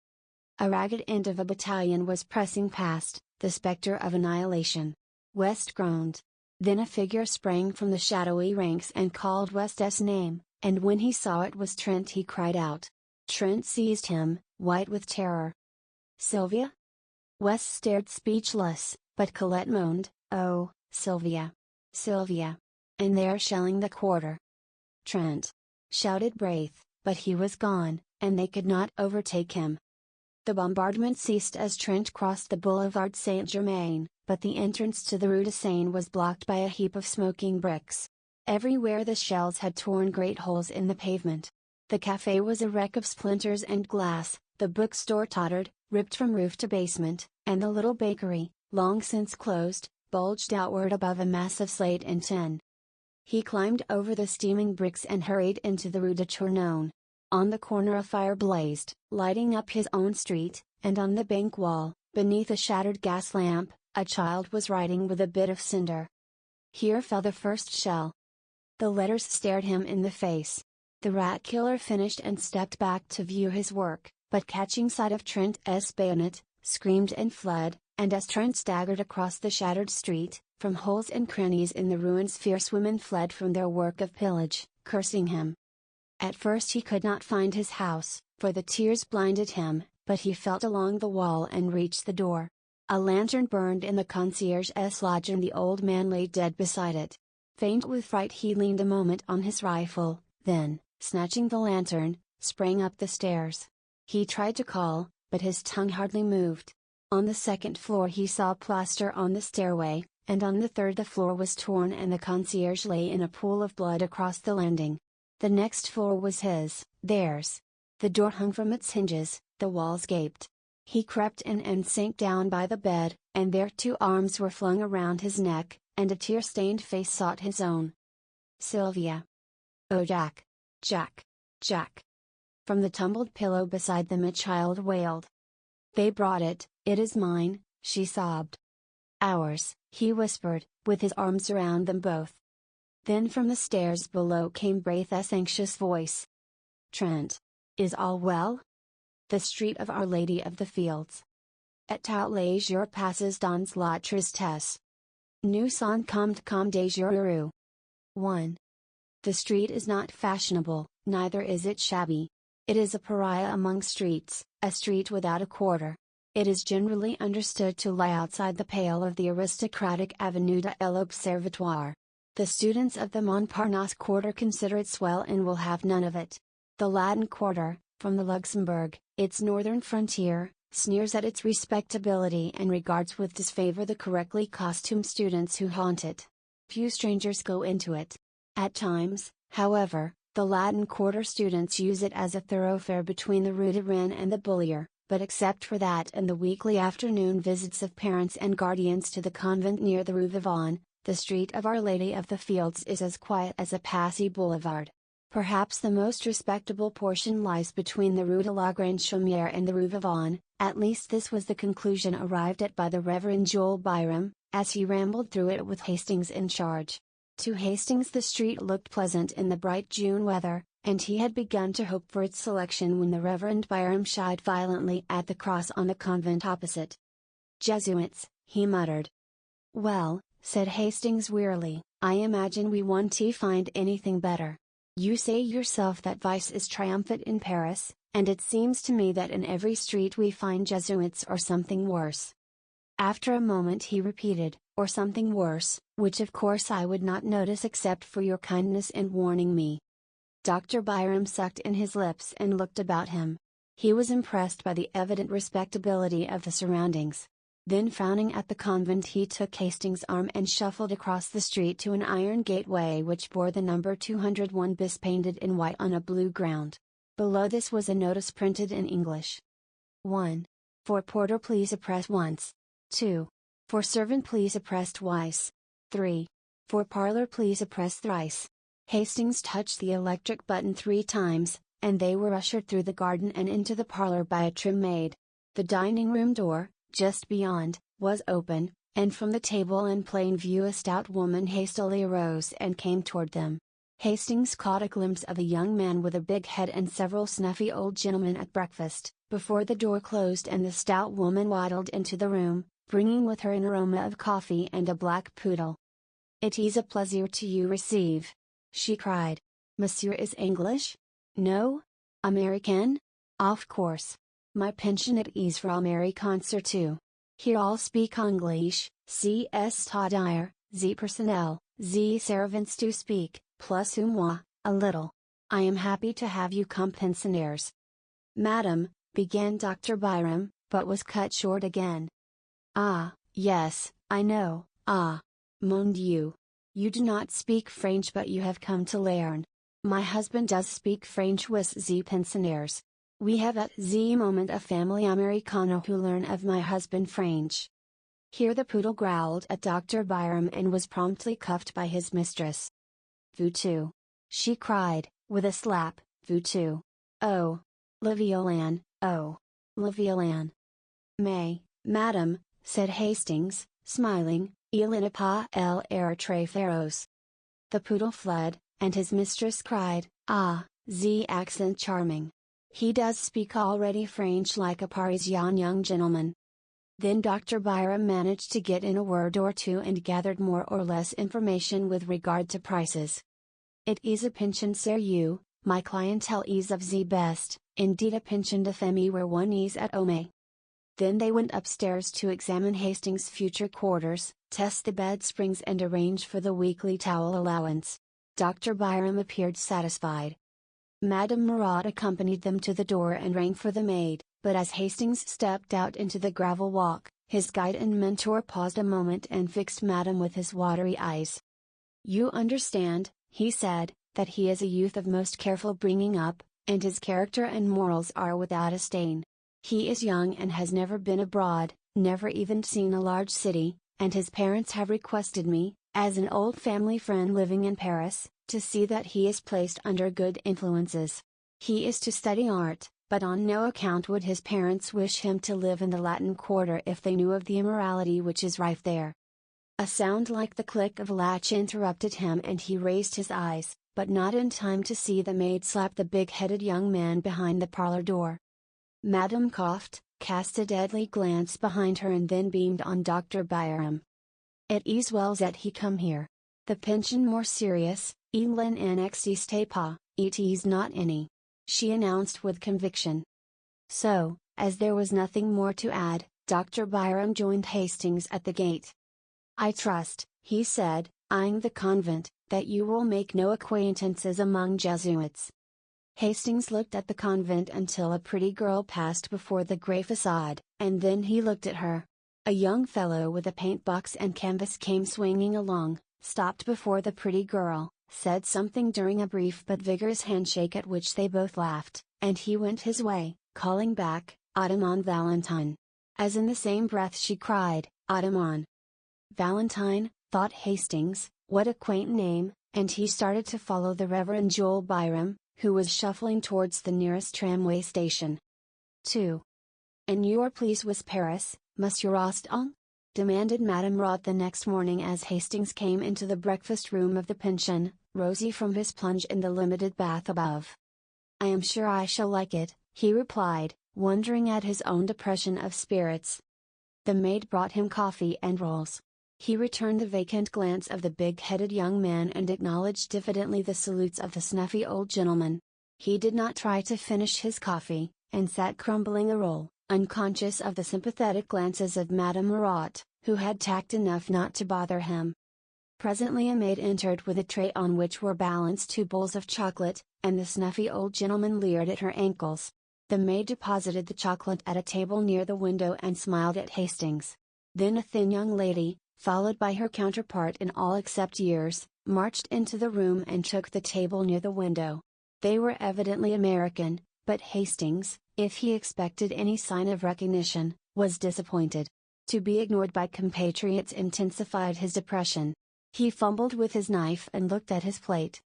A ragged end of a battalion was pressing past, the spectre of annihilation. West groaned. Then a figure sprang from the shadowy ranks and called West's name, and when he saw it was Trent he cried out. Trent seized him, white with terror. "Sylvia?" West stared speechless, but Colette moaned, "Oh, Sylvia! Sylvia! And they're shelling the quarter." "Trent!" shouted Braith, but he was gone, and they could not overtake him. The bombardment ceased as Trent crossed the Boulevard Saint-Germain, but the entrance to the Rue de Seine was blocked by a heap of smoking bricks. Everywhere the shells had torn great holes in the pavement. The café was a wreck of splinters and glass, the bookstore tottered, ripped from roof to basement, and the little bakery, long since closed, bulged outward above a mass of slate and tin. He climbed over the steaming bricks and hurried into the Rue de Tournon. On the corner a fire blazed, lighting up his own street, and on the bank wall, beneath a shattered gas lamp, a child was writing with a bit of cinder. Here fell the first shell. The letters stared him in the face. The rat killer finished and stepped back to view his work, but catching sight of Trent's bayonet, screamed and fled, And as Trent staggered across the shattered street, from holes and crannies in the ruins fierce women fled from their work of pillage, cursing him. At first he could not find his house, for the tears blinded him, but he felt along the wall and reached the door. A lantern burned in the concierge's lodge and the old man lay dead beside it. Faint with fright he leaned a moment on his rifle, then, snatching the lantern, sprang up the stairs. He tried to call, but his tongue hardly moved. On the second floor he saw plaster on the stairway, and on the third the floor was torn and the concierge lay in a pool of blood across the landing. The next floor was his, theirs. The door hung from its hinges, the walls gaped. He crept in and sank down by the bed, and there 2 arms were flung around his neck, and a tear-stained face sought his own. Sylvia. Oh Jack. Jack. Jack. From the tumbled pillow beside them a child wailed. They brought it, it is mine, she sobbed. Ours, he whispered, with his arms around them both. Then from the stairs below came Braith's anxious voice. Trent. Is all well? The street of Our Lady of the Fields. Et tout les jours passes dans la tristesse. Nous sommes comme des jours. 1. The street is not fashionable, neither is it shabby. It is a pariah among streets, a street without a quarter. It is generally understood to lie outside the pale of the aristocratic Avenue de l'Observatoire. The students of the Montparnasse quarter consider it swell and will have none of it. The Latin quarter, from the Luxembourg, its northern frontier, sneers at its respectability and regards with disfavor the correctly costumed students who haunt it. Few strangers go into it. At times, however, the Latin quarter students use it as a thoroughfare between the Rue de Rennes and the Bullier, but except for that and the weekly afternoon visits of parents and guardians to the convent near the Rue Vivonne, the street of Our Lady of the Fields is as quiet as a Passy boulevard. Perhaps the most respectable portion lies between the Rue de la Grande Chaumière and the Rue Vivonne, at least this was the conclusion arrived at by the Reverend Joel Byram, as he rambled through it with Hastings in charge. To Hastings the street looked pleasant in the bright June weather, and he had begun to hope for its selection when the Reverend Byram shied violently at the cross on the convent opposite. Jesuits, he muttered. Well, said Hastings wearily, I imagine we won't find anything better. You say yourself that vice is triumphant in Paris, and it seems to me that in every street we find Jesuits or something worse. After a moment he repeated, or something worse, which of course I would not notice except for your kindness in warning me. Dr. Byram sucked in his lips and looked about him. He was impressed by the evident respectability of the surroundings. Then frowning at the convent he took Hastings' arm and shuffled across the street to an iron gateway which bore the number 201 bis painted in white on a blue ground. Below this was a notice printed in English. 1. For porter please press once. 2. For servant please press twice. 3. For parlor please press thrice. Hastings touched the electric button 3 times, and they were ushered through the garden and into the parlor by a trim maid. The dining room door, just beyond, was open, and from the table in plain view a stout woman hastily arose and came toward them. Hastings caught a glimpse of a young man with a big head and several snuffy old gentlemen at breakfast, before the door closed and the stout woman waddled into the room, bringing with her an aroma of coffee and a black poodle. It is a pleasure to you receive, she cried. Monsieur is English? No? American? Of course. My pensionat is for American surtout. Here all speak English, c'est-à-dire, the personnel, the servants to speak, plus ou moi, a little. I am happy to have you come pensionnaires. Madam, began Dr. Byram, but was cut short again. Ah, yes, I know, mon Dieu. You do not speak French but you have come to learn. My husband does speak French with the pensionnaires. We have at the moment a family Americano who learn of my husband French. Here the poodle growled at Dr. Byram and was promptly cuffed by his mistress. Vous too, she cried, with a slap, vous too. Oh, le violon, oh, le violon. Mais, madame, said Hastings, smiling, il n'est pas l'air très féroce. The poodle fled, and his mistress cried, ah, the accent charming. He does speak already French like a Parisian young gentleman. Then Dr. Byram managed to get in a word or two and gathered more or less information with regard to prices. "It is a pension sérieux, my clientele is of the best, indeed a pension de famille where one is at home." Then they went upstairs to examine Hastings' future quarters, test the bed springs and arrange for the weekly towel allowance. Dr. Byram appeared satisfied. Madame Murat accompanied them to the door and rang for the maid, but as Hastings stepped out into the gravel walk, his guide and mentor paused a moment and fixed Madame with his watery eyes. "You understand," he said, "that he is a youth of most careful bringing up, and his character and morals are without a stain. He is young and has never been abroad, never even seen a large city, and his parents have requested me, as an old family friend living in Paris, to see that he is placed under good influences. He is to study art, but on no account would his parents wish him to live in the Latin Quarter if they knew of the immorality which is rife there." A sound like the click of a latch interrupted him and he raised his eyes, but not in time to see the maid slap the big-headed young man behind the parlor door. Madame coughed, cast a deadly glance behind her and then beamed on Dr. Byram. "It is well that he come here. The pension more serious, il n'existe pas, it is not any," she announced with conviction. So, as there was nothing more to add, Dr. Byram joined Hastings at the gate. "I trust," he said, eyeing the convent, "that you will make no acquaintances among Jesuits." Hastings looked at the convent until a pretty girl passed before the grey facade, and then he looked at her. A young fellow with a paint box and canvas came swinging along, stopped before the pretty girl, said something during a brief but vigorous handshake at which they both laughed, and he went his way, calling back, "Ottoman Valentine." As in the same breath she cried, "Ottoman." Valentine, thought Hastings, what a quaint name, and he started to follow the Reverend Joel Byram, who was shuffling towards the nearest tramway station. 2. "And your place was Paris, Monsieur Rostand?" demanded Madame Murat the next morning as Hastings came into the breakfast room of the pension, rosy from his plunge in the limited bath above. "I am sure I shall like it," he replied, wondering at his own depression of spirits. The maid brought him coffee and rolls. He returned the vacant glance of the big-headed young man and acknowledged diffidently the salutes of the snuffy old gentleman. He did not try to finish his coffee, and sat crumbling a roll, unconscious of the sympathetic glances of Madame Murat, who had tact enough not to bother him. Presently a maid entered with a tray on which were balanced 2 bowls of chocolate, and the snuffy old gentleman leered at her ankles. The maid deposited the chocolate at a table near the window and smiled at Hastings. Then a thin young lady, followed by her counterpart in all except years, marched into the room and took the table near the window. They were evidently American, but Hastings, if he expected any sign of recognition, was disappointed. To be ignored by compatriots intensified his depression. He fumbled with his knife and looked at his plate.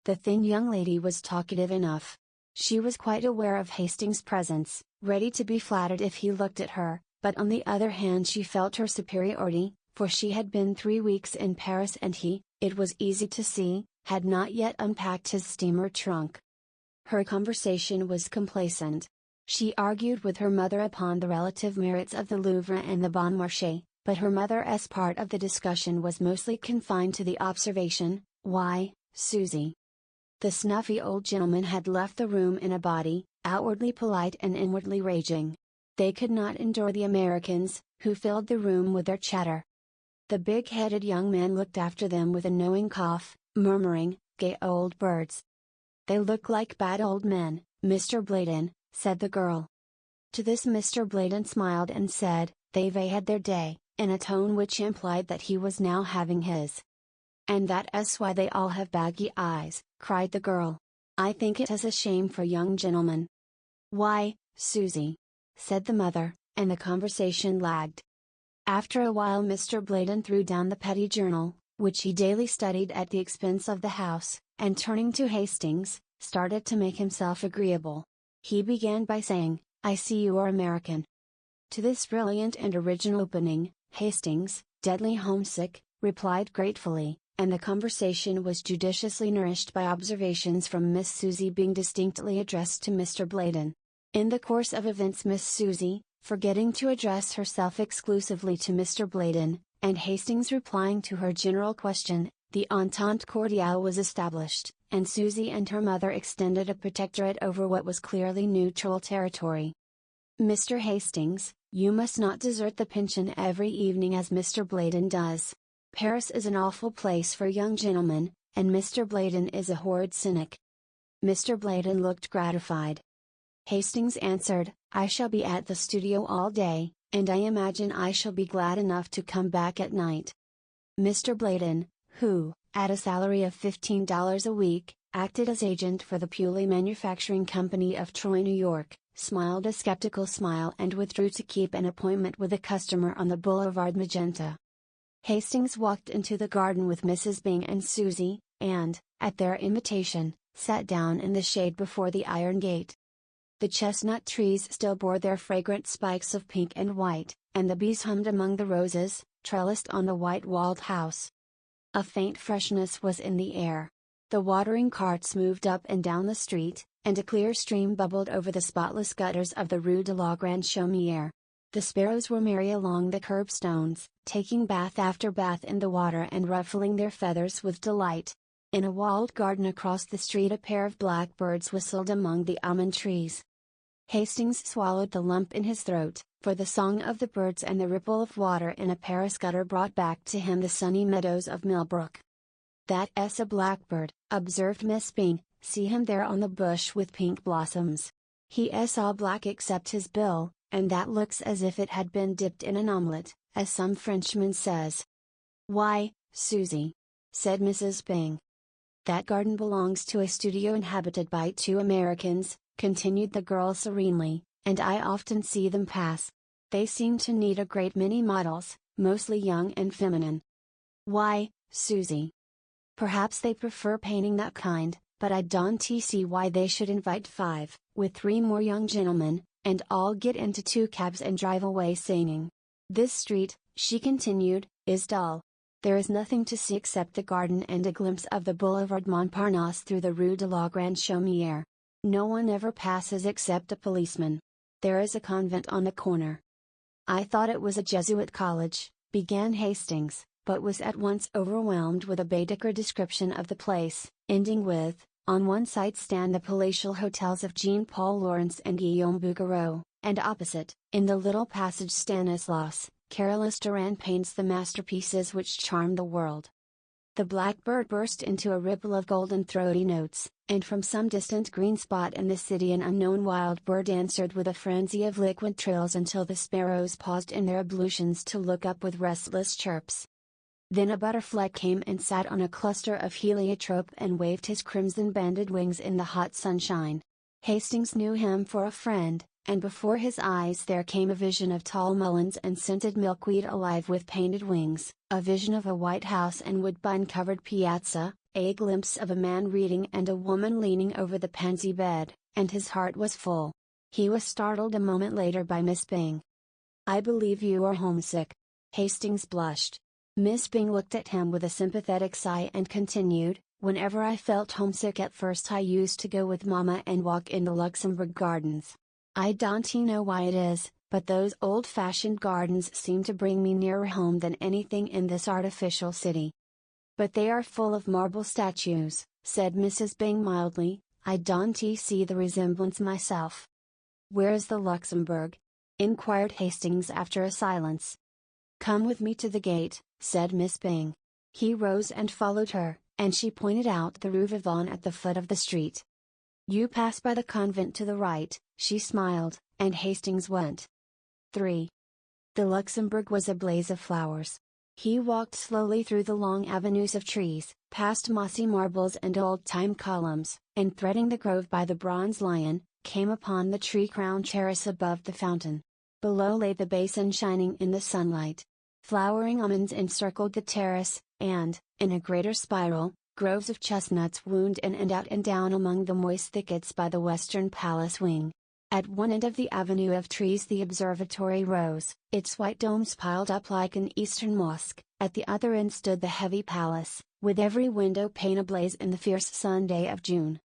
The thin young lady was talkative enough. She was quite aware of Hastings' presence, ready to be flattered if he looked at her, but on the other hand she felt her superiority, for she had been 3 weeks in Paris and he, it was easy to see, had not yet unpacked his steamer trunk. Her conversation was complacent. She argued with her mother upon the relative merits of the Louvre and the Bon Marché, but her mother's part of the discussion was mostly confined to the observation, "Why, Susie?" The snuffy old gentleman had left the room in a body, outwardly polite and inwardly raging. They could not endure the Americans, who filled the room with their chatter. The big-headed young man looked after them with a knowing cough, murmuring, "Gay old birds." "They look like bad old men, Mr. Bladen," said the girl. To this Mr. Bladen smiled and said, "They've had their day," in a tone which implied that he was now having his. "And that's why they all have baggy eyes," cried the girl. "I think it is a shame for young gentlemen." "Why, Susie," said the mother, and the conversation lagged. After a while Mr. Bladen threw down the petty journal, which he daily studied at the expense of the house, and turning to Hastings, started to make himself agreeable. He began by saying, "I see you are American." To this brilliant and original opening, Hastings, deadly homesick, replied gratefully, and the conversation was judiciously nourished by observations from Miss Susie being distinctly addressed to Mr. Bladen. In the course of events Miss Susie, forgetting to address herself exclusively to Mr. Bladen, and Hastings replying to her general question, the entente cordiale was established, and Susie and her mother extended a protectorate over what was clearly neutral territory. "Mr. Hastings, you must not desert the pension every evening as Mr. Bladen does. Paris is an awful place for young gentlemen, and Mr. Bladen is a horrid cynic." Mr. Bladen looked gratified. Hastings answered, "I shall be at the studio all day, and I imagine I shall be glad enough to come back at night." Mr. Bladen, who, at a salary of $15 a week, acted as agent for the Puley Manufacturing Company of Troy, New York, smiled a skeptical smile and withdrew to keep an appointment with a customer on the Boulevard Magenta. Hastings walked into the garden with Mrs. Byng and Susie, and, at their invitation, sat down in the shade before the iron gate. The chestnut trees still bore their fragrant spikes of pink and white, and the bees hummed among the roses, trellised on the white-walled house. A faint freshness was in the air. The watering carts moved up and down the street, and a clear stream bubbled over the spotless gutters of the Rue de la Grande Chaumière. The sparrows were merry along the curbstones, taking bath after bath in the water and ruffling their feathers with delight. In a walled garden across the street a pair of blackbirds whistled among the almond trees. Hastings swallowed the lump in his throat, for the song of the birds and the ripple of water in a Paris gutter brought back to him the sunny meadows of Millbrook. "That's a blackbird," observed Miss Byng, "see him there on the bush with pink blossoms. He's all black except his bill, and that looks as if it had been dipped in an omelette, as some Frenchman says." "Why, Susie," said Mrs. Byng. "That garden belongs to a studio inhabited by two Americans," continued the girl serenely, "and I often see them pass. They seem to need a great many models, mostly young and feminine." "Why, Susie? Perhaps they prefer painting that kind, but I don't see why they should invite 5, with 3 more young gentlemen, and all get into 2 cabs and drive away singing. This street," she continued, "is dull. There is nothing to see except the garden and a glimpse of the Boulevard Montparnasse through the Rue de la Grande Chaumière. No one ever passes except a policeman. There is a convent on the corner." "I thought it was a Jesuit college," began Hastings, but was at once overwhelmed with a Baedeker description of the place, ending with, "On one side stand the palatial hotels of Jean-Paul Laurence and Guillaume Bouguereau, and opposite, in the little passage Stanislas, Carolus Duran paints the masterpieces which charm the world." The blackbird burst into a ripple of golden throaty notes, and from some distant green spot in the city an unknown wild bird answered with a frenzy of liquid trills until the sparrows paused in their ablutions to look up with restless chirps. Then a butterfly came and sat on a cluster of heliotrope and waved his crimson-banded wings in the hot sunshine. Hastings knew him for a friend, and before his eyes there came a vision of tall mulleins and scented milkweed alive with painted wings, a vision of a white house and woodbine-covered piazza, a glimpse of a man reading and a woman leaning over the pansy bed, and his heart was full. He was startled a moment later by Miss Byng. "I believe you are homesick." Hastings blushed. Miss Byng looked at him with a sympathetic sigh and continued, "Whenever I felt homesick at first I used to go with Mama and walk in the Luxembourg Gardens. I don't know why it is, but those old-fashioned gardens seem to bring me nearer home than anything in this artificial city." "But they are full of marble statues," said Mrs. Byng mildly, "I don't see the resemblance myself." "Where is the Luxembourg?" inquired Hastings after a silence. "Come with me to the gate," said Miss Byng. He rose and followed her, and she pointed out the Rue Vivonne at the foot of the street. "You pass by the convent to the right," she smiled, and Hastings went. 3. The Luxembourg was a blaze of flowers. He walked slowly through the long avenues of trees, past mossy marbles and old-time columns, and threading the grove by the bronze lion, came upon the tree-crowned terrace above the fountain. Below lay the basin shining in the sunlight. Flowering almonds encircled the terrace, and, in a greater spiral, groves of chestnuts wound in and out and down among the moist thickets by the western palace wing. At one end of the avenue of trees the observatory rose, its white domes piled up like an eastern mosque. At the other end stood the heavy palace, with every window pane ablaze in the fierce Sunday of June.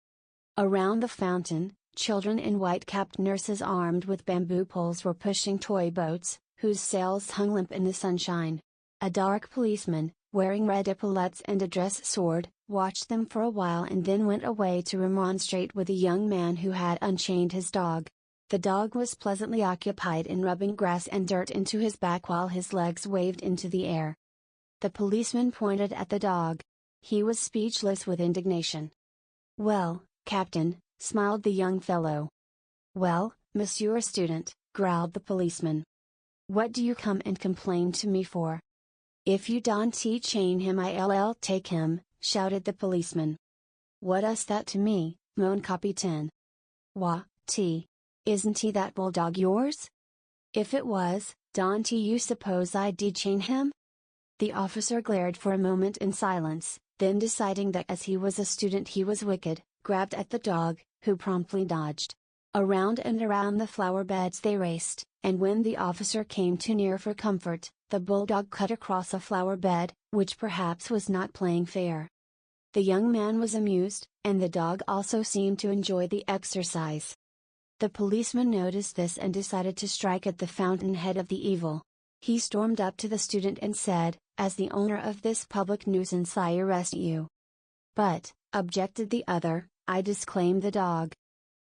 Around the fountain, children in white-capped nurses armed with bamboo poles were pushing toy boats, whose sails hung limp in the sunshine. A dark policeman, wearing red epaulettes and a dress sword, watched them for a while and then went away to remonstrate with a young man who had unchained his dog. The dog was pleasantly occupied in rubbing grass and dirt into his back while his legs waved into the air. The policeman pointed at the dog. He was speechless with indignation. "Well, Captain," smiled the young fellow. "Well, Monsieur Student," growled the policeman. "What do you come and complain to me for?" "If you don't chain him I'll take him," shouted the policeman. "What is that to me, mon capitaine?" "Wah, isn't he that bulldog yours?" "If it was, don't you suppose I'd chain him?" The officer glared for a moment in silence, then deciding that as he was a student he was wicked, grabbed at the dog, who promptly dodged. Around and around the flower beds they raced, and when the officer came too near for comfort, the bulldog cut across a flower bed, which perhaps was not playing fair. The young man was amused, and the dog also seemed to enjoy the exercise. The policeman noticed this and decided to strike at the fountainhead of the evil. He stormed up to the student and said, "As the owner of this public nuisance I arrest you." "But," objected the other, "I disclaim the dog."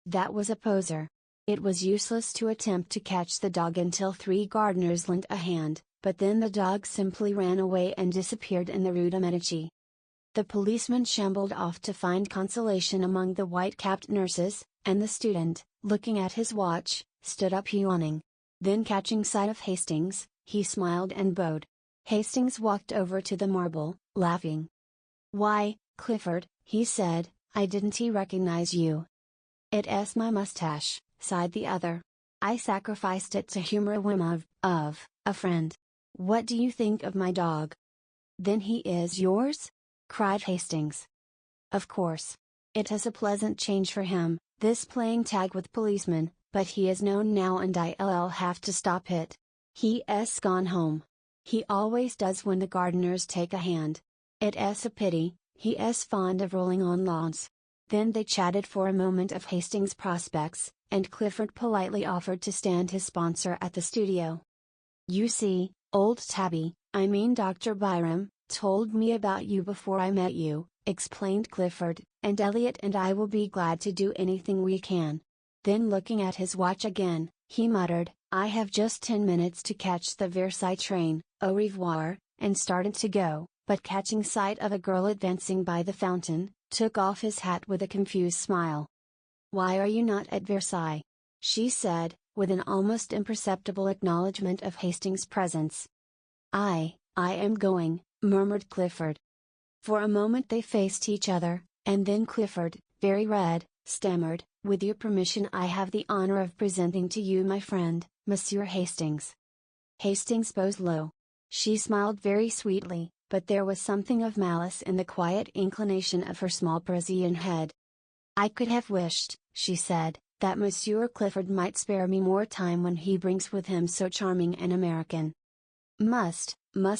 That was a poser. It was useless to attempt to catch the dog until 3 gardeners lent a hand, but then the dog simply ran away and disappeared in the Rue de Medici. The policeman shambled off to find consolation among the white-capped nurses, and the student, looking at his watch, stood up yawning. Then catching sight of Hastings, he smiled and bowed. Hastings walked over to the marble, laughing. "Why, Clifford," he said, "I didn't recognize you." "It's my mustache," sighed the other. "I sacrificed it to humor a whim of a friend. What do you think of my dog?" "Then he is yours?" cried Hastings. "Of course. It is a pleasant change for him, this playing tag with policemen, but he is known now and I'll have to stop it. He's gone home. He always does when the gardeners take a hand. It's a pity, he is fond of rolling on lawns." Then they chatted for a moment of Hastings' prospects, and Clifford politely offered to stand his sponsor at the studio. "You see, old Tabby, I mean Dr. Byram, told me about you before I met you," explained Clifford, "and Elliot and I will be glad to do anything we can." Then looking at his watch again, he muttered, "I have just 10 minutes to catch the Versailles train, au revoir," and started to go, but catching sight of a girl advancing by the fountain, took off his hat with a confused smile. "Why are you not at Versailles?" she said, with an almost imperceptible acknowledgement of Hastings' presence. I am going," murmured Clifford. For a moment they faced each other, and then Clifford, very red, stammered, "With your permission I have the honor of presenting to you my friend, Monsieur Hastings." Hastings bowed low. She smiled very sweetly, but there was something of malice in the quiet inclination of her small Parisian head. "I could have wished," she said, "that Monsieur Clifford might spare me more time when he brings with him so charming an American." Must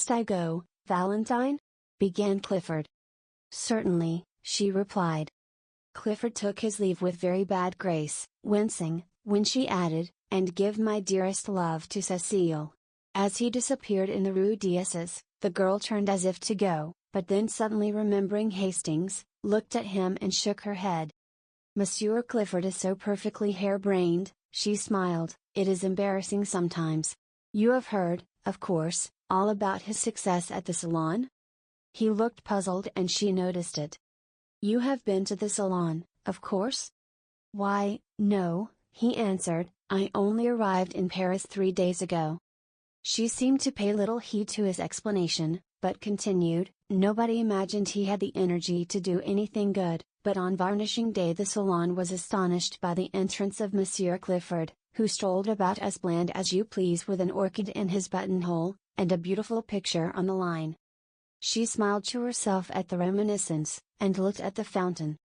I go, Valentine?" began Clifford. "Certainly," she replied. Clifford took his leave with very bad grace, wincing, when she added, "And give my dearest love to Cecile." As he disappeared in the Rue d'Isses, the girl turned as if to go, but then suddenly remembering Hastings, looked at him and shook her head. "Monsieur Clifford is so perfectly harebrained," she smiled, "it is embarrassing sometimes. You have heard, of course, all about his success at the salon?" He looked puzzled and she noticed it. "You have been to the salon, of course?" "Why, no," he answered, "I only arrived in Paris 3 days ago." She seemed to pay little heed to his explanation, but continued, "Nobody imagined he had the energy to do anything good, but on varnishing day the salon was astonished by the entrance of Monsieur Clifford, who strolled about as bland as you please with an orchid in his buttonhole, and a beautiful picture on the line." She smiled to herself at the reminiscence, and looked at the fountain.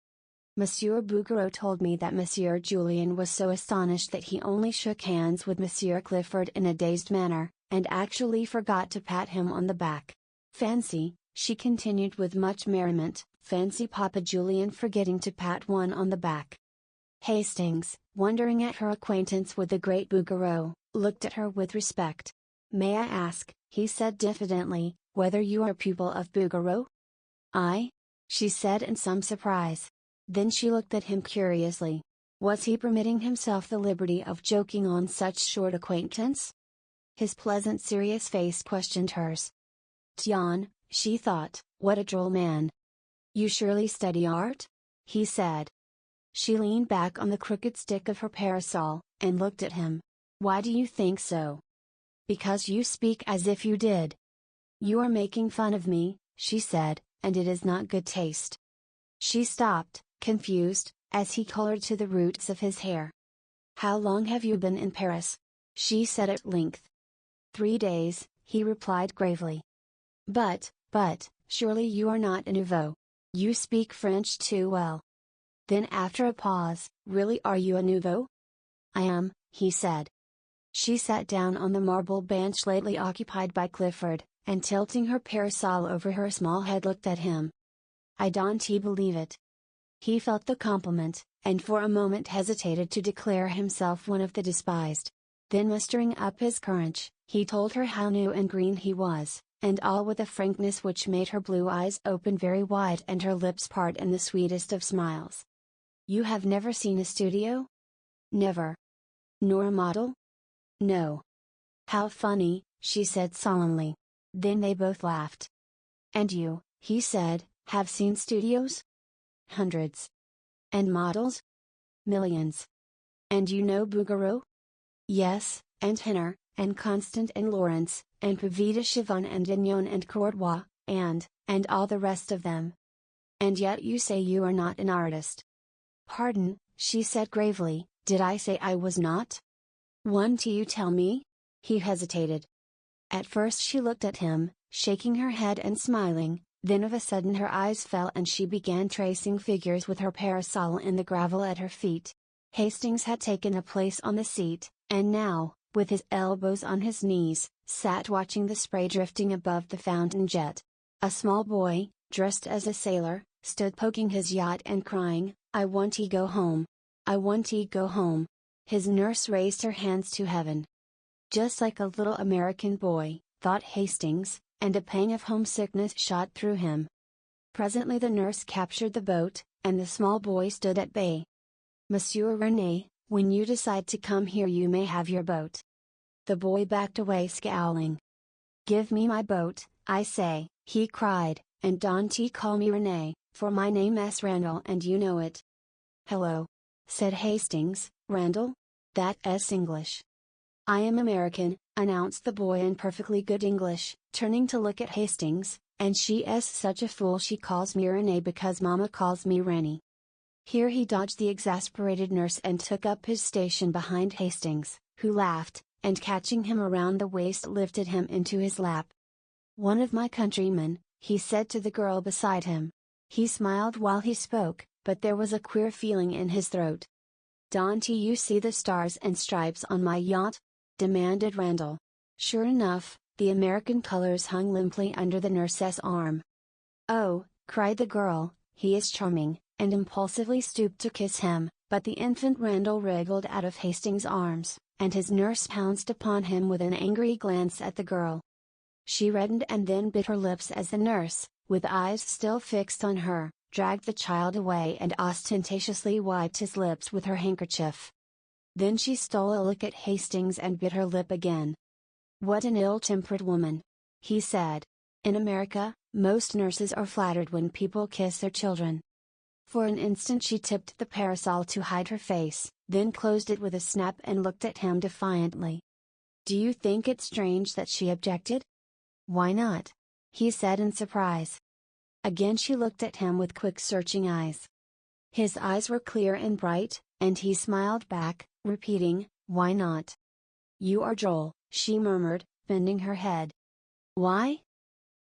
"Monsieur Bouguereau told me that Monsieur Julien was so astonished that he only shook hands with Monsieur Clifford in a dazed manner, and actually forgot to pat him on the back. Fancy," she continued with much merriment, "fancy Papa Julien forgetting to pat one on the back." Hastings, wondering at her acquaintance with the great Bouguereau, looked at her with respect. "May I ask," he said diffidently, "whether you are a pupil of Bouguereau?" "I?" she said in some surprise. Then she looked at him curiously. Was he permitting himself the liberty of joking on such short acquaintance? His pleasant serious face questioned hers. "Tiens," she thought, "what a droll man. You surely study art?" he said. She leaned back on the crooked stick of her parasol, and looked at him. "Why do you think so?" "Because you speak as if you did." "You are making fun of me," she said, "and it is not good taste." She stopped, confused, as he colored to the roots of his hair. "How long have you been in Paris?" she said at length. 3 days, he replied gravely. But, surely you are not a nouveau. You speak French too well." Then after a pause, "Really, are you a nouveau?" "I am," he said. She sat down on the marble bench lately occupied by Clifford, and tilting her parasol over her small head looked at him. "I don't believe it." He felt the compliment, and for a moment hesitated to declare himself one of the despised. Then mustering up his courage, he told her how new and green he was, and all with a frankness which made her blue eyes open very wide and her lips part in the sweetest of smiles. "You have never seen a studio?" "Never." "Nor a model?" "No." "How funny," she said solemnly. Then they both laughed. "And you," he said, "have seen studios?" "Hundreds." "And models?" "Millions." "And you know Bouguereau?" "Yes, and Henner, and Constant and Lawrence, and Puvis de Chavannes and Dignon and Courtois, and all the rest of them." "And yet you say you are not an artist." "Pardon," she said gravely, "did I say I was not?" "One do you tell me?" He hesitated. At first she looked at him, shaking her head and smiling, then of a sudden her eyes fell and she began tracing figures with her parasol in the gravel at her feet. Hastings had taken a place on the seat, and now, with his elbows on his knees, sat watching the spray drifting above the fountain jet. A small boy, dressed as a sailor, stood poking his yacht and crying, "I want to go home. I want to go home." His nurse raised her hands to heaven. Just like a little American boy, thought Hastings, and a pang of homesickness shot through him. Presently the nurse captured the boat, and the small boy stood at bay. "Monsieur René, when you decide to come here you may have your boat." The boy backed away scowling. "Give me my boat, I say," he cried, "and don't call me René, for my name is Randall and you know it." "Hello," said Hastings, "Randall? That's English." "I am American," announced the boy in perfectly good English, turning to look at Hastings, "and she is such a fool she calls me René because Mama calls me Rennie." Here he dodged the exasperated nurse and took up his station behind Hastings, who laughed, and catching him around the waist lifted him into his lap. "One of my countrymen," he said to the girl beside him. He smiled while he spoke, but there was a queer feeling in his throat. "Don't you see the stars and stripes on my yacht?" demanded Randall. Sure enough, the American colors hung limply under the nurse's arm. "Oh," cried the girl, "he is charming," and impulsively stooped to kiss him, but the infant Randall wriggled out of Hastings' arms, and his nurse pounced upon him with an angry glance at the girl. She reddened and then bit her lips as the nurse, with eyes still fixed on her, dragged the child away and ostentatiously wiped his lips with her handkerchief. Then she stole a look at Hastings and bit her lip again. "What an ill-tempered woman!" he said. "In America, most nurses are flattered when people kiss their children." For an instant she tipped the parasol to hide her face, then closed it with a snap and looked at him defiantly. "Do you think it strange that she objected?" "Why not?" he said in surprise. Again she looked at him with quick searching eyes. His eyes were clear and bright, and he smiled back, repeating, "Why not?" "You are droll," she murmured, bending her head. "Why?"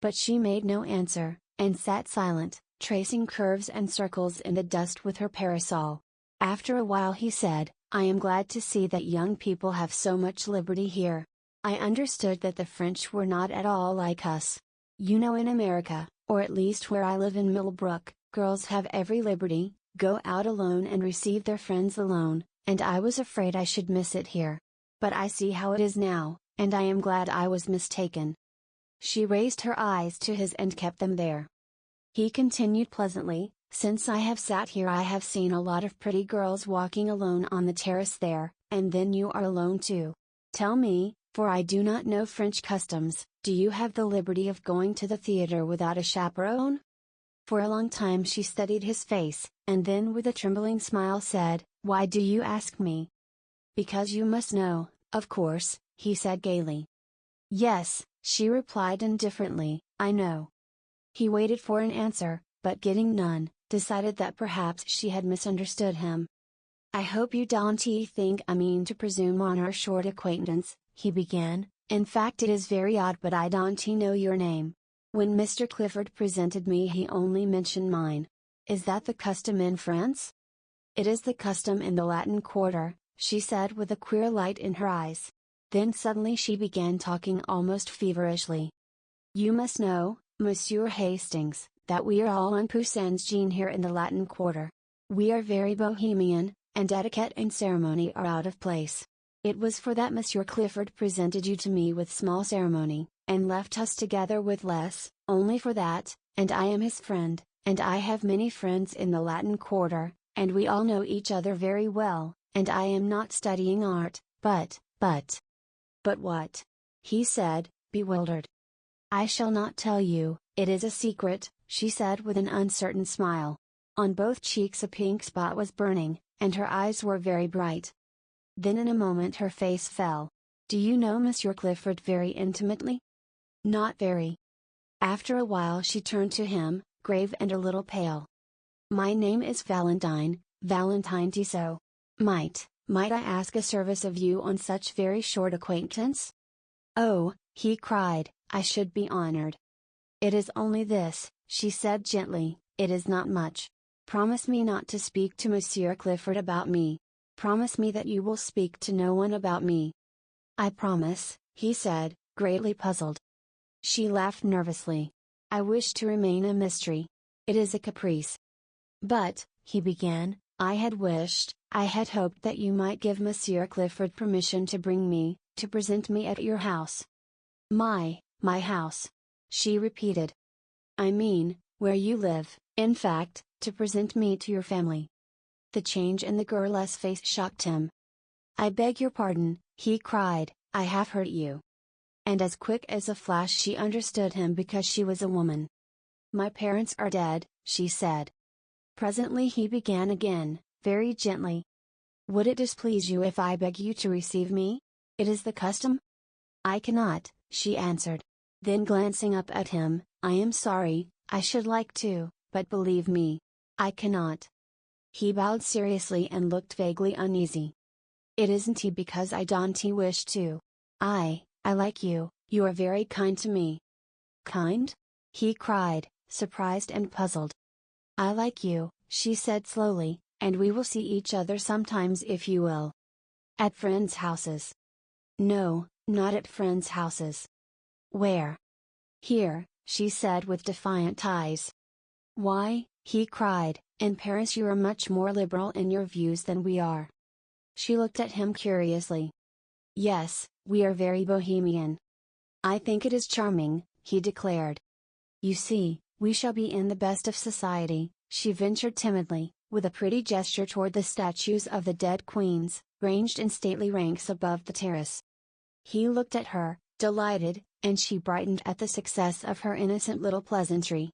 But she made no answer, and sat silent, tracing curves and circles in the dust with her parasol. After a while he said, "I am glad to see that young people have so much liberty here. I understood that the French were not at all like us. You know in America, or at least where I live in Millbrook, girls have every liberty, go out alone and receive their friends alone, and I was afraid I should miss it here. But I see how it is now, and I am glad I was mistaken." She raised her eyes to his and kept them there. He continued pleasantly, "Since I have sat here I have seen a lot of pretty girls walking alone on the terrace there, and then you are alone too. Tell me, for I do not know French customs, do you have the liberty of going to the theater without a chaperone?" For a long time she studied his face, and then with a trembling smile said, "Why do you ask me?" "Because you must know, of course," he said gaily. "Yes," she replied indifferently, "I know." He waited for an answer, but getting none, decided that perhaps she had misunderstood him. "I hope you don't think I mean to presume on our short acquaintance," he began. "In fact it is very odd but I don't know your name. When Mr. Clifford presented me he only mentioned mine. Is that the custom in France?" "It is the custom in the Latin Quarter," she said with a queer light in her eyes. Then suddenly she began talking almost feverishly. "You must know, Monsieur Hastings, that we are all un peu sans gêne here in the Latin Quarter. We are very bohemian, and etiquette and ceremony are out of place. It was for that Monsieur Clifford presented you to me with small ceremony, and left us together with less, only for that, and I am his friend, and I have many friends in the Latin Quarter, and we all know each other very well, and I am not studying art, but. But what?" he said, bewildered. "I shall not tell you, it is a secret," she said with an uncertain smile. On both cheeks a pink spot was burning, and her eyes were very bright. Then in a moment her face fell. "Do you know Monsieur Clifford very intimately?" "Not very." After a while she turned to him, grave and a little pale. "My name is Valentine, Valentine Tissot. Might I ask a service of you on such very short acquaintance?" "Oh," he cried, "I should be honored." "It is only this," she said gently, "it is not much. Promise me not to speak to Monsieur Clifford about me. Promise me that you will speak to no one about me." "I promise," he said, greatly puzzled. She laughed nervously. "I wish to remain a mystery. It is a caprice." "But," he began, I had hoped that you might give Monsieur Clifford permission to bring me, to present me at your house." My house," she repeated. "I mean, where you live, in fact, to present me to your family." The change in the girl's face shocked him. "I beg your pardon," he cried, "I have hurt you." And as quick as a flash she understood him because she was a woman. "My parents are dead," she said. Presently he began again, very gently. "Would it displease you if I beg you to receive me? It is the custom?" "I cannot," she answered. Then glancing up at him, "I am sorry, I should like to, but believe me, I cannot." He bowed seriously and looked vaguely uneasy. "It isn't because I don't wish to. I like you, you are very kind to me." "Kind?" he cried, surprised and puzzled. "I like you," she said slowly, "and we will see each other sometimes if you will." "At friends' houses?" "No, not at friends' houses." "Where?" "Here," she said with defiant eyes. "Why," he cried, "in Paris you are much more liberal in your views than we are." She looked at him curiously. "Yes, we are very bohemian." "I think it is charming," he declared. "You see, we shall be in the best of society," she ventured timidly, with a pretty gesture toward the statues of the dead queens, ranged in stately ranks above the terrace. He looked at her, delighted, and she brightened at the success of her innocent little pleasantry.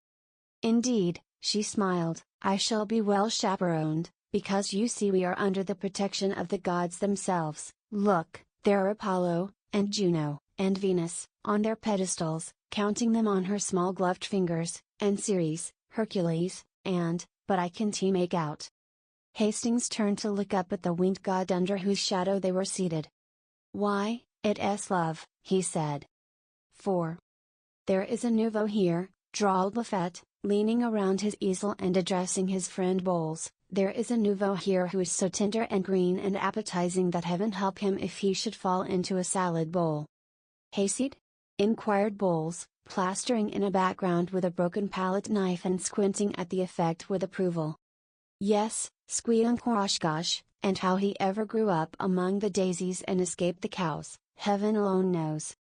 "Indeed," she smiled, "I shall be well chaperoned, because you see we are under the protection of the gods themselves. Look, there are Apollo, and Juno, and Venus, on their pedestals, counting them on her small gloved fingers, and Ceres, Hercules, but I can't make out." Hastings turned to look up at the winged god under whose shadow they were seated. "Why, it's love," he said. 4. "There is a nouveau here," drawled Buffet, leaning around his easel and addressing his friend Bowles. "There is a nouveau here who is so tender and green and appetizing that heaven help him if he should fall into a salad bowl." "Hayseed?" inquired Bowles, plastering in a background with a broken palette knife and squinting at the effect with approval. Yes, Squealinquashgosh, and how he ever grew up among the daisies and escaped the cows, heaven alone knows.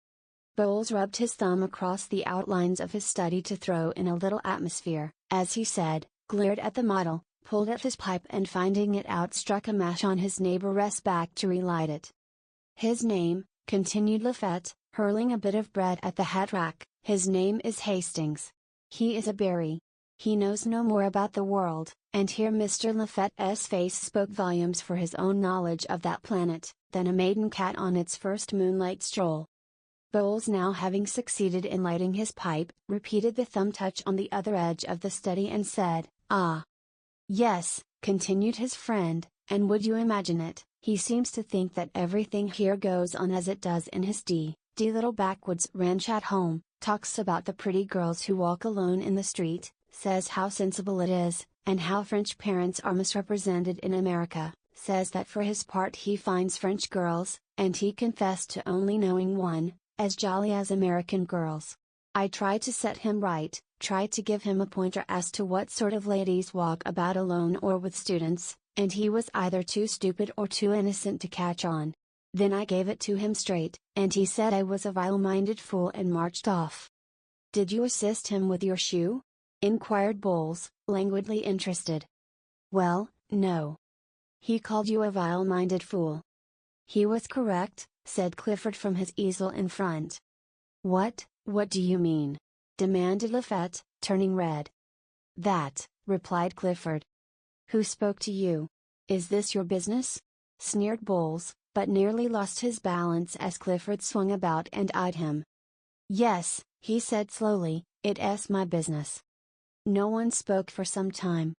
Bowles rubbed his thumb across the outlines of his study to throw in a little atmosphere, as he said, glared at the model, pulled at his pipe and finding it out struck a match on his neighbor's back to relight it. His name, continued Lafette, hurling a bit of bread at the hat rack, his name is Hastings. He is a berry. He knows no more about the world, and here Mr. Lafette's face spoke volumes for his own knowledge of that planet, than a maiden cat on its first moonlight stroll. Bowles, now having succeeded in lighting his pipe, repeated the thumb touch on the other edge of the study and said, "Ah. Yes," continued his friend, "and would you imagine it, he seems to think that everything here goes on as it does in his d little backwoods ranch at home, talks about the pretty girls who walk alone in the street, says how sensible it is, and how French parents are misrepresented in America, says that for his part he finds French girls, and he confessed to only knowing one, as jolly as American girls. I tried to set him right, tried to give him a pointer as to what sort of ladies walk about alone or with students, and he was either too stupid or too innocent to catch on. Then I gave it to him straight, and he said I was a vile-minded fool and marched off." "Did you assist him with your shoe?" inquired Bowles, languidly interested. "Well, no. He called you a vile-minded fool." "He was correct," said Clifford from his easel in front. What do you mean?" demanded Lafette, turning red. "That," replied Clifford. "Who spoke to you? Is this your business?" sneered Bowles, but nearly lost his balance as Clifford swung about and eyed him. "Yes," he said slowly, "it's my business." No one spoke for some time.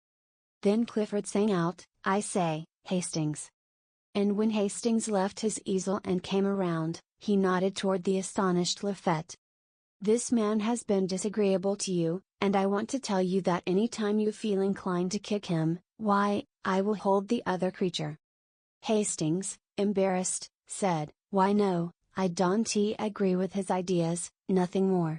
Then Clifford sang out, "I say, Hastings." And when Hastings left his easel and came around, he nodded toward the astonished Lafette. "This man has been disagreeable to you, and I want to tell you that any time you feel inclined to kick him, why, I will hold the other creature." Hastings, embarrassed, said, "Why no, I don't agree with his ideas, nothing more."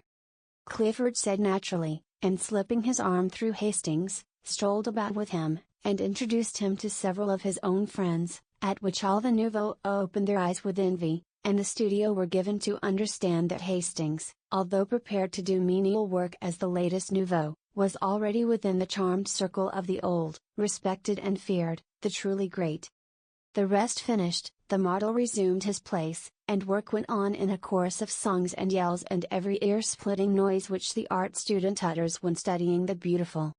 Clifford said naturally, and slipping his arm through Hastings, strolled about with him, and introduced him to several of his own friends, at which all the nouveaux opened their eyes with envy, and the studio were given to understand that Hastings, although prepared to do menial work as the latest nouveau, was already within the charmed circle of the old, respected and feared, the truly great. The rest finished, the model resumed his place, and work went on in a chorus of songs and yells and every ear-splitting noise which the art student utters when studying the beautiful.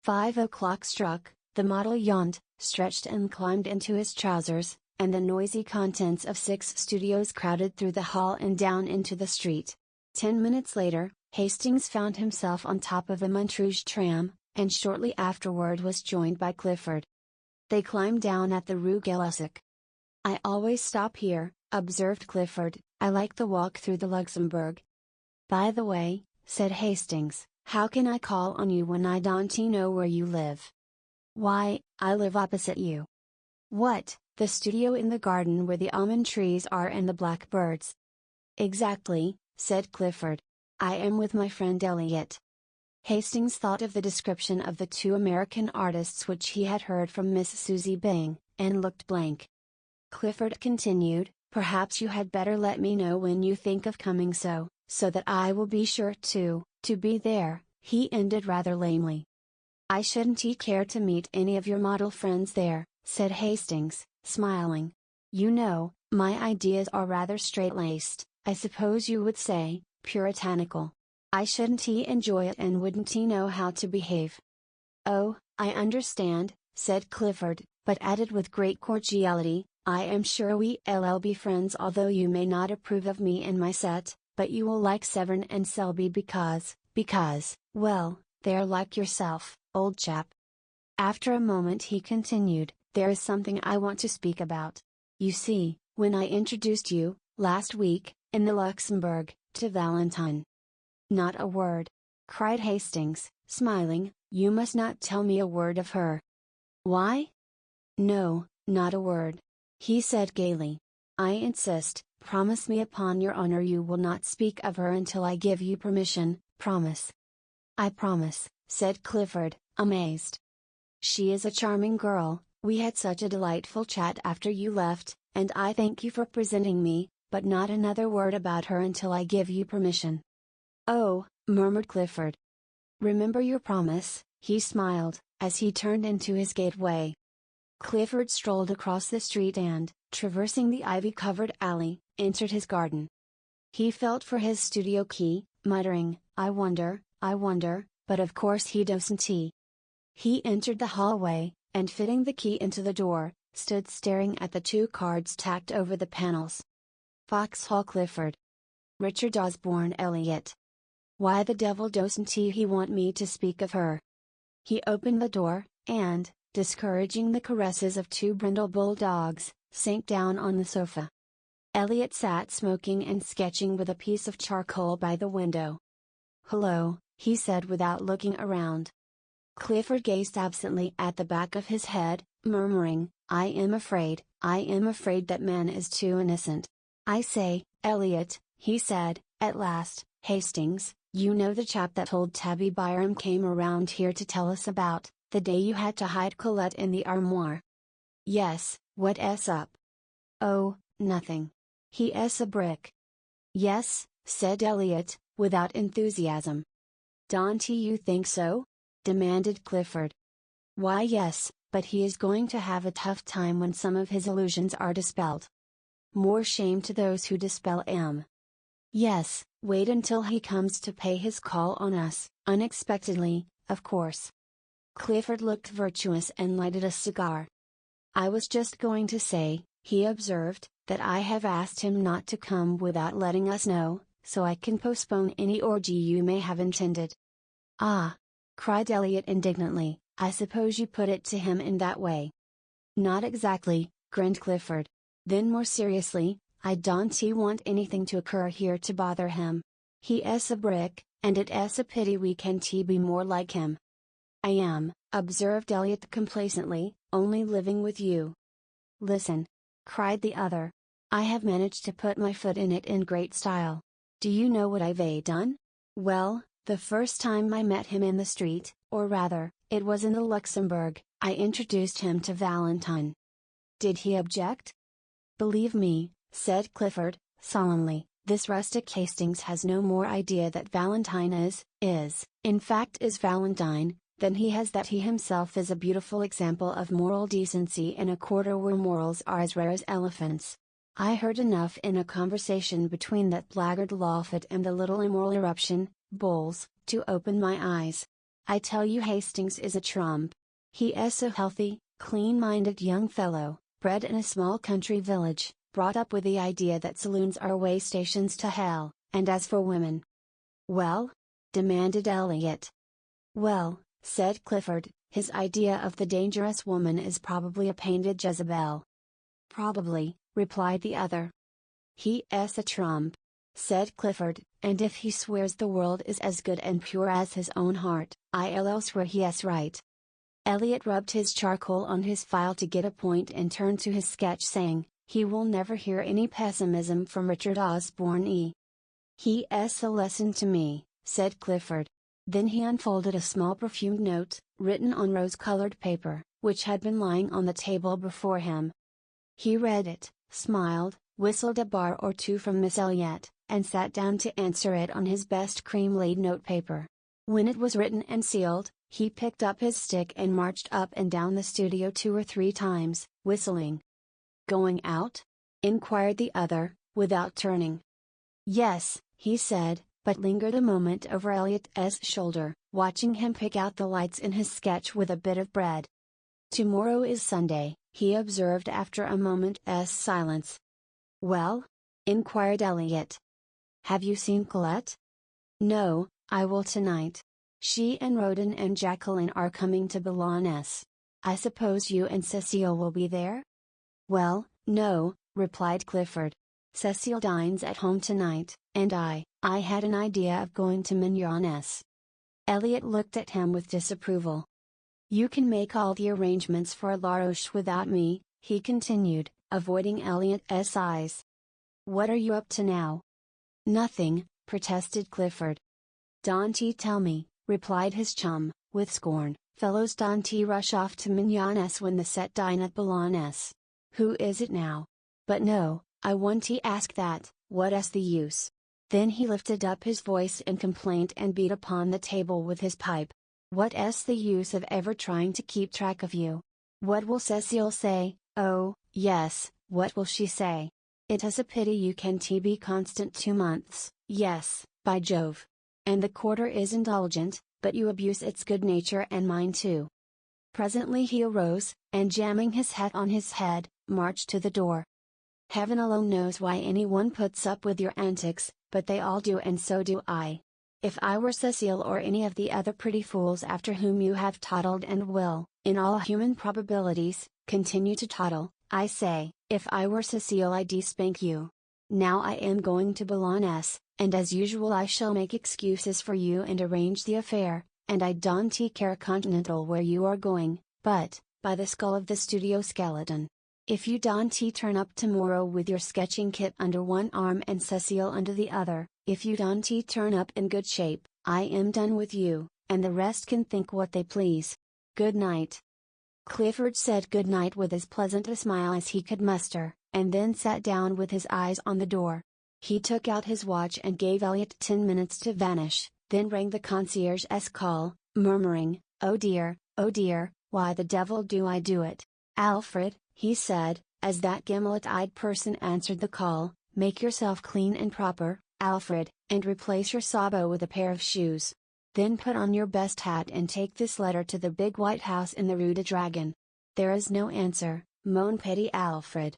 5 o'clock struck, the model yawned, stretched and climbed into his trousers, and the noisy contents of 6 studios crowded through the hall and down into the street. 10 minutes later, Hastings found himself on top of a Montrouge tram, and shortly afterward was joined by Clifford. They climbed down at the Rue Gay-Lussac. "I always stop here," observed Clifford, "I like the walk through the Luxembourg." "By the way," said Hastings, "how can I call on you when I don't know where you live?" "Why, I live opposite you." "What, the studio in the garden where the almond trees are and the blackbirds?" "Exactly," said Clifford. "I am with my friend Elliot." Hastings thought of the description of the 2 American artists which he had heard from Miss Susie Byng, and looked blank. Clifford continued, "Perhaps you had better let me know when you think of coming so that I will be sure to be there," he ended rather lamely. "I shouldn't care to meet any of your model friends there," said Hastings, smiling. "You know, my ideas are rather straight-laced, I suppose you would say, puritanical. I shouldn't enjoy it and wouldn't know how to behave." "Oh, I understand," said Clifford, but added with great cordiality, "I am sure we'll be friends although you may not approve of me and my set, but you will like Severn and Selby because, well, they're like yourself, old chap." After a moment he continued, "There is something I want to speak about. You see, when I introduced you, last week, in the Luxembourg, to Valentine—" "Not a word!" cried Hastings, smiling, "you must not tell me a word of her." "Why?" "No, not a word," he said gaily. "I insist, promise me upon your honor you will not speak of her until I give you permission, promise." "I promise," said Clifford, amazed. She is a charming girl. We had such a delightful chat after you left, and I thank you for presenting me, but not another word about her until I give you permission." "Oh," murmured Clifford. "Remember your promise," he smiled, as he turned into his gateway. Clifford strolled across the street and, traversing the ivy-covered alley, entered his garden. He felt for his studio key, muttering, I wonder, but of course he doesn't." He entered the hallway, and fitting the key into the door, stood staring at the 2 cards tacked over the panels. Foxhall Clifford. Richard Osborne Elliot. Why the devil doesn't he want me to speak of her? He opened the door, and, discouraging the caresses of 2 brindle bulldogs, sank down on the sofa. Elliot sat smoking and sketching with a piece of charcoal by the window. "Hello," he said without looking around. Clifford gazed absently at the back of his head, murmuring, I am afraid that man is too innocent." "I say, Elliot," he said, at last, "Hastings, you know the chap that old Tabby Byram came around here to tell us about, the day you had to hide Colette in the armoire?" "Yes, what's up?" "Oh, nothing. He's a brick." "Yes," said Elliot, without enthusiasm. "Don't you think so?" demanded Clifford. "Why yes, but he is going to have a tough time when some of his illusions are dispelled." "More shame to those who dispel 'em." "Yes, wait until he comes to pay his call on us, unexpectedly, of course." Clifford looked virtuous and lighted a cigar. "I was just going to say," he observed, "that I have asked him not to come without letting us know, so I can postpone any orgy you may have intended." "Ah!" cried Elliot indignantly, "I suppose you put it to him in that way." "Not exactly," grinned Clifford. Then more seriously, "I don't want anything to occur here to bother him. He's a brick, and it's a pity we can't be more like him." "I am," observed Elliot complacently, "only living with you." "Listen!" cried the other. "I have managed to put my foot in it in great style. Do you know what I've done? Well, the first time I met him in the street, or rather, it was in the Luxembourg, I introduced him to Valentine." "Did he object?" "Believe me," said Clifford, solemnly, "this rustic Hastings has no more idea that Valentine is Valentine, than he has that he himself is a beautiful example of moral decency in a quarter where morals are as rare as elephants. I heard enough in a conversation between that blackguard Lawford and the little immoral eruption, Bowles, to open my eyes. I tell you Hastings is a trump. He's a healthy, clean-minded young fellow, bred in a small country village, brought up with the idea that saloons are way stations to hell, and as for women—" "Well?" demanded Elliot. "Well," said Clifford, "his idea of the dangerous woman is probably a painted Jezebel." "Probably," replied the other. "He's a trump," said Clifford, "and if he swears the world is as good and pure as his own heart, I'll swear he's right." Elliot rubbed his charcoal on his file to get a point and turned to his sketch saying, "He will never hear any pessimism from Richard Osborne. He's a lesson to me," said Clifford. Then he unfolded a small perfumed note, written on rose-colored paper, which had been lying on the table before him. He read it, smiled, whistled a bar or two from Miss Elliot, and sat down to answer it on his best cream-laid notepaper. When it was written and sealed, he picked up his stick and marched up and down the studio 2 or 3 times, whistling. "Going out?" inquired the other, without turning. "Yes," he said, but lingered a moment over Elliot's shoulder, watching him pick out the lights in his sketch with a bit of bread. "Tomorrow is Sunday," he observed after a moment's silence. "Well?" inquired Elliot. "Have you seen Colette?" "No, I will tonight. She and Roden and Jacqueline are coming to Boulogne. I suppose you and Cecile will be there?" "Well, no," replied Clifford. "Cecile dines at home tonight, and I had an idea of going to Mignon's." Elliot looked at him with disapproval. "You can make all the arrangements for La Roche without me," he continued, avoiding Elliot's eyes. "What are you up to now?" "Nothing," protested Clifford. "Don't tell me," replied his chum, with scorn. Fellows don't rush off to Mignonnes when the set dine at Boulogne. Who is it now? But no, I won't ask that, what's the use? Then he lifted up his voice in complaint and beat upon the table with his pipe. What's the use of ever trying to keep track of you? What will Cecile say? Oh, yes, what will she say? It is a pity you can't be constant 2 months, yes, by Jove. And the quarter is indulgent, but you abuse its good nature and mine too. Presently he arose, and jamming his hat on his head, marched to the door. Heaven alone knows why anyone puts up with your antics, but they all do, and so do I. If I were Cecile or any of the other pretty fools after whom you have toddled and will, in all human probabilities, continue to toddle, I say, if I were Cecile I'd spank you. Now I am going to Boulogne, and as usual I shall make excuses for you and arrange the affair, and I don't care continental where you are going, but, by the skull of the studio skeleton, if you don't turn up tomorrow with your sketching kit under one arm and Cecile under the other, if you don't turn up in good shape, I am done with you, and the rest can think what they please. Good night. Clifford said good night with as pleasant a smile as he could muster, and then sat down with his eyes on the door. He took out his watch and gave Elliot 10 minutes to vanish, then rang the concierge's call, murmuring, oh dear, why the devil do I do it? Alfred, he said, as that gimlet-eyed person answered the call, make yourself clean and proper, Alfred, and replace your sabot with a pair of shoes. Then put on your best hat and take this letter to the big white house in the Rue de Dragon. There is no answer, mon petit Alfred.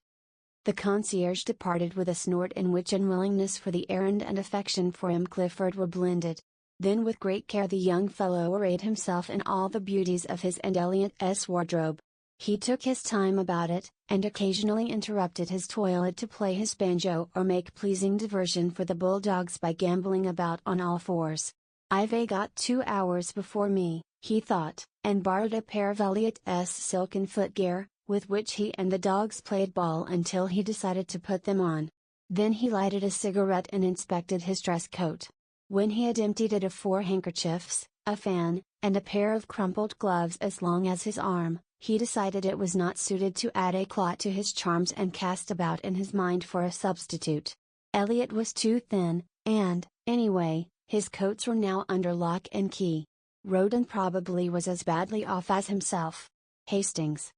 The concierge departed with a snort in which unwillingness for the errand and affection for M. Clifford were blended. Then with great care the young fellow arrayed himself in all the beauties of his and Elliot's wardrobe. He took his time about it, and occasionally interrupted his toilet to play his banjo or make pleasing diversion for the bulldogs by gambolling about on all fours. I've got 2 hours before me, he thought, and borrowed a pair of Elliot's silken footgear, with which he and the dogs played ball until he decided to put them on. Then he lighted a cigarette and inspected his dress coat. When he had emptied it of 4 handkerchiefs, a fan, and a pair of crumpled gloves as long as his arm, he decided it was not suited to add éclat to his charms and cast about in his mind for a substitute. Elliot was too thin, and, anyway, his coats were now under lock and key. Roden probably was as badly off as himself. Hastings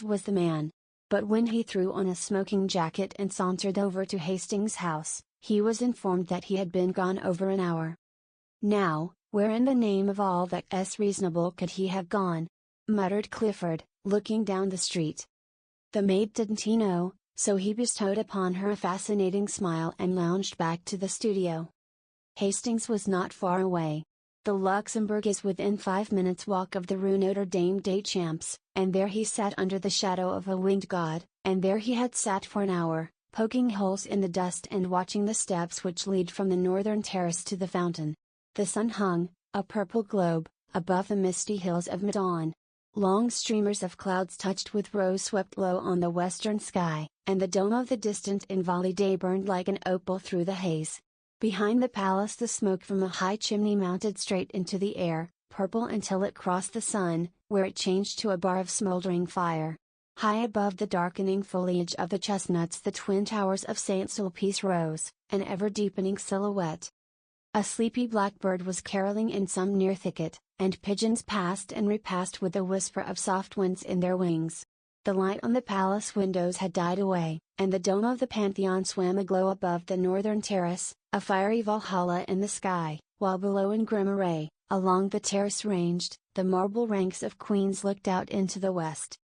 was the man. But when he threw on a smoking jacket and sauntered over to Hastings' house, he was informed that he had been gone over an hour. Now, where in the name of all that's reasonable could he have gone? Muttered Clifford, looking down the street. The maid didn't know, so he bestowed upon her a fascinating smile and lounged back to the studio. Hastings was not far away. The Luxembourg is within 5 minutes' walk of the Rue Notre Dame des Champs, and there he sat under the shadow of a winged god, and there he had sat for an hour, poking holes in the dust and watching the steps which lead from the northern terrace to the fountain. The sun hung, a purple globe, above the misty hills of Meudon. Long streamers of clouds touched with rose swept low on the western sky, and the dome of the distant Invalides burned like an opal through the haze. Behind the palace the smoke from a high chimney mounted straight into the air, purple until it crossed the sun, where it changed to a bar of smoldering fire. High above the darkening foliage of the chestnuts the twin towers of St. Sulpice rose, an ever-deepening silhouette. A sleepy blackbird was carolling in some near thicket, and pigeons passed and repassed with a whisper of soft winds in their wings. The light on the palace windows had died away, and the dome of the Pantheon swam aglow above the northern terrace, a fiery Valhalla in the sky, while below in grim array, along the terrace ranged, the marble ranks of queens looked out into the west.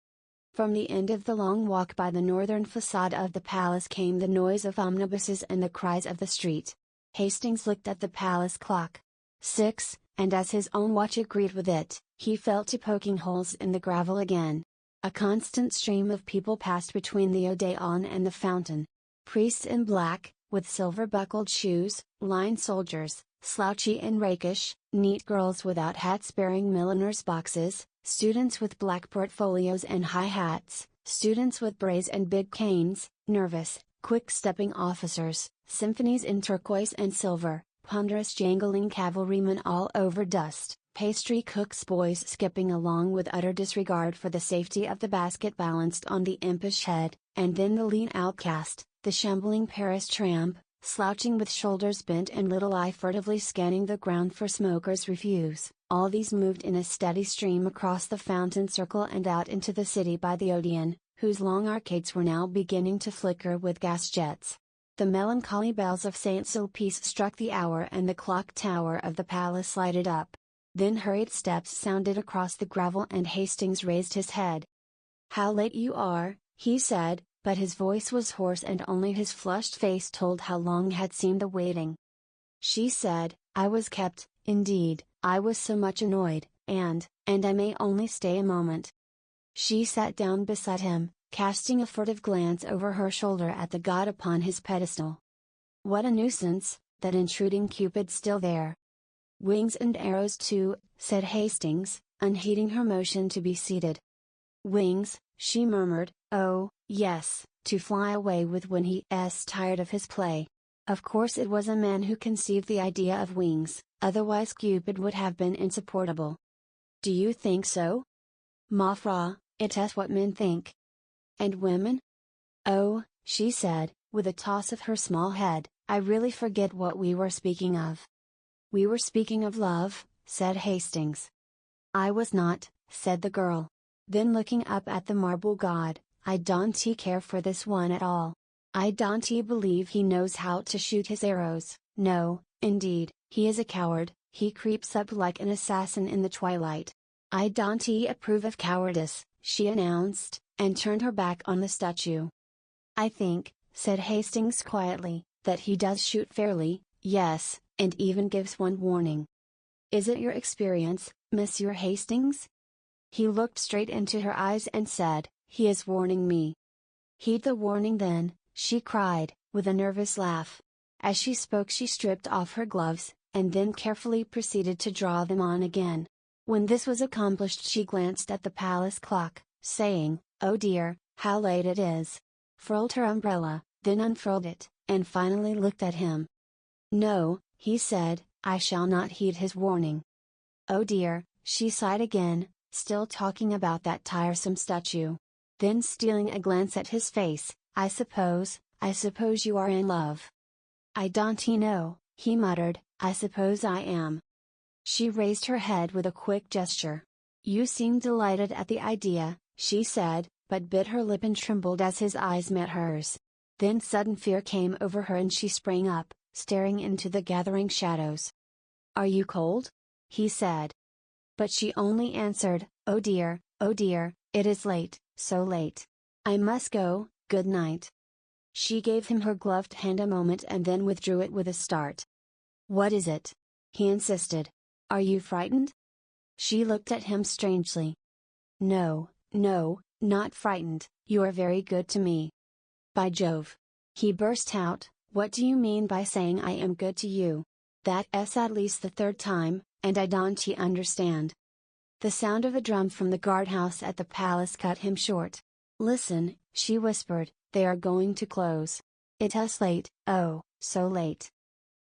From the end of the long walk by the northern facade of the palace came the noise of omnibuses and the cries of the street. Hastings looked at the palace clock. 6, and as his own watch agreed with it, he fell to poking holes in the gravel again. A constant stream of people passed between the Odeon and the fountain. Priests in black, with silver-buckled shoes, line soldiers, slouchy and rakish, neat girls without hats bearing milliners' boxes, students with black portfolios and high hats, students with brays and big canes, nervous, quick-stepping officers, symphonies in turquoise and silver, ponderous jangling cavalrymen all over dust, pastry cook's boys skipping along with utter disregard for the safety of the basket balanced on the impish head, and then the lean outcast, the shambling Paris tramp, slouching with shoulders bent and little eye furtively scanning the ground for smokers' refuse. All these moved in a steady stream across the fountain circle and out into the city by the Odeon, whose long arcades were now beginning to flicker with gas jets. The melancholy bells of St. Sulpice struck the hour and the clock tower of the palace lighted up. Then hurried steps sounded across the gravel and Hastings raised his head. "How late you are," he said, but his voice was hoarse and only his flushed face told how long had seemed the waiting. She said, "I was kept, indeed, I was so much annoyed, and I may only stay a moment." She sat down beside him, casting a furtive glance over her shoulder at the god upon his pedestal. "What a nuisance, that intruding Cupid still there." "Wings and arrows too," said Hastings, unheeding her motion to be seated. "Wings," she murmured, "oh, yes, to fly away with when he's tired of his play." Of course it was a man who conceived the idea of wings, otherwise Cupid would have been insupportable. "Do you think so?" "Ma foi, it's what men think." "And women?" "Oh," she said, with a toss of her small head, "I really forget what we were speaking of." "We were speaking of love," said Hastings. "I was not," said the girl. Then looking up at the marble god, "I don't care for this one at all. I don't believe he knows how to shoot his arrows. No, indeed, he is a coward, he creeps up like an assassin in the twilight. I don't approve of cowardice," she announced, and turned her back on the statue. "I think," said Hastings quietly, "that he does shoot fairly, yes, and even gives one warning." "Is it your experience, Monsieur Hastings?" He looked straight into her eyes and said, "He is warning me." "Heed the warning then," she cried, with a nervous laugh. As she spoke she stripped off her gloves, and then carefully proceeded to draw them on again. When this was accomplished she glanced at the palace clock, saying, "Oh dear, how late it is," furled her umbrella, then unfurled it, and finally looked at him. "No," he said, "I shall not heed his warning." "Oh dear," she sighed again, still talking about that tiresome statue. Then stealing a glance at his face, I suppose you are in love." "I don't know," he muttered, "I suppose I am." She raised her head with a quick gesture. "You seem delighted at the idea," she said, but bit her lip and trembled as his eyes met hers. Then sudden fear came over her and she sprang up, staring into the gathering shadows. "Are you cold?" he said. But she only answered, oh dear, it is late, so late. I must go, good night." She gave him her gloved hand a moment and then withdrew it with a start. "What is it?" he insisted. "Are you frightened?" She looked at him strangely. No, not frightened, you are very good to me." "By Jove!" he burst out, "what do you mean by saying I am good to you? That's at least the third time, and I don't understand." The sound of a drum from the guardhouse at the palace cut him short. "Listen," she whispered, "they are going to close. It's late, oh, so late."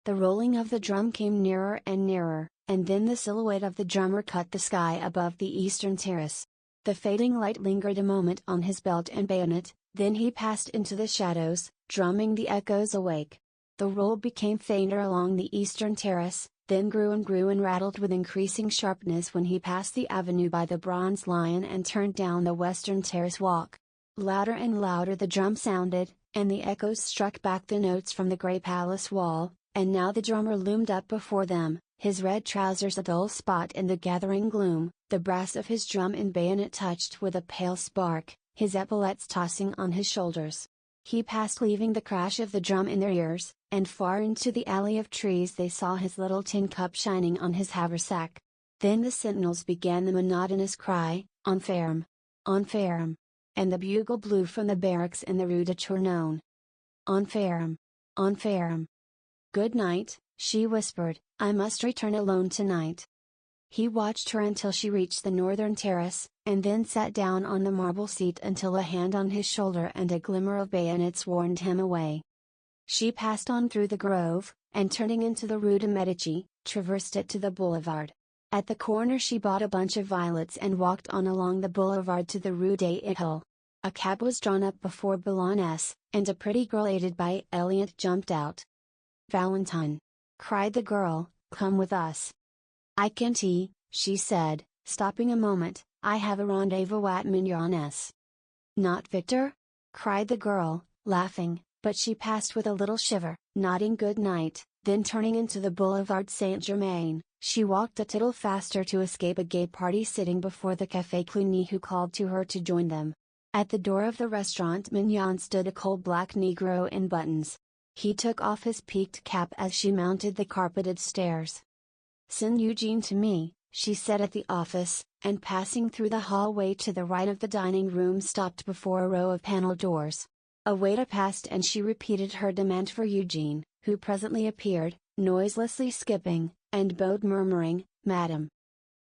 The rolling of the drum came nearer and nearer, and then the silhouette of the drummer cut the sky above the eastern terrace. The fading light lingered a moment on his belt and bayonet, then he passed into the shadows, drumming the echoes awake. The roll became fainter along the eastern terrace, then grew and rattled with increasing sharpness when he passed the avenue by the Bronze Lion and turned down the western terrace walk. Louder and louder the drum sounded, and the echoes struck back the notes from the grey palace wall, and now the drummer loomed up before them, his red trousers a dull spot in the gathering gloom, the brass of his drum and bayonet touched with a pale spark, his epaulettes tossing on his shoulders. He passed leaving the crash of the drum in their ears, and far into the alley of trees they saw his little tin cup shining on his haversack. Then the sentinels began the monotonous cry, "En ferme! En ferme!" and the bugle blew from the barracks in the Rue de Tournon. "En ferme! En ferme!" "Good night," she whispered, "I must return alone tonight." He watched her until she reached the northern terrace, and then sat down on the marble seat until a hand on his shoulder and a glimmer of bayonets warned him away. She passed on through the grove, and turning into the Rue de Medici, traversed it to the boulevard. At the corner she bought a bunch of violets and walked on along the boulevard to the Rue des Etules. A cab was drawn up before Boulonnais, and a pretty girl aided by Elliot jumped out. "Valentine!" cried the girl, "come with us." "I can't," she said, stopping a moment, "I have a rendezvous at Mignon's." "Not Victor?" cried the girl, laughing, but she passed with a little shiver, nodding good night, then turning into the Boulevard Saint-Germain, she walked a tittle faster to escape a gay party sitting before the Café Cluny who called to her to join them. At the door of the restaurant Mignon stood a coal-black Negro in buttons. He took off his peaked cap as she mounted the carpeted stairs. "Send Eugene to me," she said at the office, and passing through the hallway to the right of the dining room stopped before a row of panel doors. A waiter passed and she repeated her demand for Eugene, who presently appeared, noiselessly skipping, and bowed murmuring, "Madam."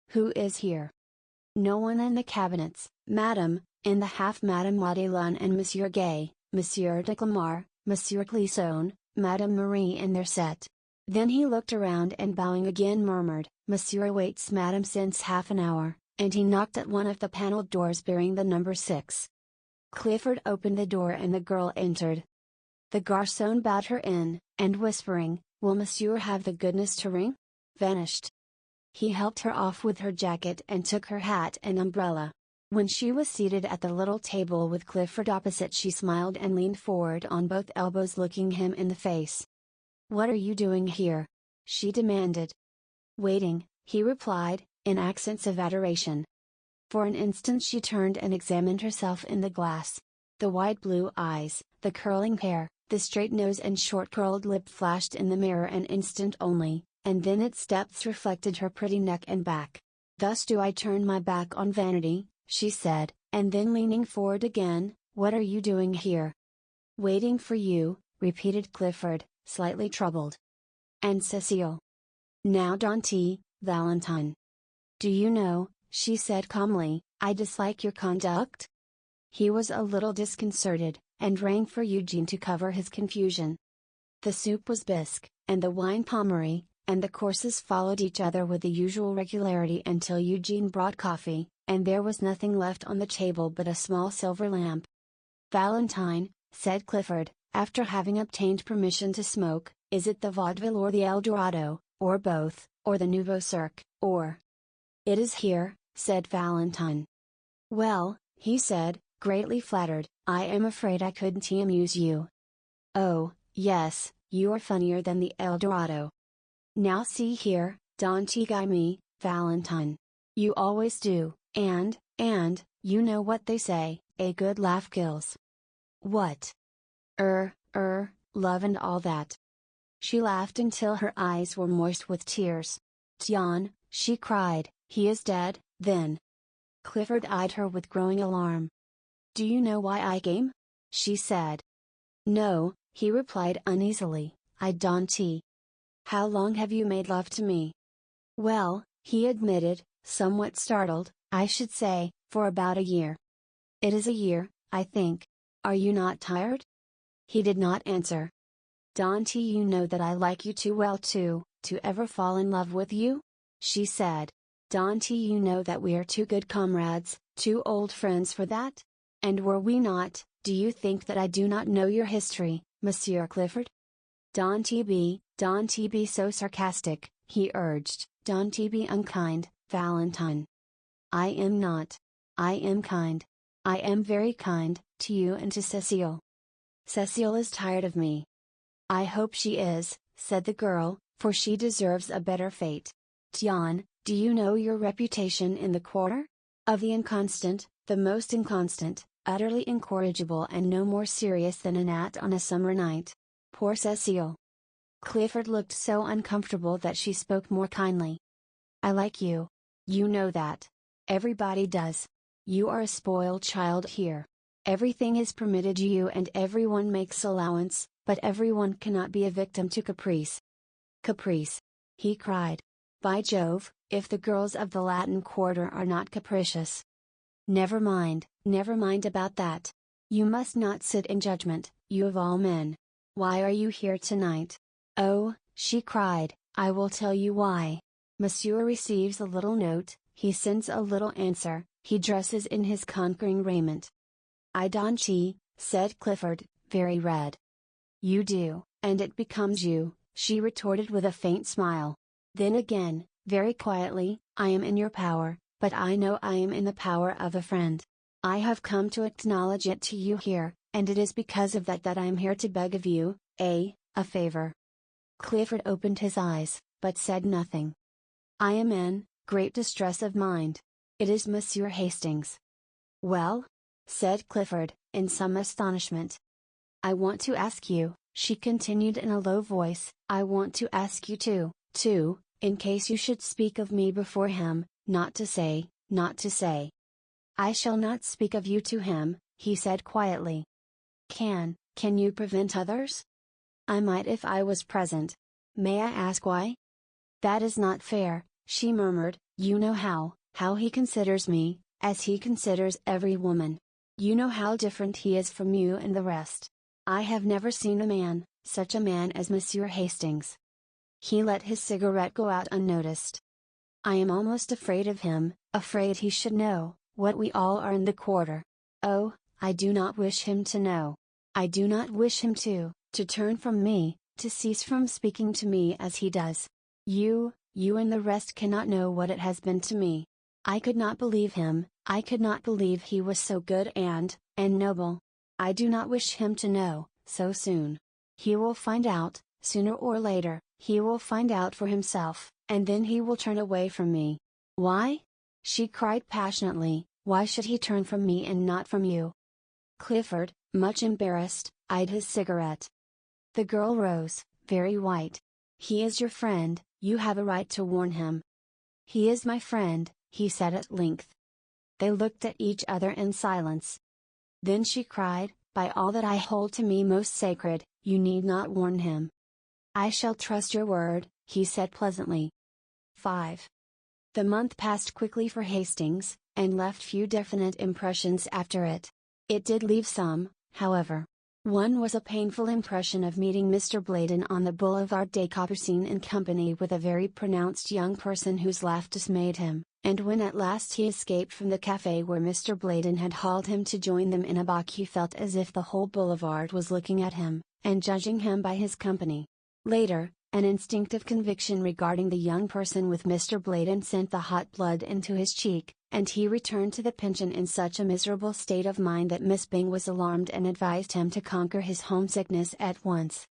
"Who is here?" "No one in the cabinets, madam, in the half Madame Modelon and Monsieur Gay, Monsieur de Clamart, Monsieur Clisson, Madame Marie in their set." Then he looked around and bowing again murmured, "Monsieur awaits madam since half an hour," and he knocked at one of the paneled doors bearing the number 6. Clifford opened the door and the girl entered. The garçon bowed her in, and whispering, "Will monsieur have the goodness to ring?" vanished. He helped her off with her jacket and took her hat and umbrella. When she was seated at the little table with Clifford opposite she smiled and leaned forward on both elbows looking him in the face. "What are you doing here?" she demanded. "Waiting," he replied, in accents of adoration. For an instant she turned and examined herself in the glass. The wide blue eyes, the curling hair, the straight nose and short curled lip flashed in the mirror an instant only, and then its depths reflected her pretty neck and back. "Thus do I turn my back on vanity," she said, and then leaning forward again, "What are you doing here?" "Waiting for you," repeated Clifford, slightly troubled. "And Cecile?" "Now Dante, Valentine." "Do you know," she said calmly, "I dislike your conduct?" He was a little disconcerted, and rang for Eugene to cover his confusion. The soup was bisque, and the wine Pommery, and the courses followed each other with the usual regularity until Eugene brought coffee, and there was nothing left on the table but a small silver lamp. "Valentine," said Clifford, after having obtained permission to smoke, "is it the Vaudeville or the El Dorado, or both, or the Nouveau Cirque, or—" "It is here," said Valentine. "Well," he said, greatly flattered, "I am afraid I couldn't amuse you." "Oh, yes, you are funnier than the El Dorado. Now see here, don't guy me, Valentine. You always do, and, you know what they say, a good laugh kills." "What?" Love and all that." She laughed until her eyes were moist with tears. "Tiens," she cried, "he is dead, then." Clifford eyed her with growing alarm. "Do you know why I came?" she said. "No," he replied uneasily, "I don't." "How long have you made love to me?" "Well," he admitted, somewhat startled, "I should say, for about a year." "It is a year, I think. Are you not tired?" He did not answer. "Don't you know that I like you too well to ever fall in love with you?" she said. "Don't you know that we are too good comrades, too old friends for that? And were we not, do you think that I do not know your history, Monsieur Clifford?" Don't be so sarcastic," he urged, "don't be unkind, Valentine." "I am not. I am kind. I am very kind, to you and to Cecile." "Cecile is tired of me." "I hope she is," said the girl, "for she deserves a better fate. Tiens, do you know your reputation in the quarter? Of the inconstant, the most inconstant, utterly incorrigible and no more serious than a gnat on a summer night. Poor Cecile." Clifford looked so uncomfortable that she spoke more kindly. "I like you. You know that. Everybody does. You are a spoiled child here. Everything is permitted you and everyone makes allowance, but everyone cannot be a victim to caprice." "Caprice!" he cried. "By Jove, if the girls of the Latin Quarter are not capricious!" Never mind about that. You must not sit in judgment, you of all men. Why are you here tonight?" "Oh," she cried, "I will tell you why. Monsieur receives a little note, he sends a little answer, he dresses in his conquering raiment. "I don't she," said Clifford, very red. "You do, and it becomes you," she retorted with a faint smile. Then again, very quietly, "I am in your power, but I know I am in the power of a friend. I have come to acknowledge it to you here, and it is because of that I am here to beg of you, a favor." Clifford opened his eyes, but said nothing. "I am in great distress of mind. It is Monsieur Hastings." "Well?" said Clifford, in some astonishment. "I want to ask you," she continued in a low voice, "I want to ask you to, in case you should speak of me before him, not to say. "I shall not speak of you to him," he said quietly. Can you prevent others?" "I might if I was present. May I ask why?" "That is not fair," she murmured, "you know how he considers me, as he considers every woman. You know how different he is from you and the rest. I have never seen a man, such a man as Monsieur Hastings." He let his cigarette go out unnoticed. "I am almost afraid of him, afraid he should know, what we all are in the quarter. Oh, I do not wish him to know. I do not wish him to turn from me, to cease from speaking to me as he does. You and the rest cannot know what it has been to me. I could not believe him, I could not believe he was so good and noble. I do not wish him to know, so soon. He will find out, sooner or later, he will find out for himself, and then he will turn away from me." "Why?" she cried passionately, "why should he turn from me and not from you?" Clifford, much embarrassed, eyed his cigarette. The girl rose, very white. "He is your friend, you have a right to warn him." "He is my friend," he said at length. They looked at each other in silence. Then she cried, "By all that I hold to me most sacred, you need not warn him." "I shall trust your word," he said pleasantly. 5. The month passed quickly for Hastings, and left few definite impressions after it. It did leave some, however. One was a painful impression of meeting Mr. Bladen on the Boulevard des Capucines in company with a very pronounced young person whose laugh dismayed him, and when at last he escaped from the café where Mr. Bladen had hauled him to join them in a bock, he felt as if the whole boulevard was looking at him, and judging him by his company. Later, an instinctive conviction regarding the young person with Mr. Bladen sent the hot blood into his cheek, and he returned to the pension in such a miserable state of mind that Miss Byng was alarmed and advised him to conquer his homesickness at once.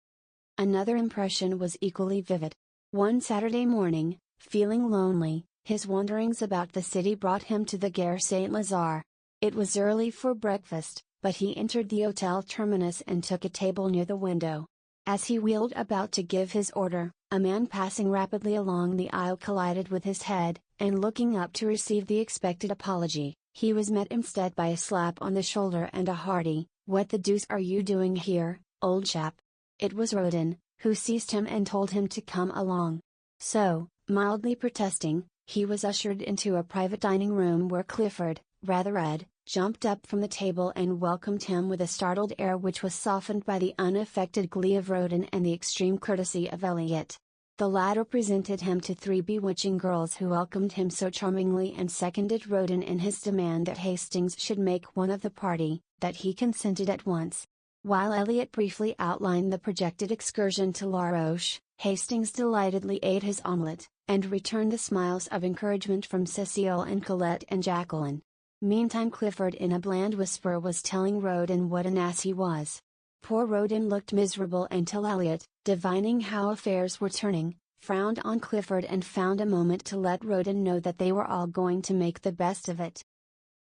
Another impression was equally vivid. One Saturday morning, feeling lonely, his wanderings about the city brought him to the Gare Saint-Lazare. It was early for breakfast, but he entered the Hotel Terminus and took a table near the window. As he wheeled about to give his order, a man passing rapidly along the aisle collided with his head, and looking up to receive the expected apology, he was met instead by a slap on the shoulder and a hearty, "What the deuce are you doing here, old chap?" It was Roden, who seized him and told him to come along. So, mildly protesting, he was ushered into a private dining room where Clifford, rather red, jumped up from the table and welcomed him with a startled air which was softened by the unaffected glee of Roden and the extreme courtesy of Elliot. The latter presented him to 3 bewitching girls who welcomed him so charmingly and seconded Roden in his demand that Hastings should make one of the party, that he consented at once. While Elliot briefly outlined the projected excursion to La Roche, Hastings delightedly ate his omelette, and returned the smiles of encouragement from Cecile and Colette and Jacqueline. Meantime Clifford in a bland whisper was telling Roden what an ass he was. Poor Roden looked miserable until Elliot, divining how affairs were turning, frowned on Clifford and found a moment to let Roden know that they were all going to make the best of it.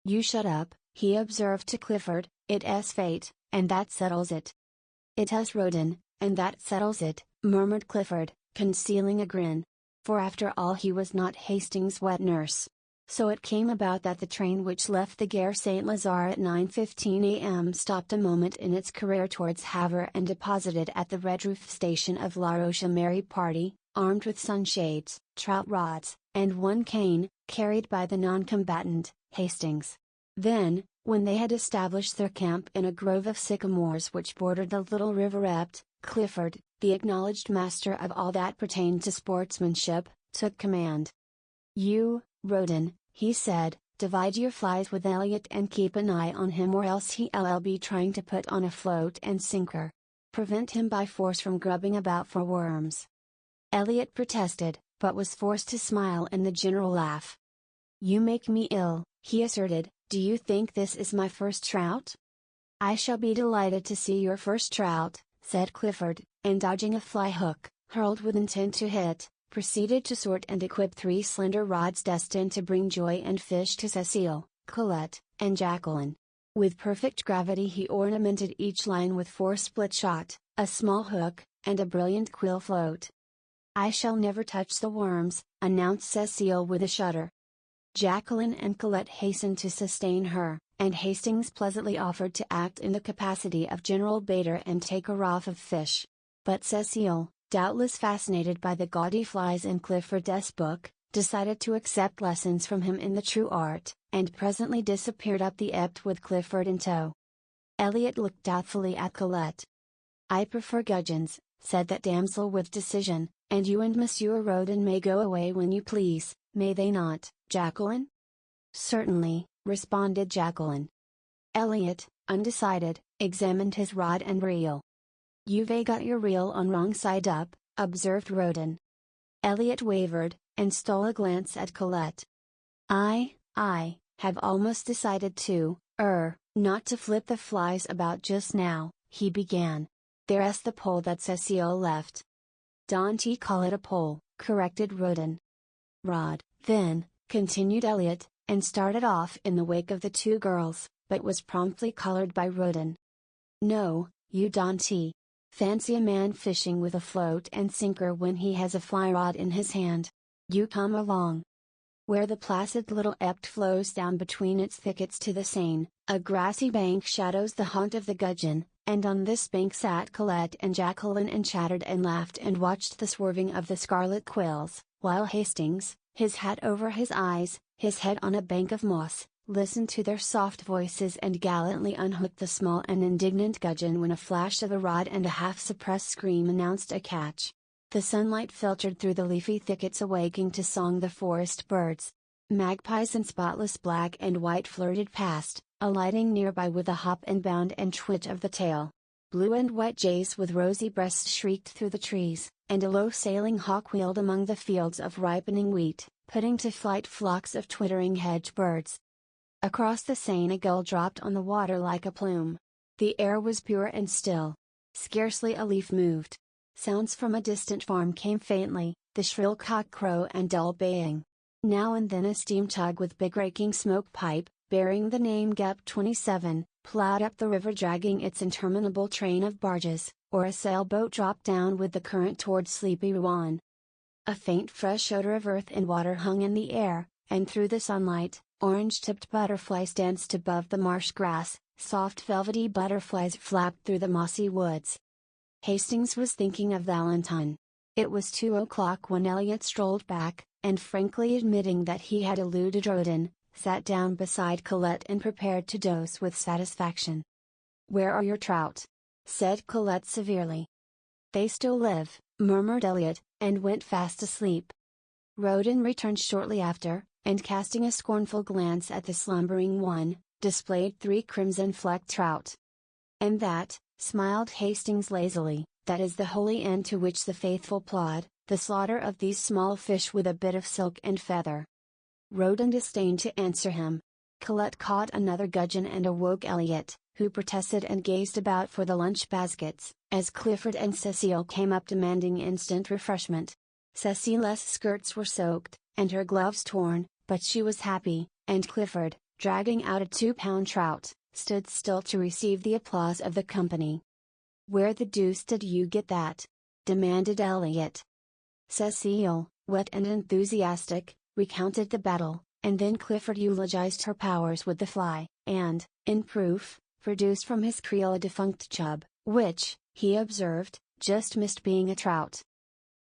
"You shut up," he observed to Clifford, "it's fate, and that settles it." "It's Roden, and that settles it," murmured Clifford, concealing a grin. For after all he was not Hastings' wet nurse. So it came about that the train which left the Gare Saint-Lazare at 9:15 a.m. stopped a moment in its career towards Havre and deposited at the red roof station of La Roche a merry party, armed with sunshades, trout rods, and one cane, carried by the non-combatant, Hastings. Then, when they had established their camp in a grove of sycamores which bordered the little riverette, Clifford, the acknowledged master of all that pertained to sportsmanship, took command. "You, Roden," he said, "divide your flies with Elliot and keep an eye on him, or else he'll be trying to put on a float and sinker. Prevent him by force from grubbing about for worms." Elliot protested, but was forced to smile in the general laugh. "You make me ill," he asserted. "Do you think this is my first trout?" "I shall be delighted to see your first trout," said Clifford, and dodging a fly hook, hurled with intent to hit, proceeded to sort and equip 3 slender rods destined to bring joy and fish to Cecile, Colette, and Jacqueline. With perfect gravity he ornamented each line with 4 split shot, a small hook, and a brilliant quill float. "I shall never touch the worms," announced Cecile with a shudder. Jacqueline and Colette hastened to sustain her, and Hastings pleasantly offered to act in the capacity of general baiter and take a raft of fish. But Cecile, doubtless fascinated by the gaudy flies in Clifford's book, decided to accept lessons from him in the true art, and presently disappeared up the Ept with Clifford in tow. Elliot looked doubtfully at Colette. "I prefer gudgeons," said that damsel with decision, "and you and Monsieur Roden may go away when you please, may they not, Jacqueline?" "Certainly," responded Jacqueline. Elliot, undecided, examined his rod and reel. "You've got your reel on wrong side up," observed Roden. Elliot wavered, and stole a glance at Colette. I have almost decided to, not to flip the flies about just now," he began. "There's the pole that Cecile left." "Don't call it a pole," corrected Roden. "Rod, then," continued Elliot, and started off in the wake of the 2 girls, but was promptly collared by Roden. "No, you don't. Fancy a man fishing with a float and sinker when he has a fly rod in his hand. You come along." Where the placid little Ept flows down between its thickets to the Seine, a grassy bank shadows the haunt of the gudgeon, and on this bank sat Colette and Jacqueline and chattered and laughed and watched the swerving of the scarlet quills, while Hastings, his hat over his eyes, his head on a bank of moss, listened to their soft voices and gallantly unhooked the small and indignant gudgeon when a flash of a rod and a half-suppressed scream announced a catch. The sunlight filtered through the leafy thickets awaking to song the forest birds. Magpies in spotless black and white flirted past, alighting nearby with a hop and bound and twitch of the tail. Blue and white jays with rosy breasts shrieked through the trees, and a low-sailing hawk wheeled among the fields of ripening wheat, putting to flight flocks of twittering hedge birds. Across the Seine a gull dropped on the water like a plume. The air was pure and still. Scarcely a leaf moved. Sounds from a distant farm came faintly, the shrill cock-crow and dull baying. Now and then a steam tug with big raking smoke pipe, bearing the name Gep 27, plowed up the river dragging its interminable train of barges, or a sailboat dropped down with the current toward sleepy Rouen. A faint fresh odor of earth and water hung in the air, and through the sunlight, orange-tipped butterflies danced above the marsh grass, soft velvety butterflies flapped through the mossy woods. Hastings was thinking of Valentine. It was 2 o'clock when Elliot strolled back, and frankly admitting that he had eluded Roden, sat down beside Colette and prepared to doze with satisfaction. "Where are your trout?" said Colette severely. "They still live," murmured Elliot, and went fast asleep. Roden returned shortly after, and casting a scornful glance at the slumbering one, displayed 3 crimson-flecked trout. "And that," smiled Hastings lazily, "that is the holy end to which the faithful plod, the slaughter of these small fish with a bit of silk and feather." Roden disdained to answer him. Colette caught another gudgeon and awoke Elliot, who protested and gazed about for the lunch baskets, as Clifford and Cecile came up demanding instant refreshment. Cecile's skirts were soaked, and her gloves torn, but she was happy, and Clifford, dragging out a 2-pound trout, stood still to receive the applause of the company. "Where the deuce did you get that?" demanded Elliot. Cecile, wet and enthusiastic, recounted the battle, and then Clifford eulogized her powers with the fly, and, in proof, produced from his creel a defunct chub, which, he observed, just missed being a trout.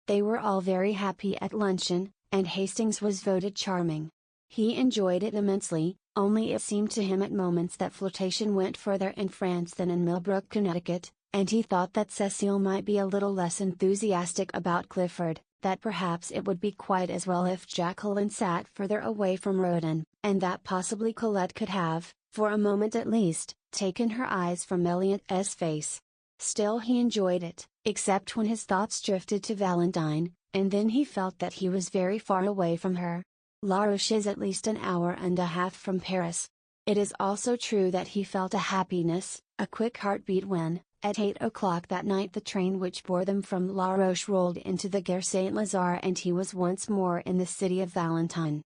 They were all very happy at luncheon, and Hastings was voted charming. He enjoyed it immensely, only it seemed to him at moments that flirtation went further in France than in Millbrook, Connecticut, and he thought that Cecile might be a little less enthusiastic about Clifford, that perhaps it would be quite as well if Jacqueline sat further away from Roden, and that possibly Colette could have, for a moment at least, taken her eyes from Elliot's face. Still he enjoyed it, except when his thoughts drifted to Valentine, and then he felt that he was very far away from her. La Roche is at least an hour and a half from Paris. It is also true that he felt a happiness, a quick heartbeat when, at 8 o'clock that night, the train which bore them from La Roche rolled into the Gare Saint-Lazare and he was once more in the city of Valentine.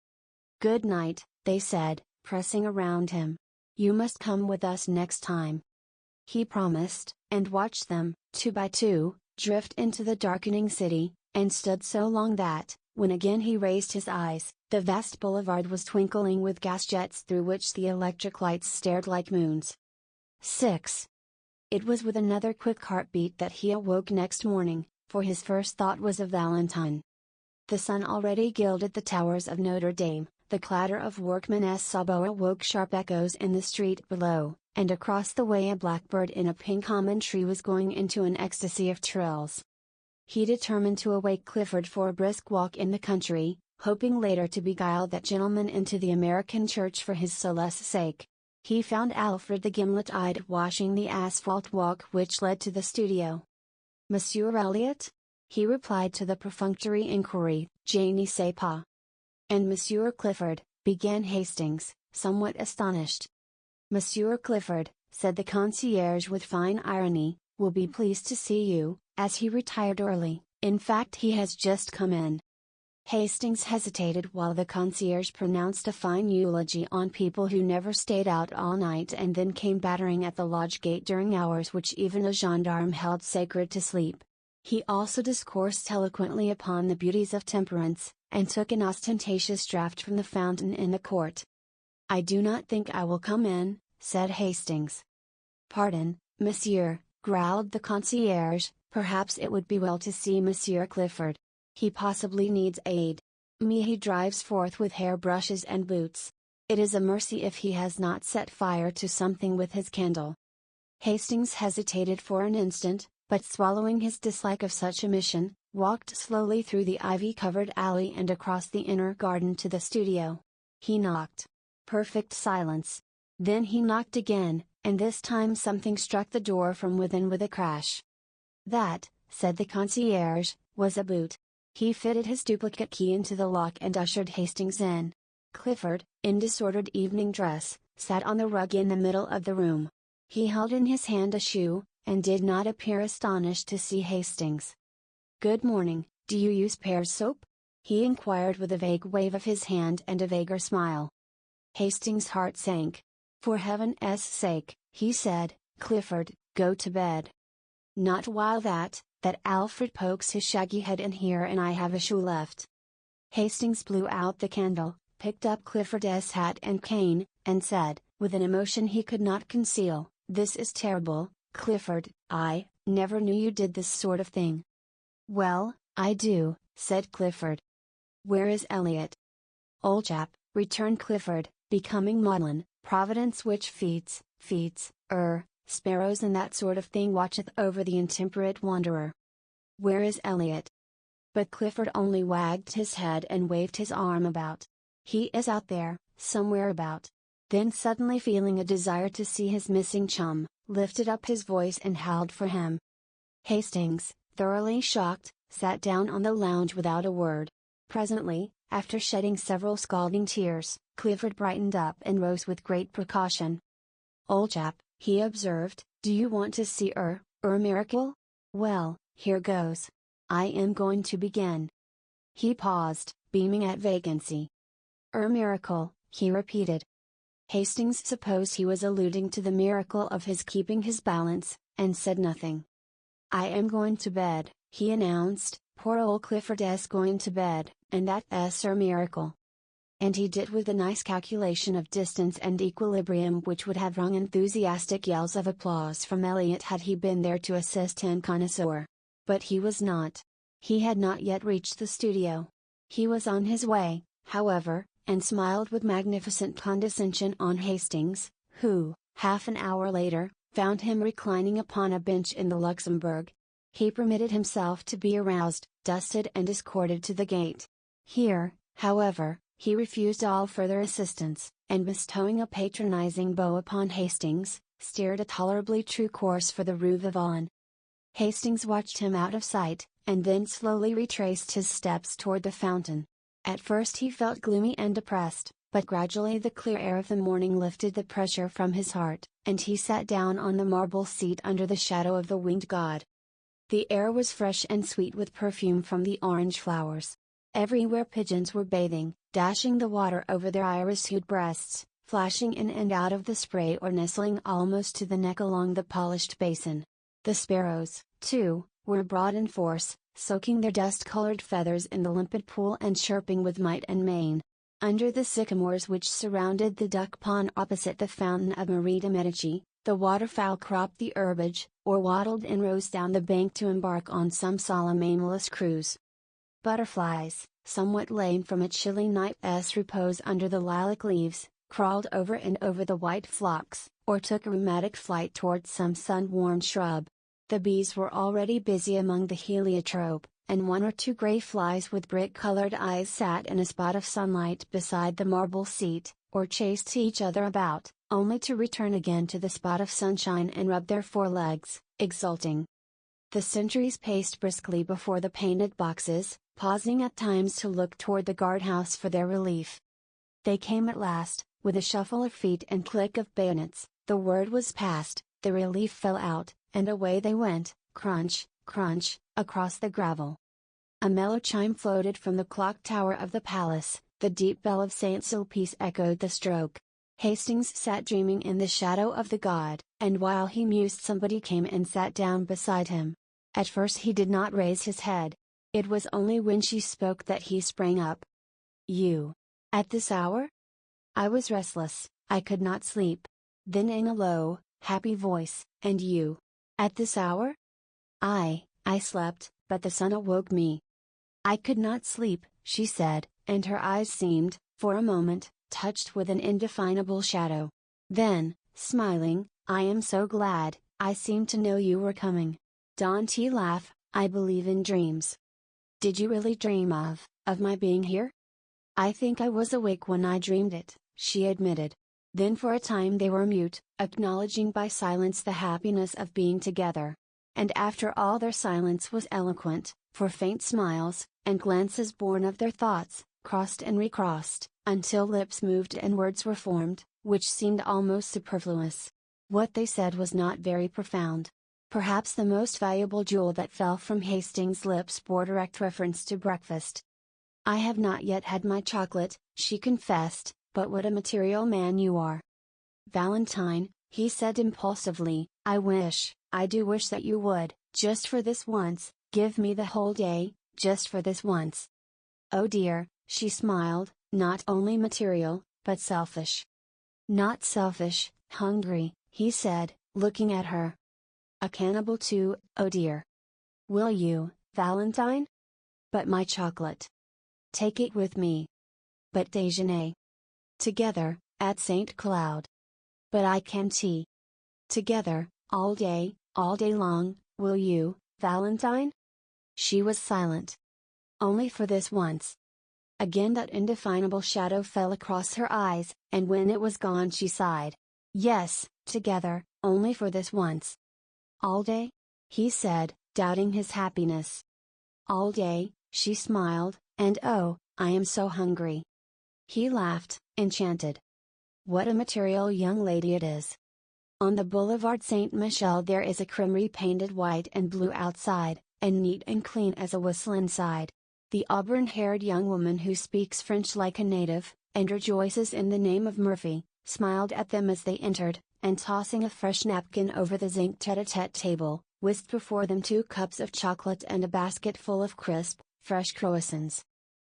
"Good night," they said, pressing around him. "You must come with us next time." He promised, and watched them, 2 by 2, drift into the darkening city, and stood so long that, when again he raised his eyes, the vast boulevard was twinkling with gas jets through which the electric lights stared like moons. 6. It was with another quick heartbeat that he awoke next morning, for his first thought was of Valentine. The sun already gilded the towers of Notre Dame, the clatter of workmen's sabots awoke sharp echoes in the street below, and across the way a blackbird in a pink almond tree was going into an ecstasy of trills. He determined to awake Clifford for a brisk walk in the country, hoping later to beguile that gentleman into the American church for his solace sake. He found Alfred the gimlet-eyed washing the asphalt walk which led to the studio. "Monsieur Elliot?" he replied to the perfunctory inquiry, "Je ne sais pas." "And Monsieur Clifford," began Hastings, somewhat astonished. "Monsieur Clifford," said the concierge with fine irony, "will be pleased to see you," as he retired early. "In fact, he has just come in." Hastings hesitated while the concierge pronounced a fine eulogy on people who never stayed out all night and then came battering at the lodge gate during hours which even a gendarme held sacred to sleep. He also discoursed eloquently upon the beauties of temperance, and took an ostentatious draught from the fountain in the court. "I do not think I will come in," said Hastings. "Pardon, monsieur," growled the concierge, "perhaps it would be well to see Monsieur Clifford. He possibly needs aid. He drives forth with hairbrushes and boots. It is a mercy if he has not set fire to something with his candle." Hastings hesitated for an instant, but swallowing his dislike of such a mission, walked slowly through the ivy-covered alley and across the inner garden to the studio. He knocked. Perfect silence. Then he knocked again, and this time something struck the door from within with a crash. "That," said the concierge, "was a boot." He fitted his duplicate key into the lock and ushered Hastings in. Clifford, in disordered evening dress, sat on the rug in the middle of the room. He held in his hand a shoe, and did not appear astonished to see Hastings. "Good morning, do you use Pear's soap?" he inquired with a vague wave of his hand and a vaguer smile. Hastings' heart sank. "For heaven's sake," he said, "Clifford, go to bed. Not while that Alfred pokes his shaggy head in here and I have a shoe left." Hastings blew out the candle, picked up Clifford's hat and cane, and said, with an emotion he could not conceal, "This is terrible, Clifford, I never knew you did this sort of thing." "Well, I do," said Clifford. "Where is Elliot?" "Old chap," returned Clifford, becoming maudlin, "Providence which feeds, sparrows and that sort of thing watcheth over the intemperate wanderer." "Where is Elliot?" But Clifford only wagged his head and waved his arm about. "He is out there, somewhere about." Then suddenly feeling a desire to see his missing chum, lifted up his voice and howled for him. Hastings, thoroughly shocked, sat down on the lounge without a word. Presently, after shedding several scalding tears, Clifford brightened up and rose with great precaution. "Old chap," he observed, "do you want to see a miracle? Well, here goes. I am going to begin." He paused, beaming at vacancy. Miracle," he repeated. Hastings supposed he was alluding to the miracle of his keeping his balance, and said nothing. "I am going to bed," he announced, "poor old Clifford's going to bed, and that's a miracle." And he did with a nice calculation of distance and equilibrium which would have wrung enthusiastic yells of applause from Elliot had he been there to assist en connoisseur. But he was not. He had not yet reached the studio. He was on his way, however, and smiled with magnificent condescension on Hastings, who, half an hour later, found him reclining upon a bench in the Luxembourg. He permitted himself to be aroused, dusted and escorted to the gate. Here, however, he refused all further assistance, and bestowing a patronizing bow upon Hastings, steered a tolerably true course for the Rue Vivant. Hastings watched him out of sight, and then slowly retraced his steps toward the fountain. At first he felt gloomy and depressed, but gradually the clear air of the morning lifted the pressure from his heart, and he sat down on the marble seat under the shadow of the winged god. The air was fresh and sweet with perfume from the orange flowers. Everywhere pigeons were bathing, dashing the water over their iris-hued breasts, flashing in and out of the spray or nestling almost to the neck along the polished basin. The sparrows, too, were abroad in force, soaking their dust-colored feathers in the limpid pool and chirping with might and main. Under the sycamores which surrounded the duck pond opposite the fountain of Marie de Medici, the waterfowl cropped the herbage, or waddled in rows down the bank to embark on some solemn aimless cruise. Butterflies, somewhat lame from a chilly night's repose under the lilac leaves, crawled over and over the white phlox, or took a rheumatic flight towards some sun-warmed shrub. The bees were already busy among the heliotrope, and one or two gray flies with brick-colored eyes sat in a spot of sunlight beside the marble seat, or chased each other about, only to return again to the spot of sunshine and rub their forelegs, exulting. The sentries paced briskly before the painted boxes, pausing at times to look toward the guardhouse for their relief. They came at last, with a shuffle of feet and click of bayonets, the word was passed, the relief fell out, and away they went, crunch, crunch, across the gravel. A mellow chime floated from the clock tower of the palace, the deep bell of St. Sulpice echoed the stroke. Hastings sat dreaming in the shadow of the god, and while he mused somebody came and sat down beside him. At first he did not raise his head. It was only when she spoke that he sprang up. "You? At this hour?" "I was restless, I could not sleep." Then in a low, happy voice, "And you? At this hour?" I slept, but the sun awoke me." "I could not sleep," she said, and her eyes seemed, for a moment, touched with an indefinable shadow. Then, smiling, "I am so glad, I seemed to know you were coming. Don't you laugh, I believe in dreams." "Did you really dream of my being here?" "I think I was awake when I dreamed it," she admitted. Then for a time they were mute, acknowledging by silence the happiness of being together. And after all their silence was eloquent, for faint smiles, and glances born of their thoughts, crossed and recrossed, until lips moved and words were formed, which seemed almost superfluous. What they said was not very profound. Perhaps the most valuable jewel that fell from Hastings' lips bore direct reference to breakfast. "I have not yet had my chocolate," she confessed, "but what a material man you are." "Valentine," he said impulsively, I do wish that you would, just for this once, give me the whole day, just for this once." "Oh dear," she smiled, "not only material, but selfish." "Not selfish, hungry," he said, looking at her. "A cannibal too, oh dear." "Will you, Valentine?" "But my chocolate." "Take it with me." "But déjeuner." "Together, at St. Cloud." "But I can tea." "Together, all day long, will you, Valentine?" She was silent. "Only for this once." Again that indefinable shadow fell across her eyes, and when it was gone she sighed. "Yes, together, only for this once." "All day?" he said, doubting his happiness. "All day," she smiled, "and oh, I am so hungry." He laughed, enchanted. "What a material young lady it is." On the Boulevard Saint Michel there is a cremerie painted white and blue outside, and neat and clean as a whistle inside. The auburn-haired young woman who speaks French like a native, and rejoices in the name of Murphy, smiled at them as they entered, and tossing a fresh napkin over the zinc tete-a-tete table, whisked before them 2 cups of chocolate and a basket full of crisp, fresh croissants.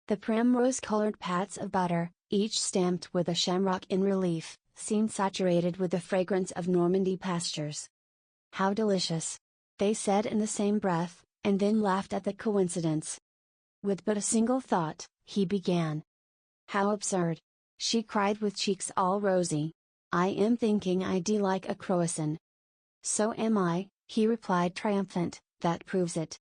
The primrose-colored pats of butter, each stamped with a shamrock in relief, seemed saturated with the fragrance of Normandy pastures. "How delicious!" they said in the same breath, and then laughed at the coincidence. With but a single thought, he began. "How absurd!" she cried with cheeks all rosy. "I am thinking I do like a croissant." "So am I," he replied triumphant, "that proves it."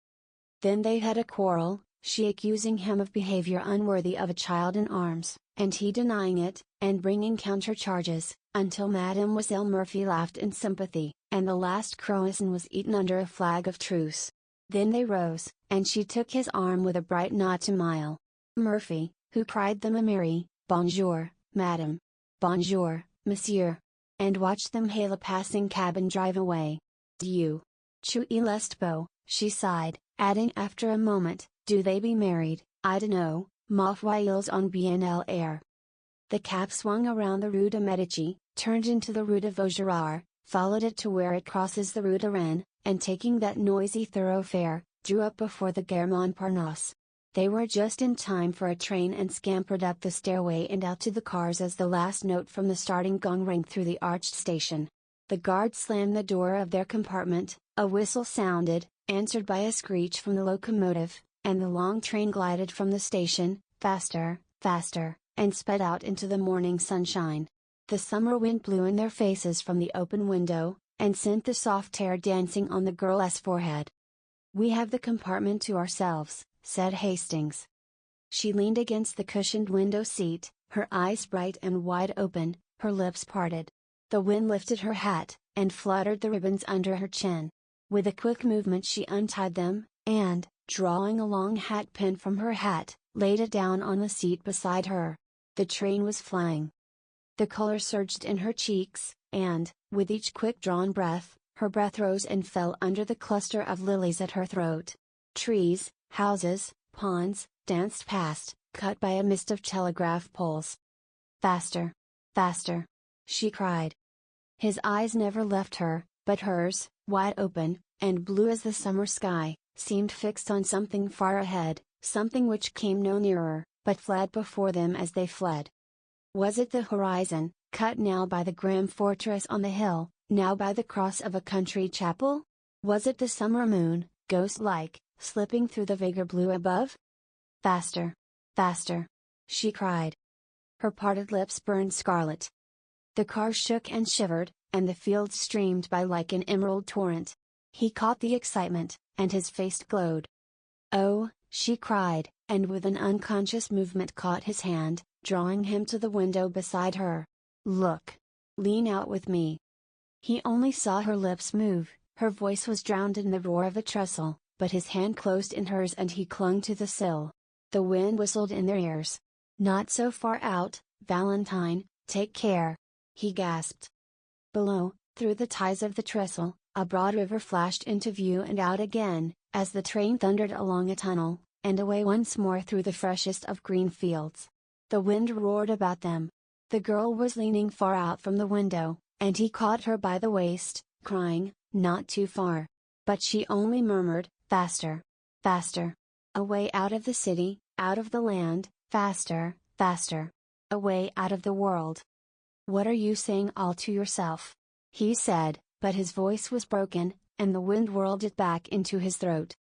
Then they had a quarrel, she accusing him of behavior unworthy of a child in arms, and he denying it, and bringing counter-charges, until Mademoiselle Murphy laughed in sympathy, and the last croissant was eaten under a flag of truce. Then they rose, and she took his arm with a bright nod to Mile Murphy, who cried them a merry, "Bonjour, madame. Bonjour, monsieur," and watched them hail a passing cab and drive away. "Dieu. Tu est beau," she sighed, adding after a moment, "Do they be married, I dunno, ma foi ils ont bien l'air." The cab swung around the Rue de Medici, turned into the Rue de Vaugirard, followed it to where it crosses the Rue de Rennes, and taking that noisy thoroughfare, drew up before the Gare Montparnasse. They were just in time for a train and scampered up the stairway and out to the cars as the last note from the starting gong rang through the arched station. The guard slammed the door of their compartment, a whistle sounded, answered by a screech from the locomotive, and the long train glided from the station, faster, faster, and sped out into the morning sunshine. The summer wind blew in their faces from the open window, and sent the soft air dancing on the girl's forehead. "We have the compartment to ourselves," said Hastings. She leaned against the cushioned window seat, her eyes bright and wide open, her lips parted. The wind lifted her hat, and fluttered the ribbons under her chin. With a quick movement she untied them, and, drawing a long hat pin from her hat, laid it down on the seat beside her. The train was flying. The color surged in her cheeks, and, with each quick drawn breath, her breath rose and fell under the cluster of lilies at her throat. Trees, houses, ponds, danced past, cut by a mist of telegraph poles. "Faster! Faster!" she cried. His eyes never left her, but hers, wide open, and blue as the summer sky, seemed fixed on something far ahead, something which came no nearer, but fled before them as they fled. Was it the horizon, cut now by the grim fortress on the hill, now by the cross of a country chapel? Was it the summer moon, ghost-like, slipping through the vaguer blue above? "Faster! Faster!" she cried. Her parted lips burned scarlet. The car shook and shivered, and the fields streamed by like an emerald torrent. He caught the excitement, and his face glowed. "Oh," she cried, and with an unconscious movement caught his hand, drawing him to the window beside her. "Look! Lean out with me." He only saw her lips move, her voice was drowned in the roar of a trestle, but his hand closed in hers and he clung to the sill. The wind whistled in their ears. "Not so far out, Valentine, take care!" he gasped. Below, through the ties of the trestle, a broad river flashed into view and out again, as the train thundered along a tunnel, and away once more through the freshest of green fields. The wind roared about them. The girl was leaning far out from the window, and he caught her by the waist, crying, "Not too far." But she only murmured, "Faster! Faster! Away out of the city, out of the land, faster, faster! Away out of the world!" "What are you saying all to yourself?" he said, but his voice was broken, and the wind whirled it back into his throat.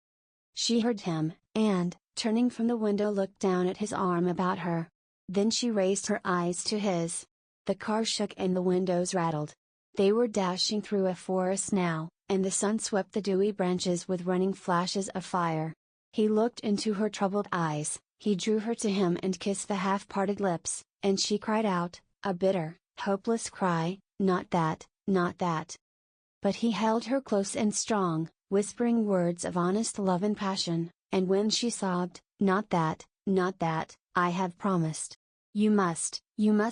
She heard him, and, turning from the window looked down at his arm about her. Then she raised her eyes to his. The car shook and the windows rattled. They were dashing through a forest now, and the sun swept the dewy branches with running flashes of fire. He looked into her troubled eyes, he drew her to him and kissed the half-parted lips, and she cried out, a bitter, hopeless cry, "Not that, not that!" But he held her close and strong, whispering words of honest love and passion, and when she sobbed, not that, I have promised. You must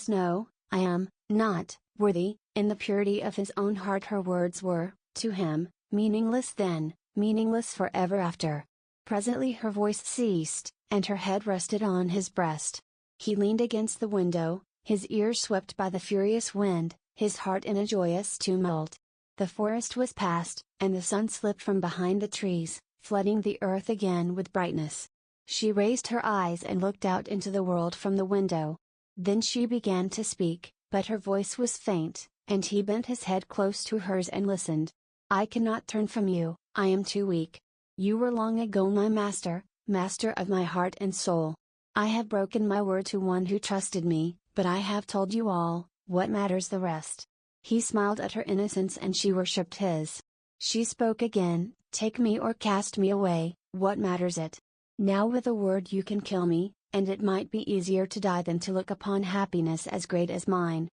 know, I am, not, worthy," in the purity of his own heart her words were, to him, meaningless then, meaningless forever after. Presently her voice ceased, and her head rested on his breast. He leaned against the window, his ears swept by the furious wind, his heart in a joyous tumult. The forest was past, and the sun slipped from behind the trees, flooding the earth again with brightness. She raised her eyes and looked out into the world from the window. Then she began to speak, but her voice was faint, and he bent his head close to hers and listened. "I cannot turn from you, I am too weak. You were long ago my master, master of my heart and soul. I have broken my word to one who trusted me, but I have told you all, what matters the rest?" He smiled at her innocence and she worshipped his. She spoke again, "Take me or cast me away, What matters it? Now with a word you can kill me, and it might be easier to die than to look upon happiness as great as mine.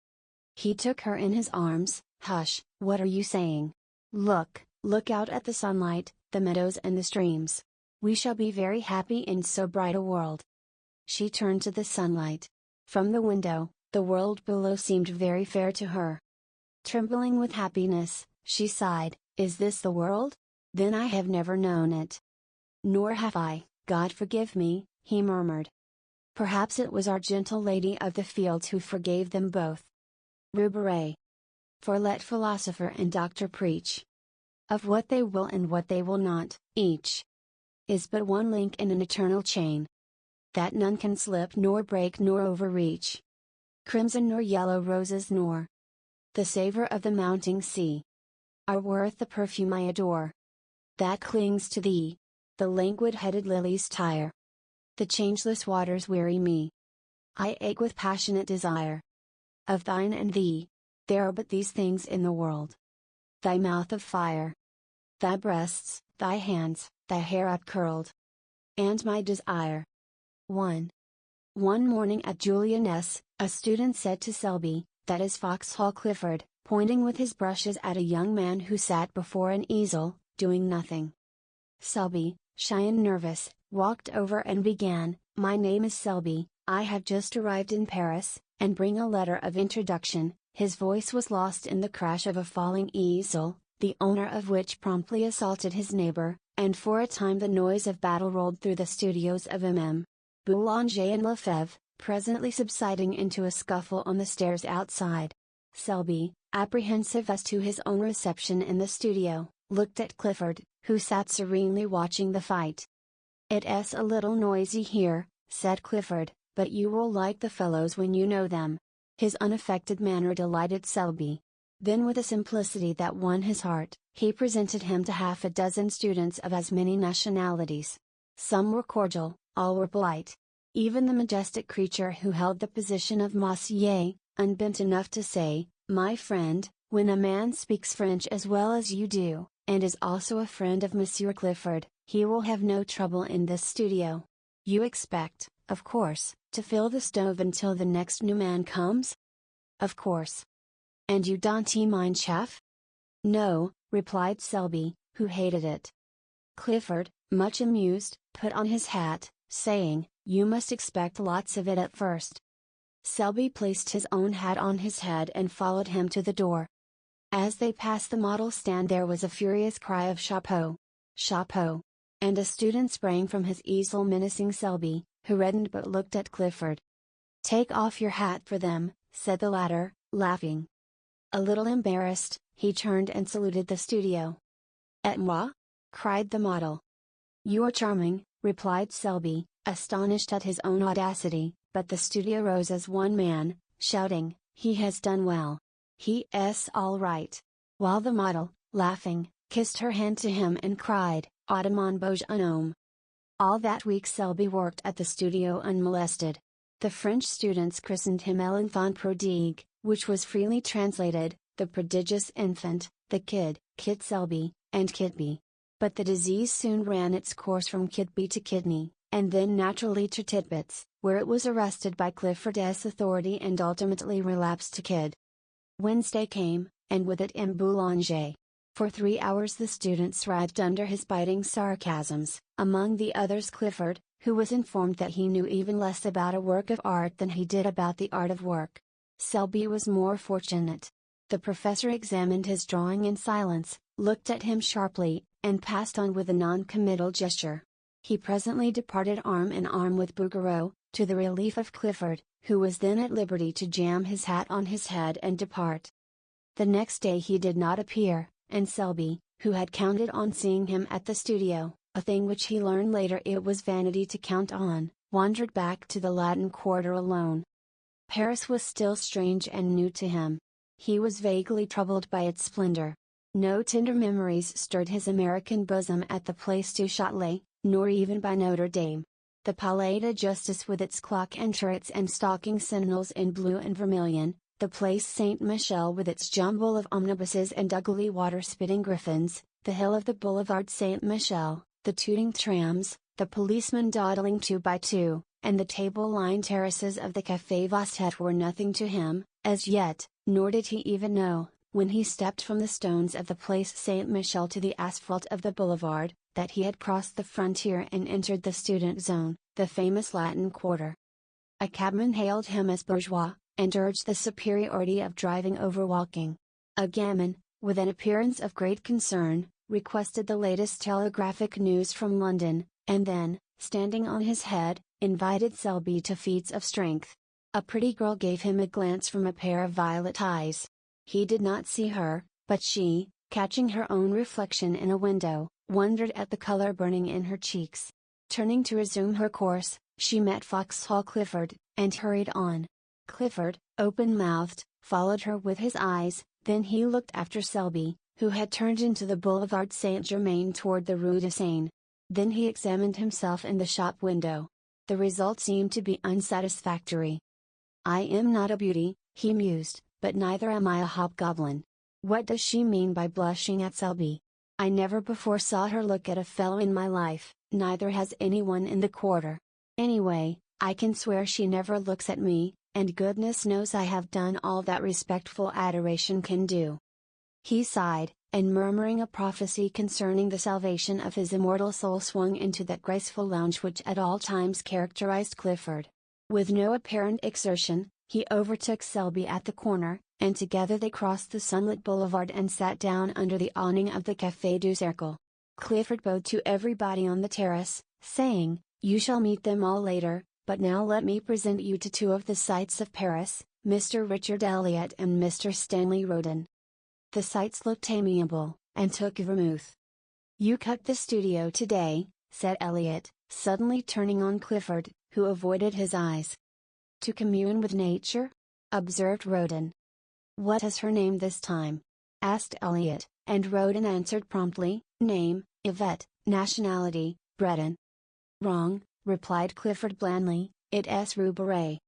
He took her in his arms. Hush, what are you saying? Look out at the sunlight, the meadows and the streams. We shall be very happy in so bright a world. She turned to the sunlight. From the window, the world below seemed very fair to her. Trembling with happiness, she sighed, "Is this the world? Then I have never known it." "Nor have I, God forgive me," he murmured. Perhaps it was our gentle Lady of the Fields who forgave them both. Rubaret. For let philosopher and doctor preach of what they will and what they will not, each is but one link in an eternal chain that none can slip nor break nor overreach. Crimson nor yellow roses nor the savor of the mounting sea are worth the perfume I adore that clings to thee. The languid-headed lilies tire, the changeless waters weary me. I ache with passionate desire of thine and thee. There are but these things in the world: thy mouth of fire, thy breasts, thy hands, thy hair upcurled, and my desire. 1. One morning at Julian S., a student said to Selby, that is Foxhall Clifford, pointing with his brushes at a young man who sat before an easel, doing nothing. Selby, shy and nervous, walked over and began, "My name is Selby, I have just arrived in Paris, and bring a letter of introduction." His voice was lost in the crash of a falling easel, the owner of which promptly assaulted his neighbor, and for a time the noise of battle rolled through the studios of MM. Boulanger and Lefebvre, presently subsiding into a scuffle on the stairs outside. Selby, apprehensive as to his own reception in the studio, looked at Clifford, who sat serenely watching the fight. "It's a little noisy here," said Clifford, "but you will like the fellows when you know them." His unaffected manner delighted Selby. Then with a simplicity that won his heart, he presented him to half a dozen students of as many nationalities. Some were cordial, all were polite. Even the majestic creature who held the position of Monsieur, unbent enough to say, "My friend, when a man speaks French as well as you do, and is also a friend of Monsieur Clifford, he will have no trouble in this studio. You expect, of course, to fill the stove until the next new man comes?" "Of course." "And you don't mind, chef?" "No," replied Selby, who hated it. Clifford, much amused, put on his hat, saying, "You must expect lots of it at first." Selby placed his own hat on his head and followed him to the door. As they passed the model stand there was a furious cry of "Chapeau! Chapeau!" and a student sprang from his easel menacing Selby, who reddened but looked at Clifford. "Take off your hat for them," said the latter, laughing. A little embarrassed, he turned and saluted the studio. "Et moi?" cried the model. "You are charming," replied Selby, astonished at his own audacity, but the studio rose as one man, shouting, "He has done well. He's all right," while the model, laughing, kissed her hand to him and cried, "A mon beau homme." All that week Selby worked at the studio unmolested. The French students christened him l'enfant prodigue, which was freely translated, the prodigious infant, the Kid Selby, and Kidby. But the disease soon ran its course from Kidby to kidney, and then naturally to Titbits, where it was arrested by Clifford's authority and ultimately relapsed to Kid. Wednesday came, and with it M. Boulanger. For 3 hours the students writhed under his biting sarcasms, among the others Clifford, who was informed that he knew even less about a work of art than he did about the art of work. Selby was more fortunate. The professor examined his drawing in silence, looked at him sharply, and passed on with a non-committal gesture. He presently departed arm in arm with Bouguereau, to the relief of Clifford, who was then at liberty to jam his hat on his head and depart. The next day he did not appear, and Selby, who had counted on seeing him at the studio, a thing which he learned later it was vanity to count on, wandered back to the Latin Quarter alone. Paris was still strange and new to him. He was vaguely troubled by its splendor. No tender memories stirred his American bosom at the Place du Châtelet, nor even by Notre Dame. The Palais de Justice with its clock and turrets and stalking sentinels in blue and vermilion, the Place Saint-Michel with its jumble of omnibuses and ugly water-spitting griffins, the hill of the Boulevard Saint-Michel, The tooting trams, the policemen dawdling 2 by 2, and the table-lined terraces of the Café Vastet were nothing to him, as yet, nor did he even know, when he stepped from the stones of the Place Saint-Michel to the asphalt of the boulevard, that he had crossed the frontier and entered the student zone, the famous Latin Quarter. A cabman hailed him as bourgeois, and urged the superiority of driving over walking. A gamin, with an appearance of great concern, requested the latest telegraphic news from London, and then, standing on his head, invited Selby to feats of strength. A pretty girl gave him a glance from a pair of violet eyes. He did not see her, but she, catching her own reflection in a window, wondered at the color burning in her cheeks. Turning to resume her course, she met Foxhall Clifford, and hurried on. Clifford, open-mouthed, followed her with his eyes, then he looked after Selby, who had turned into the Boulevard Saint-Germain toward the Rue de Seine. Then he examined himself in the shop window. The result seemed to be unsatisfactory. "I am not a beauty," he mused, "but neither am I a hobgoblin. What does she mean by blushing at Selby? I never before saw her look at a fellow in my life, neither has anyone in the quarter. Anyway, I can swear she never looks at me, and goodness knows I have done all that respectful adoration can do." He sighed, and murmuring a prophecy concerning the salvation of his immortal soul swung into that graceful lounge which at all times characterized Clifford. With no apparent exertion, he overtook Selby at the corner, and together they crossed the sunlit boulevard and sat down under the awning of the Café du Cercle. Clifford bowed to everybody on the terrace, saying, "You shall meet them all later, but now let me present you to two of the sights of Paris, Mr. Richard Elliot and Mr. Stanley Roden." The sights looked amiable, and took vermouth. "You cut the studio today," said Elliot, suddenly turning on Clifford, who avoided his eyes. "To commune with nature?" observed Roden. "What is her name this time?" asked Elliot, and Roden answered promptly, "Name, Yvette, nationality, Breton." "Wrong," replied Clifford blandly, "it's Rue Barré."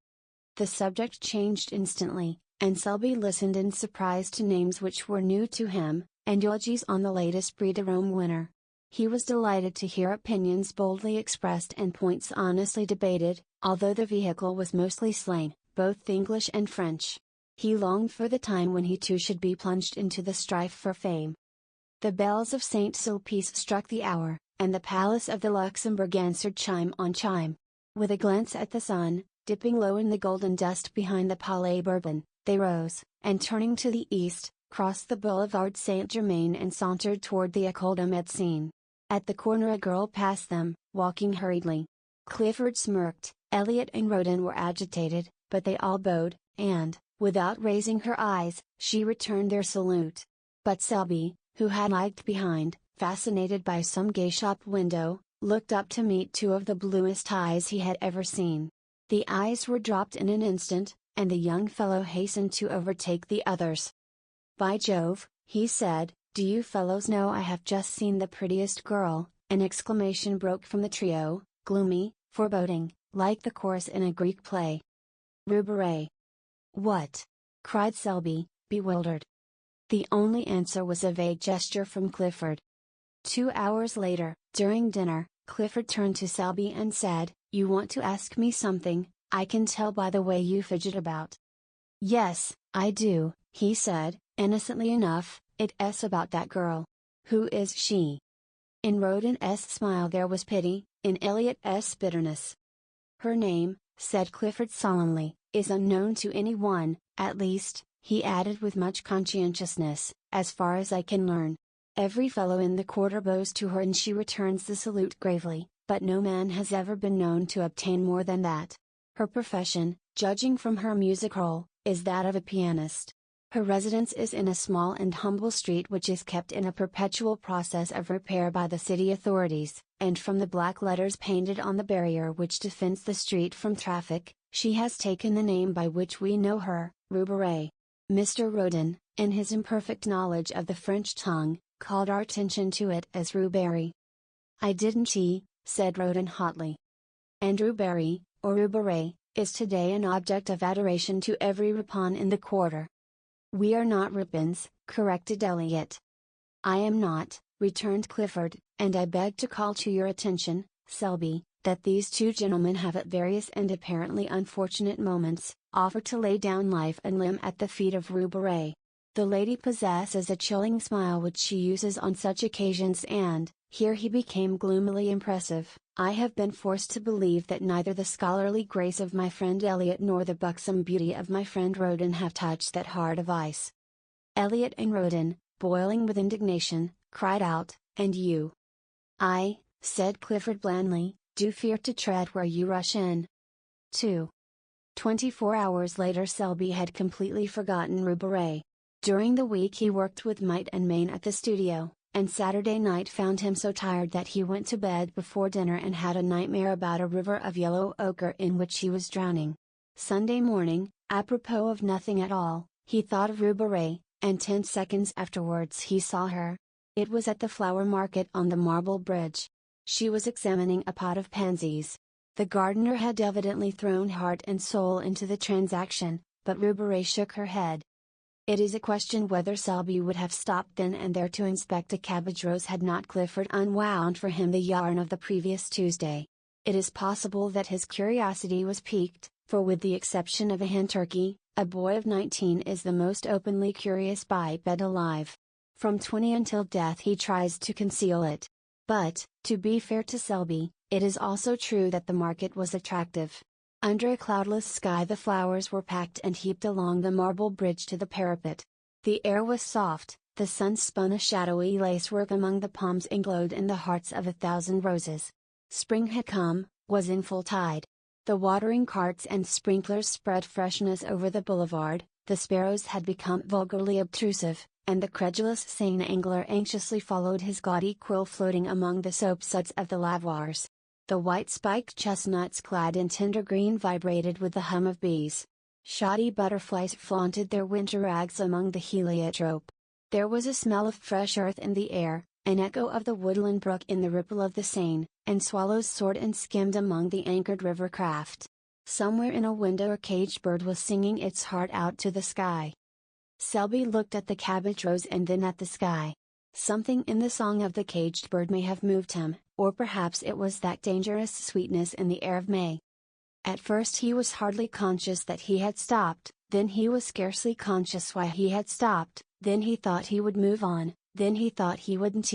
The subject changed instantly, and Selby listened in surprise to names which were new to him, and eulogies on the latest Prix de Rome winner. He was delighted to hear opinions boldly expressed and points honestly debated, although the vehicle was mostly slang, both English and French. He longed for the time when he too should be plunged into the strife for fame. The bells of St. Sulpice struck the hour, and the Palace of the Luxembourg answered chime on chime. With a glance at the sun, dipping low in the golden dust behind the Palais Bourbon, they rose, and turning to the east, crossed the Boulevard Saint-Germain and sauntered toward the École de Médecine. At the corner a girl passed them, walking hurriedly. Clifford smirked, Elliot and Roden were agitated, but they all bowed, and, without raising her eyes, she returned their salute. But Selby, who had lagged behind, fascinated by some gay shop window, looked up to meet two of the bluest eyes he had ever seen. The eyes were dropped in an instant, and the young fellow hastened to overtake the others. "By Jove," he said, "do you fellows know I have just seen the prettiest girl?" An exclamation broke from the trio, gloomy, foreboding, like the chorus in a Greek play. "Rue Barré." "What?" cried Selby, bewildered. The only answer was a vague gesture from Clifford. 2 hours later, during dinner, Clifford turned to Selby and said, "You want to ask me something, I can tell by the way you fidget about." "Yes, I do," he said, innocently enough, "it's about that girl. Who is she?" In Roden's smile there was pity, in Elliot's bitterness. "Her name," said Clifford solemnly, "is unknown to anyone, at least," he added with much conscientiousness, "as far as I can learn. Every fellow in the quarter bows to her and she returns the salute gravely, but no man has ever been known to obtain more than that. Her profession, judging from her music roll, is that of a pianist. Her residence is in a small and humble street which is kept in a perpetual process of repair by the city authorities, and from the black letters painted on the barrier which defends the street from traffic, she has taken the name by which we know her, Rue Barré. Mr. Roden, in his imperfect knowledge of the French tongue, called our attention to it as Rue Barré." "I didn't," said Roden hotly. "And Rue Barré, or Rue Barré, is today an object of adoration to every Ripon in the quarter." "We are not Ripons," corrected Elliot. "I am not," returned Clifford, "and I beg to call to your attention, Selby, that these two gentlemen have at various and apparently unfortunate moments, offered to lay down life and limb at the feet of Rue Barré. The lady possesses a chilling smile which she uses on such occasions and," here he became gloomily impressive, "I have been forced to believe that neither the scholarly grace of my friend Eliot nor the buxom beauty of my friend Roden have touched that heart of ice." Eliot and Roden, boiling with indignation, cried out, "And you?" "I," said Clifford blandly, "do fear to tread where you rush in." 2. 24 hours later Selby had completely forgotten Rue Barré. During the week he worked with might and main at the studio, and Saturday night found him so tired that he went to bed before dinner and had a nightmare about a river of yellow ochre in which he was drowning. Sunday morning, apropos of nothing at all, he thought of Rue Barré, and 10 seconds afterwards he saw her. It was at the flower market on the Marble Bridge. She was examining a pot of pansies. The gardener had evidently thrown heart and soul into the transaction, but Rue Barré shook her head. It is a question whether Selby would have stopped then and there to inspect a cabbage rose had not Clifford unwound for him the yarn of the previous Tuesday. It is possible that his curiosity was piqued, for with the exception of a hen turkey, a boy of 19 is the most openly curious biped alive. From 20 until death he tries to conceal it. But, to be fair to Selby, it is also true that the market was attractive. Under a cloudless sky the flowers were packed and heaped along the marble bridge to the parapet. The air was soft, the sun spun a shadowy lacework among the palms and glowed in the hearts of 1,000 roses. Spring had come, was in full tide. The watering carts and sprinklers spread freshness over the boulevard, the sparrows had become vulgarly obtrusive, and the credulous Seine angler anxiously followed his gaudy quill floating among the soapsuds of the lavoirs. The white spiked chestnuts clad in tender green vibrated with the hum of bees. Shoddy butterflies flaunted their winter rags among the heliotrope. There was a smell of fresh earth in the air, an echo of the woodland brook in the ripple of the Seine, and swallows soared and skimmed among the anchored river craft. Somewhere in a window a caged bird was singing its heart out to the sky. Selby looked at the cabbage rose and then at the sky. Something in the song of the caged bird may have moved him, or perhaps it was that dangerous sweetness in the air of May. At first he was hardly conscious that he had stopped, then he was scarcely conscious why he had stopped, then he thought he would move on, then he thought he wouldn't,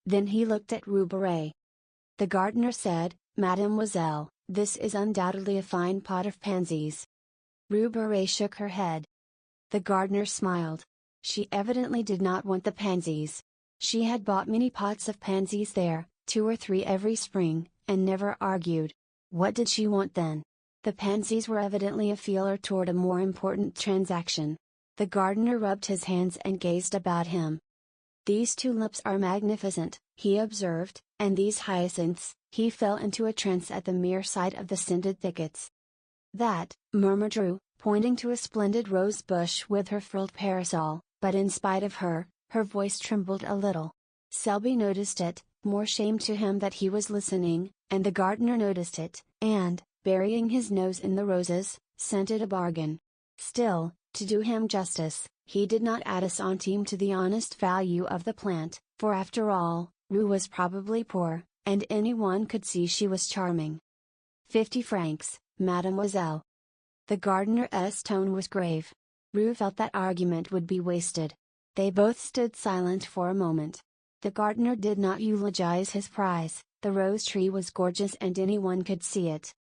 then he looked at Rue Barré. The gardener said, "Mademoiselle, this is undoubtedly a fine pot of pansies." Rue Barré shook her head. The gardener smiled. She evidently did not want the pansies. She had bought many pots of pansies there, 2 or 3 every spring, and never argued. What did she want then? The pansies were evidently a feeler toward a more important transaction. The gardener rubbed his hands and gazed about him. "These tulips are magnificent," he observed, "and these hyacinths," he fell into a trance at the mere sight of the scented thickets. "That," murmured Rue, pointing to a splendid rose bush with her frilled parasol, but in spite of her, her voice trembled a little. Selby noticed it, more shame to him that he was listening, and the gardener noticed it, and, burying his nose in the roses, scented a bargain. Still, to do him justice, he did not add a centime to the honest value of the plant, for after all, Rue was probably poor, and anyone could see she was charming. 50 francs, mademoiselle. The gardener's tone was grave. Rue felt that argument would be wasted. They both stood silent for a moment. The gardener did not eulogize his prize, the rose tree was gorgeous and anyone could see it.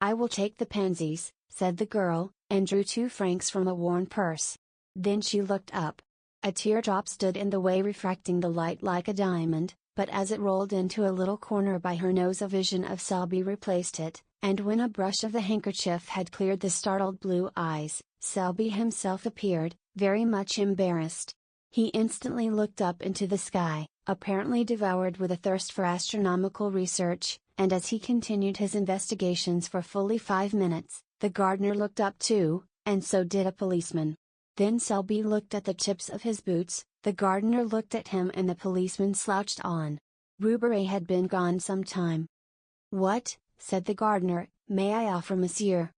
"I will take the pansies," said the girl, and drew 2 francs from a worn purse. Then she looked up. A teardrop stood in the way refracting the light like a diamond, but as it rolled into a little corner by her nose a vision of Selby replaced it, and when a brush of the handkerchief had cleared the startled blue eyes, Selby himself appeared, very much embarrassed. He instantly looked up into the sky, apparently devoured with a thirst for astronomical research, and as he continued his investigations for fully 5 minutes, the gardener looked up too, and so did a policeman. Then Selby looked at the tips of his boots, the gardener looked at him and the policeman slouched on. Rue Barré had been gone some time. "What," said the gardener, "may I offer monsieur?"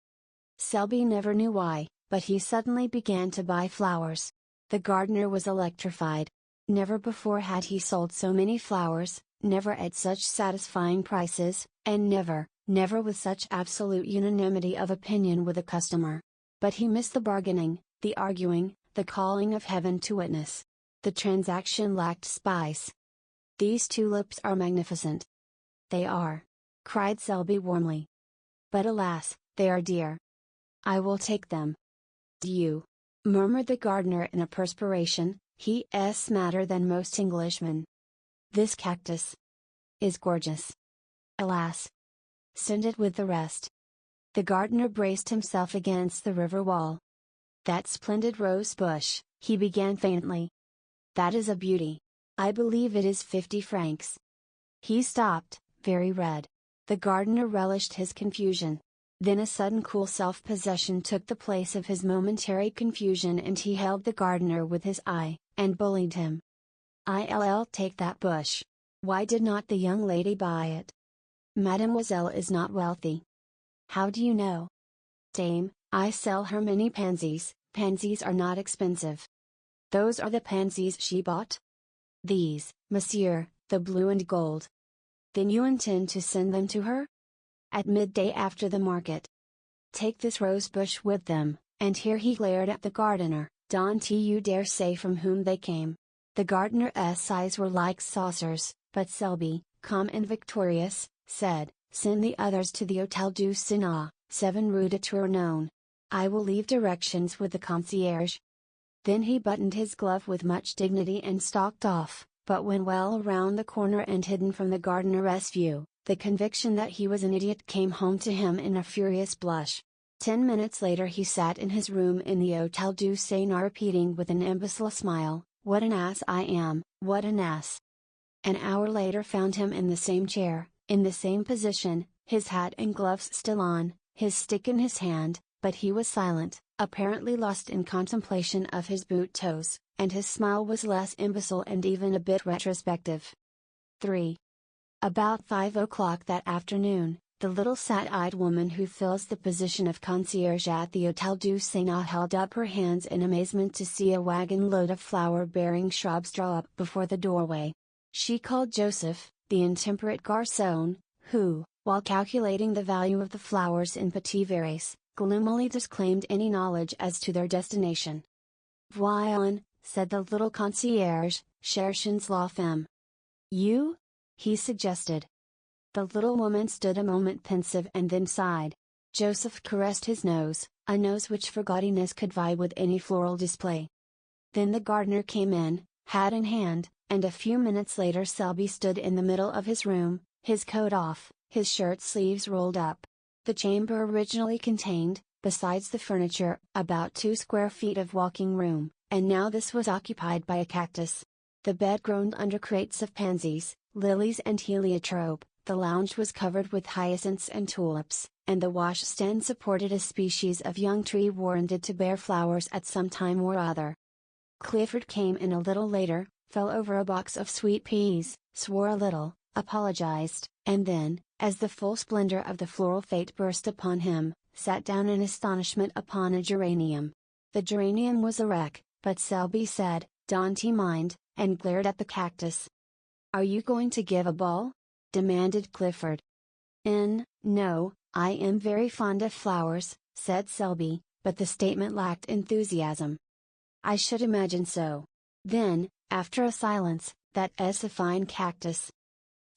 Selby never knew why, but he suddenly began to buy flowers. The gardener was electrified. Never before had he sold so many flowers, never at such satisfying prices, and never with such absolute unanimity of opinion with a customer. But he missed the bargaining, the arguing, the calling of heaven to witness. The transaction lacked spice. "These tulips are magnificent." "They are," cried Selby warmly. "But alas, they are dear." "I will take them." "Do you?" murmured the gardener in a perspiration, "he's smarter than most Englishmen. This cactus is gorgeous. Alas! Send it with the rest." The gardener braced himself against the river wall. "That splendid rose bush," he began faintly. "That is a beauty. I believe it is 50 francs. He stopped, very red. The gardener relished his confusion. Then a sudden cool self-possession took the place of his momentary confusion, and he held the gardener with his eye, and bullied him. "I'll take that bush. Why did not the young lady buy it?" "Mademoiselle is not wealthy." "How do you know?" "Dame, I sell her many pansies. Pansies are not expensive." "Those are the pansies she bought?" "These, monsieur, the blue and gold." "Then you intend to send them to her?" "At midday after the market." "Take this rose bush with them," and here he glared at the gardener. "Don't you dare say from whom they came." The gardener's eyes were like saucers, but Selby, calm and victorious, said, "Send the others to the Hôtel du Sénat, 7 Rue de Tournon. I will leave directions with the concierge." Then he buttoned his glove with much dignity and stalked off, but when well around the corner and hidden from the gardener's view, the conviction that he was an idiot came home to him in a furious blush. 10 minutes later he sat in his room in the Hôtel du Sénat repeating with an imbecile smile, "What an ass I am, what an ass!" An hour later found him in the same chair, in the same position, his hat and gloves still on, his stick in his hand, but he was silent, apparently lost in contemplation of his boot toes, and his smile was less imbecile and even a bit retrospective. 3. About 5 o'clock that afternoon, the little sad-eyed woman who fills the position of concierge at the Hôtel du Sénat held up her hands in amazement to see a wagon-load of flower-bearing shrubs draw up before the doorway. She called Joseph, the intemperate garçon, who, while calculating the value of the flowers in petit verres, gloomily disclaimed any knowledge as to their destination. "Voyons," said the little concierge, "cherchons la femme." "You?" he suggested. The little woman stood a moment pensive and then sighed. Joseph caressed his nose, a nose which for gaudiness could vie with any floral display. Then the gardener came in, hat in hand, and a few minutes later Selby stood in the middle of his room, his coat off, his shirt sleeves rolled up. The chamber originally contained, besides the furniture, about 2 square feet of walking room, and now this was occupied by a cactus. The bed groaned under crates of pansies, lilies and heliotrope, the lounge was covered with hyacinths and tulips, and the washstand supported a species of young tree warranted to bear flowers at some time or other. Clifford came in a little later, fell over a box of sweet peas, swore a little, apologized, and then, as the full splendor of the floral fete burst upon him, sat down in astonishment upon a geranium. The geranium was a wreck, but Selby said, "Don't you mind," and glared at the cactus. "Are you going to give a ball?" demanded Clifford. No, I am very fond of flowers," said Selby, but the statement lacked enthusiasm. "I should imagine so. Then, after a silence, that's a fine cactus."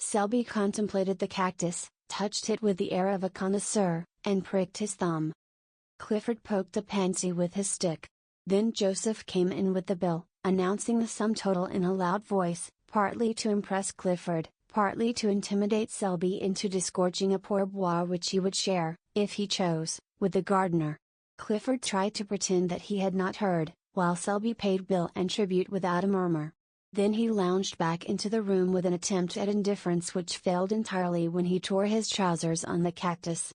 Selby contemplated the cactus, touched it with the air of a connoisseur, and pricked his thumb. Clifford poked a pansy with his stick. Then Joseph came in with the bill, announcing the sum total in a loud voice, partly to impress Clifford, partly to intimidate Selby into disgorging a pourboire which he would share, if he chose, with the gardener. Clifford tried to pretend that he had not heard, while Selby paid bill and tribute without a murmur. Then he lounged back into the room with an attempt at indifference which failed entirely when he tore his trousers on the cactus.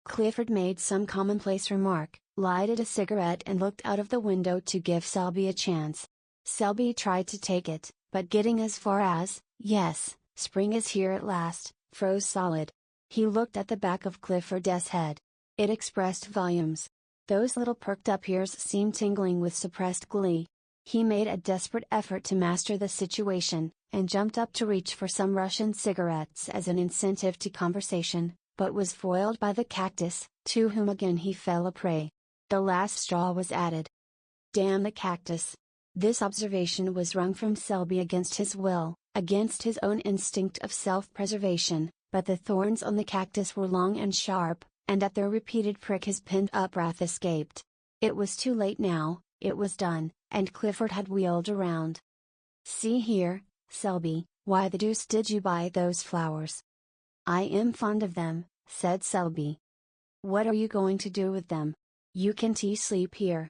Clifford made some commonplace remark, lighted a cigarette and looked out of the window to give Selby a chance. Selby tried to take it, but getting as far as, "Yes, spring is here at last," froze solid. He looked at the back of Clifford's head. It expressed volumes. Those little perked up ears seemed tingling with suppressed glee. He made a desperate effort to master the situation, and jumped up to reach for some Russian cigarettes as an incentive to conversation, but was foiled by the cactus, to whom again he fell a prey. The last straw was added. Damn the cactus! This observation was wrung from Selby against his will, against his own instinct of self-preservation, but the thorns on the cactus were long and sharp, and at their repeated prick his pent-up wrath escaped. It was too late now, it was done, and Clifford had wheeled around. "See here, Selby, why the deuce did you buy those flowers?" "I am fond of them," said Selby. "What are you going to do with them? You can't sleep here."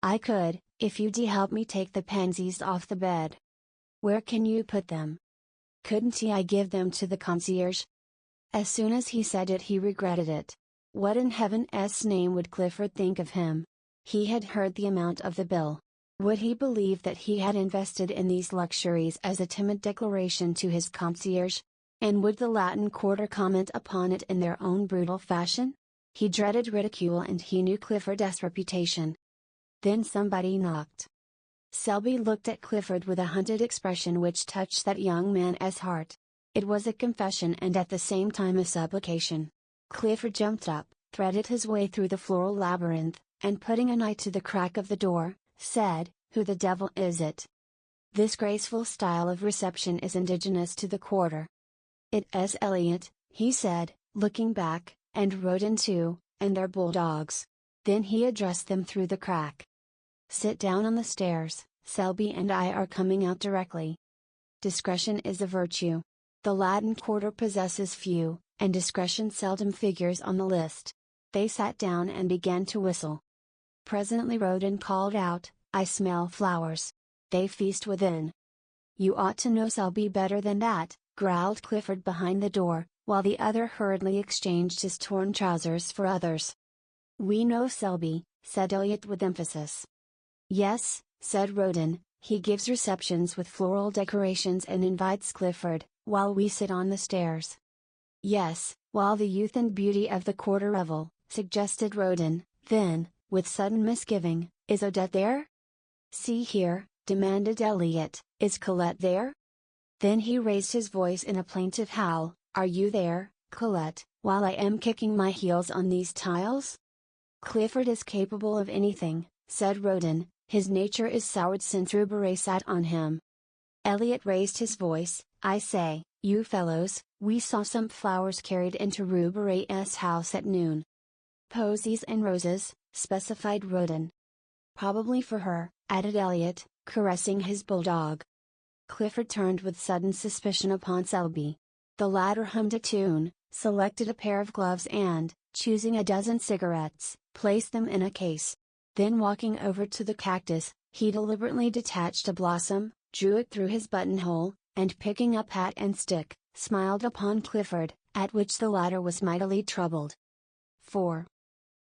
"I could, if you'd help me take the pansies off the bed." "Where can you put them?" "Couldn't I give them to the concierge?" As soon as he said it he regretted it. What in heaven's name would Clifford think of him? He had heard the amount of the bill. Would he believe that he had invested in these luxuries as a timid declaration to his concierge? And would the Latin Quarter comment upon it in their own brutal fashion? He dreaded ridicule and he knew Clifford's reputation. Then somebody knocked. Selby looked at Clifford with a hunted expression which touched that young man's heart. It was a confession and at the same time a supplication. Clifford jumped up, threaded his way through the floral labyrinth, and putting an eye to the crack of the door, said, "Who the devil is it?" This graceful style of reception is indigenous to the Quarter. "It's Elliot," he said, looking back, "and Roden too, and their bulldogs." Then he addressed them through the crack. "Sit down on the stairs, Selby and I are coming out directly." Discretion is a virtue. The Latin Quarter possesses few, and discretion seldom figures on the list. They sat down and began to whistle. Presently Roden called out, "I smell flowers. They feast within." "You ought to know Selby better than that," growled Clifford behind the door, while the other hurriedly exchanged his torn trousers for others. "We know Selby," said Elliot with emphasis. "Yes," said Roden, "he gives receptions with floral decorations and invites Clifford, while we sit on the stairs." "Yes, while the youth and beauty of the Quarter revel," suggested Roden. Then, with sudden misgiving, "Is Odette there?" "See here," demanded Elliot, "is Colette there?" Then he raised his voice in a plaintive howl, "Are you there, Colette, while I am kicking my heels on these tiles?" "Clifford is capable of anything," said Roden, "his nature is soured since Roubaret sat on him." Elliot raised his voice, "I say, you fellows, we saw some flowers carried into Roubaret's house at noon." "Posies and roses," specified Roden. "Probably for her," added Elliot, caressing his bulldog. Clifford turned with sudden suspicion upon Selby. The latter hummed a tune, selected a pair of gloves and, choosing a dozen cigarettes, placed them in a case. Then walking over to the cactus, he deliberately detached a blossom, drew it through his buttonhole, and picking up hat and stick, smiled upon Clifford, at which the latter was mightily troubled. 4.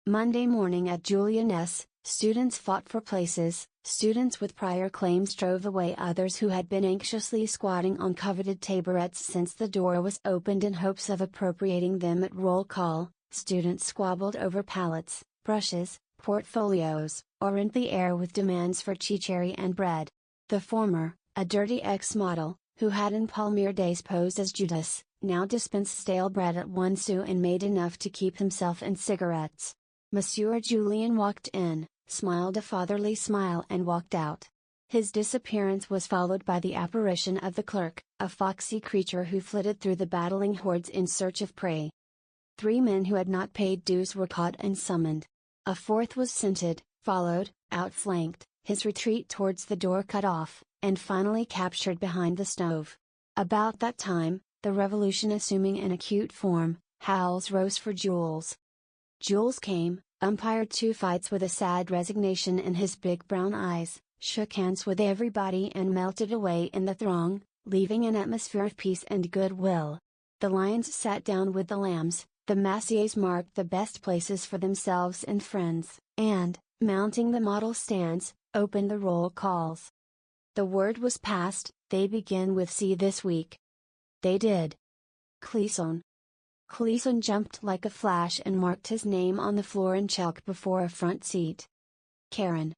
Monday morning at Julian's, students fought for places, students with prior claims drove away others who had been anxiously squatting on coveted taborets since the door was opened in hopes of appropriating them at roll call, students squabbled over palettes, brushes, portfolios, or rent the air with demands for chichery and bread. The former, a dirty ex-model, who had in Palmyre days posed as Judas, now dispensed stale bread at 1 sou and made enough to keep himself and cigarettes. Monsieur Julien walked in, smiled a fatherly smile and walked out. His disappearance was followed by the apparition of the clerk, a foxy creature who flitted through the battling hordes in search of prey. 3 men who had not paid dues were caught and summoned. A 4th was scented, followed, outflanked, his retreat towards the door cut off, and finally captured behind the stove. About that time, the revolution assuming an acute form, howls rose for Jules. Jules came, umpired 2 fights with a sad resignation in his big brown eyes, shook hands with everybody and melted away in the throng, leaving an atmosphere of peace and goodwill. The lions sat down with the lambs, the Massiers marked the best places for themselves and friends, and, mounting the model stands, opened the roll calls. The word was passed, "They begin with C this week." They did. Clisson. Clisson jumped like a flash and marked his name on the floor in chalk before a front seat. Karen.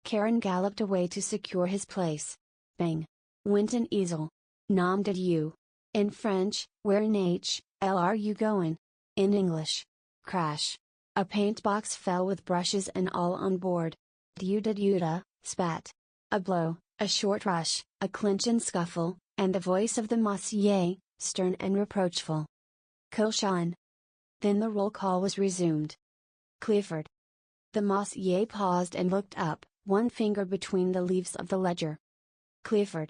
Karen galloped away to secure his place. Bang! Went an easel. Nom de you. In French, where in H.L. are you going? In English. Crash. A paint box fell with brushes and all on board. Duda, spat. A blow, a short rush, a clinch and scuffle, and the voice of the monsieur, stern and reproachful. Cochon. Then the roll call was resumed. Clifford. The monsieur paused and looked up, one finger between the leaves of the ledger. Clifford.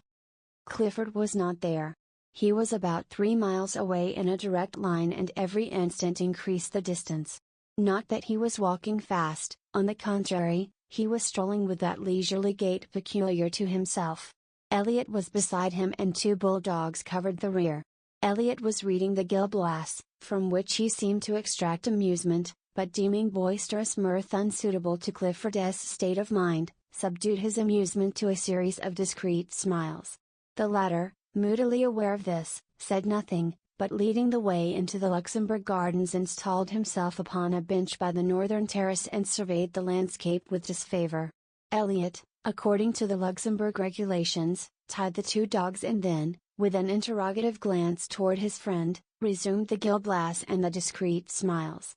Clifford was not there. He was about 3 miles away in a direct line and every instant increased the distance. Not that he was walking fast, on the contrary, he was strolling with that leisurely gait peculiar to himself. Elliot was beside him and 2 bulldogs covered the rear. Elliot was reading the Gil Blas, from which he seemed to extract amusement, but deeming boisterous mirth unsuitable to Clifford's state of mind, subdued his amusement to a series of discreet smiles. The latter, moodily aware of this, said nothing, but leading the way into the Luxembourg Gardens installed himself upon a bench by the northern terrace and surveyed the landscape with disfavor. Elliot, according to the Luxembourg regulations, tied the 2 dogs and then, with an interrogative glance toward his friend, resumed the Gil Blas and the discreet smiles.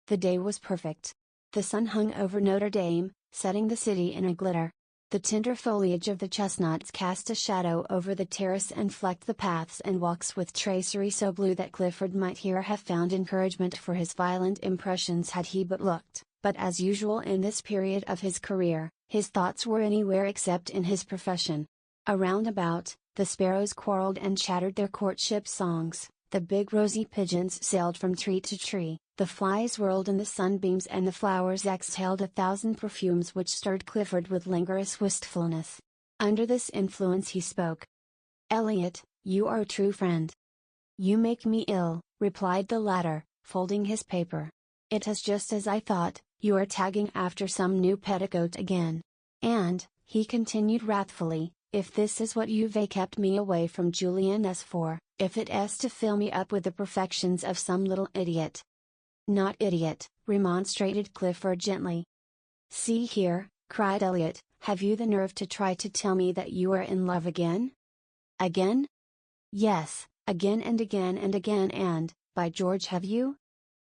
The day was perfect. The sun hung over Notre Dame, setting the city in a glitter. The tender foliage of the chestnuts cast a shadow over the terrace and flecked the paths and walks with tracery so blue that Clifford might here have found encouragement for his violent impressions had he but looked, but as usual in this period of his career, his thoughts were anywhere except in his profession. Around about, the sparrows quarreled and chattered their courtship songs, the big rosy pigeons sailed from tree to tree, the flies whirled in the sunbeams and the flowers exhaled 1,000 perfumes which stirred Clifford with languorous wistfulness. Under this influence he spoke. "Elliot, you are a true friend." "You make me ill," replied the latter, folding his paper. "It is just as I thought, you are tagging after some new petticoat again. And," he continued wrathfully, "if this is what you've kept me away from Julian's for, if it is to fill me up with the perfections of some little idiot." "Not idiot," remonstrated Clifford gently. "See here," cried Elliot, "have you the nerve to try to tell me that you are in love again?" "Again?" "Yes, again and again and again and, by George have you?"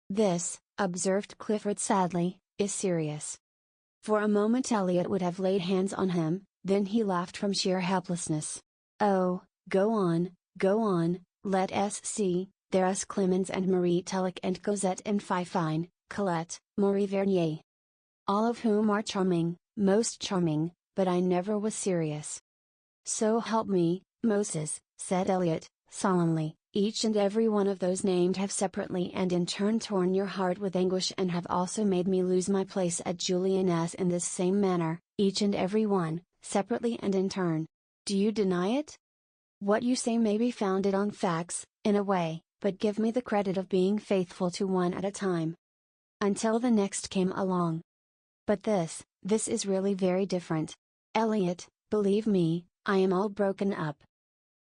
"This," observed Clifford sadly, "is serious." For a moment Elliot would have laid hands on him, then he laughed from sheer helplessness. "Oh, go on, let us see. There's Clemens and Marie Tulloch and Cosette and Fifine, Colette, Marie Vernier. All of whom are charming, most charming, but I never was serious." "So help me, Moses," said Elliot, solemnly, "each and every one of those named have separately and in turn torn your heart with anguish and have also made me lose my place at Julian's in this same manner, each and every one, separately and in turn. Do you deny it? What you say may be founded on facts, in a way, but give me the credit of being faithful to one at a time." Until the next came along. "But this is really very different. Elliot, believe me, I am all broken up."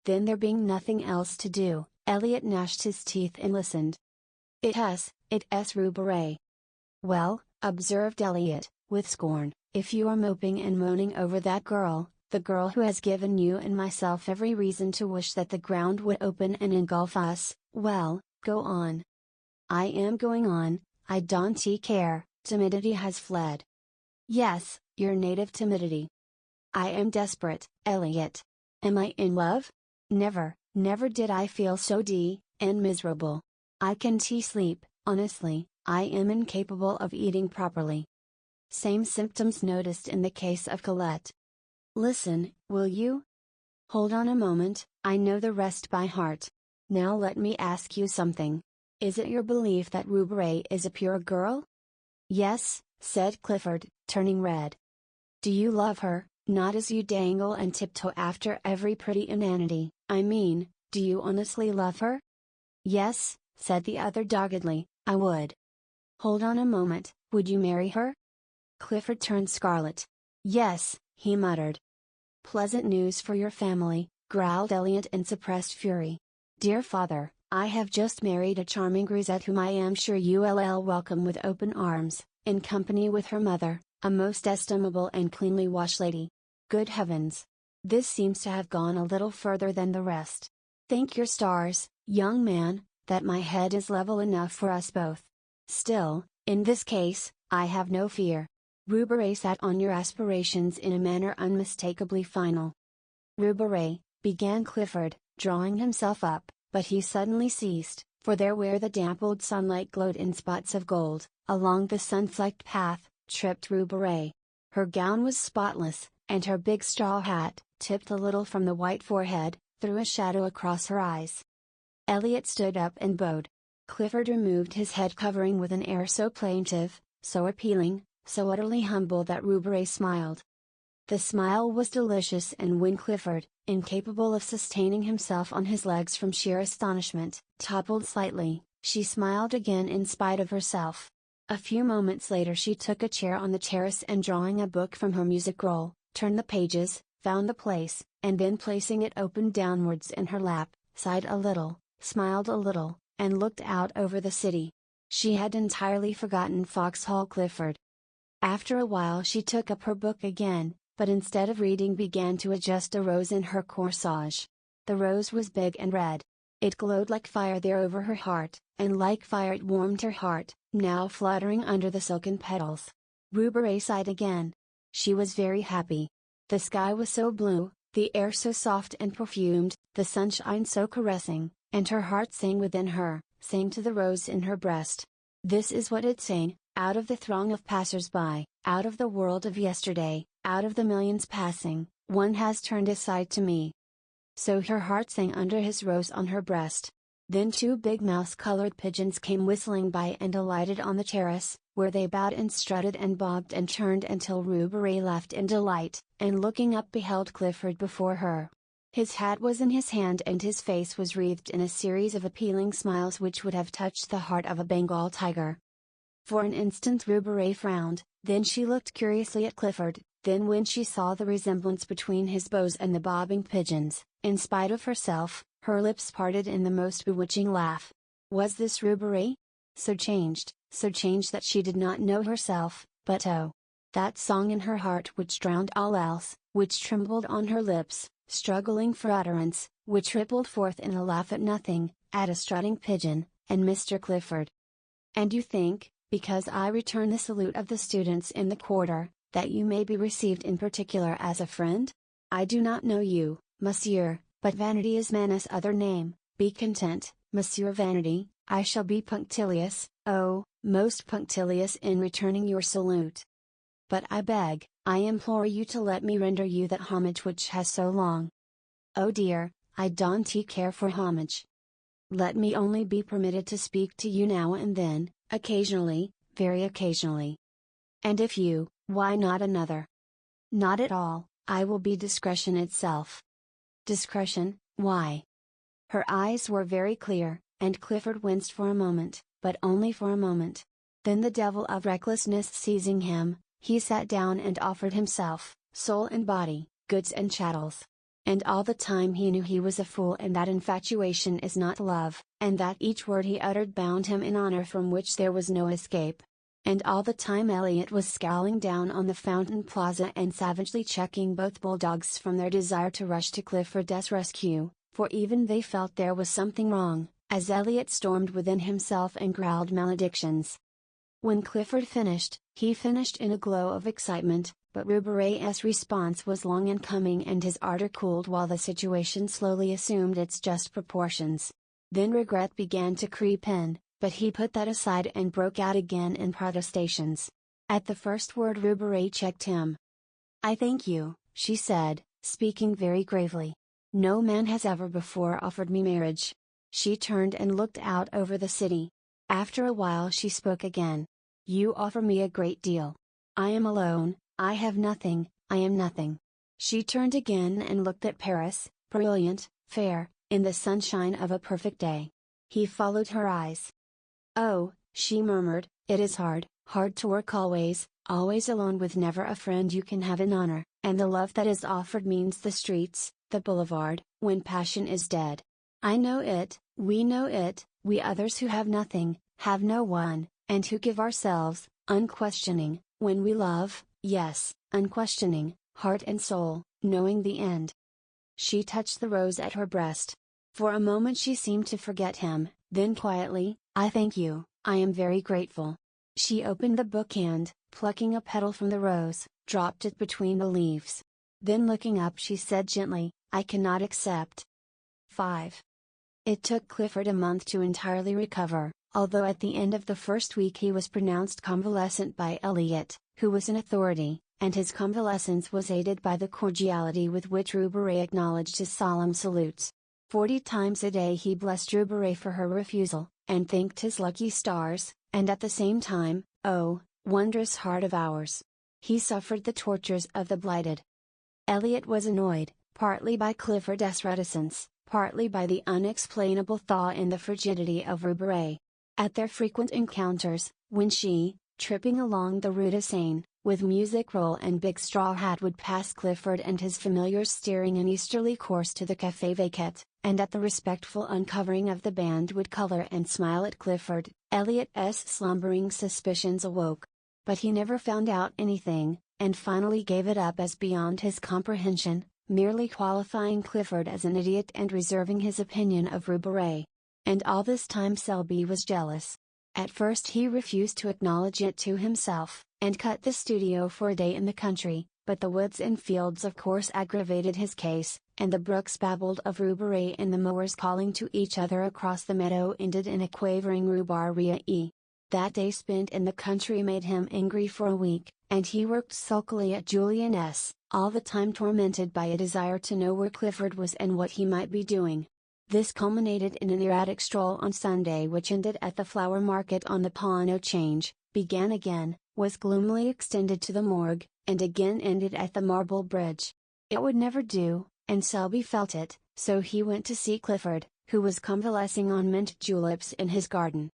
Then there being nothing else to do, Elliot gnashed his teeth and listened. It is Roubaret." "Well," observed Elliot, with scorn, "if you are moping and moaning over that girl, the girl who has given you and myself every reason to wish that the ground would open and engulf us, well, go on." "I am going on, I don't care, timidity has fled." "Yes, your native timidity." "I am desperate, Elliot. Am I in love? Never did I feel so and miserable. I can sleep, honestly, I am incapable of eating properly." Same symptoms noticed in the case of Colette. "Listen, will you? Hold on a moment, I know the rest by heart. Now let me ask you something. Is it your belief that Roubaret is a pure girl?" "Yes," said Clifford, turning red. "Do you love her, not as you dangle and tiptoe after every pretty inanity, I mean, do you honestly love her?" "Yes," said the other doggedly, "I would." "Hold on a moment, would you marry her?" Clifford turned scarlet. "Yes," he muttered. "Pleasant news for your family," growled Elliot in suppressed fury. "Dear father, I have just married a charming grisette whom I am sure you'll welcome with open arms, in company with her mother, a most estimable and cleanly washed lady. Good heavens! This seems to have gone a little further than the rest. Thank your stars, young man, that my head is level enough for us both. Still, in this case, I have no fear. Roubaret sat on your aspirations in a manner unmistakably final. Roubaret, began Clifford, drawing himself up, but he suddenly ceased, for there where the dappled sunlight glowed in spots of gold, along the sun-flecked path, tripped Roubaret. Her gown was spotless, and her big straw hat, tipped a little from the white forehead, threw a shadow across her eyes. Elliot stood up and bowed. Clifford removed his head covering with an air so plaintive, so appealing, so utterly humble that Roubaret smiled. The smile was delicious, and when Clifford, incapable of sustaining himself on his legs from sheer astonishment, toppled slightly, she smiled again in spite of herself. A few moments later she took a chair on the terrace and, drawing a book from her music roll, turned the pages, found the place, and then placing it open downwards in her lap, sighed a little, smiled a little, and looked out over the city. She had entirely forgotten Foxhall Clifford. After a while she took up her book again, but instead of reading began to adjust a rose in her corsage. The rose was big and red. It glowed like fire there over her heart, and like fire it warmed her heart, now fluttering under the silken petals. Roubaret sighed again. She was very happy. The sky was so blue, the air so soft and perfumed, the sunshine so caressing, and her heart sang within her, sang to the rose in her breast. This is what it sang: out of the throng of passers-by, out of the world of yesterday, out of the millions passing, one has turned aside to me. So her heart sang under his rose on her breast. Then two big mouse-colored pigeons came whistling by and alighted on the terrace, where they bowed and strutted and bobbed and turned until Roubaret laughed in delight, and looking up beheld Clifford before her. His hat was in his hand and his face was wreathed in a series of appealing smiles which would have touched the heart of a Bengal tiger. For an instant Roubaret frowned, then she looked curiously at Clifford, then when she saw the resemblance between his bows and the bobbing pigeons, in spite of herself, her lips parted in the most bewitching laugh. Was this Roubaret? So changed that she did not know herself, but oh! That song in her heart which drowned all else, which trembled on her lips, struggling for utterance, which rippled forth in a laugh at nothing, at a strutting pigeon, and Mr. Clifford. And you think, because I return the salute of the students in the quarter, that you may be received in particular as a friend? I do not know you, monsieur, but vanity is man's other name. Be content, Monsieur Vanity, I shall be punctilious, oh, most punctilious in returning your salute. But I beg, I implore you to let me render you that homage which has so long. Oh dear, I don't care for homage. Let me only be permitted to speak to you now and then, occasionally, very occasionally. And if you, why not another? Not at all, I will be discretion itself. Discretion, why? Her eyes were very clear, and Clifford winced for a moment, but only for a moment. Then the devil of recklessness seizing him, he sat down and offered himself, soul and body, goods and chattels. And all the time he knew he was a fool and that infatuation is not love, and that each word he uttered bound him in honor from which there was no escape. And all the time Elliot was scowling down on the Fountain Plaza and savagely checking both bulldogs from their desire to rush to Clifford's rescue, for even they felt there was something wrong, as Elliot stormed within himself and growled maledictions. When Clifford finished, he finished in a glow of excitement, but Roubaret's response was long in coming and his ardor cooled while the situation slowly assumed its just proportions. Then regret began to creep in, but he put that aside and broke out again in protestations. At the first word Roubaret checked him. I thank you, she said, speaking very gravely. No man has ever before offered me marriage. She turned and looked out over the city. After a while she spoke again. You offer me a great deal. I am alone, I have nothing, I am nothing. She turned again and looked at Paris, brilliant, fair, in the sunshine of a perfect day. He followed her eyes. Oh, she murmured, it is hard to work always alone with never a friend you can have in honor, and the love that is offered means the streets, the boulevard, when passion is dead. I know it, we others who have nothing, have no one, and who give ourselves, unquestioning, when we love, Yes, unquestioning, heart and soul, knowing the end. She touched the rose at her breast. For a moment she seemed to forget him, then quietly, "I thank you, I am very grateful." She opened the book and, plucking a petal from the rose, dropped it between the leaves. Then looking up she said gently, "I cannot accept." 5. It took Clifford a month to entirely recover, although at the end of the first week he was pronounced convalescent by Elliot, who was an authority, and his convalescence was aided by the cordiality with which Ruberay acknowledged his solemn salutes. 40 times a day he blessed Ruberay for her refusal, and thanked his lucky stars, and at the same time, oh, wondrous heart of ours! He suffered the tortures of the blighted. Elliot was annoyed, partly by Clifford's reticence, partly by the unexplainable thaw in the frigidity of Ruberay. At their frequent encounters, when she, tripping along the Rue de Seine, with music roll and big straw hat would pass Clifford and his familiars steering an easterly course to the Café Vaquette, and at the respectful uncovering of the band would color and smile at Clifford, Elliot's slumbering suspicions awoke. But he never found out anything, and finally gave it up as beyond his comprehension, merely qualifying Clifford as an idiot and reserving his opinion of Ruberay. And all this time Selby was jealous. At first he refused to acknowledge it to himself, and cut the studio for a day in the country, but the woods and fields of course aggravated his case, and the brooks babbled of Ruberay and the mowers calling to each other across the meadow ended in a quavering Rubarie. That day spent in the country made him angry for a week, and he worked sulkily at Julian's, all the time tormented by a desire to know where Clifford was and what he might be doing. This culminated in an erratic stroll on Sunday which ended at the flower market on the Pawn O'Change, began again, was gloomily extended to the morgue, and again ended at the Marble Bridge. It would never do, and Selby felt it, so he went to see Clifford, who was convalescing on mint juleps in his garden.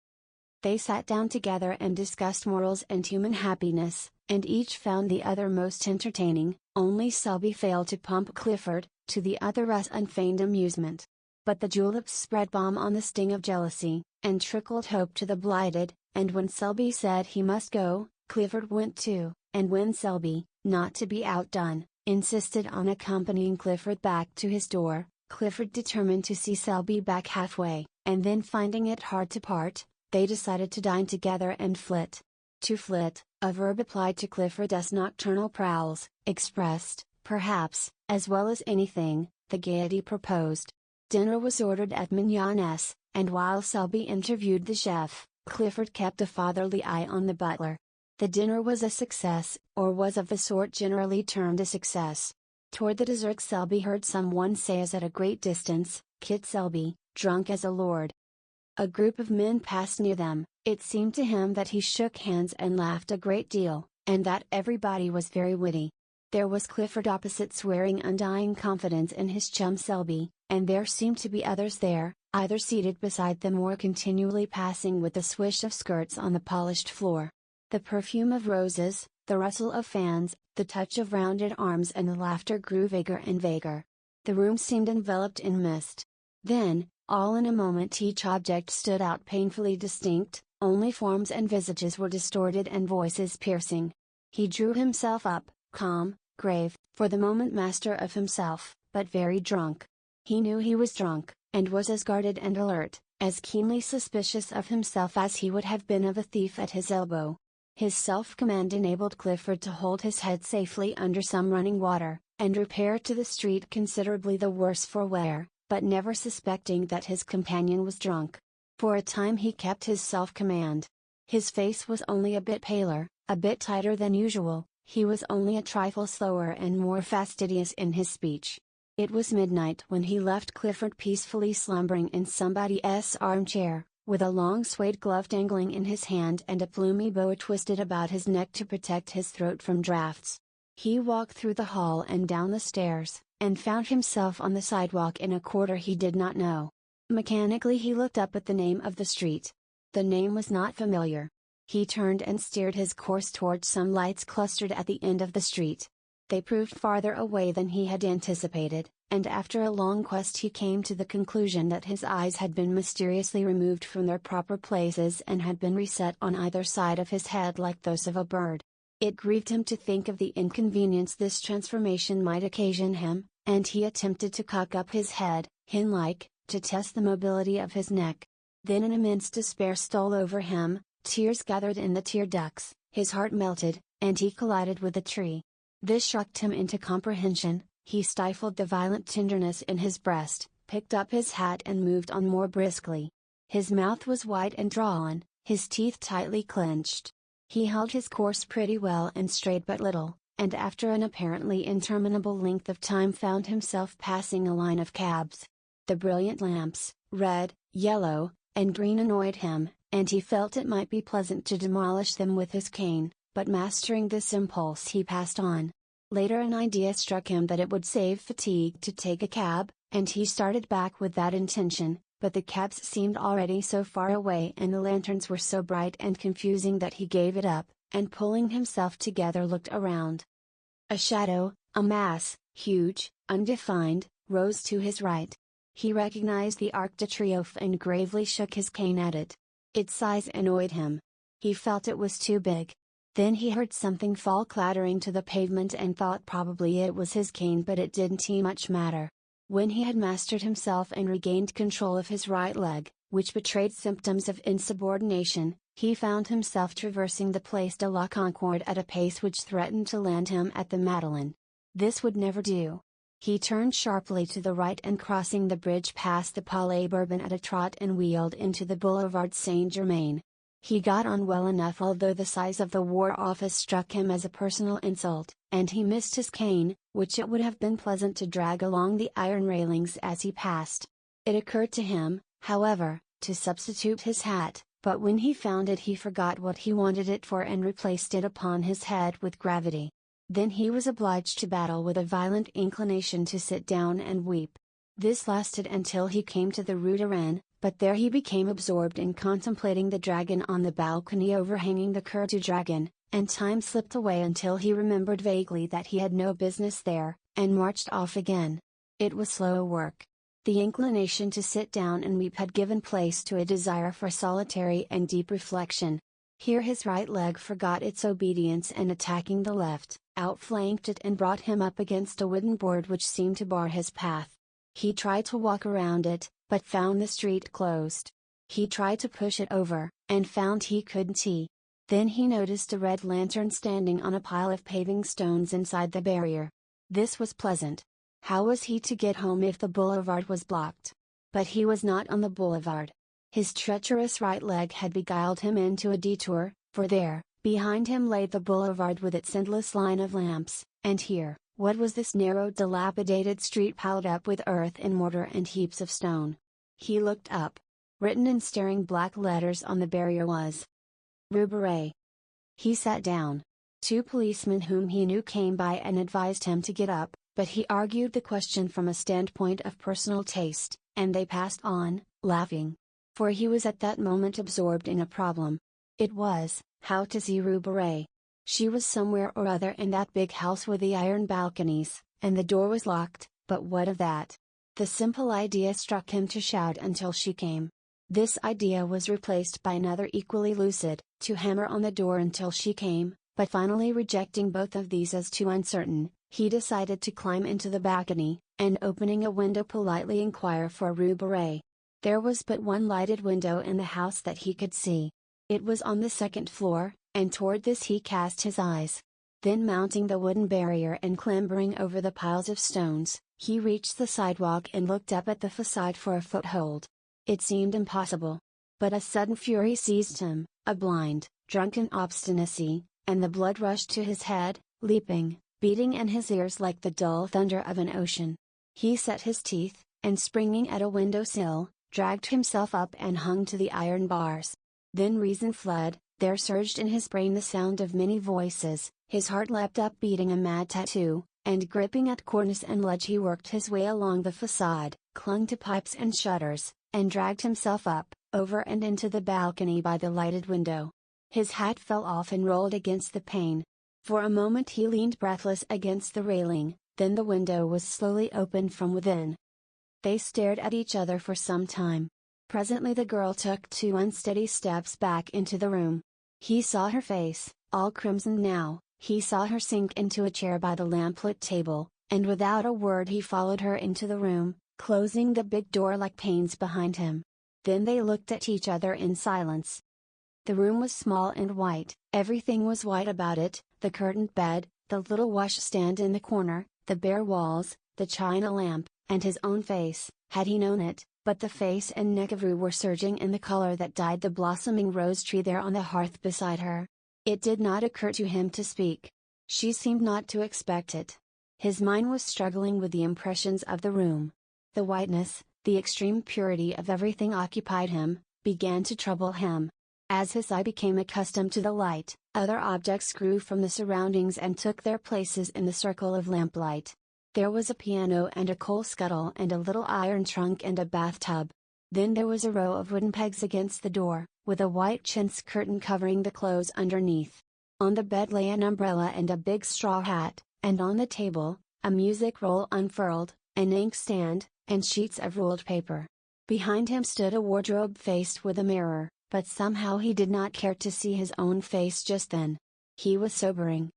They sat down together and discussed morals and human happiness, and each found the other most entertaining, only Selby failed to pump Clifford, to the other's unfeigned amusement. But the juleps spread balm on the sting of jealousy, and trickled hope to the blighted, and when Selby said he must go, Clifford went too, and when Selby, not to be outdone, insisted on accompanying Clifford back to his door, Clifford determined to see Selby back halfway, and then finding it hard to part, they decided to dine together and flit. To flit, a verb applied to Clifford's nocturnal prowls, expressed, perhaps, as well as anything, the gaiety proposed. Dinner was ordered at Mignon's, and while Selby interviewed the chef, Clifford kept a fatherly eye on the butler. The dinner was a success, or was of the sort generally termed a success. Toward the dessert Selby heard someone say as at a great distance, "Kit Selby, drunk as a lord." A group of men passed near them. It seemed to him that he shook hands and laughed a great deal, and that everybody was very witty. There was Clifford opposite swearing undying confidence in his chum Selby, and there seemed to be others there, either seated beside them or continually passing with the swish of skirts on the polished floor. The perfume of roses, the rustle of fans, the touch of rounded arms and the laughter grew vaguer and vaguer. The room seemed enveloped in mist. Then, all in a moment each object stood out painfully distinct, only forms and visages were distorted and voices piercing. He drew himself up, calm, grave, for the moment master of himself, but very drunk. He knew he was drunk, and was as guarded and alert, as keenly suspicious of himself as he would have been of a thief at his elbow. His self-command enabled Clifford to hold his head safely under some running water, and repair to the street considerably the worse for wear, but never suspecting that his companion was drunk. For a time he kept his self-command. His face was only a bit paler, a bit tighter than usual, he was only a trifle slower and more fastidious in his speech. It was midnight when he left Clifford peacefully slumbering in somebody's armchair, with a long suede glove dangling in his hand and a plumy boa twisted about his neck to protect his throat from drafts. He walked through the hall and down the stairs, and found himself on the sidewalk in a quarter he did not know. Mechanically he looked up at the name of the street. The name was not familiar. He turned and steered his course towards some lights clustered at the end of the street. They proved farther away than he had anticipated, and after a long quest he came to the conclusion that his eyes had been mysteriously removed from their proper places and had been reset on either side of his head like those of a bird. It grieved him to think of the inconvenience this transformation might occasion him, and he attempted to cock up his head, hen-like, to test the mobility of his neck. Then an immense despair stole over him, tears gathered in the tear ducts, his heart melted, and he collided with a tree. This shocked him into comprehension. He stifled the violent tenderness in his breast, picked up his hat and moved on more briskly. His mouth was white and drawn, his teeth tightly clenched. He held his course pretty well and strayed but little, and after an apparently interminable length of time found himself passing a line of cabs. The brilliant lamps, red, yellow, and green annoyed him, and he felt it might be pleasant to demolish them with his cane, but mastering this impulse he passed on. Later an idea struck him that it would save fatigue to take a cab, and he started back with that intention, but the cabs seemed already so far away and the lanterns were so bright and confusing that he gave it up, and pulling himself together looked around. A shadow, a mass, huge, undefined, rose to his right. He recognized the Arc de Triomphe and gravely shook his cane at it. Its size annoyed him. He felt it was too big. Then he heard something fall clattering to the pavement and thought probably it was his cane, but it didn't much matter. When he had mastered himself and regained control of his right leg, which betrayed symptoms of insubordination, he found himself traversing the Place de la Concorde at a pace which threatened to land him at the Madeleine. This would never do. He turned sharply to the right and crossing the bridge passed the Palais Bourbon at a trot and wheeled into the Boulevard Saint-Germain. He got on well enough, although the size of the War Office struck him as a personal insult, and he missed his cane, which it would have been pleasant to drag along the iron railings as he passed. It occurred to him, however, to substitute his hat, but when he found it he forgot what he wanted it for and replaced it upon his head with gravity. Then he was obliged to battle with a violent inclination to sit down and weep. This lasted until he came to the Rue de Rennes, but there he became absorbed in contemplating the dragon on the balcony overhanging the Cour du Dragon, and time slipped away until he remembered vaguely that he had no business there, and marched off again. It was slow work. The inclination to sit down and weep had given place to a desire for solitary and deep reflection. Here his right leg forgot its obedience and attacking the left, outflanked it and brought him up against a wooden board which seemed to bar his path. He tried to walk around it, but found the street closed. He tried to push it over, and found he couldn't. Then he noticed a red lantern standing on a pile of paving stones inside the barrier. This was pleasant. How was he to get home if the boulevard was blocked? But he was not on the boulevard. His treacherous right leg had beguiled him into a detour, for there, behind him lay the boulevard with its endless line of lamps, and here, what was this narrow dilapidated street piled up with earth and mortar and heaps of stone? He looked up. Written in staring black letters on the barrier was Rue Barré. He sat down. 2 policemen whom he knew came by and advised him to get up, but he argued the question from a standpoint of personal taste, and they passed on, laughing. For he was at that moment absorbed in a problem. It was, how to see Rue Barré. She was somewhere or other in that big house with the iron balconies, and the door was locked, but what of that? The simple idea struck him to shout until she came. This idea was replaced by another equally lucid, to hammer on the door until she came, but finally rejecting both of these as too uncertain, he decided to climb into the balcony, and opening a window politely inquire for Rue Barré. There was but one lighted window in the house that he could see. It was on the 2nd floor, and toward this he cast his eyes. Then mounting the wooden barrier and clambering over the piles of stones, he reached the sidewalk and looked up at the facade for a foothold. It seemed impossible. But a sudden fury seized him, a blind, drunken obstinacy, and the blood rushed to his head, leaping, beating in his ears like the dull thunder of an ocean. He set his teeth, and springing at a window sill, dragged himself up and hung to the iron bars. Then reason fled. There surged in his brain the sound of many voices, his heart leapt up beating a mad tattoo, and gripping at cornice and ledge he worked his way along the facade, clung to pipes and shutters, and dragged himself up, over and into the balcony by the lighted window. His hat fell off and rolled against the pane. For a moment he leaned breathless against the railing, then the window was slowly opened from within. They stared at each other for some time. Presently the girl took 2 unsteady steps back into the room. He saw her face, all crimson now, He saw her sink into a chair by the lamplit table, and without a word he followed her into the room, closing the big door like pains behind him. Then they looked at each other in silence. The room was small and white, everything was white about it, the curtained bed, the little washstand in the corner, the bare walls, the china lamp, and his own face, had he known it, but the face and neck of Rue were surging in the color that dyed the blossoming rose tree there on the hearth beside her. It did not occur to him to speak. She seemed not to expect it. His mind was struggling with the impressions of the room. The whiteness, the extreme purity of everything occupied him, began to trouble him. As his eye became accustomed to the light, other objects grew from the surroundings and took their places in the circle of lamplight. There was a piano and a coal scuttle and a little iron trunk and a bathtub. Then there was a row of wooden pegs against the door, with a white chintz curtain covering the clothes underneath. On the bed lay an umbrella and a big straw hat, and on the table, a music roll unfurled, an inkstand, and sheets of ruled paper. Behind him stood a wardrobe faced with a mirror, but somehow he did not care to see his own face just then. He was sobering.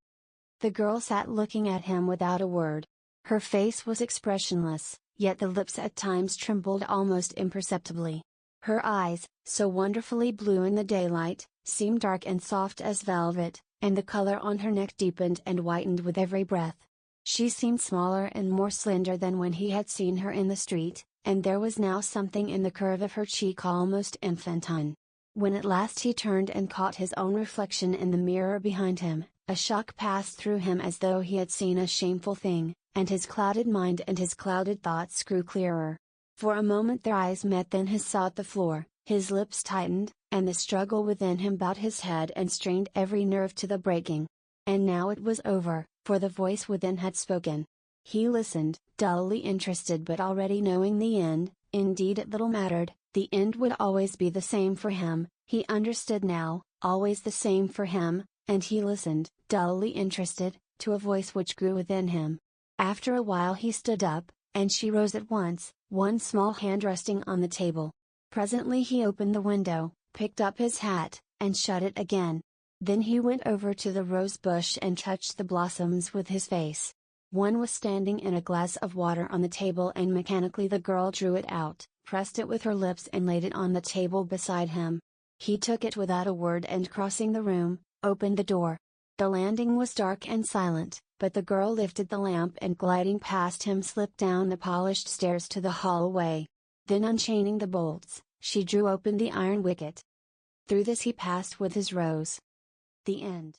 The girl sat looking at him without a word. Her face was expressionless, yet the lips at times trembled almost imperceptibly. Her eyes, so wonderfully blue in the daylight, seemed dark and soft as velvet, and the color on her neck deepened and whitened with every breath. She seemed smaller and more slender than when he had seen her in the street, and there was now something in the curve of her cheek almost infantine. When at last he turned and caught his own reflection in the mirror behind him, a shock passed through him as though he had seen a shameful thing, and his clouded mind and his clouded thoughts grew clearer. For a moment their eyes met, then his sought the floor, his lips tightened, and the struggle within him bowed his head and strained every nerve to the breaking. And now it was over, for the voice within had spoken. He listened, dully interested but already knowing the end. Indeed it little mattered, the end would always be the same for him, he understood now, always the same for him, and he listened, dully interested, to a voice which grew within him. After a while he stood up, and she rose at once, one small hand resting on the table. Presently he opened the window, picked up his hat, and shut it again. Then he went over to the rose bush and touched the blossoms with his face. One was standing in a glass of water on the table, and mechanically the girl drew it out, pressed it with her lips and laid it on the table beside him. He took it without a word and crossing the room, opened the door. The landing was dark and silent, but the girl lifted the lamp and gliding past him slipped down the polished stairs to the hallway. Then unchaining the bolts, she drew open the iron wicket. Through this he passed with his rose. The end.